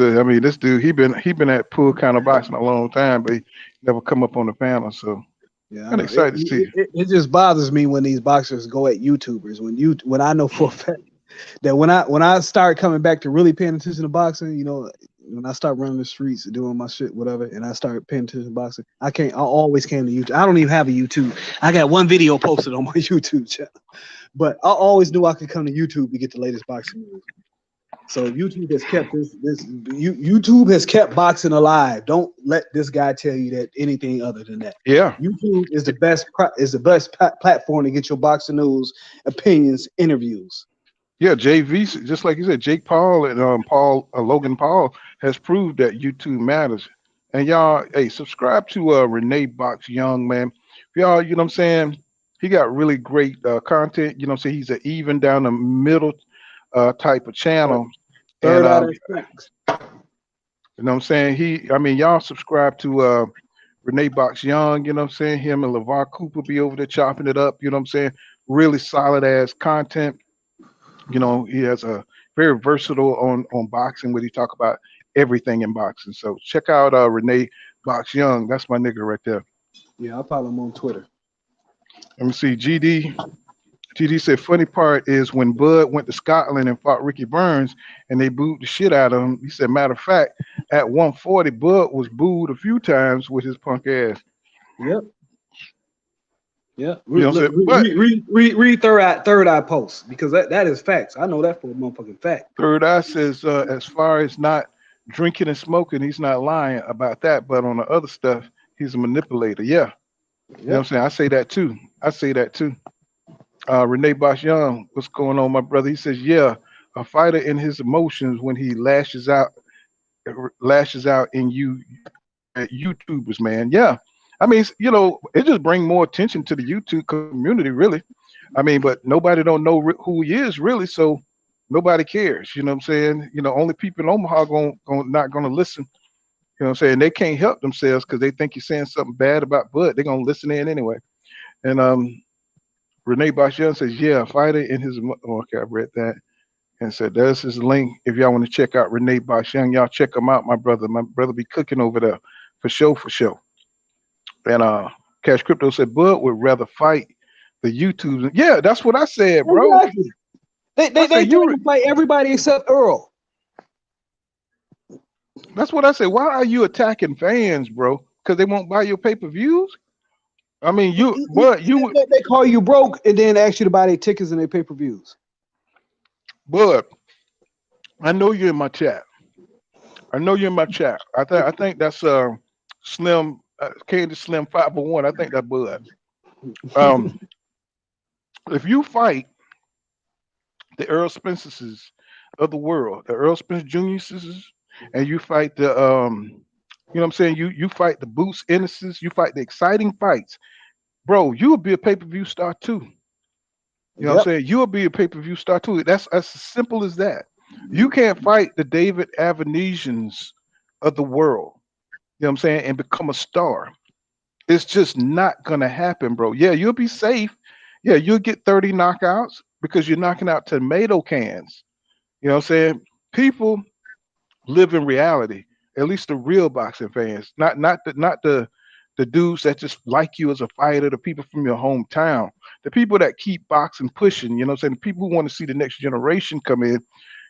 dude, he been at Pool Counter Boxing a long time, but he never come up on the panel. So yeah, I'm excited to see. It just bothers me when these boxers go at YouTubers. When I know for a fact that when I start coming back to really paying attention to boxing, you know, when I start running the streets and doing my shit, whatever, and I start paying attention to boxing, I always came to YouTube. I don't even have a YouTube. I got one video posted on my YouTube channel, but I always knew I could come to YouTube to get the latest boxing news. So YouTube has kept YouTube has kept boxing alive. Don't let this guy tell you that anything other than that. Yeah. YouTube is the best platform to get your boxing news, opinions, interviews. Yeah, JV, just like you said, Jake Paul and Logan Paul has proved that YouTube matters. And y'all, hey, subscribe to Renee Box Young, man. Y'all, you know what I'm saying? He got really great content. You know what I'm saying? He's an even down the middle type of channel. Third out of six. You know what I'm saying? Y'all subscribe to Renee Box Young, you know what I'm saying? Him and LeVar Cooper be over there chopping it up, you know what I'm saying? Really solid ass content. You know, he has a very versatile on boxing where he talk about everything in boxing. So check out Renee Box Young. That's my nigga right there. Yeah, I'll follow him on Twitter. Let me see. GD said, funny part is when Bud went to Scotland and fought Ricky Burns and they booed the shit out of him. He said, matter of fact, at 140, Bud was booed a few times with his punk ass. Yep. Yeah. You know what I'm saying? Read third eye post because that is facts. I know that for a motherfucking fact. Third Eye says, as far as not drinking and smoking, he's not lying about that. But on the other stuff, he's a manipulator. Yeah. You know what I'm saying? I say that too. Renee Bosch Young, what's going on, my brother? He says, yeah, a fighter in his emotions when he lashes out in you at YouTubers, man. Yeah. I mean, you know, it just brings more attention to the YouTube community, really. I mean, but nobody don't know who he is, really, so nobody cares. You know what I'm saying? You know, only people in Omaha not gonna listen. You know what I'm saying? They can't help themselves because they think you're saying something bad about Bud. They're gonna listen in anyway. And Renee Bosch Young says, yeah, fighter in his. Okay, I read that and said there's his link. If y'all want to check out Renee Bosch Young, y'all check him out. My brother be cooking over there for sure. And Cash Crypto said Bud would rather fight the YouTubers. Yeah, that's what I said, bro. Exactly. They do fight everybody except Earl. That's what I said. Why are you attacking fans, bro? Because they won't buy your pay-per-views? I mean, they call you broke and then ask you to buy their tickets and their pay-per-views. Bud, I know you're in my chat. I think that's Slim. Candy Slim 501. I think that Bud. If you fight the Earl Spences of the world, the Earl Spence Jr.'s, and you fight the you know what I'm saying, you fight the Boots Ennis's, you fight the exciting fights, bro, you will be a pay-per-view star too. You know what I'm saying? You will be a pay-per-view star too. That's as simple as that. You can't fight the David Avenesyans of the world. You know what I'm saying? And become a star. It's just not going to happen, bro. Yeah, you'll be safe. Yeah, you'll get 30 knockouts because you're knocking out tomato cans. You know what I'm saying? People live in reality, at least the real boxing fans, not the dudes that just like you as a fighter, the people from your hometown, the people that keep boxing pushing, you know what I'm saying? The people who want to see the next generation come in. You know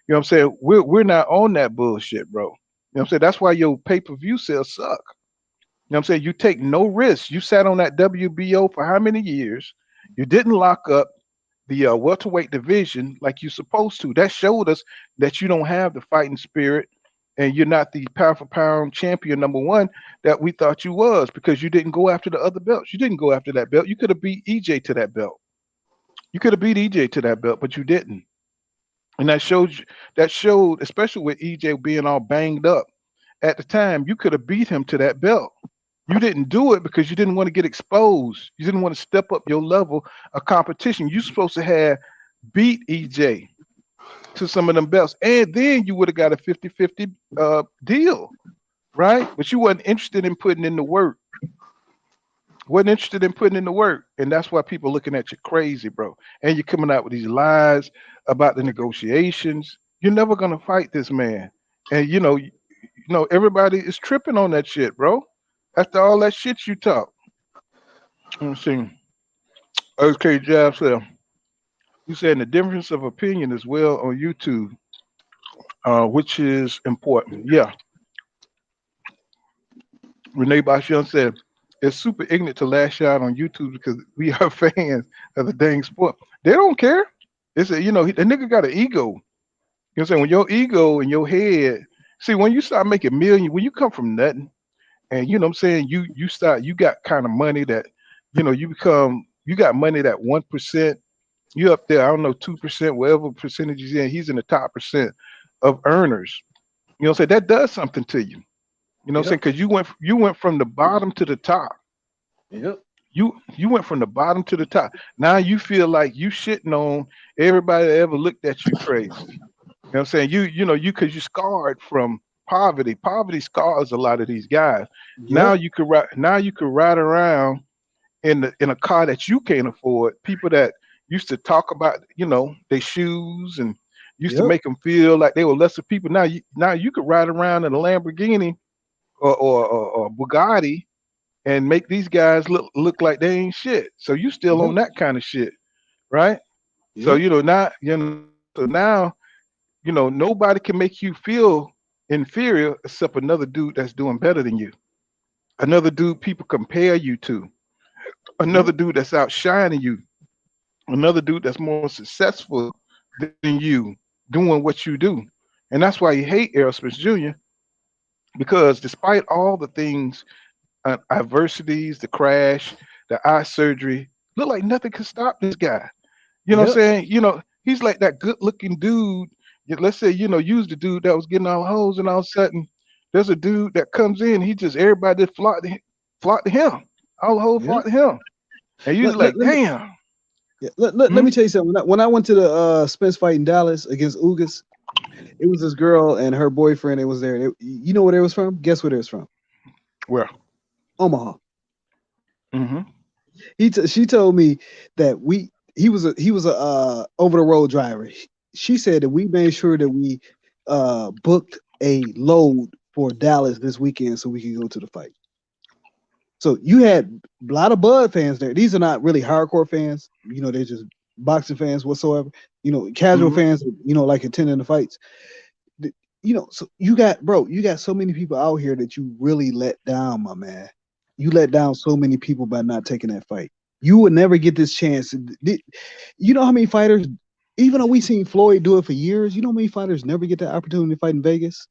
what I'm saying? We're not on that bullshit, bro. You know what I'm saying? That's why your pay-per-view sales suck. You know what I'm saying? You take no risks. You sat on that WBO for how many years? You didn't lock up the welterweight division like you're supposed to. That showed us that you don't have the fighting spirit and you're not the pound for pound champion number one that we thought you was because you didn't go after the other belts. You didn't go after that belt. You could have beat EJ to that belt. But you didn't. And that showed, especially with EJ being all banged up at the time, you could have beat him to that belt. You didn't do it because you didn't want to get exposed. You didn't want to step up your level of competition. You're supposed to have beat EJ to some of them belts. And then you would have got a 50-50 deal, right? But you wasn't interested in putting in the work. And that's why people looking at you crazy, bro. And you're coming out with these lies about the negotiations. You're never gonna fight this man. And you know, everybody is tripping on that shit, bro. After all that shit you talk. Let me see. Okay, Jab said, you said the difference of opinion as well on YouTube, which is important. Yeah. Renee Basham said, it's super ignorant to lash out on YouTube because we are fans of the dang sport. They don't care. It's a, the nigga got an ego. You know what I'm saying? When your ego in your head, see, when you start making millions, when you come from nothing, and you know what I'm saying, you got kind of money that, you got money that 1%, you up there, I don't know, 2%, whatever percentage he's in, he's in the top percent of earners. You know what I'm saying? That does something to you. You know what I'm saying? Yep. Because you went from the bottom to the top. Yep. You went from the bottom to the top. Now you feel like you shitting on everybody that ever looked at you crazy. You know what I'm saying? Because you scarred from poverty. Poverty scars a lot of these guys. Now Yep. you could ride around in a car that you can't afford. People that used to talk about, their shoes and used to Yep. make them feel like they were lesser people. Now you could ride around in a Lamborghini or Bugatti and make these guys look like they ain't shit. So you still on Yep. that kind of shit, right? So Yep. now nobody can make you feel inferior except another dude that's doing better than you. Another dude people compare you to. Another Yep. dude that's outshining you. Another dude that's more successful than you doing what you do. And that's why you hate Errol Smith Jr. because despite all the things, adversities, the crash, the eye surgery, look like nothing could stop this guy. You know what I'm Yep. saying? He's like that good looking dude. Let's say, use the dude that was getting all hoes, and all of a sudden there's a dude that comes in, he just everybody just flock to him. All the hoes flock Yep. to him. And you Let, just let, like, let me damn. yeah, let Hmm? me tell you something. When I went to the Spence fight in Dallas against Ugas, it was this girl and her boyfriend. It was there. You know where they was from? Guess where they was from? Well, Omaha. hmm She told me that he was a over the road driver. She said that we made sure that we booked a load for Dallas this weekend so we could go to the fight. So you had a lot of Bud fans there. These are not really hardcore fans. They're just boxing fans whatsoever. Casual hmm fans. Like attending the fights. So you got so many people out here that you really let down, my man. You let down so many people by not taking that fight. You would never get this chance. You know how many fighters, even though we seen Floyd do it for years, you know how many fighters never get the opportunity to fight in Vegas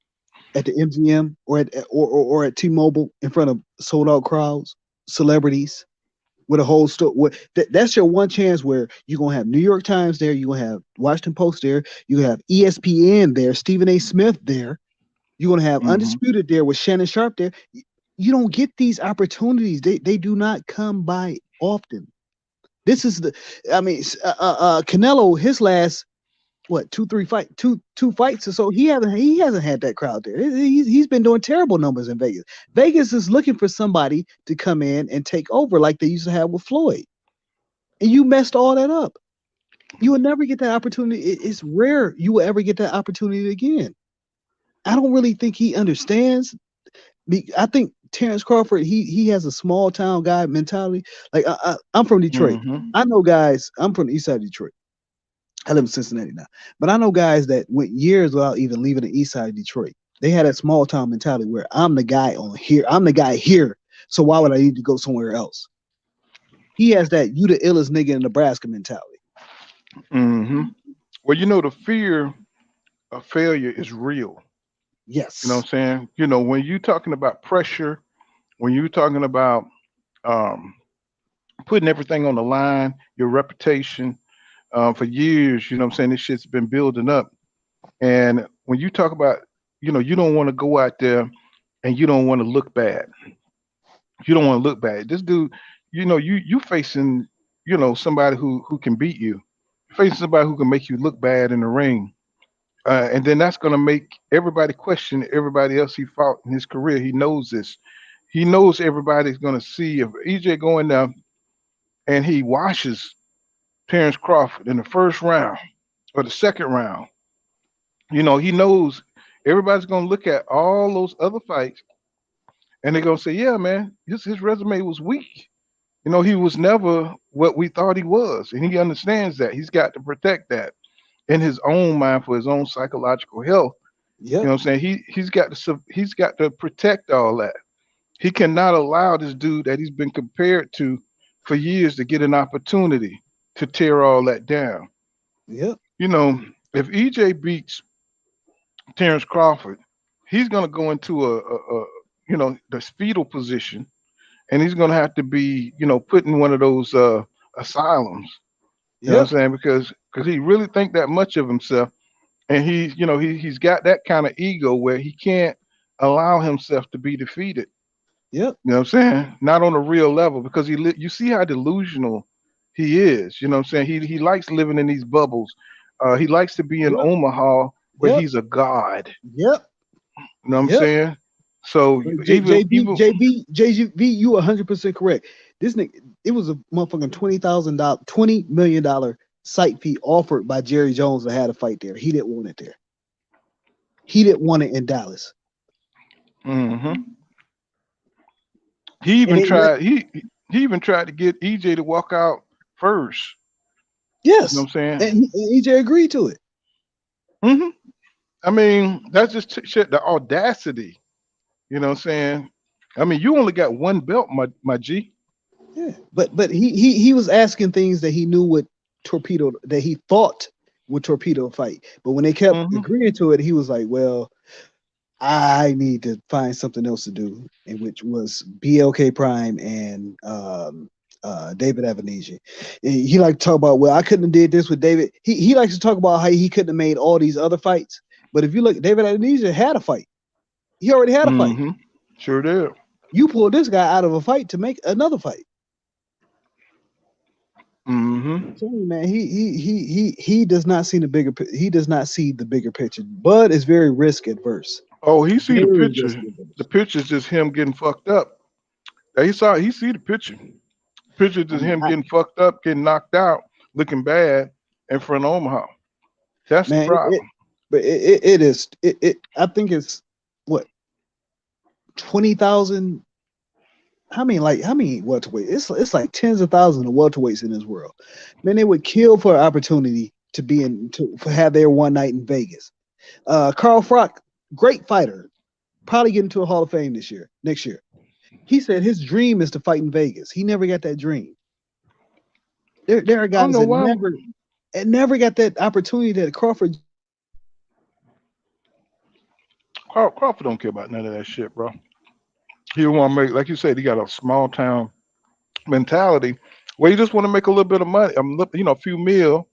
at the MGM or at T-Mobile in front of sold out crowds, celebrities with a whole store. That's your one chance where you're gonna have New York Times there, you're gonna have Washington Post there, you have ESPN there, Stephen A. Smith there, you're gonna have hmm Undisputed there with Shannon Sharp there. You don't get these opportunities. They do not come by often. This is Canelo, his last what two fights or so, he hasn't had that crowd there. He's been doing terrible numbers in Vegas. Vegas is looking for somebody to come in and take over like they used to have with Floyd, and you messed all that up. You will never get that opportunity. It's rare you will ever get that opportunity again. I don't really think he understands. I think Terence Crawford, he has a small town guy mentality. Like I'm from Detroit. hmm I know guys. I'm from the east side of Detroit. I live in Cincinnati now, but I know guys that went years without even leaving the east side of Detroit. They had that small town mentality where I'm the guy on here. I'm the guy here. So why would I need to go somewhere else? He has that you the illest nigga in Nebraska mentality. hmm Well, the fear of failure is real. You know Yes. what I'm saying? When you're talking about pressure, when you're talking about um, putting everything on the line, your reputation, for years, you know what I'm saying? This shit's been building up. And when you talk about, you don't want to go out there and you don't want to look bad. You don't want to look bad. This dude, you facing, somebody who can beat you. Facing somebody who can make you look bad in the ring. And then that's gonna make everybody question everybody else he fought in his career. He knows this. He knows everybody's gonna see if EJ going down and he washes Terence Crawford in the first round or the second round. He knows everybody's gonna look at all those other fights and they're gonna say, "Yeah, man, his resume was weak. He was never what we thought he was, and he understands that. He's got to protect that in his own mind for his own psychological health. You Yep. know what I'm saying? He's got to protect all that. He cannot allow this dude that he's been compared to for years to get an opportunity to tear all that down. Yep. You know, if EJ beats Terence Crawford, he's going to go into the fetal position, and he's going to have to be, put in one of those asylums. You know what Yep. I'm saying? Because he really think that much of himself, and he's got that kind of ego where he can't allow himself to be defeated. Yep. You know what I'm saying? Not on a real level, because you see how delusional he is. You know what I'm saying? He likes living in these bubbles. He likes to be in Yep. Omaha where Yep. he's a god. Yep. You know what I'm Yep. saying? So JB, even JB, you 100% correct. This nigga, it was a motherfucking $20 million site fee offered by Jerry Jones to have a fight there. He didn't want it there. He didn't want it in Dallas. hmm he And even it went, tried he even tried to get EJ to walk out first. You know yes. what I'm saying? And EJ agreed to it. hmm I mean, that's just shit. The audacity. You know what I'm saying? I mean, you only got one belt, my G. Yeah. But he was asking things that he knew would torpedo, that he thought would torpedo a fight. But when they kept hmm agreeing to it, he was like, well, I need to find something else to do, and which was BLK Prime and David Avenesyan. And he liked to talk about, well, I couldn't have did this with David. He likes to talk about how he couldn't have made all these other fights. But if you look, David Avenesyan had a fight. He already had a fight. Sure did. You pulled this guy out of a fight to make another fight. hmm So, man, he does not see the bigger. He does not see the bigger picture. Bud is very risk adverse. Oh, he see the Very picture. risk adverse. The picture's just him getting fucked up. He see the picture. Picture just him getting fucked up, getting knocked out, looking bad in front of Omaha. That's the Man, problem. it is. I think it's what 20,000. How many welterweight? It's like tens of thousands of welterweights in this world. Man, they would kill for an opportunity to be to have their one night in Vegas. Carl Frock, great fighter, probably get into a Hall of Fame next year. He said his dream is to fight in Vegas. He never got that dream. There are guys that never got that opportunity that Crawford. Crawford don't care about none of that shit, bro. He want to make, like you said, he got a small town mentality where you just want to make a little bit of money, a few mil.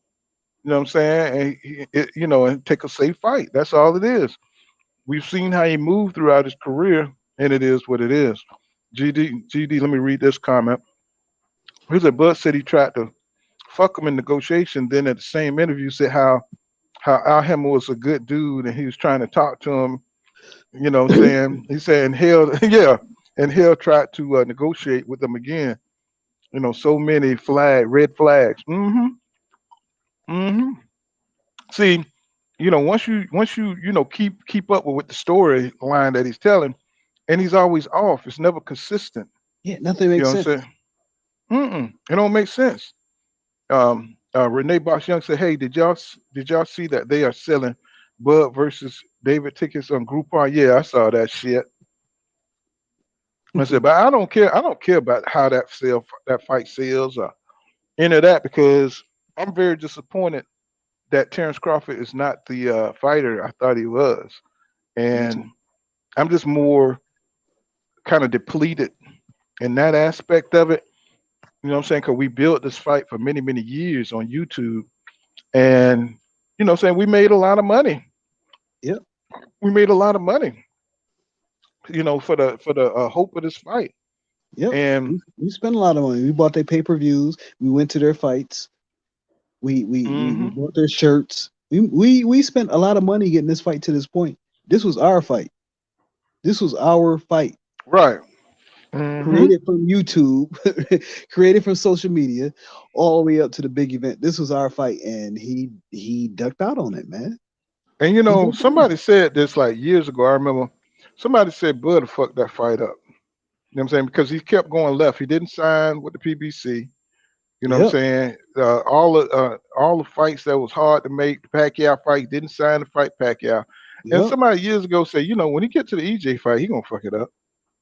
You know what I'm saying? And and take a safe fight. That's all it is. We've seen how he moved throughout his career, and it is what it is. GD, let me read this comment. He said Bud said he tried to fuck him in negotiation, then at the same interview said how Al Hammer was a good dude and he was trying to talk to him. You know what I'm saying? He said, and Hell tried to negotiate with them again. So many red flags. See, once you keep up with the storyline that he's telling, and he's always off. It's never consistent. Yeah, nothing makes sense. What I'm saying? It don't make sense. Renee Box Young said, "Hey, did y'all see that they are selling Bud versus David tickets on Groupon?" Yeah, I saw that shit. I said, but I don't care. I don't care about how that fight sells or any of that, because I'm very disappointed that Terence Crawford is not the fighter I thought he was, and I'm just more kind of depleted in that aspect of it. You know what I'm saying? Because we built this fight for many, many years on YouTube, and what I'm saying, we made a lot of money. Yep, we made a lot of money. For the hope of this fight. Yep, and we spent a lot of money. We bought their pay-per-views. We went to their fights. We bought their shirts. We spent a lot of money getting this fight to this point. This was our fight. This was our fight. Right. Created from YouTube, created from social media, all the way up to the big event. This was our fight, and he ducked out on it, man. And somebody said this like years ago. I remember somebody said Bud fucked that fight up. You know what I'm saying? Because he kept going left. He didn't sign with the PBC. You know what I'm saying? All the fights that was hard to make, the Pacquiao fight, he didn't sign to fight Pacquiao. And somebody years ago said, when he get to the EJ fight, he gonna fuck it up.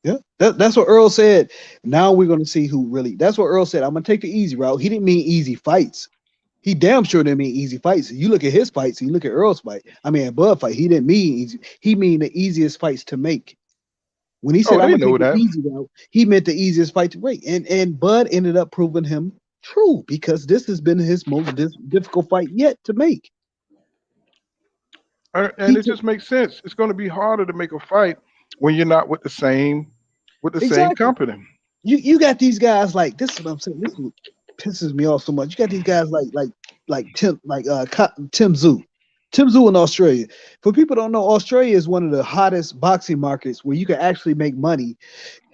Yeah, that's what Earl said. Now we're going to see who really. That's what Earl said. I'm going to take the easy route. He didn't mean easy fights. He damn sure didn't mean easy fights. You look at his fights, and you look at Earl's fight. I mean, at Bud fight, he didn't mean easy. He mean the easiest fights to make. When he said, Oh, "I'm they gonna know take the that. easy route," he meant the easiest fight to make. And Bud ended up proving him true because this has been his most difficult fight yet to make. And it just makes sense. It's going to be harder to make a fight when you're not with the same Exactly. company. You got these guys like this. Is what I'm saying. This is what pisses me off so much. You got these guys like Tim Tszyu. Tim Tszyu in Australia. For people who don't know, Australia is one of the hottest boxing markets where you can actually make money.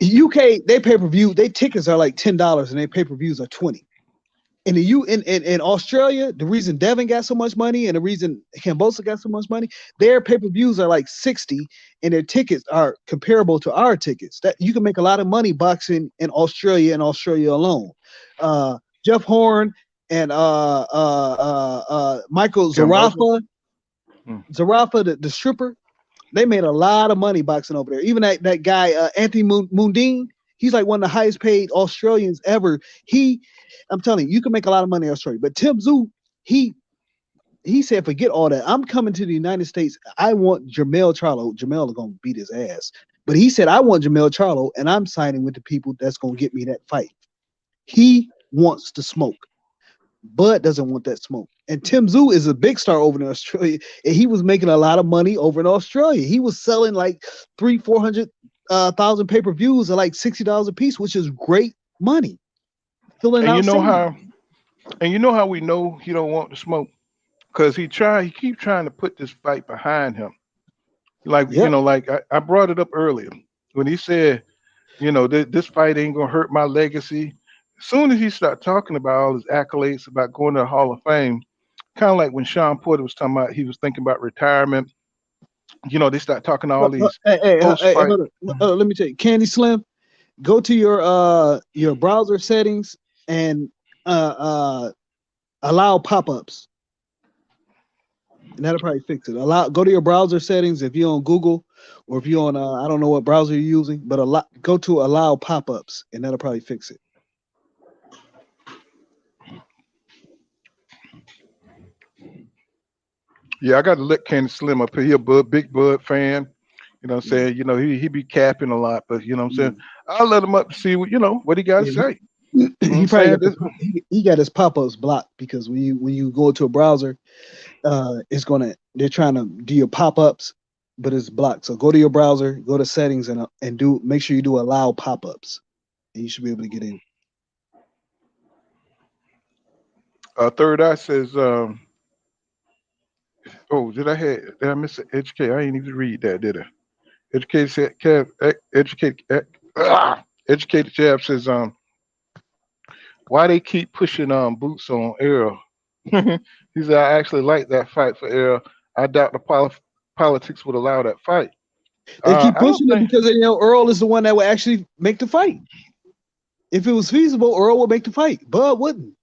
UK, they pay-per-view, they tickets are like $10 and their pay-per-views are $20. In Australia, the reason Devin got so much money and the reason Kambosa got so much money, their pay-per-views are like 60 and their tickets are comparable to our tickets. That you can make a lot of money boxing in Australia and Australia alone. Jeff Horn and Michael Zarafa, the stripper, they made a lot of money boxing over there. Even that guy Anthony Mundine, he's like one of the highest paid Australians ever. I'm telling you, you can make a lot of money in Australia. But Tim Tszyu, he said, forget all that. I'm coming to the United States. I want Jermell Charlo. Jermell is going to beat his ass. But he said, I want Jermell Charlo, and I'm signing with the people that's going to get me that fight. He wants to smoke. Bud doesn't want that smoke. And Tim Tszyu is a big star over in Australia, and he was making a lot of money over in Australia. He was selling like 300,000-400,000 pay-per-views at like $60 a piece, which is great money. And you know how we know he don't want to smoke? Because he keep trying to put this fight behind him. Like, Yep. Like I brought it up earlier when he said, this fight ain't gonna hurt my legacy. As soon as he started talking about all his accolades about going to the Hall of Fame, kind of like when Sean Porter was talking about he was thinking about retirement. They start talking all these post-fight. Let me tell you, Candy Slim, go to your browser settings and allow pop-ups, and that'll probably fix it. Go to your browser settings if you're on Google or if you're on I don't know what browser you're using, but go to allow pop-ups, and that'll probably fix it. Yeah, I got to let Candy Slim up here. He a big Bud fan. You know what I'm saying? He be capping a lot, but you know what I'm saying? I'll let him up to see what he got to say. He probably he got his pop-ups blocked because when you go to a browser, they're trying to do your pop-ups, but it's blocked. So go to your browser, go to settings, and make sure you do allow pop-ups, and you should be able to get in. Third Eye says, did I miss it? Educate? I ain't even read that, did I? Educated Jab says, why they keep pushing boots on Errol? He said, I actually like that fight for Errol. I doubt the politics would allow that fight. They keep pushing it because Earl is the one that would actually make the fight. If it was feasible, Earl would make the fight. Bud wouldn't.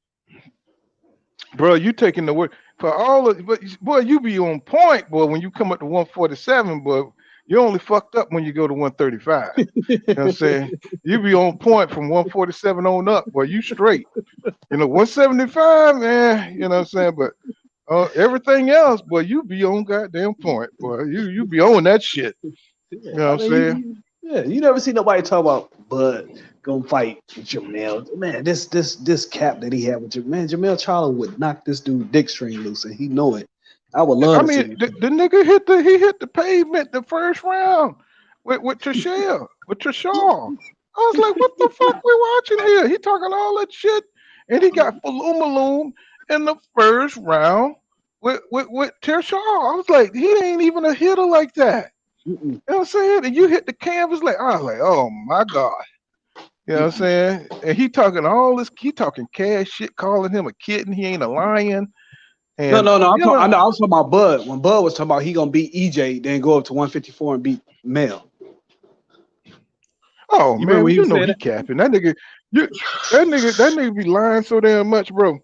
Bro, you taking the word for all of, but boy, you be on point, boy. When you come up to 147, boy, you only fucked up when you go to 135. You know what I'm saying? You be on point from 147 on up, boy. You straight. 175, man. You know what I'm saying? But everything else, boy, you be on goddamn point, boy. You be on that shit. You know what I'm saying? Yeah, you never see nobody talk about Bud gonna fight Jermell. Man, this cap that he had with Jermell, Jermell Charlo would knock this dude dick string loose, and he know it. I would love. I mean, the nigga hit the pavement the first round with Trishelle, with Trishelle. I was like, what the fuck we watching here? He talking all that shit, and he got Falumaloom in the first round with Trishelle. I was like, he ain't even a hitter like that. You know what I'm saying? And you hit the canvas like, I was like, oh my God. You know what I'm saying? And he talking all this, he talking cash shit, calling him a kitten. He ain't a lion. And, no. I was talking about Bud. When Bud was talking about he gonna beat EJ, then go up to 154 and beat Mel. Oh man, he capping. That nigga be lying so damn much, bro.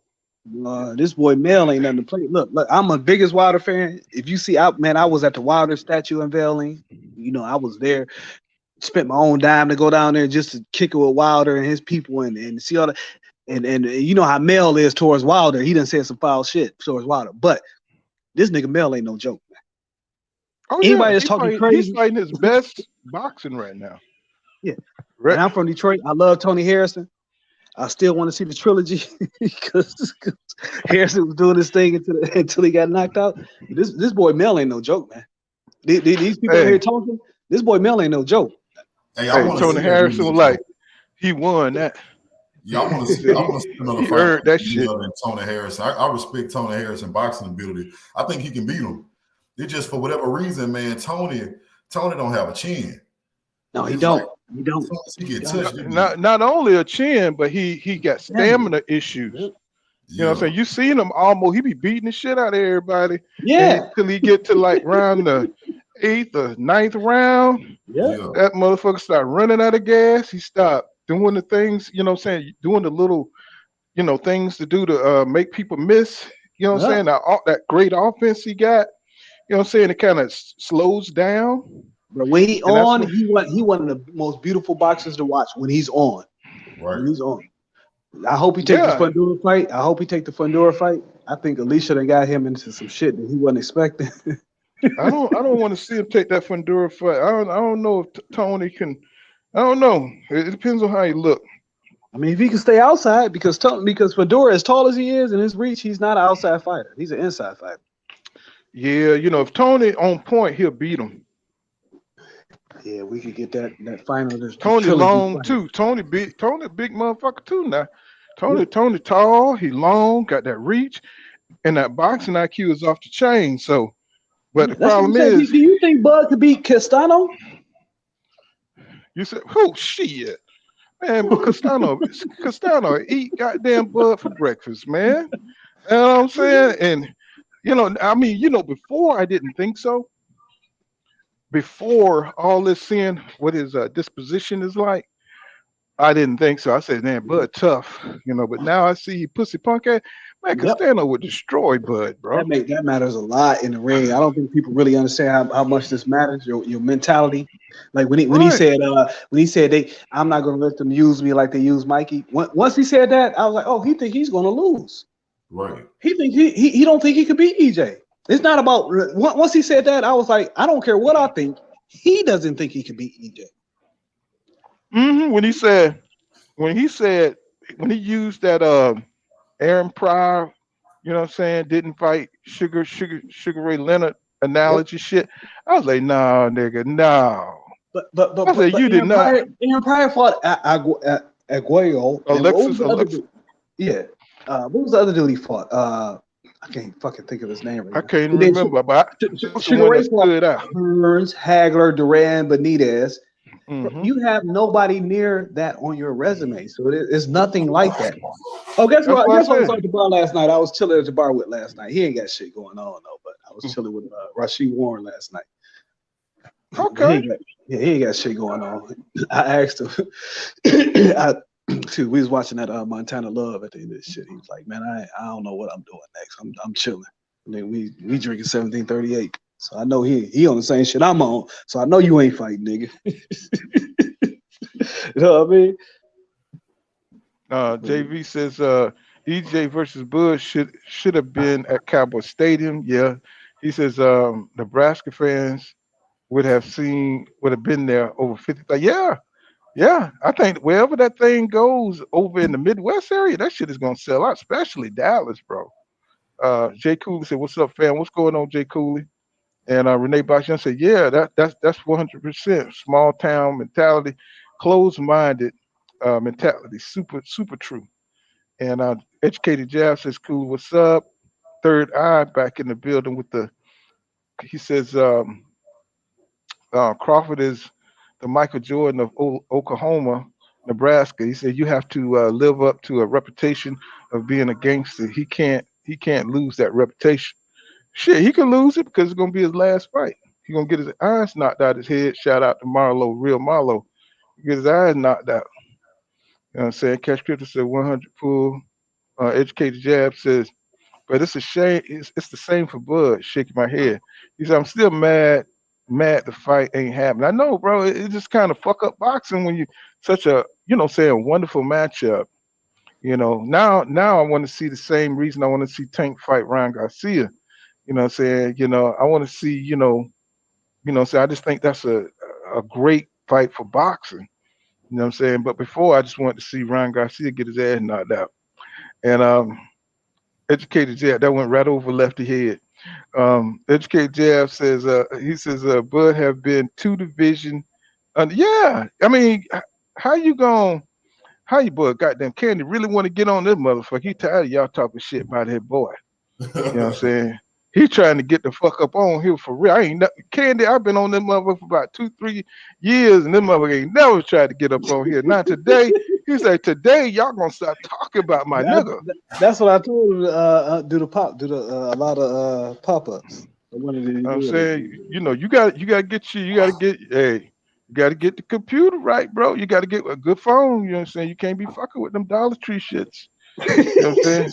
This boy Mel ain't nothing to play. Look, I'm a biggest Wilder fan. If you see, I was at the Wilder statue unveiling. I was there. spent my own dime to go down there just to kick it with Wilder and his people and see all the and you know how Mel is towards Wilder. He done said some foul shit towards Wilder, but this nigga Mel ain't no joke, man. Oh Anybody yeah, that's talking crazy, he's fighting his best boxing right now. Yeah. Right. And I'm from Detroit. I love Tony Harrison. I still want to see the trilogy because Harrison was doing this thing until he got knocked out. This boy Mel ain't no joke, man. These people out here talking. This boy Mel ain't no joke. Hey, Tony Harrison was like, he won that. Yeah, I want to see another fight. Heard that shit. Tony Harrison. I respect Tony Harrison boxing ability. I think he can beat him. It just for whatever reason, man. Tony don't have a chin. No, he don't. He don't. He get touched. Not only a chin, but he got stamina issues. You know what I'm saying? You seen him almost. He be beating the shit out of everybody. Yeah. Till he get to like round the 8th or 9th round. Yeah. That motherfucker start running out of gas. He stopped doing the things. You know what I'm saying? Doing the little, things to do to make people miss. You know what I'm saying? That great offense he got. You know what I'm saying? It kind of slows down. But when he on, he one of the most beautiful boxers to watch when he's on. Right. When he's on. I hope he take the Fundora fight. I think Alicia done got him into some shit that he wasn't expecting. I don't want to see him take that Fundora fight. I don't know if Tony can. I don't know. It depends on how he look. I mean, if he can stay outside, because Fundora, as tall as he is in his reach, he's not an outside fighter. He's an inside fighter. Yeah, if Tony on point, he'll beat him. Yeah, we could get that final. Tony long too. Tony big motherfucker too now. Tony tall, he long, got that reach, and that boxing IQ is off the chain. So, but the problem is, do you think Bud could beat Castano? You said, oh shit, man, but Castano eat goddamn Bud for breakfast, man. You know what I'm saying? And before I didn't think so. Before all this, seeing what his disposition is like, I didn't think so. I said, man, Bud tough, but now I see he pussy punk ass. Man, Castano would destroy Bud, bro. That matters a lot in the ring. I don't think people really understand how much this matters, your mentality. Like when he said I'm not gonna let them use me like they use Mikey. Once he said that, I was like, oh, he think he's gonna lose. Right. He think he don't think he could beat EJ. It's not about once he said that, I was like, I don't care what I think. He doesn't think he can beat EJ. When he used that Aaron Pryor, you know what I'm saying, didn't fight Sugar Ray Leonard analogy shit. I was like, no, nigga, no. But I said, you did not. Aaron Pryor fought Aguayo. Alexis. Yeah. What was the other dude he fought? I can't fucking think of his name right now. I can't remember, but Sugar Ray fought Burns, Hagler, Duran, Benitez. Mm-hmm. You have nobody near that on your resume, so it's nothing like that. Oh, guess what? I was at the bar last night. I was chilling at the bar with last night. He ain't got shit going on though, but I was chilling with Rasheed Warren last night. Okay. He ain't got shit going on. I asked him. We was watching that Montana Love at the end of this shit. He was like, "Man, I don't know what I'm doing next. I'm chilling." And then we drinking 1738. So I know he on the same shit I'm on. So I know you ain't fighting, nigga. You know what I mean? JV says EJ versus Bud should have been at Cowboy Stadium. Yeah. He says Nebraska fans would have been there over 50. Yeah. I think wherever that thing goes over in the Midwest area, that shit is gonna sell out, especially Dallas, bro. Jay Cooley said, "What's up, fam? What's going on, Jay Cooley?" And Renee Bastian said, "Yeah, that's 100% small town mentality, closed-minded mentality, super true." And Educated Jab says, "Cool, what's up?" Third Eye back in the building with he says Crawford is the Michael Jordan of Oklahoma, Nebraska. He said you have to live up to a reputation of being a gangster. He can't lose that reputation. Shit, he can lose it because it's gonna be his last fight. He's gonna get his eyes knocked out his head. Shout out to Marlo, real Marlo. Get his eyes knocked out. You know what I'm saying? Cash Crypto said 100 pull. Educated Jab says, but it's a shame. It's the same for Bud. Shaking my head. He said, I'm still mad mad the fight ain't happening. I know, bro. It just kind of fuck up boxing when you such a say a wonderful matchup. Now I want to see the same reason I want to see Tank fight Ryan Garcia. You know what I'm saying? I want to see, so I just think that's a great fight for boxing. You know what I'm saying? But before I just wanted to see Ryan Garcia get his ass knocked out. And Educated Jab, that went right over Lefty head. Educated Jab says he says Bud have been two division. Yeah, I mean, how you Bud goddamn Candy really want to get on this motherfucker? He tired of y'all talking shit about his boy. You know what I'm saying? He trying to get the fuck up on here for real. Candy, I've been on this motherfucker for about 2-3 years, and this motherfucker ain't never tried to get up on here. Now today, he said, today y'all gonna start talking about my nigga. That's what I told him. Do a lot of pop-ups. I'm saying, you gotta get the computer right, bro. You gotta get a good phone. You know what I'm saying? You can't be fucking with them Dollar Tree shits. You know what I'm saying?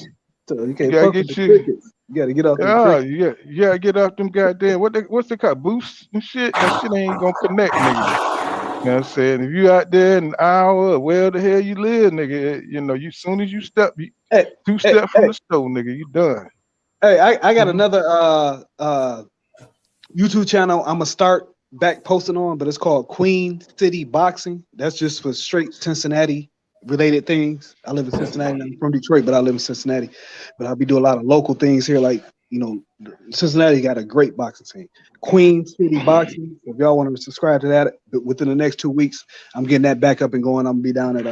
So you can't fuck with the crickets. You gotta get off them. You gotta get off them goddamn what's they called, boosts and shit. That shit ain't gonna connect, nigga. You know what I'm saying? If you out there in an hour, where the hell you live, nigga, you soon as you step, two steps from the store, nigga, you done. Hey, I got another YouTube channel I'm gonna start back posting on, but it's called Queen City Boxing. That's just for straight Cincinnati related things. I live in Cincinnati. I'm from Detroit, but I live in Cincinnati. But I'll be doing a lot of local things here, like Cincinnati got a great boxing scene. Queen City Boxing. If y'all want to subscribe to that, within the next 2 weeks, I'm getting that back up and going. I'm gonna be down at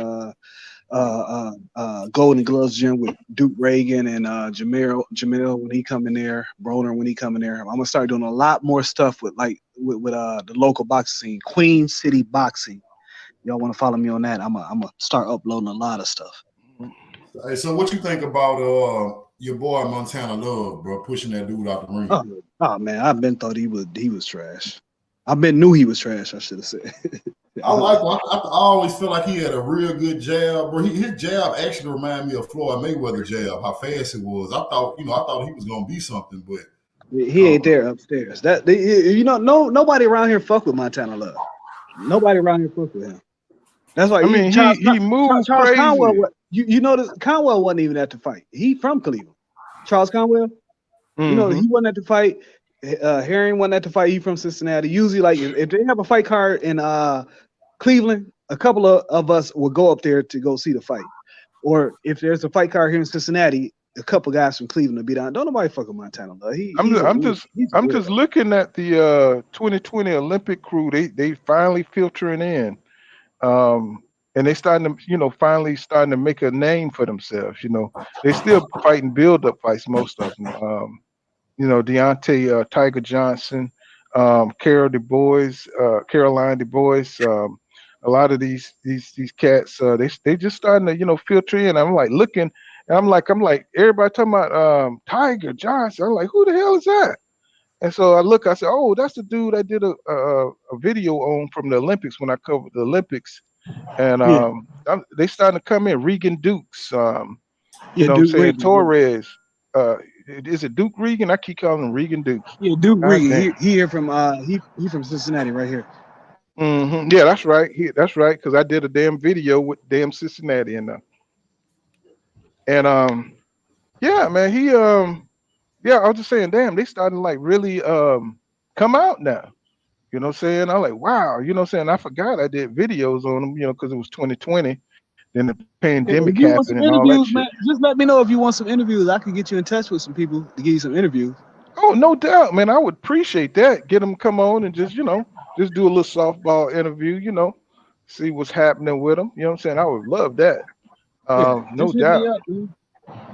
Golden Gloves Gym with Duke Reagan and Jamil when he come in there, Broner when he come in there. I'm gonna start doing a lot more stuff with the local boxing scene, Queen City Boxing. Y'all want to follow me on that? I'm gonna start uploading a lot of stuff. Hey, so what you think about your boy Montana Love, bro, pushing that dude out the ring? Oh man, I've been thought he was trash. Knew he was trash. I should have said. I like him. I always feel like he had a real good jab, bro. His jab actually reminded me of Floyd Mayweather jab. How fast it was. I thought he was gonna be something, but he ain't there upstairs. Nobody around here fuck with Montana Love. Nobody around here fuck with him. That's why. He moved Charles crazy. Conwell. You notice Conwell wasn't even at the fight. He from Cleveland. Charles Conwell. Mm-hmm. He wasn't at the fight. Herring wasn't at the fight. He from Cincinnati. Usually, like if they have a fight card in Cleveland, a couple of us will go up there to go see the fight. Or if there's a fight card here in Cincinnati, a couple guys from Cleveland will be down. Don't nobody fuck with Montana. I'm just looking at the 2020 Olympic crew. They finally filtering in, and they finally starting to make a name for themselves. They still fighting build-up fights, most of them. Deontay Tiger Johnson, Caroline Du Bois. A lot of these cats, they just starting to filter in. I'm like looking, and I'm like everybody talking about Tiger Johnson. I'm like, who the hell is that? And so I said, oh, that's the dude I did a video on from the Olympics when I covered the Olympics. And they starting to come in. Regan Dukes, Duke Regan, Torres. Is it Duke Regan? I keep calling him Regan Dukes. Yeah, Duke Regan. He here from he from Cincinnati right here. Mm-hmm. Yeah, that's right. That's right. Because I did a damn video with damn Cincinnati and yeah, man. I was just saying, damn, they starting to like really come out now. You know what I'm saying? I'm like, wow. You know what I'm saying? I forgot I did videos on them. Because it was 2020. Then the pandemic happened and all that shit. Man, just let me know if you want some interviews. I can get you in touch with some people to give you some interviews. Oh, no doubt, man. I would appreciate that. Get them to come on and just do a little softball interview, see what's happening with them. You know what I'm saying? I would love that. No doubt.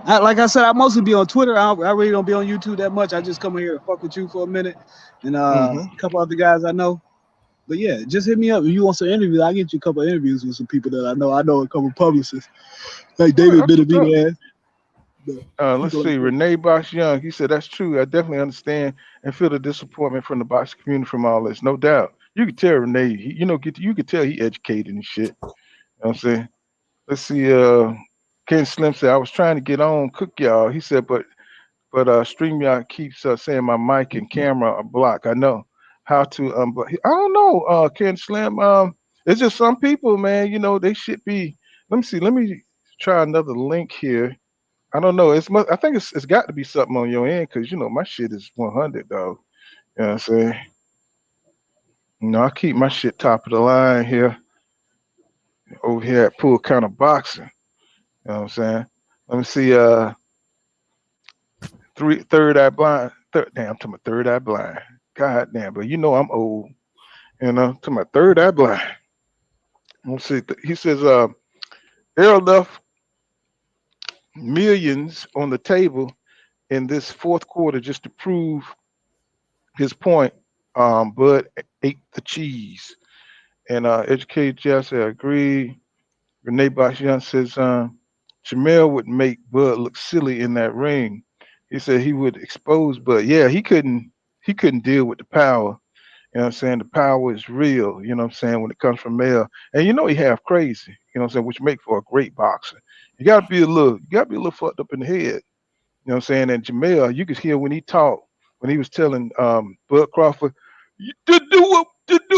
Like I said, I mostly be on Twitter. I really don't be on YouTube that much. I just come here to fuck with you for a minute and a couple other guys I know. But yeah, just hit me up if you want some interviews. I'll get you a couple of interviews with some people that I know. I know a couple of publicists like David Benavidez. Let's see. Renee Bosch Young, he said that's true. I definitely understand and feel the disappointment from the boxing community from all this. No doubt. You could tell Renee, you could tell he educated and shit. You know what I'm saying? Let's see. Ken Slim said, I was trying to get on Cook Y'all. He said, but StreamYard keeps saying my mic and camera are blocked. I know. how to but I don't know, Ken Slim. It's just some people, man, they should be. Let me see, let me try another link here. I don't know. I think it's got to be something on your end because my shit is 100 though. You know what I'm saying? I keep my shit top of the line here over here at Pool Counter Boxing. You know what I'm saying? Let me see. Third eye blind. Damn, to my third eye blind. God damn, but I'm old. To my third eye blind. Let's see. He says, Errol left millions on the table in this fourth quarter just to prove his point. Bud ate the cheese. And Educated Jeff said, agree. Renee Bashian says, Jamel would make Bud look silly in that ring. He said he would expose Bud. Yeah, he couldn't deal with the power. You know what I'm saying? The power is real, you know what I'm saying, when it comes from Mel. And he half crazy, you know what I'm saying, which make for a great boxer. You gotta be a little fucked up in the head. You know what I'm saying? And Jamel, you could hear when he talked, when he was telling Bud Crawford, to do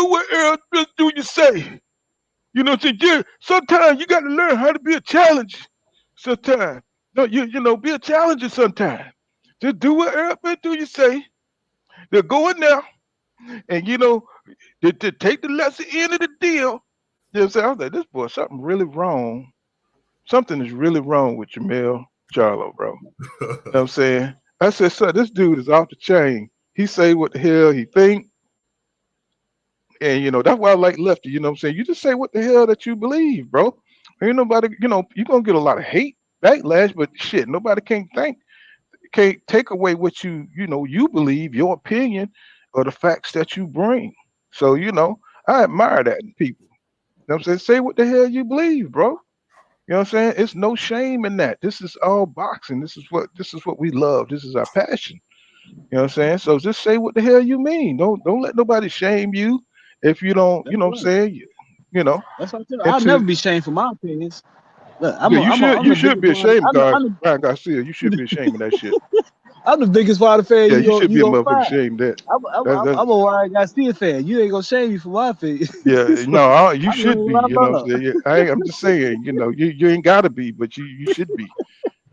what Earl do you say. You know what I'm saying? Yeah, sometimes you gotta learn how to be a challenge. Sometimes. No, be a challenger sometimes. Just do what Earl do you say. They're going now. And to take the lesser end of the deal. You know what I'm saying? I was like, this boy, something really wrong. Something is really wrong with Jamel Charlo, bro. You know what I'm saying? I said, son, this dude is off the chain. He say what the hell he think. And that's why I like Lefty. You know what I'm saying? You just say what the hell that you believe, bro. Ain't nobody, you're gonna get a lot of hate backlash, but shit, nobody can't take away what you believe, your opinion, or the facts that you bring. So, I admire that in people. You know what I'm saying? Say what the hell you believe, bro. You know what I'm saying? It's no shame in that. This is all boxing. This is what we love. This is our passion. You know what I'm saying? So just say what the hell you mean. Don't let nobody shame you if you don't, That's what I'm right. saying? That's what I said. I'll And never be shamed for my opinions. Look, yeah, I'm you the should biggest be fan. ashamed, guys. Ryan Garcia, you should be ashamed of that shit. I'm the biggest Wilder fan Yeah, you should you be a gonna motherfucker find. ashamed of that. That's I'm a Wilder Garcia fan. You ain't gonna shame me for my opinion. Yeah, So no, you I should learn be. what I You know what I'm love. saying? Yeah, I'm just saying. You ain't gotta be, but you should be.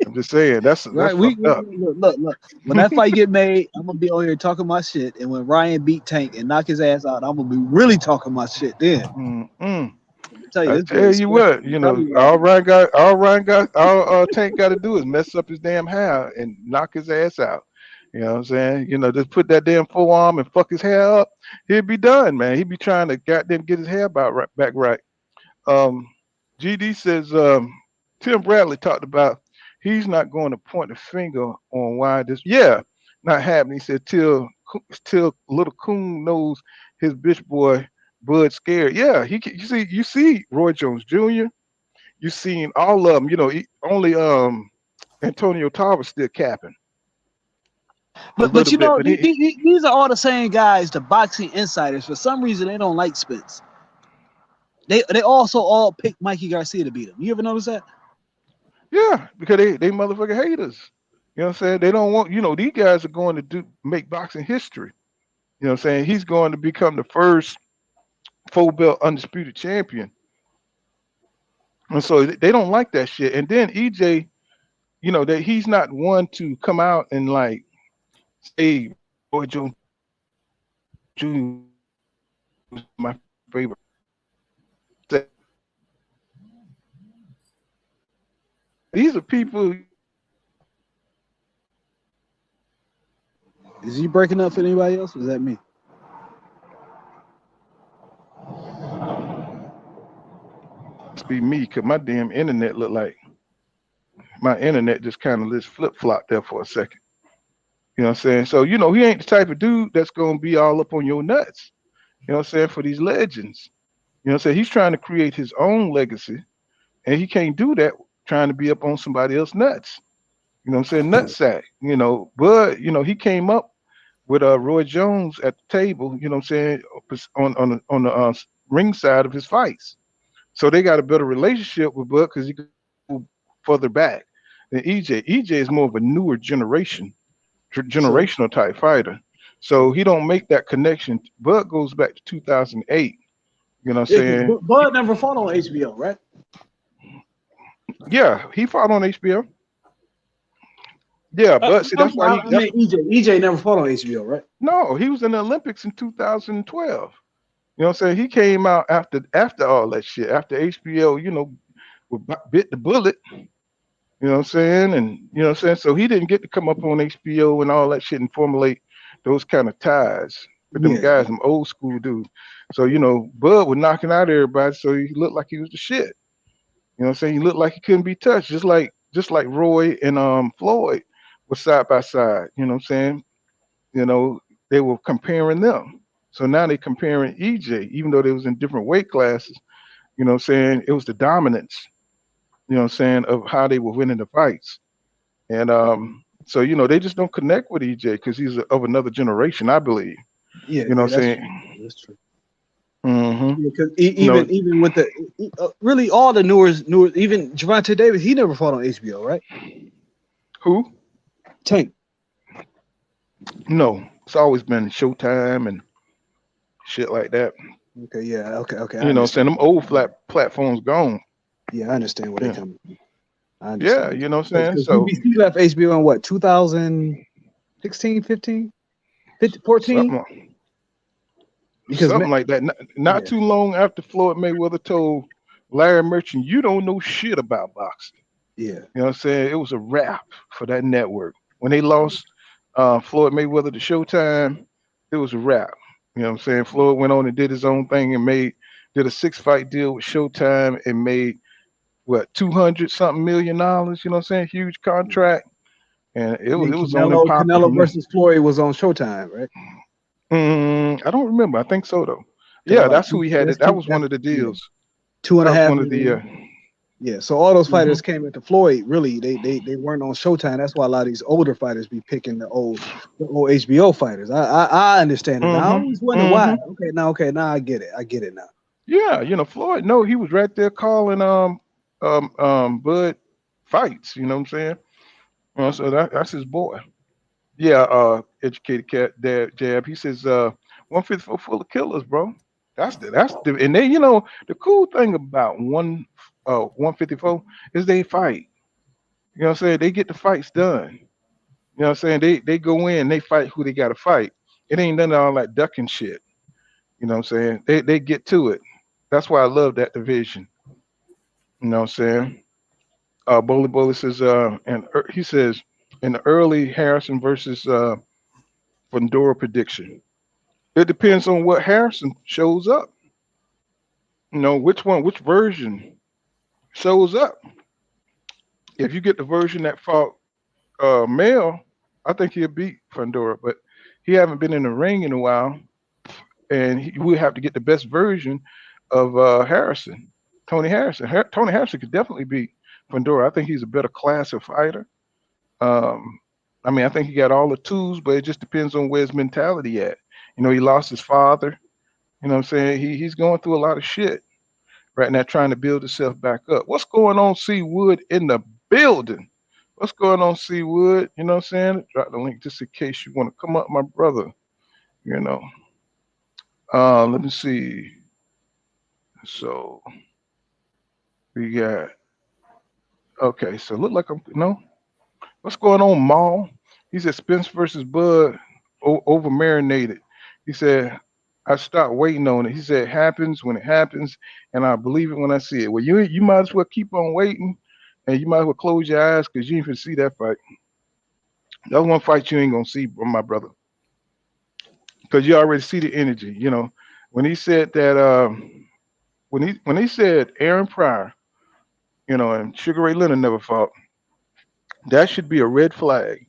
I'm just saying that's Right? fucked up. Look. When that fight get made, I'm gonna be on here talking my shit. And when Ryan beat Tank and knock his ass out, I'm gonna be really talking my shit then. Mm-mm. I tell you, I this boy tell is you special. what, I'm telling you right all Tank got to do is mess up his damn hair and knock his ass out. You know what I'm saying? Just put that damn forearm and fuck his hair up. He'd be done, man. He'd be trying to goddamn get his hair back right. Um, GD says Tim Bradley talked about he's not going to point the finger on why this, not happening. He said till little Coon knows his bitch boy Bud scared. Yeah, you see Roy Jones Jr. You seen all of them. Only Antonio Tarver still capping a But little bit, but these are all the same guys, the boxing insiders. For some reason, they don't like Spence. They also all picked Mikey Garcia to beat him. You ever notice that? yeah, because they motherfucking haters. You know what I'm saying? They don't want, these guys are going to make boxing history. You know what I'm saying? He's going to become the first full belt undisputed champion. And so they don't like that shit. And then EJ, that he's not one to come out and like say Roy Jones Jr. was my favorite. These are people. Is he breaking up for anybody else? Or is that me? Must be me, cause my damn internet look like my internet just kind of just flip flop there for a second. You know what I'm saying? So he ain't the type of dude that's gonna be all up on your nuts. You know what I'm saying? For these legends. You know what I'm saying? He's trying to create his own legacy, and he can't do that trying to be up on somebody else's nuts. You know what I'm saying? Nutsack. But he came up with Roy Jones at the table. You know what I'm saying? On the ring side of his fights. So they got a better relationship with Bud because he goes further back than EJ. EJ is more of a newer generational type fighter. So he don't make that connection. Bud goes back to 2008. You know what I'm Yeah, 'cause saying? Bud never fought on HBO, right? Yeah, he fought on HBO. Yeah, but see, that's why he. I That's mean, EJ never fought on HBO, right? no, he was in the Olympics in 2012. You know what I'm saying? He came out after all that shit, after HBO, bit the bullet. You know what I'm saying? And you know what I'm saying? So he didn't get to come up on HBO and all that shit and formulate those kind of ties with them Yeah, guys, them old school dudes. So, Bud was knocking out everybody, so he looked like he was the shit. You know what I'm saying? He looked like he couldn't be touched, just like Roy and Floyd were side by side. You know what I'm saying? They were comparing them. So now they comparing EJ, even though they was in different weight classes. You know what I'm saying? It was the dominance, you know what I'm saying, of how they were winning the fights. And so they just don't connect with EJ because he's of another generation, I believe. yeah, You know what I'm that's true. saying? That's true. Mm-hmm. Yeah, because You know, even with the really all the newer, even Gervonta Davis, he never fought on HBO, right? who? Tank. No, it's always been Showtime and shit like that. Okay, yeah, okay. I You know what I'm saying? understand. Them old flat platforms gone. Yeah, I understand where they Yeah. come from. I Yeah, understand. you know what I'm saying? Because So BBC left HBO in what, 2016, 15, 14? something, Because something like that. Not yeah, too long after Floyd Mayweather told Larry Merchant, "You don't know shit about boxing." yeah, You know what I'm saying? It was a wrap for that network. When they lost Floyd Mayweather to Showtime, it was a wrap. You know what I'm saying? Floyd went on and did his own thing and did a 6-fight deal with Showtime and made what, 200 something $1 million. You know what I'm saying? Huge contract, and it and then was on and popping Canelo from there. versus Floyd was on Showtime, right? I don't remember. I think so though. That was Yeah, like that's who he had. That was one of the deals. two and That a was half one of million. the. Yeah, so all those Mhm. fighters came into Floyd. Really, they weren't on Showtime. That's why a lot of these older fighters be picking the old HBO fighters. I understand it now. I always wonder why. Okay, now I get it. I get it now. Yeah, Floyd. No, he was right there calling Bud fights. You know what I'm saying? So that's his boy. Yeah, educated cat dad jab. He says 154 full of killers, bro. That's the and they the cool thing about 154 is they fight. You know what I'm saying? They get the fights done. You know what I'm saying? They go in, they fight who they gotta fight. It ain't none of all that ducking shit. You know what I'm saying? They get to it. That's why I love that division. You know what I'm saying? Bully says he says in the early Harrison versus Fundora prediction. It depends on what Harrison shows up. Which version shows up. If you get the version that fought Mel, I think he'll beat Fundora, but he haven't been in the ring in a while, and we have to get the best version of Harrison, Tony Harrison. Tony Harrison could definitely beat Fundora. I think he's a better class of fighter. Um, I mean, I think he got all the tools, but it just depends on where his mentality at. He lost his father. You know what I'm saying? He's going through a lot of shit right now, trying to build himself back up. What's going on, C Wood in the building? What's going on, C Wood? You know what I'm saying? Drop the link just in case you want to come up, my brother. You know. Let me see. So we got okay. So look like I'm no. What's going on, Maul? He said Spence versus Bud over marinated. He said I stopped waiting on it. He said it happens when it happens, and I believe it when I see it. Well, you might as well keep on waiting, and you might as well close your eyes because you ain't even see that fight. That's one fight you ain't gonna see, my brother, because you already see the energy. When he said that, when he said Aaron Pryor, and Sugar Ray Leonard never fought, that should be a red flag.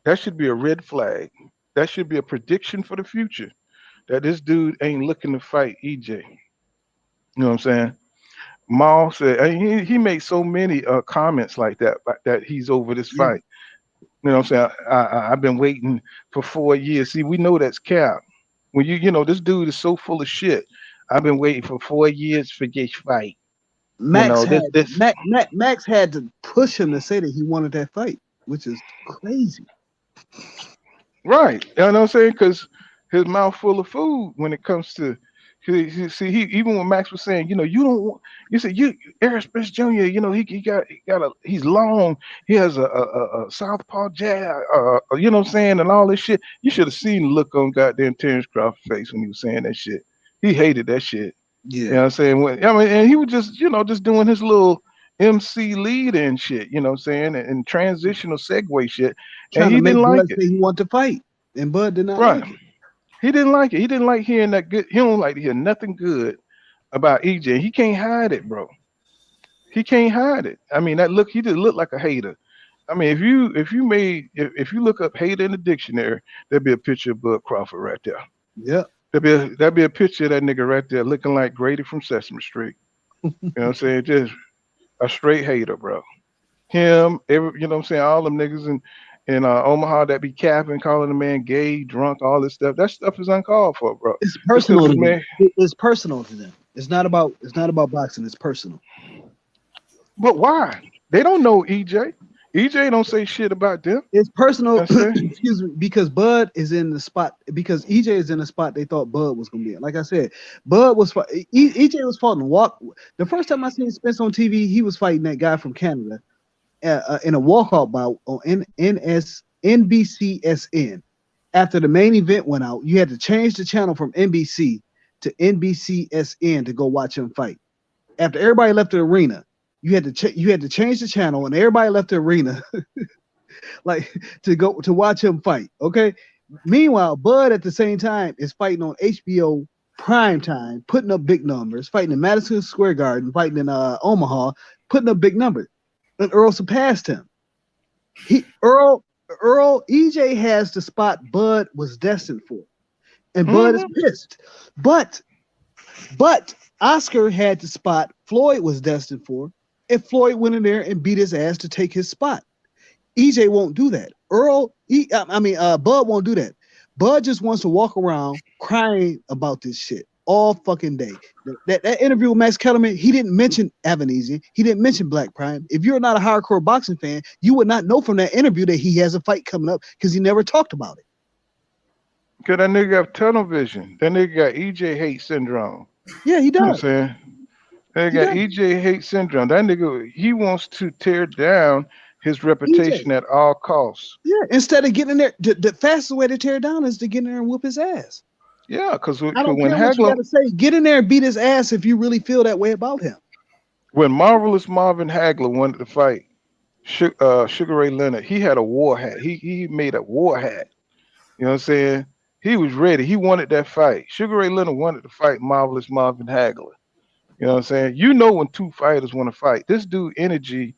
That should be a red flag. That should be a prediction for the future that this dude ain't looking to fight EJ. You know what I'm saying? Maul said he made so many comments like that he's over this Yeah. fight. You know what I'm saying? I've been waiting for 4 years. See, we know that's cap. When this dude is so full of shit. I've been waiting for 4 years for this fight. Max This. Max had to push him to say that he wanted that fight, which is crazy. Right. You know what I'm saying? Because his mouth full of food when it comes to see he even when Max was saying, you don't want you said you Eric Spence Jr., he's long, he has a southpaw jab, what I'm saying, and all this shit. You should have seen the look on goddamn Terence Crawford face when he was saying that shit. He hated that shit. You know Yeah, what I'm saying? And he was just, just doing his little MC lead and shit, you know what I'm saying, and transitional segue shit. And trying to he make didn't like Bud it. say he want to fight, and Bud did not Right. like it. He didn't like it. He didn't like hearing that good. He don't like to hear nothing good about EJ. He can't hide it, bro. He can't hide it. I mean, that look, he just looked like a hater. I mean, if you look up hater in the dictionary, there'd be a picture of Bud Crawford right there. Yeah, There'd be a picture of that nigga right there looking like Grady from Sesame Street. You know what I'm saying? Just a straight hater, bro. Him, you know what I'm saying? All them niggas in Omaha that be capping, calling the man gay, drunk, all this stuff. That stuff is uncalled for, bro. it's Just because personal this to them. man, It's personal to them. It's not about boxing. It's personal. but why? They don't know EJ. EJ don't say shit about them. It's personal. Understand? Excuse me, because Bud is in the spot. Because EJ is in the spot they thought Bud was gonna be in. Like I said, Bud was EJ was fighting walk. The first time I seen Spence on TV, he was fighting that guy from Canada in a walkout bout on NBCSN. After the main event went out, you had to change the channel from NBC to NBCSN to go watch him fight. After everybody left the arena, you had to change the channel, and everybody left the arena like to go to watch him fight. Okay. Meanwhile, Bud at the same time is fighting on HBO prime time, putting up big numbers, fighting in Madison Square Garden, fighting in Omaha, putting up big numbers. And Earl surpassed him. EJ has the spot Bud was destined for. And Bud is pissed. But Oscar had the spot Floyd was destined for, and Floyd went in there and beat his ass to take his spot. EJ won't do that. Bud won't do that. Bud just wants to walk around crying about this shit all fucking day. That interview with Max Kellerman, he didn't mention Avenesyan. He didn't mention Black Prime. If you're not a hardcore boxing fan, you would not know from that interview that he has a fight coming up because he never talked about it. Cause that nigga have tunnel vision. That nigga got EJ hate syndrome. Yeah, he You know what I'm does. saying? They got EJ hate syndrome. That nigga, he wants to tear down his reputation at all costs. Yeah, instead of getting in there, the fastest way to tear down is to get in there and whoop his ass. Yeah, because I don't when care what you Hagler, got to say. Get in there and beat his ass if you really feel that way about him. when Marvelous Marvin Hagler wanted to fight Sugar Ray Leonard, he had a war hat. He made a war hat. You know what I'm saying? He was ready. He wanted that fight. Sugar Ray Leonard wanted to fight Marvelous Marvin Hagler. You know what I'm saying? You know when two fighters want to fight. This dude energy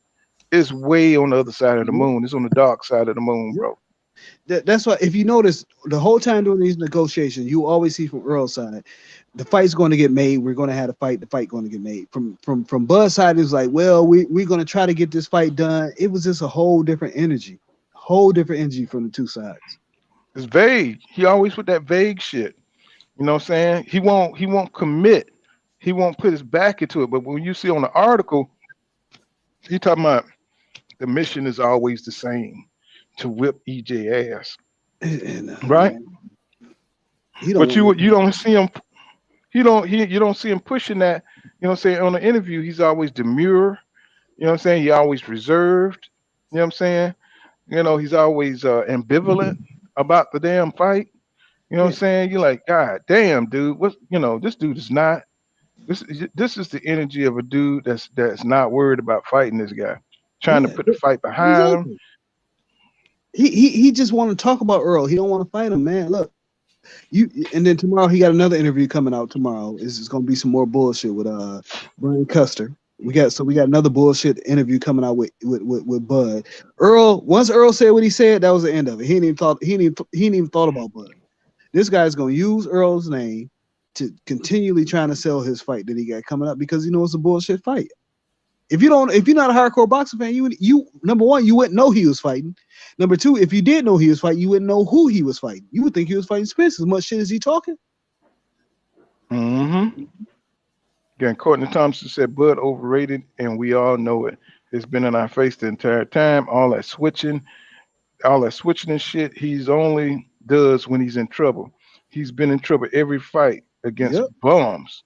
is way on the other side of the moon. It's on the dark side of the moon, bro. That's why, if you notice, the whole time during these negotiations, you always see from Earl's side, the fight's going to get made. We're going to have a fight. The fight going to get made. From Bud's side, it was like, well, we're going to try to get this fight done. It was just a whole different energy from the two sides. It's vague. He always with that vague shit. You know what I'm saying? He won't commit. He won't put his back into it. But when you see on the article, he talking about the mission is always the same, to whip EJ ass. Right? But you don't see him. You don't see him pushing that. You know what I'm saying? On the interview, he's always demure. You know what I'm saying? He always reserved. You know what I'm saying? You know, he's always ambivalent about the damn fight. You know what I'm saying? You're like, God damn, dude. This dude is not. This is the energy of a dude that's not worried about fighting this guy, trying to put the fight behind him. He just want to talk about Earl. He don't want to fight him, man. Look, and then tomorrow he got another interview coming out tomorrow. It's going to be some more bullshit with Brian Custer. We got another bullshit interview coming out with Bud. Once Earl said what he said, that was the end of it. He ain't even thought about Bud. This guy's going to use Earl's name to continually trying to sell his fight that he got coming up because he knows it's a bullshit fight. If you're not a hardcore boxing fan, you number one, you wouldn't know he was fighting. Number two, if you did know he was fighting, you wouldn't know who he was fighting. You would think he was fighting Spence. As much shit as he talking. Mm-hmm. Again, Courtney Thompson said Bud overrated, and we all know it. It's been in our face the entire time. All that switching and shit. He's only does when he's in trouble. He's been in trouble every fight against Yep. bums.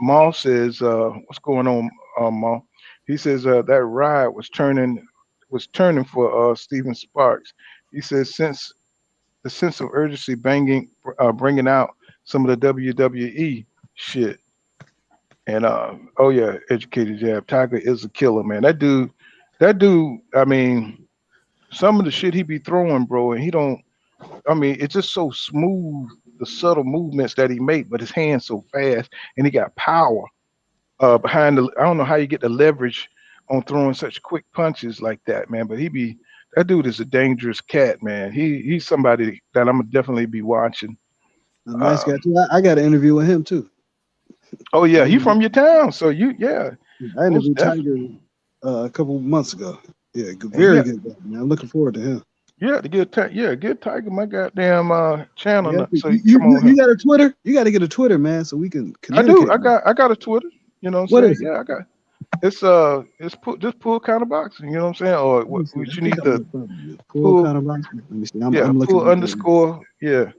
Maul says, "What's going on, Maul?" He says that ride was turning for Steven Sparks. He says since the sense of urgency bringing out some of the WWE shit. And oh yeah, educated jab. Tiger is a killer, man. That dude. I mean, some of the shit he be throwing, bro, and he don't. I mean, it's just so smooth, the subtle movements that he make, but his hands so fast, and he got power behind the. I don't know how you get the leverage on throwing such quick punches like that, man. But that dude is a dangerous cat, man. He's somebody that I'm gonna definitely be watching. A nice guy too. I got an interview with him too. Oh yeah, he Um, from your town, so yeah, I most interviewed Tiger definitely. a couple months ago. Yeah, And very good guy, man. I'm looking forward to him. give Tiger my goddamn channel Yeah, so you, he you come you on you here. got a Twitter? You got to get a Twitter, man, so we can I do. communicate. I got a Twitter. You know what I'm What saying? is it? Yeah, I got it's just pull counter boxing. You know what I'm saying? Or Let me see. what I you think need I the might find it. Pull pull. kind of box. Let me see. Yeah, I'm looking pull at it. underscore. Yeah.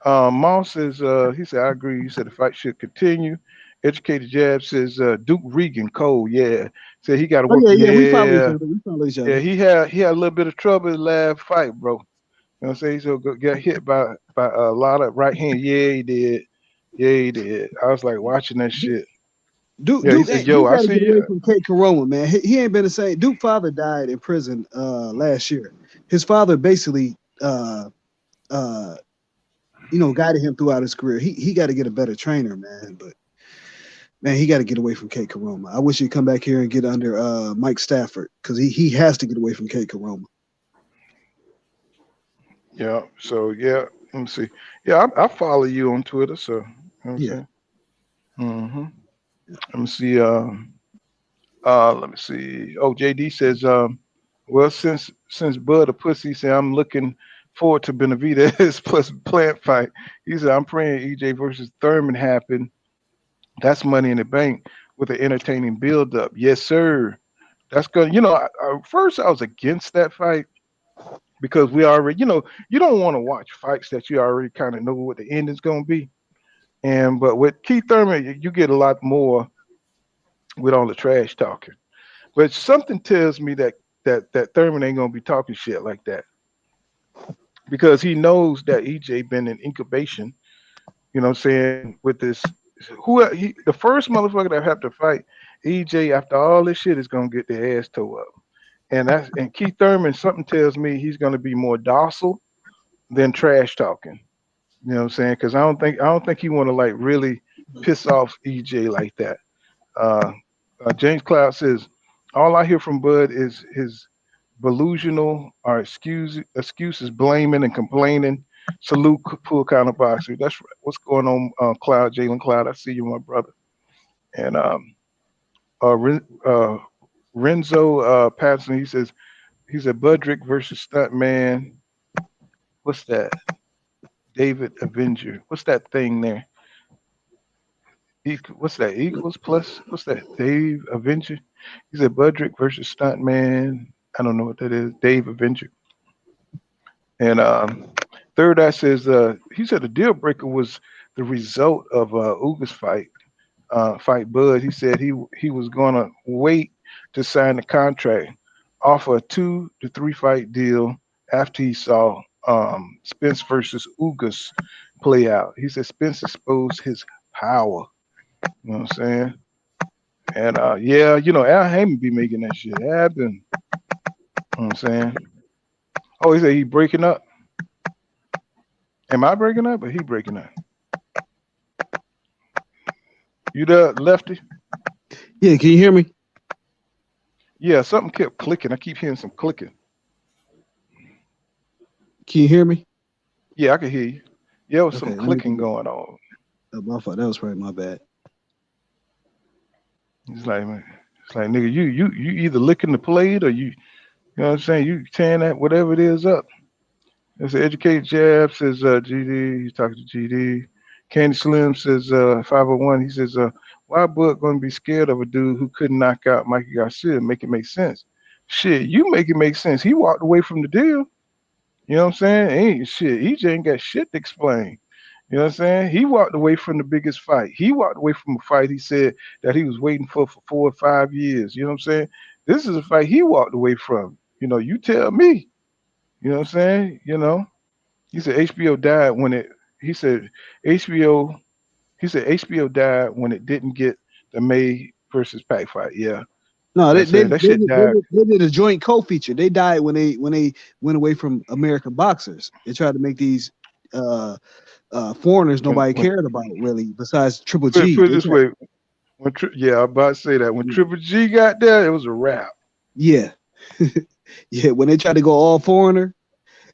Moss says he said I agree. He said the fight should continue. Educated Jab says Duke Regan Cole. Yeah, said he got to Oh work. yeah, yeah. We follow each Yeah, other. We follow each yeah. other. He had a little bit of trouble in the last fight, bro. You know what I'm saying? So got hit by a lot of right hand. Yeah, he did. Yeah, he did. I was like watching that Duke, shit. Duke, Yeah, he Duke, said, ain't- "Yo, Duke I got to see get away you." from Kate Corona, man. He ain't been the same. Duke father died in prison last year. His father basically uh guided him throughout his career. He got to get a better trainer, man. But man, he got to get away from Kate Corona. I wish he'd come back here and get under Mike Stafford because he has to get away from Kate Corona. Yeah. So yeah, let me see. Yeah, I follow you on Twitter. So you know what I'm Yeah. saying. Mm-hmm. Let me see. Let me see. Oh, JD says, well, since Bud a pussy, said I'm looking forward to Benavidez plus plant fight. He said I'm praying EJ versus Thurman happen. That's money in the bank with an entertaining build up. Yes, sir. That's good. First I was against that fight because we already, you don't want to watch fights that you already kind of know what the end is going to be. And but with Keith Thurman, you get a lot more with all the trash talking. But something tells me that Thurman ain't gonna be talking shit like that because he knows that EJ been in incubation. You know what I'm saying? With this, the first motherfucker that have to fight EJ after all this shit is gonna get their ass towed up. And Keith Thurman, something tells me he's gonna be more docile than trash talking. You know what I'm saying? Because I don't think he want to like really piss off EJ like that. Uh, James Cloud says, all I hear from Bud is his delusional or excuses, blaming and complaining. Salute pool counter boxer. That's right. What's going on, Cloud, Jalen Cloud? I see you, my brother. And uh, Renzo Patterson, he said Budrick versus Stuntman. What's that? David Avenger. What's that thing there? What's that? Equals plus? What's that? Dave Avenger. He said Budrick versus Stuntman. I don't know what that is. Dave Avenger. And third eye says he said the deal breaker was the result of Uga's fight Bud. He said he was gonna wait to sign the contract, offer a 2 to 3 fight deal after he saw Spence versus Ugas play out. He said Spence exposed his power. You know what I'm saying? And yeah, Al Heyman be making that shit happen. You know what I'm saying? Oh, he said he breaking up. Am I breaking up or he breaking up? You there, Lefty? Yeah, can you hear me? Yeah, something kept clicking. I keep hearing some clicking. Can you hear me? Yeah, I can hear you. Yeah, there was some Okay, let me clicking do it. going on. My fault. That was probably my bad. It's like, man, nigga, you either licking the plate or you know what I'm saying, you tearing that whatever it is up. It's an educated jab, says GD. He's talking to GD. Candy Slim says 501. He says, why Bud gonna be scared of a dude who couldn't knock out Mikey Garcia and make it make sense? Shit, you make it make sense. He walked away from the deal. You know what I'm saying? Ain't shit. EJ ain't got shit to explain. You know what I'm saying? He walked away from the biggest fight. He walked away from a fight he said that he was waiting for 4 or 5 years. You know what I'm saying? This is a fight he walked away from. You know, you tell me. You know what I'm saying? You know, he said HBO died when it. He said HBO. He said HBO died when it didn't get the May versus Pac fight. Yeah, No, you know what I'm they they saying? That they shit did, they died. did, they did a joint co-feature. They died when they went away from American boxers. They tried to make these uh foreigners nobody When cared about really, besides Triple G. put it They this tried, way, yeah, I'm about to say that when Triple G got there, it was a wrap. yeah, yeah. When they tried to go all foreigner,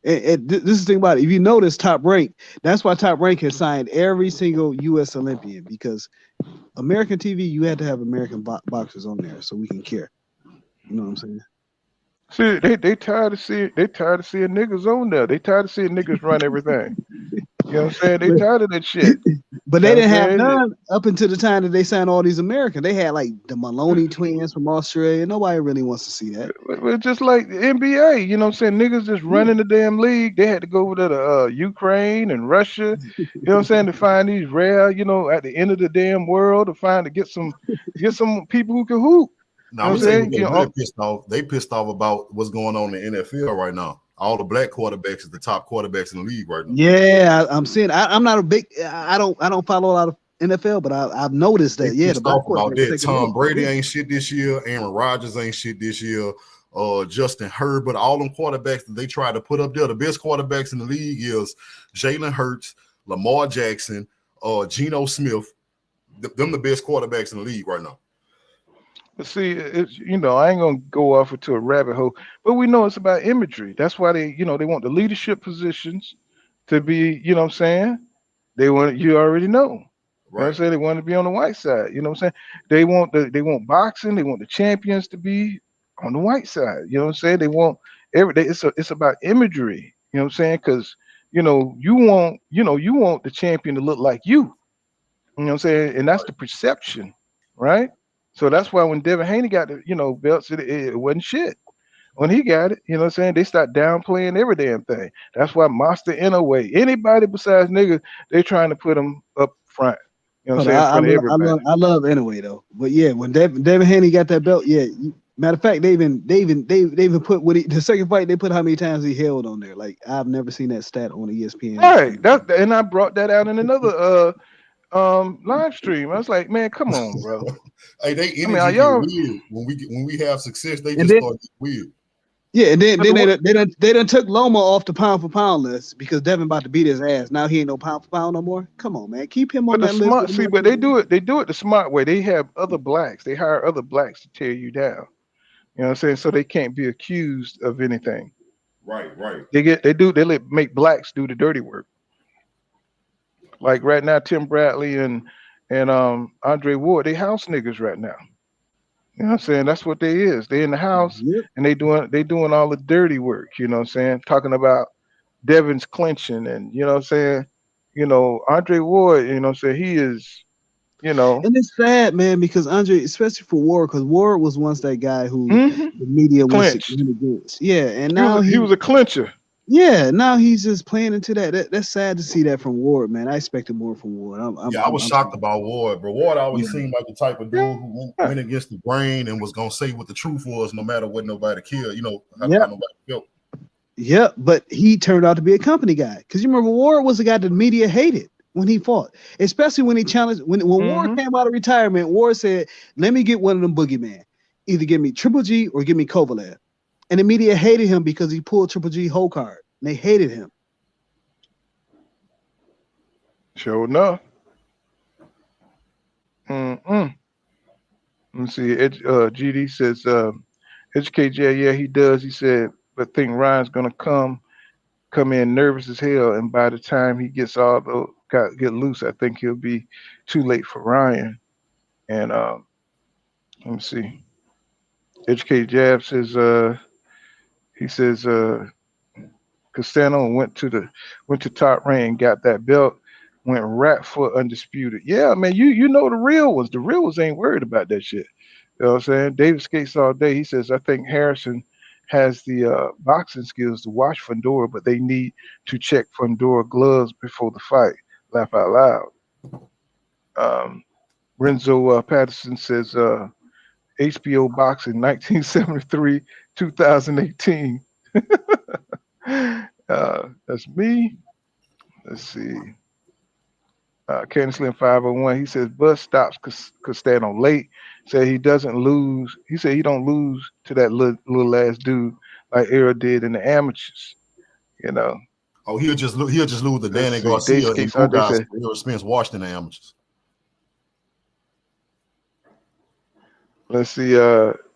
this is the thing about it. If you notice, Top Rank, that's why Top Rank has signed every single U.S. Olympian because American TV, you had to have American boxers on there so we can care. You know what I'm saying? See, they tired of seeing niggas on there. They tired of seeing niggas run everything. You know what I'm saying? They tired of that shit. But You they know what I'm didn't have saying? none up until the time that they signed all these Americans. They had like the Maloney twins from Australia. Nobody really wants to see that. It's just like the NBA, you know what I'm saying? Niggas just Yeah. running the damn league. They had to go over to the Ukraine and Russia, you know what I'm saying, to find these rare, you know, at the end of the damn world to get some people who can hoop. Now You know I'm what gonna tell you I'm what saying? You they know, really pissed off. They pissed off about what's going on in the NFL right now. All the black quarterbacks is the top quarterbacks in the league right now. Yeah, I'm seeing. I'm not a big. I don't follow a lot of NFL, but I've noticed They that. Yeah, the pissed black off about quarterbacks that. taking over. Tom Brady Yeah. ain't shit this year. Aaron Rodgers ain't shit this year. Justin Herbert, all them quarterbacks that they try to put up there, the best quarterbacks in the league is Jalen Hurts, Lamar Jackson, Geno Smith. Them the best quarterbacks in the league right now. but see, it's, you know, I ain't gonna go off into a rabbit hole, but we know it's about imagery. That's why they, you know, they want the leadership positions to be, you know what I'm saying? They want you already know. You know what I'm Right. saying? They want to be on the white side. You know what I'm saying? They want boxing, they want the champions to be on the white side. You know what I'm saying? They want every day it's about imagery. You know what I'm saying? Because you want the champion to look like you. You know what I'm saying? And that's the perception, right? So that's why when Devin Haney got the, you know, belts, it wasn't shit. When he got it, you know what I'm saying? They start downplaying every damn thing. That's why Monster Inouye, anybody besides niggas, they trying to put them up front. You know what I'm Hold on, saying? In front of everybody. I love anyway though. But yeah, when Devin Haney got that belt, yeah. Matter of fact, they even put the second fight. They put how many times he held on there. Like I've never seen that stat on ESPN. Right. And I brought that out in another live stream. I was like, man, come on, bro. Hey, they I mean, are energy get y'all weird when we have success. They And just then start getting weird. yeah, and then but the, they done took Loma off the pound for pound list because Devin about to beat his ass. Now he ain't no pound for pound no more. Come on, man, keep him on but the that list smart with see, the but they do it the smart way. They have other blacks. They hire other blacks to tear you down. You know what I'm saying? So they can't be accused of anything. Right, right. They make blacks do the dirty work. Like right now, Tim Bradley and Andre Ward, they house niggas right now. You know what I'm saying? That's what they is. They in the house Yep. and they doing all the dirty work, you know what I'm saying? Talking about Devin's clinching and you know what I'm saying? You know, Andre Ward, you know what I'm saying, he is, you know, And it's sad, man, because Andre, especially for Ward, because Ward was once that guy who mhm, the media wants to clinched. went against. Yeah, and He was now he was a clincher. now he's just playing into that. That's sad to see that from Ward, man. I expected more from Ward. Yeah, I was I'm shocked sorry. about Ward, but Ward Yeah. always seemed like the type of dude who Yeah. went against the grain and was gonna say what the truth was, no matter what nobody cared. You know how Yep. nobody felt. Yep. But he turned out to be a company guy. Because you remember Ward was the guy that the media hated when he fought. Especially when he challenged when Ward Mhm. came out of retirement, Ward said, let me get one of them boogeyman. Either give me Triple G or give me Kovalev. And the media hated him because he pulled Triple G whole card. And they hated him. Sure enough. Mm-mm. Let me see. GD says, HKJ, yeah, he does. He said, but think Ryan's gonna come in nervous as hell, and by the time he gets get loose, I think he'll be too late for Ryan. And let me see. HK Jab says, he says, Castano went to top rank and got that belt, went rat foot undisputed. Yeah, man, you know the real ones. The real ones ain't worried about that shit. You know what I'm saying? David skates all day. He says, I think has the boxing skills to watch Fundora, but they need to check Fundora gloves before the fight. Laugh out loud. Renzo Patterson says HBO Boxing 1973 2018. That's me. Let's see. Candy Slim 501. He says Bud stops cause stand on late. Said he doesn't lose. He said he don't lose to that little ass dude like Errol did in the amateurs. You know. Oh, he'll just lose to Danny Dave Garcia and Skates out there guys said, Spence washed in the amateurs. let's see.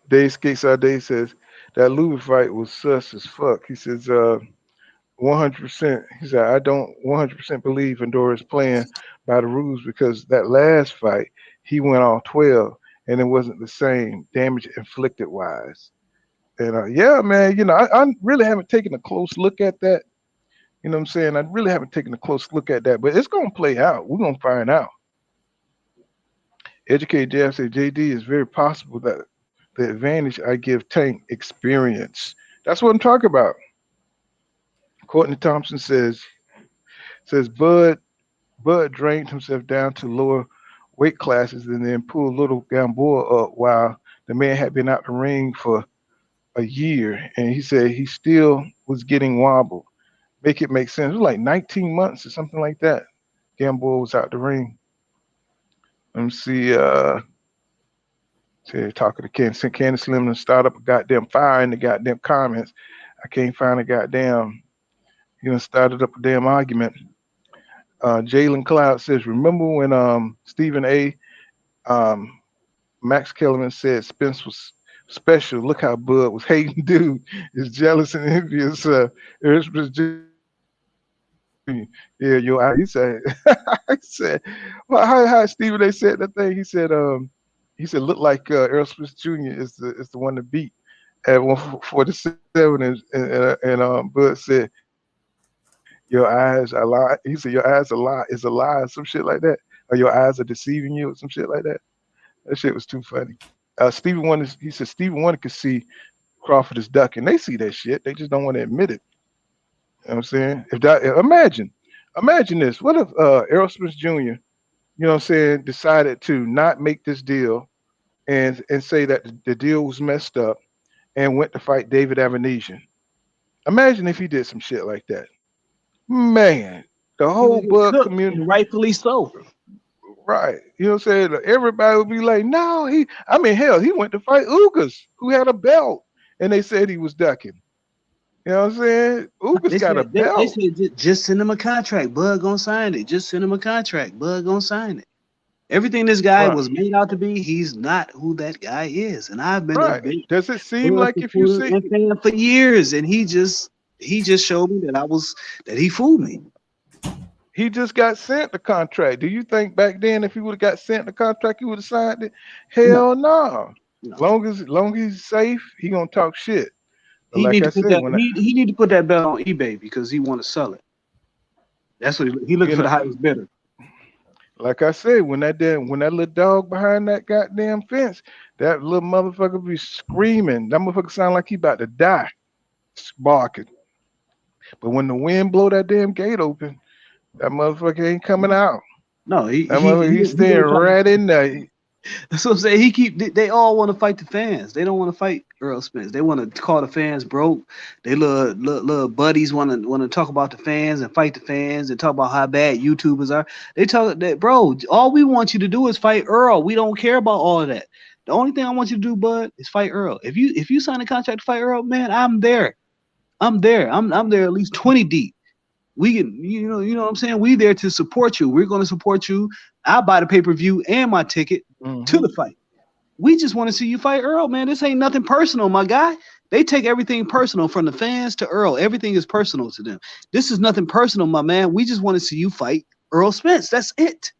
Dave Skates out there says that Louis fight was sus as fuck. He says 100%. He said I don't 100% believe Honduras playing by the rules because that last fight he went all 12 and it wasn't the same damage inflicted wise. And yeah, man, I really haven't taken a close look at that. You know what I'm saying? I really haven't taken a close look at that, but it's gonna play out. We're gonna find out. Educated Jeff said JD is very possible that the advantage I give Tank experience. That's what I'm talking about. Courtney Thompson says Bud drained himself down to lower weight classes and then pulled little Gamboa up while the man had been out the ring for a year, and he said he still was getting wobbled. Make it make sense. It was like 19 months or something like that. Gamboa was out the ring. Let me see. Talking to Candy Slim and start up a goddamn fire in the goddamn comments. I can't find a goddamn. Started up a damn argument. Jalen Cloud says, remember when Stephen A. Max Kellerman said Spence was special. Look how Bud was hating dude. Is jealous and envious. Yeah, he said I said, well, how Stephen A said that thing. He said look like Earl Smith Jr. is the one to beat at 147 and Bud said your eyes are lie. He said your eyes is a lie, some shit like that. Or your eyes are deceiving you or some shit like that. That shit was too funny. Stephen Wonder could see Crawford is ducking. They see that shit. They just don't want to admit it. You know what I'm saying? Imagine this. What if Errol Smith Jr., you know what I'm saying, decided to not make this deal and say that the deal was messed up and went to fight David Avenesyan. Imagine if he did some shit like that. Man, the whole Bud community. Rightfully so. Right. You know what I'm saying? Everybody would be like, no, he went to fight Ugas, who had a belt. And they said he was ducking. You know what I'm saying? Ugas got a belt. They said just send him a contract. Bud gonna sign it. Just send him a contract. Bud gonna sign it. Everything this guy was made out to be, he's not who that guy is. And I've been Does it seem like if you see for years, and he just showed me that he fooled me. He just got sent the contract. Do you think back then if he would have got sent the contract, he would have signed it? Hell no. Long as he's safe, he gonna talk shit. But He need to put that belt on eBay because he want to sell it. That's what he looking for the highest bidder. Like I said, when that little dog behind that goddamn fence, that little motherfucker be screaming. That motherfucker sound like he about to die, barking. But when the wind blow that damn gate open, that motherfucker ain't coming out. No, he's staying right in there. That's what I'm saying. They all want to fight the fans. They don't want to fight Earl Spence. They want to call the fans broke. They little buddies want to talk about the fans and fight the fans and talk about how bad YouTubers are. They talk that, bro. All we want you to do is fight Earl. We don't care about all of that. The only thing I want you to do, Bud, is fight Earl. If you sign a contract to fight Earl, man, I'm there. I'm there at least 20 deep. We can, you know what I'm saying? We there to support you. We're going to support you. I'll buy the pay-per-view and my ticket to the fight. We just want to see you fight Earl, man. This ain't nothing personal, my guy. They take everything personal from the fans to Earl. Everything is personal to them. This is nothing personal, my man. We just want to see you fight Earl Spence. That's it.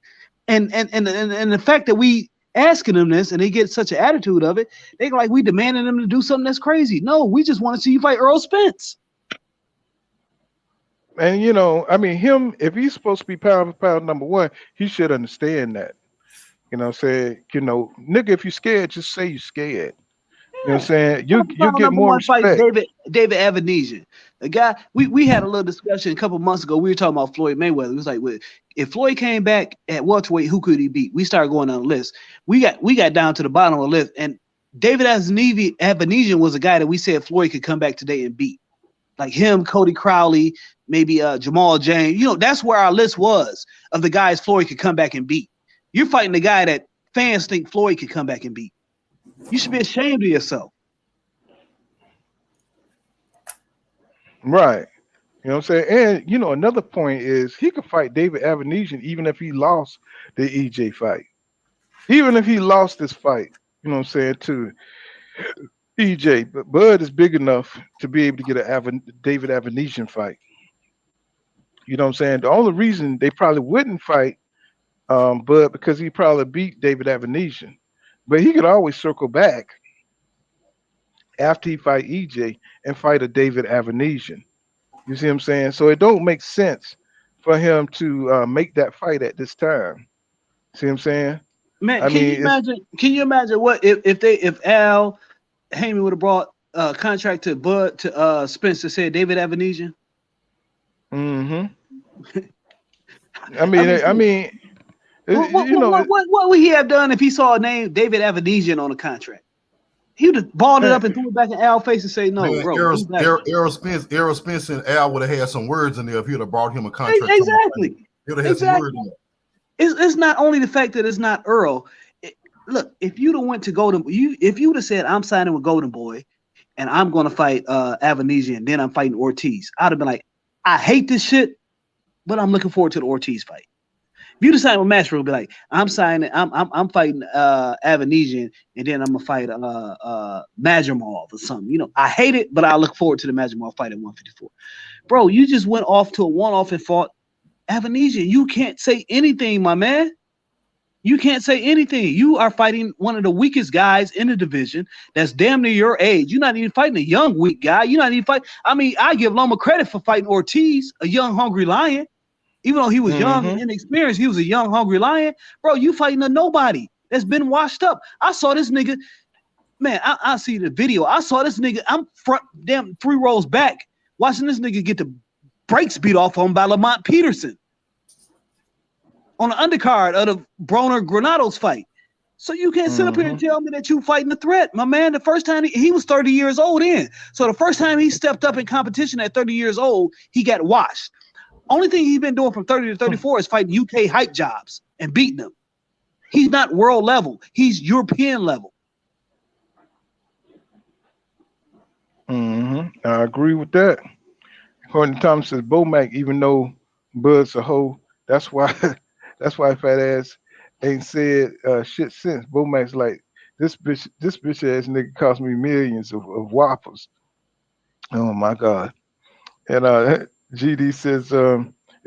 And the fact that we asking them this and they get such an attitude of it, they like we demanding them to do something that's crazy. No, we just want to see you fight Earl Spence. And him, if he's supposed to be pound for pound number one, he should understand that. You know what I'm saying? Nigga, if you're scared, just say you're scared. You know what I'm saying? You Final get number more one fight respect. David Avenesyan. The guy we had a little discussion a couple months ago. We were talking about Floyd Mayweather. It was like, well, if Floyd came back at welterweight, who could he beat? We started going on the list. We got down to the bottom of the list, and David Avenesyan was a guy that we said Floyd could come back today and beat. Like him, Cody Crowley, maybe Jamal James. You know, that's where our list was of the guys Floyd could come back and beat. You're fighting the guy that fans think Floyd could come back and beat. You should be ashamed of yourself. Right. You know what I'm saying? And another point is he could fight David Avenesyan even if he lost the EJ fight. Even if he lost this fight, you know what I'm saying, to EJ. But Bud is big enough to be able to get a David Avenesyan fight. You know what I'm saying? The only reason they probably wouldn't fight Bud because he probably beat David Avenesyan. But he could always circle back after he fight EJ and fight a David Avenesyan. You see what I'm saying? So it don't make sense for him to make that fight at this time. See what I'm saying? Man, can you imagine what if Al Heyman would have brought a contract to Bud to Spencer said David Avenesyan? Mm-hmm. What would he have done if he saw a name David Avenesyan on a contract? He would have balled it up and threw it back in Al's face and say, "No, man, bro." Errol Spence and Al would have had some words in there if he'd have brought him a contract. Exactly. He would have had some words in there. It's not only the fact that it's not Earl. Look, if you'd have went to if you would have said, "I'm signing with Golden Boy, and I'm going to fight Avenesyan, and then I'm fighting Ortiz," I'd have been like, "I hate this shit, but I'm looking forward to the Ortiz fight." If you decide with Mashburn, be like, I'm fighting Avenesyan, and then I'm gonna fight Majimov or something. You know, I hate it, but I look forward to the Majimov fight at 154. Bro, you just went off to a one-off and fought Avenesyan. You can't say anything, my man. You can't say anything. You are fighting one of the weakest guys in the division that's damn near your age. You're not even fighting a young, weak guy. You're not even fighting. I mean, I give Loma credit for fighting Ortiz, a young, hungry lion. Even though he was young and inexperienced, he was a young, hungry lion. Bro, you fighting a nobody that's been washed up. I saw this nigga, man, I see the video. I saw this nigga, I'm front damn 3 rows back, watching this nigga get the brakes beat off on by Lamont Peterson on the undercard of the Broner Granados fight. So you can't sit up here and tell me that you fighting the threat. My man, the first time he was 30 years old in. So the first time he stepped up in competition at 30 years old, he got washed. Only thing he's been doing from 30 to 34 is fighting UK hype jobs and beating them. He's not world level. He's European level. I agree with that. According to Thomas says Bomac, even though Bud's a hoe, that's why fat ass ain't said shit since. Bomac's like, this bitch ass nigga cost me millions of whoppers. Oh my God. And GD says,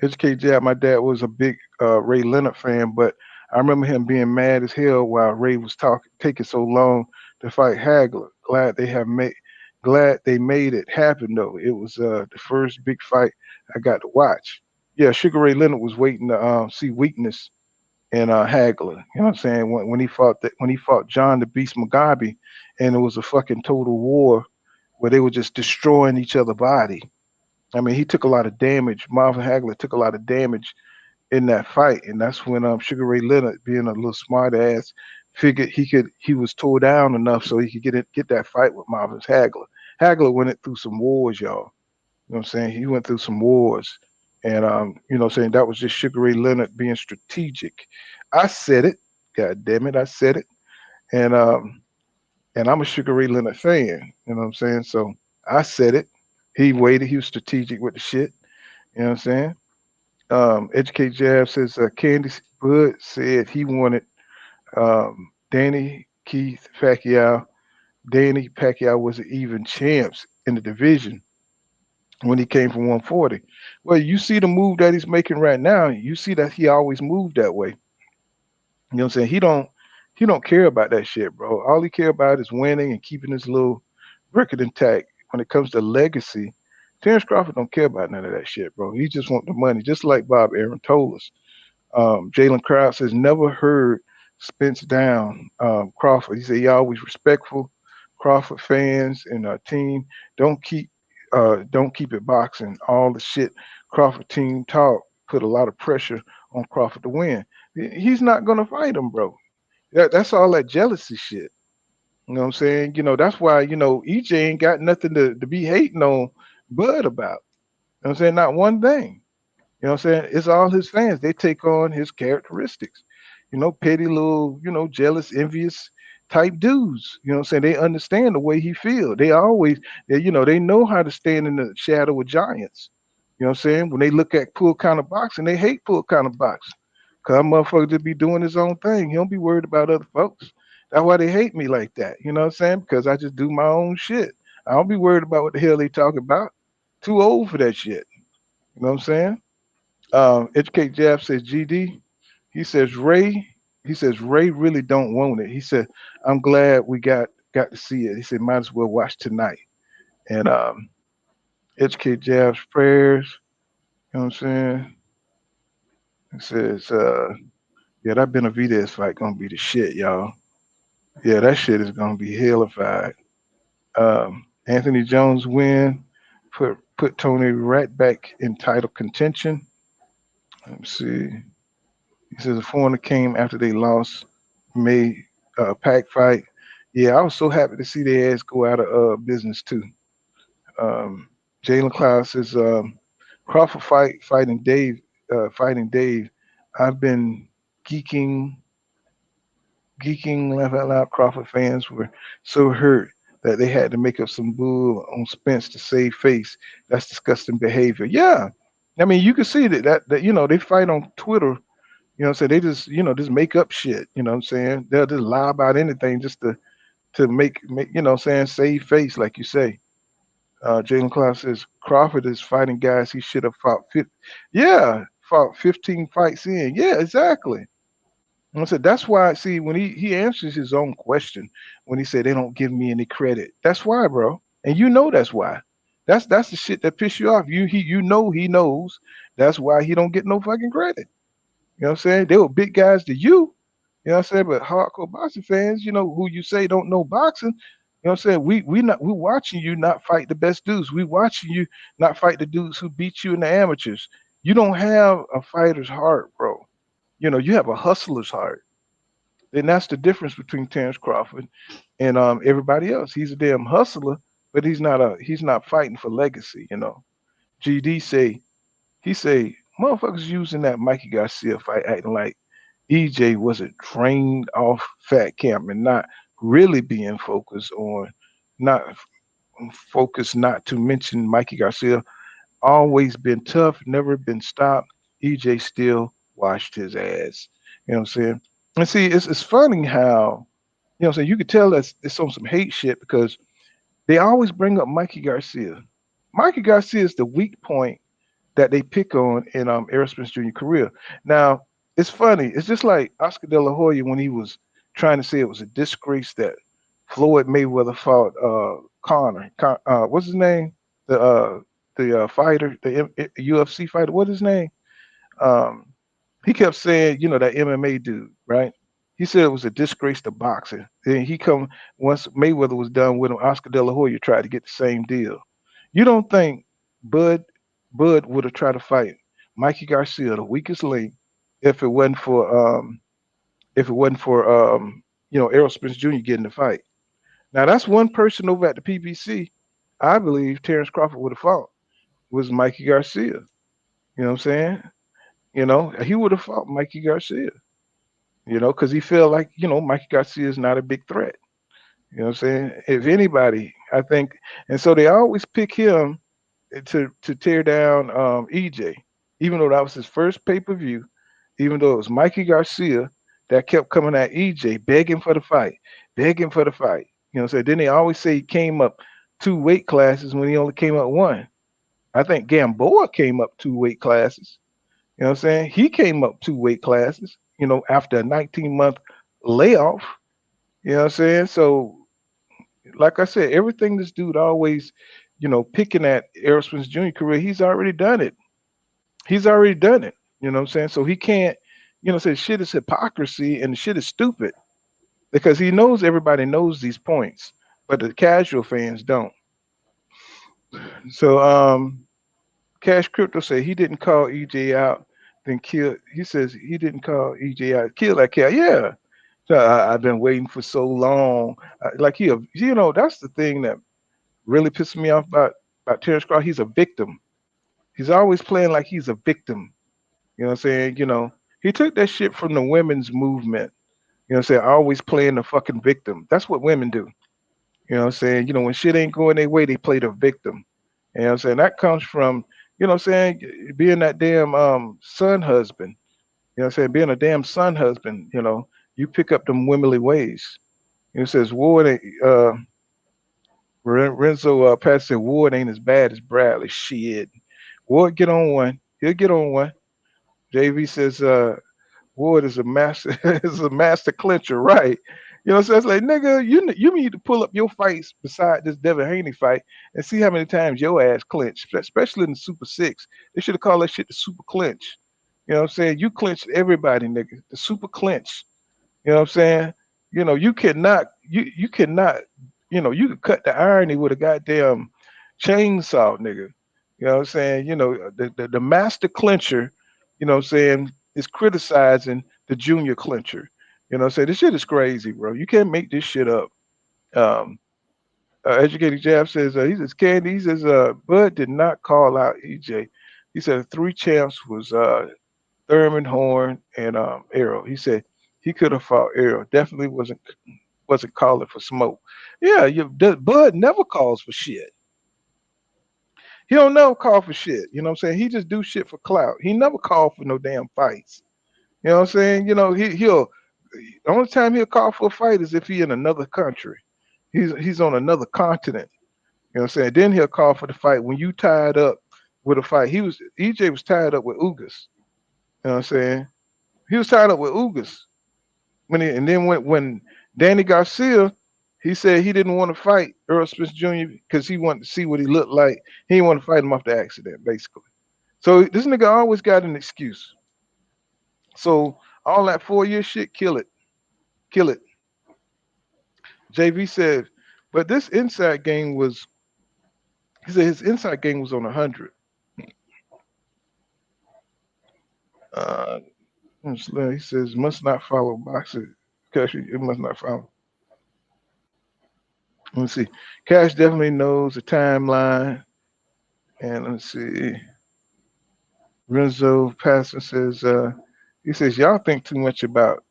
HK Jab, my dad was a big Ray Leonard fan, but I remember him being mad as hell while Ray was taking so long to fight Hagler. Glad they made it happen though. It was the first big fight I got to watch. Yeah, Sugar Ray Leonard was waiting to see weakness in Hagler. You know what I'm saying? When he fought John the Beast Mugabe, and it was a fucking total war where they were just destroying each other's body. I mean, he took a lot of damage. Marvin Hagler took a lot of damage in that fight, and that's when Sugar Ray Leonard, being a little smart ass, figured he was tore down enough so he could get that fight with Marvin Hagler. Hagler went through some wars, y'all. You know what I'm saying? He went through some wars, and you know what I'm saying, that was just Sugar Ray Leonard being strategic. I said it. God damn it, I said it. And I'm a Sugar Ray Leonard fan. You know what I'm saying? So I said it. He waited. He was strategic with the shit. You know what I'm saying? Educate Jab says Candy Bud said he wanted Danny Keith Pacquiao. Danny Pacquiao was even champs in the division when he came from 140. Well, you see the move that he's making right now. You see that he always moved that way. You know what I'm saying? He don't care about that shit, bro. All he care about is winning and keeping his little record intact. When it comes to legacy, Terence Crawford don't care about none of that shit, bro. He just want the money, just like Bob Aaron told us. Jalen Krause says never heard Spence down Crawford. He said he always respectful, Crawford fans and our team, don't keep it boxing. All the shit Crawford team talk put a lot of pressure on Crawford to win. He's not gonna fight him, bro. That's all that jealousy shit. You know what I'm saying? That's why, EJ ain't got nothing to be hating on Bud about. You know what I'm saying? Not one thing. You know what I'm saying? It's all his fans. They take on his characteristics. Petty little, jealous, envious type dudes. You know what I'm saying? They understand the way he feel. They know how to stand in the shadow of giants. You know what I'm saying? When they look at Pool Kind of Boxing, they hate Pool Kind of Boxing. Cause that motherfucker just be doing his own thing. He don't be worried about other folks. That's why they hate me like that. You know what I'm saying? Because I just do my own shit. I don't be worried about what the hell they talking about. Too old for that shit. You know what I'm saying? Educate Jab says GD. He says Ray really don't want it. He said, I'm glad we got to see it. He said, might as well watch tonight. And Educate Jab's prayers. You know what I'm saying? He says, yeah, that Benavidez fight gonna be the shit, y'all. Yeah, that shit is gonna be hellified. Anthony Jones win, put Tony right back in title contention. Let me see. He says the foreigner came after they lost May pack fight. Yeah, I was so happy to see their ass go out of business too. Jalen Cloud says Crawford fighting Dave. I've been geeking laugh out loud. Crawford fans were so hurt that they had to make up some bull on Spence to save face. That's disgusting behavior. Yeah, I mean you can see that they fight on Twitter. You know what I'm saying? They just make up shit. You know what I'm saying? They'll just lie about anything just to make save face, like you say. Jalen Clark says Crawford is fighting guys he should have fought. Fought 15 fights in. Yeah, exactly. And I said that's why. See, when he answers his own question when he said they don't give me any credit. That's why, bro. And that's why. That's the shit that piss you off. He knows. That's why he don't get no fucking credit. You know what I'm saying? They were big guys to you. You know what I'm saying? But hardcore boxing fans, who you say don't know boxing, you know what I'm saying? We watching you not fight the best dudes. We watching you not fight the dudes who beat you in the amateurs. You don't have a fighter's heart, bro. You have a hustler's heart. And that's the difference between Terence Crawford and everybody else. He's a damn hustler, but he's not fighting for legacy. GD say motherfuckers using that Mikey Garcia fight acting like EJ was a drained off fat camp and not really being focused not to mention Mikey Garcia always been tough, never been stopped. EJ still washed his ass. You know what I'm saying? And see, it's funny how, you know what I'm saying, you could tell that it's on some hate shit because they always bring up Mikey Garcia. Mikey Garcia is the weak point that they pick on in Errol Spence Jr. career. Now, it's funny. It's just like Oscar De La Hoya when he was trying to say it was a disgrace that Floyd Mayweather fought Conor. What's his name? The fighter, the UFC fighter. What's his name? He kept saying, that MMA dude, right? He said it was a disgrace to boxing. Then once Mayweather was done with him, Oscar De La Hoya tried to get the same deal. You don't think Bud would have tried to fight Mikey Garcia, the weakest link, if it wasn't for Errol Spence Jr. getting the fight. Now that's one person over at the PBC, I believe Terence Crawford would have fought was Mikey Garcia. You know what I'm saying? He would have fought Mikey Garcia. Because he felt like, Mikey Garcia is not a big threat. You know what I'm saying? If anybody, I think, and so they always pick him to tear down EJ, even though that was his first pay-per-view, even though it was Mikey Garcia that kept coming at EJ, begging for the fight. So then they always say he came up 2 weight classes when he only came up 1. I think Gamboa came up 2 weight classes. You know what I'm saying? He came up 2 weight classes, after a 19-month layoff. You know what I'm saying? So, like I said, everything this dude always, picking at Errol Spence Jr. career, he's already done it. You know what I'm saying? So he can't, say shit is hypocrisy and shit is stupid because he knows everybody knows these points. but the casual fans don't. So Cash Crypto said he didn't call EJ out, then kill. He says he didn't call EJ out, kill that cat. Yeah. So I've been waiting for so long. Like that's the thing that really pisses me off about Terence Crawford. He's a victim. He's always playing like he's a victim. You know what I'm saying? He took that shit from the women's movement. You know what I'm saying? Always playing the fucking victim. That's what women do. You know what I'm saying? When shit ain't going their way, they play the victim. You know what I'm saying? That comes from, what I'm saying, being that damn son husband. You know what I'm saying? Being a damn son husband, you pick up them womanly ways. It says Ward ain't Renzo Pat said Ward ain't as bad as Bradley. Shit. Ward get on one. He'll get on one. JV says Ward is a master is a master clincher, right? So it's like, nigga, you need to pull up your fights beside this Devin Haney fight and see how many times your ass clinched, especially in the Super Six. They should have called that shit the Super Clinch. You know what I'm saying? You clinched everybody, nigga. The Super Clinch. You know what I'm saying? You cannot, you cannot, you could cut the irony with a goddamn chainsaw, nigga. You know what I'm saying? The master clincher, what I'm saying, is criticizing the junior clincher. You know what I'm saying? This shit is crazy, bro. You can't make this shit up. Educated Jab says, he says, Candy, he says, Bud did not call out EJ. He said 3 champs was Thurman, Horn, and Arrow. He said he could have fought Arrow. Definitely wasn't calling for smoke. Yeah, Bud never calls for shit. He don't never call for shit. You know what I'm saying? He just do shit for clout. He never called for no damn fights. You know what I'm saying? He'll the only time he'll call for a fight is if he in another country. He's on another continent. You know what I'm saying? Then he'll call for the fight when you tied up with a fight. EJ was tied up with Ugas. You know what I'm saying? He was tied up with Ugas. When Danny Garcia, he said he didn't want to fight Earl Smith Jr. because he wanted to see what he looked like. He didn't want to fight him off the accident, basically. So this nigga always got an excuse. So all that 4-year shit, kill it. Kill it. JV said, but this inside game was, he said his inside game was on 100. He says, must not follow boxing. Cash, it must not follow. Let's see. Cash definitely knows the timeline. And let's see. Renzo Passon says, he says, y'all think too much about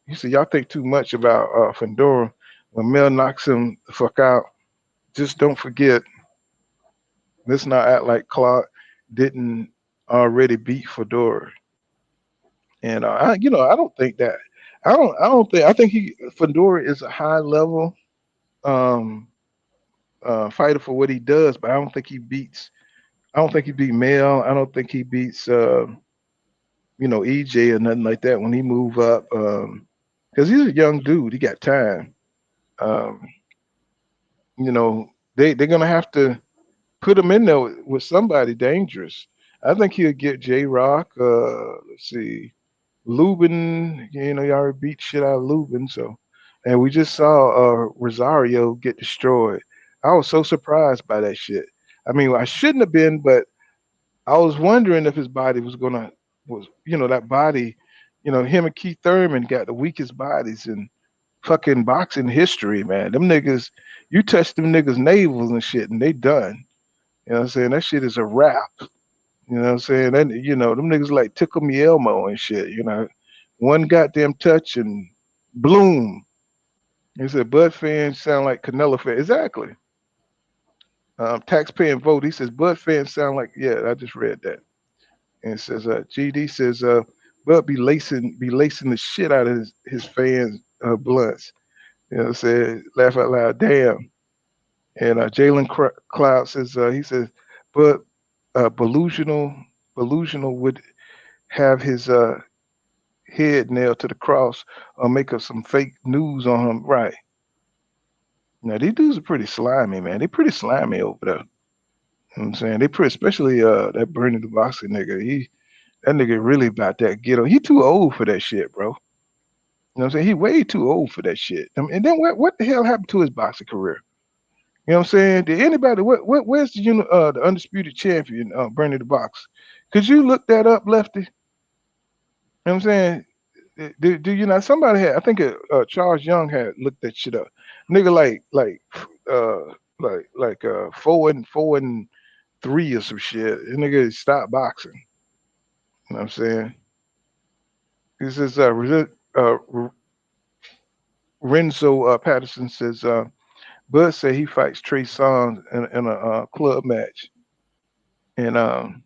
Fedora when Mel knocks him the fuck out. Just don't forget, let's not act like Clark didn't already beat Fedora. And I don't think that. I think Fedora is a high level fighter for what he does, but I don't think he beat Mel. I don't think he beats EJ or nothing like that when he move up. Because he's a young dude, he got time. They're gonna have to put him in there with somebody dangerous. I think he'll get J Rock. Let's see, Lubin. You already beat shit out of Lubin. So, and we just saw Rosario get destroyed. I was so surprised by that shit. I mean, I shouldn't have been, but I was wondering if his body was that body. Him and Keith Thurman got the weakest bodies in fucking boxing history, man. Them niggas, you touch them niggas' navels and shit, and they done. You know what I'm saying? That shit is a wrap. You know what I'm saying? And them niggas like Tickle Me Elmo and shit. One goddamn touch and bloom. He said, Bud fans sound like Canelo fans. Exactly. Taxpaying vote. He says, Bud fans sound like, yeah, I just read that. And it says, GD says, Bud be lacing the shit out of his fans' blunts. You know what I'm saying? Laugh out loud, damn. And Jalen Cloud says, he says, Bud Belusional would have his head nailed to the cross or make up some fake news on him. Right. Now, these dudes are pretty slimy, man. They pretty slimy over there. You know what I'm saying? They pretty, especially that Bernie the Boxer nigga. That nigga really about that ghetto. He too old for that shit, bro. You know what I'm saying? He way too old for that shit. And then what the hell happened to his boxing career? You know what I'm saying? Did anybody where's the undisputed champion, Bernie the Box? Could you look that up, Lefty? You know what I'm saying? Do you know somebody had? I think Charles Young had looked that shit up. Nigga, uh like 4-3 or some shit. And nigga stopped boxing. You know what I'm saying? This is Renzo Patterson says Bud said he fights Trey Songz in a club match. And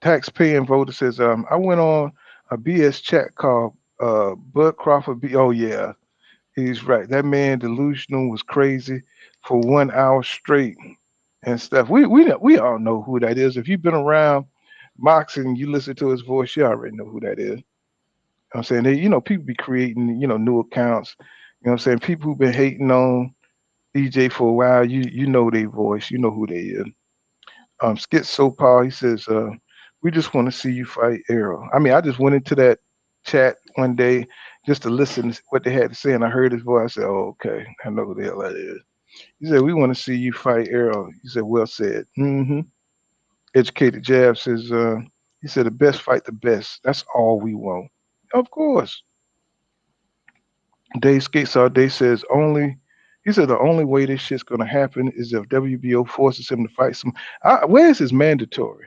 tax-paying voter says I went on a BS chat called Bud Crawford. Oh yeah, he's right. That man delusional was crazy for 1 hour straight and stuff. We all know who that is. If you've been around boxing, you listen to his voice, you already know who that is. You know what I'm saying? People be creating, new accounts. You know what I'm saying? People who've been hating on EJ for a while, you know their voice, you know who they is. Skit So Paul, he says, we just want to see you fight Errol. I mean, I just went into that chat one day just to listen to what they had to say, and I heard his voice. I said, oh, okay, I know who the hell that is. He said, we want to see you fight Errol. He said, well said. Educated Jab says, he said, the best fight the best. That's all we want. Of course. Dave Skates All Day says, he said the only way this shit's gonna happen is if WBO forces him to fight some. Where's his mandatory?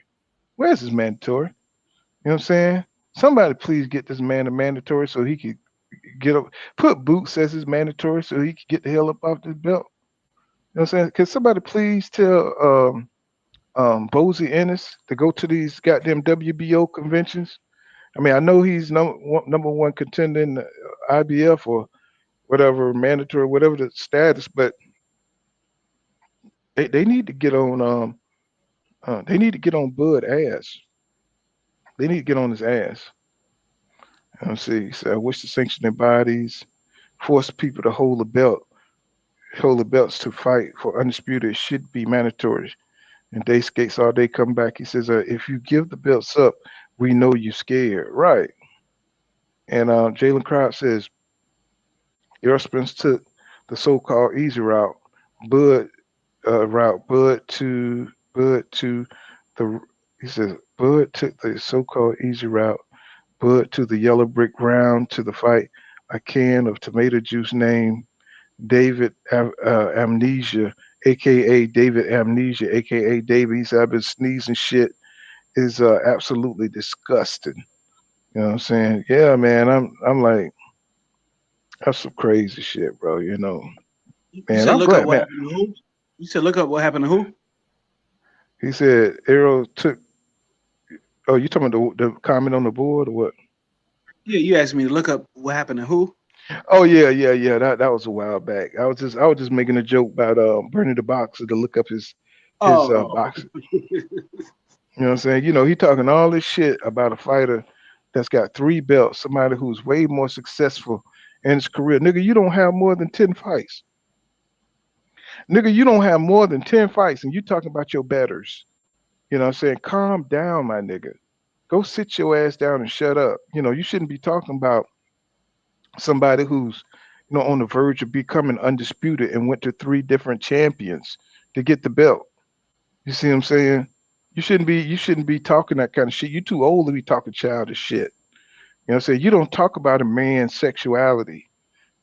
Where's his mandatory? You know what I'm saying? Somebody please get this man a mandatory so he could get up. Put Boots as his mandatory so he could get the hell up off this belt. You know what I'm saying? Can somebody please tell Bozy Ennis to go to these goddamn WBO conventions? I mean, I know he's number one contender in the IBF or whatever mandatory, whatever the status, but they need to get on they need to get on Bud ass. They need to get on his ass. Let's see. So I wish the sanctioning bodies force people to hold the belts to fight for undisputed should be mandatory. And Day Skates All Day come back. He says, if you give the belts up, we know you scared. Right. And Jalen Crowd says, Errol Spence took the so-called easy route, Bud to the. He says Bud took the so-called easy route, Bud to the yellow brick round to the fight. A can of tomato juice named David Amnesia, aka David Amnesia, aka David. He said I've been sneezing shit is absolutely disgusting. You know what I'm saying? Yeah, man. I'm like. That's some crazy shit, bro. Man. You said look up what happened to who? You said look up what happened to who? He said Errol took. Oh, you talking about the comment on the board or what? Yeah, you asked me to look up what happened to who. Oh yeah. That was a while back. I was just making a joke about Bernie the Boxer to look up his boxing. You know what I'm saying? He talking all this shit about a fighter that's got 3 belts, somebody who's way more successful in his career. Nigga, you don't have more than 10 fights. Nigga, you don't have more than 10 fights, and you talking about your betters. You know what I'm saying? Calm down, my nigga. Go sit your ass down and shut up. You shouldn't be talking about somebody who's, on the verge of becoming undisputed and went to 3 different champions to get the belt. You see what I'm saying? You shouldn't be talking that kind of shit. You too old to be talking childish shit. You know what I'm saying? You don't talk about a man's sexuality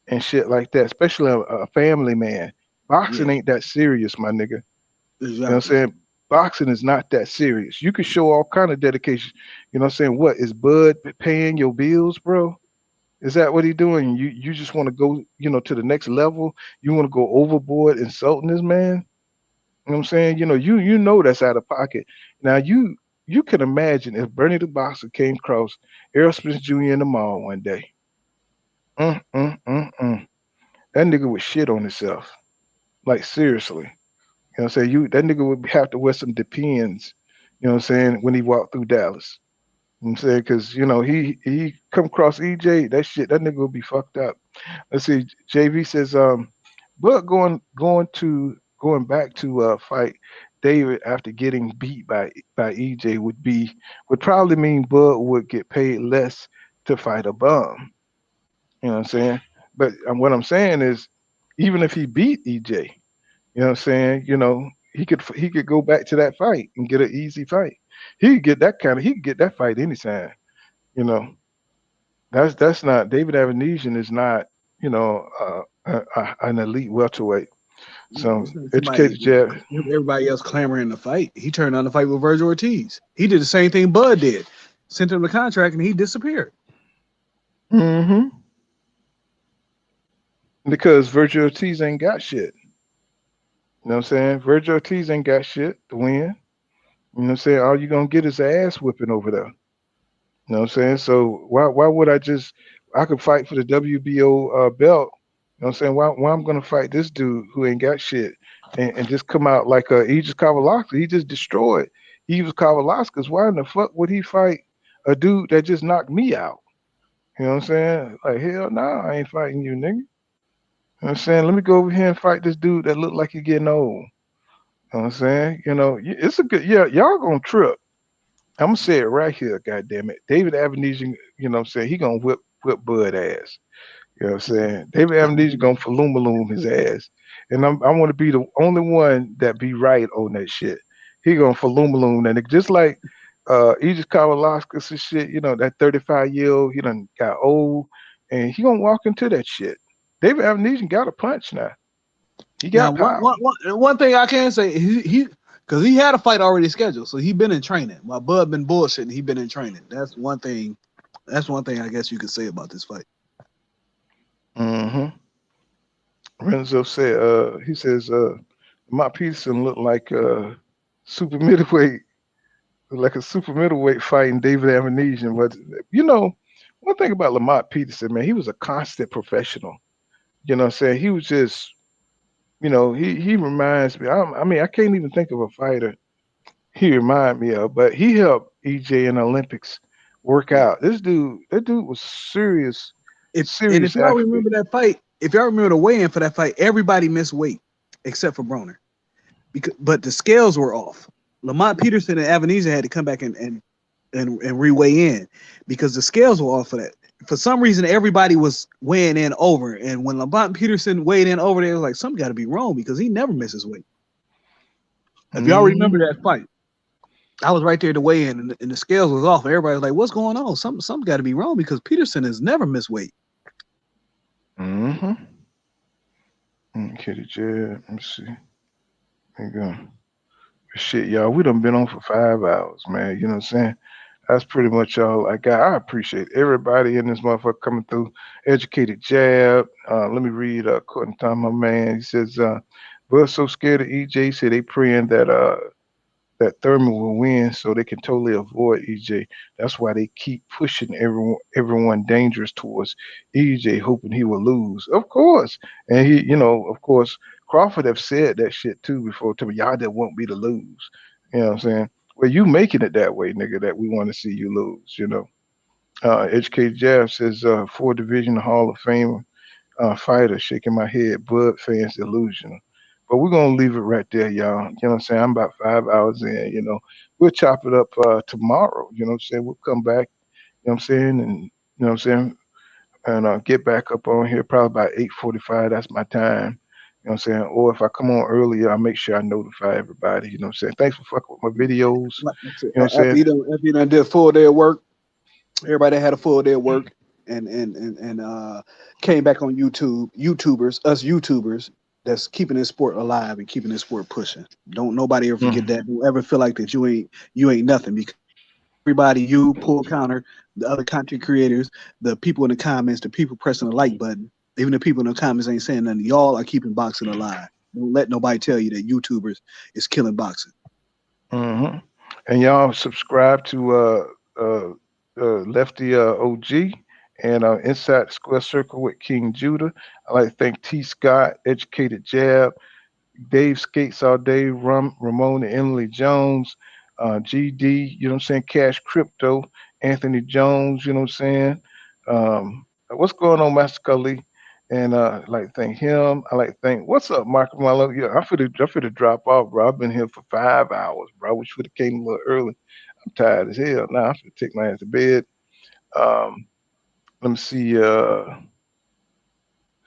and shit like that, especially a family man. Boxing ain't that serious, my nigga. Exactly. You know what I'm saying? Boxing is not that serious. You can show all kind of dedication. You know what I'm saying? What is Bud paying your bills, bro? Is that what he doing? You just want to go, to the next level? You want to go overboard insulting this man? You know what I'm saying? You know that's out of pocket. Now you can imagine if Bernie the Boxer came across Errol Spence Jr. in the mall one day. That nigga would shit on himself. Like seriously. You know what I'm saying? That nigga would have to wear some Depends, you know what I'm saying, when he walked through Dallas. You know what I'm saying? Because, he come across EJ, that nigga would be fucked up. Let's see. JV says, but going back to fight David after getting beat by EJ would probably mean Bud would get paid less to fight a bum. You know what I'm saying? But what I'm saying is, even if he beat EJ, you You know what I'm saying? You know, he could go back to that fight and get an easy fight. He could get that fight anytime. You know, that's not David Avenesyan is not, you know, an elite welterweight. So Somebody, educated jab. everybody else clamoring to fight. He turned on the fight with Virgil Ortiz. He did the same thing Bud did. Sent him the contract and he disappeared. Mm-hmm. Because Virgil Ortiz ain't got shit. You know what I'm saying? Virgil Ortiz ain't got shit to win. You know what I'm saying? All you gonna get is ass whipping over there. You know what I'm saying? So why would I could fight for the WBO belt. You know what I'm saying? Why I'm gonna fight this dude who ain't got shit and just come out like Aegis Kavalauskas. He just destroyed Aegis Kavalauskas. Why in the fuck would he fight a dude that just knocked me out? You know what I'm saying? Like hell no, I ain't fighting you, nigga. You know what I'm saying? Let me go over here and fight this dude that look like he getting old. You know what I'm saying? You know, it's a good y'all gonna trip. I'm gonna say it right here, goddamn it. David Avenesyan, you know what I'm saying, he gonna whip Bud ass. You know what I'm saying? David Avenesyan gonna falumaloom his ass. And I wanna be the only one that be right on that shit. He gonna falumaloom that nigga. Just like Aegis Kavalauskas and shit, you know, that 35-year-old, he done got old and he gonna walk into that shit. David Avenesyan got a punch now. He Now, got power. one thing I can say, he because he had a fight already scheduled, so he been in training. While Bud been bullshitting, he been in training. That's one thing. That's one thing I guess you could say about this fight. Mm-hmm. Renzo said, he says, Mott Peterson looked like super middleweight, like a super middleweight fighting David Avenesyan. But you know, one thing about Lamont Peterson, man, he was a constant professional. You know what I'm saying? He was just, you know, he reminds me. I mean, I can't even think of a fighter he remind me of, but he helped EJ in the Olympics work Yeah. out. That dude was serious, If serious y'all athlete. remember that fight, if y'all remember the weigh-in for that fight, everybody missed weight except for Broner. But the scales were off. Lamont Peterson and Avenesia had to come back and re-weigh in because the scales were off for that. For some reason, everybody was weighing in over, and when Lamont Peterson weighed in over, there was like something got to be wrong because he never misses weight. If y'all Hmm. remember that fight, I was right there to weigh in, and the scales was off. Everybody was like, "What's going on? Something got to be wrong because Peterson has never missed weight." Mm-hmm. Okay, the jab. Let me see. There you go. Shit, y'all, we done been on for 5 hours, man. You know what I'm saying? That's pretty much all I got. I appreciate everybody in this motherfucker coming through. Educated jab. Let me read according to my man. He says, we're so scared of EJ, say they praying that Thurman will win so they can totally avoid EJ. That's why they keep pushing everyone dangerous towards EJ, hoping he will lose. Of course. And he, you know, of course, Crawford have said that shit too before to me. Y'all that want me to lose. You know what I'm saying? Well, you making it that way, nigga, that we want to see you lose, you know. HK Jab says, four division Hall of Fame fighter, shaking my head, Bud fans delusional. But we're gonna leave it right there, y'all. You know what I'm saying? I'm about 5 hours in, you know. We'll chop it up tomorrow, you know what I'm saying? We'll come back, you know what I'm saying, and you know what I'm saying, and get back up on here probably about 8:45. That's my time. You know what I'm saying? Or if I come on earlier, I'll make sure I notify everybody. You know what I'm saying? Thanks for fucking with my videos. Like I said, You know what I'm saying? after you done did a full day of work, everybody had a full day of work and came back on us YouTubers that's keeping this sport alive and keeping this sport pushing. Don't nobody ever forget Mm, that. Don't ever feel like that you ain't nothing because everybody, you, Pull Counter, the other content creators, the people in the comments, the people pressing the like button, even the people in the comments ain't saying nothing. Y'all are keeping boxing alive. Don't let nobody tell you that YouTubers is killing boxing. hmm And y'all subscribe to Lefty OG and Inside the Square Circle with King Judah. I like to thank T. Scott, Educated Jab, Dave Skates All Day, Ramon and Emily Jones, GD, you know what I'm saying, Cash Crypto, Anthony Jones, you know what I'm saying. What's going on, Master Cully? And I like to thank him. I like to thank, what's up, Mark Marlowe? Yeah, I finna drop off, bro. I've been here for 5 hours, bro. I wish would have came a little early. I'm tired as hell now. I'm finna take my ass to bed. Um, let me see.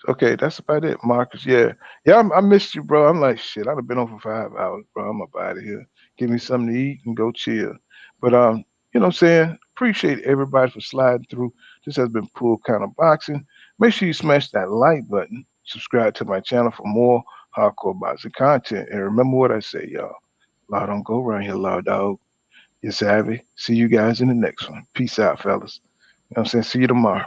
Okay, that's about it, Marcus. Yeah, yeah, I missed you, bro. I'm like, shit. I'd have been on for 5 hours, bro. I'm up out of here. Give me something to eat and go chill. But you know what I'm saying? Appreciate everybody for sliding through. This has been Pool Kind of Boxing. Make sure you smash that like button. Subscribe to my channel for more hardcore boxing content. And remember what I say, y'all. Law don't go around here, law dog. You're savvy. See you guys in the next one. Peace out, fellas. You know what I'm saying? See you tomorrow.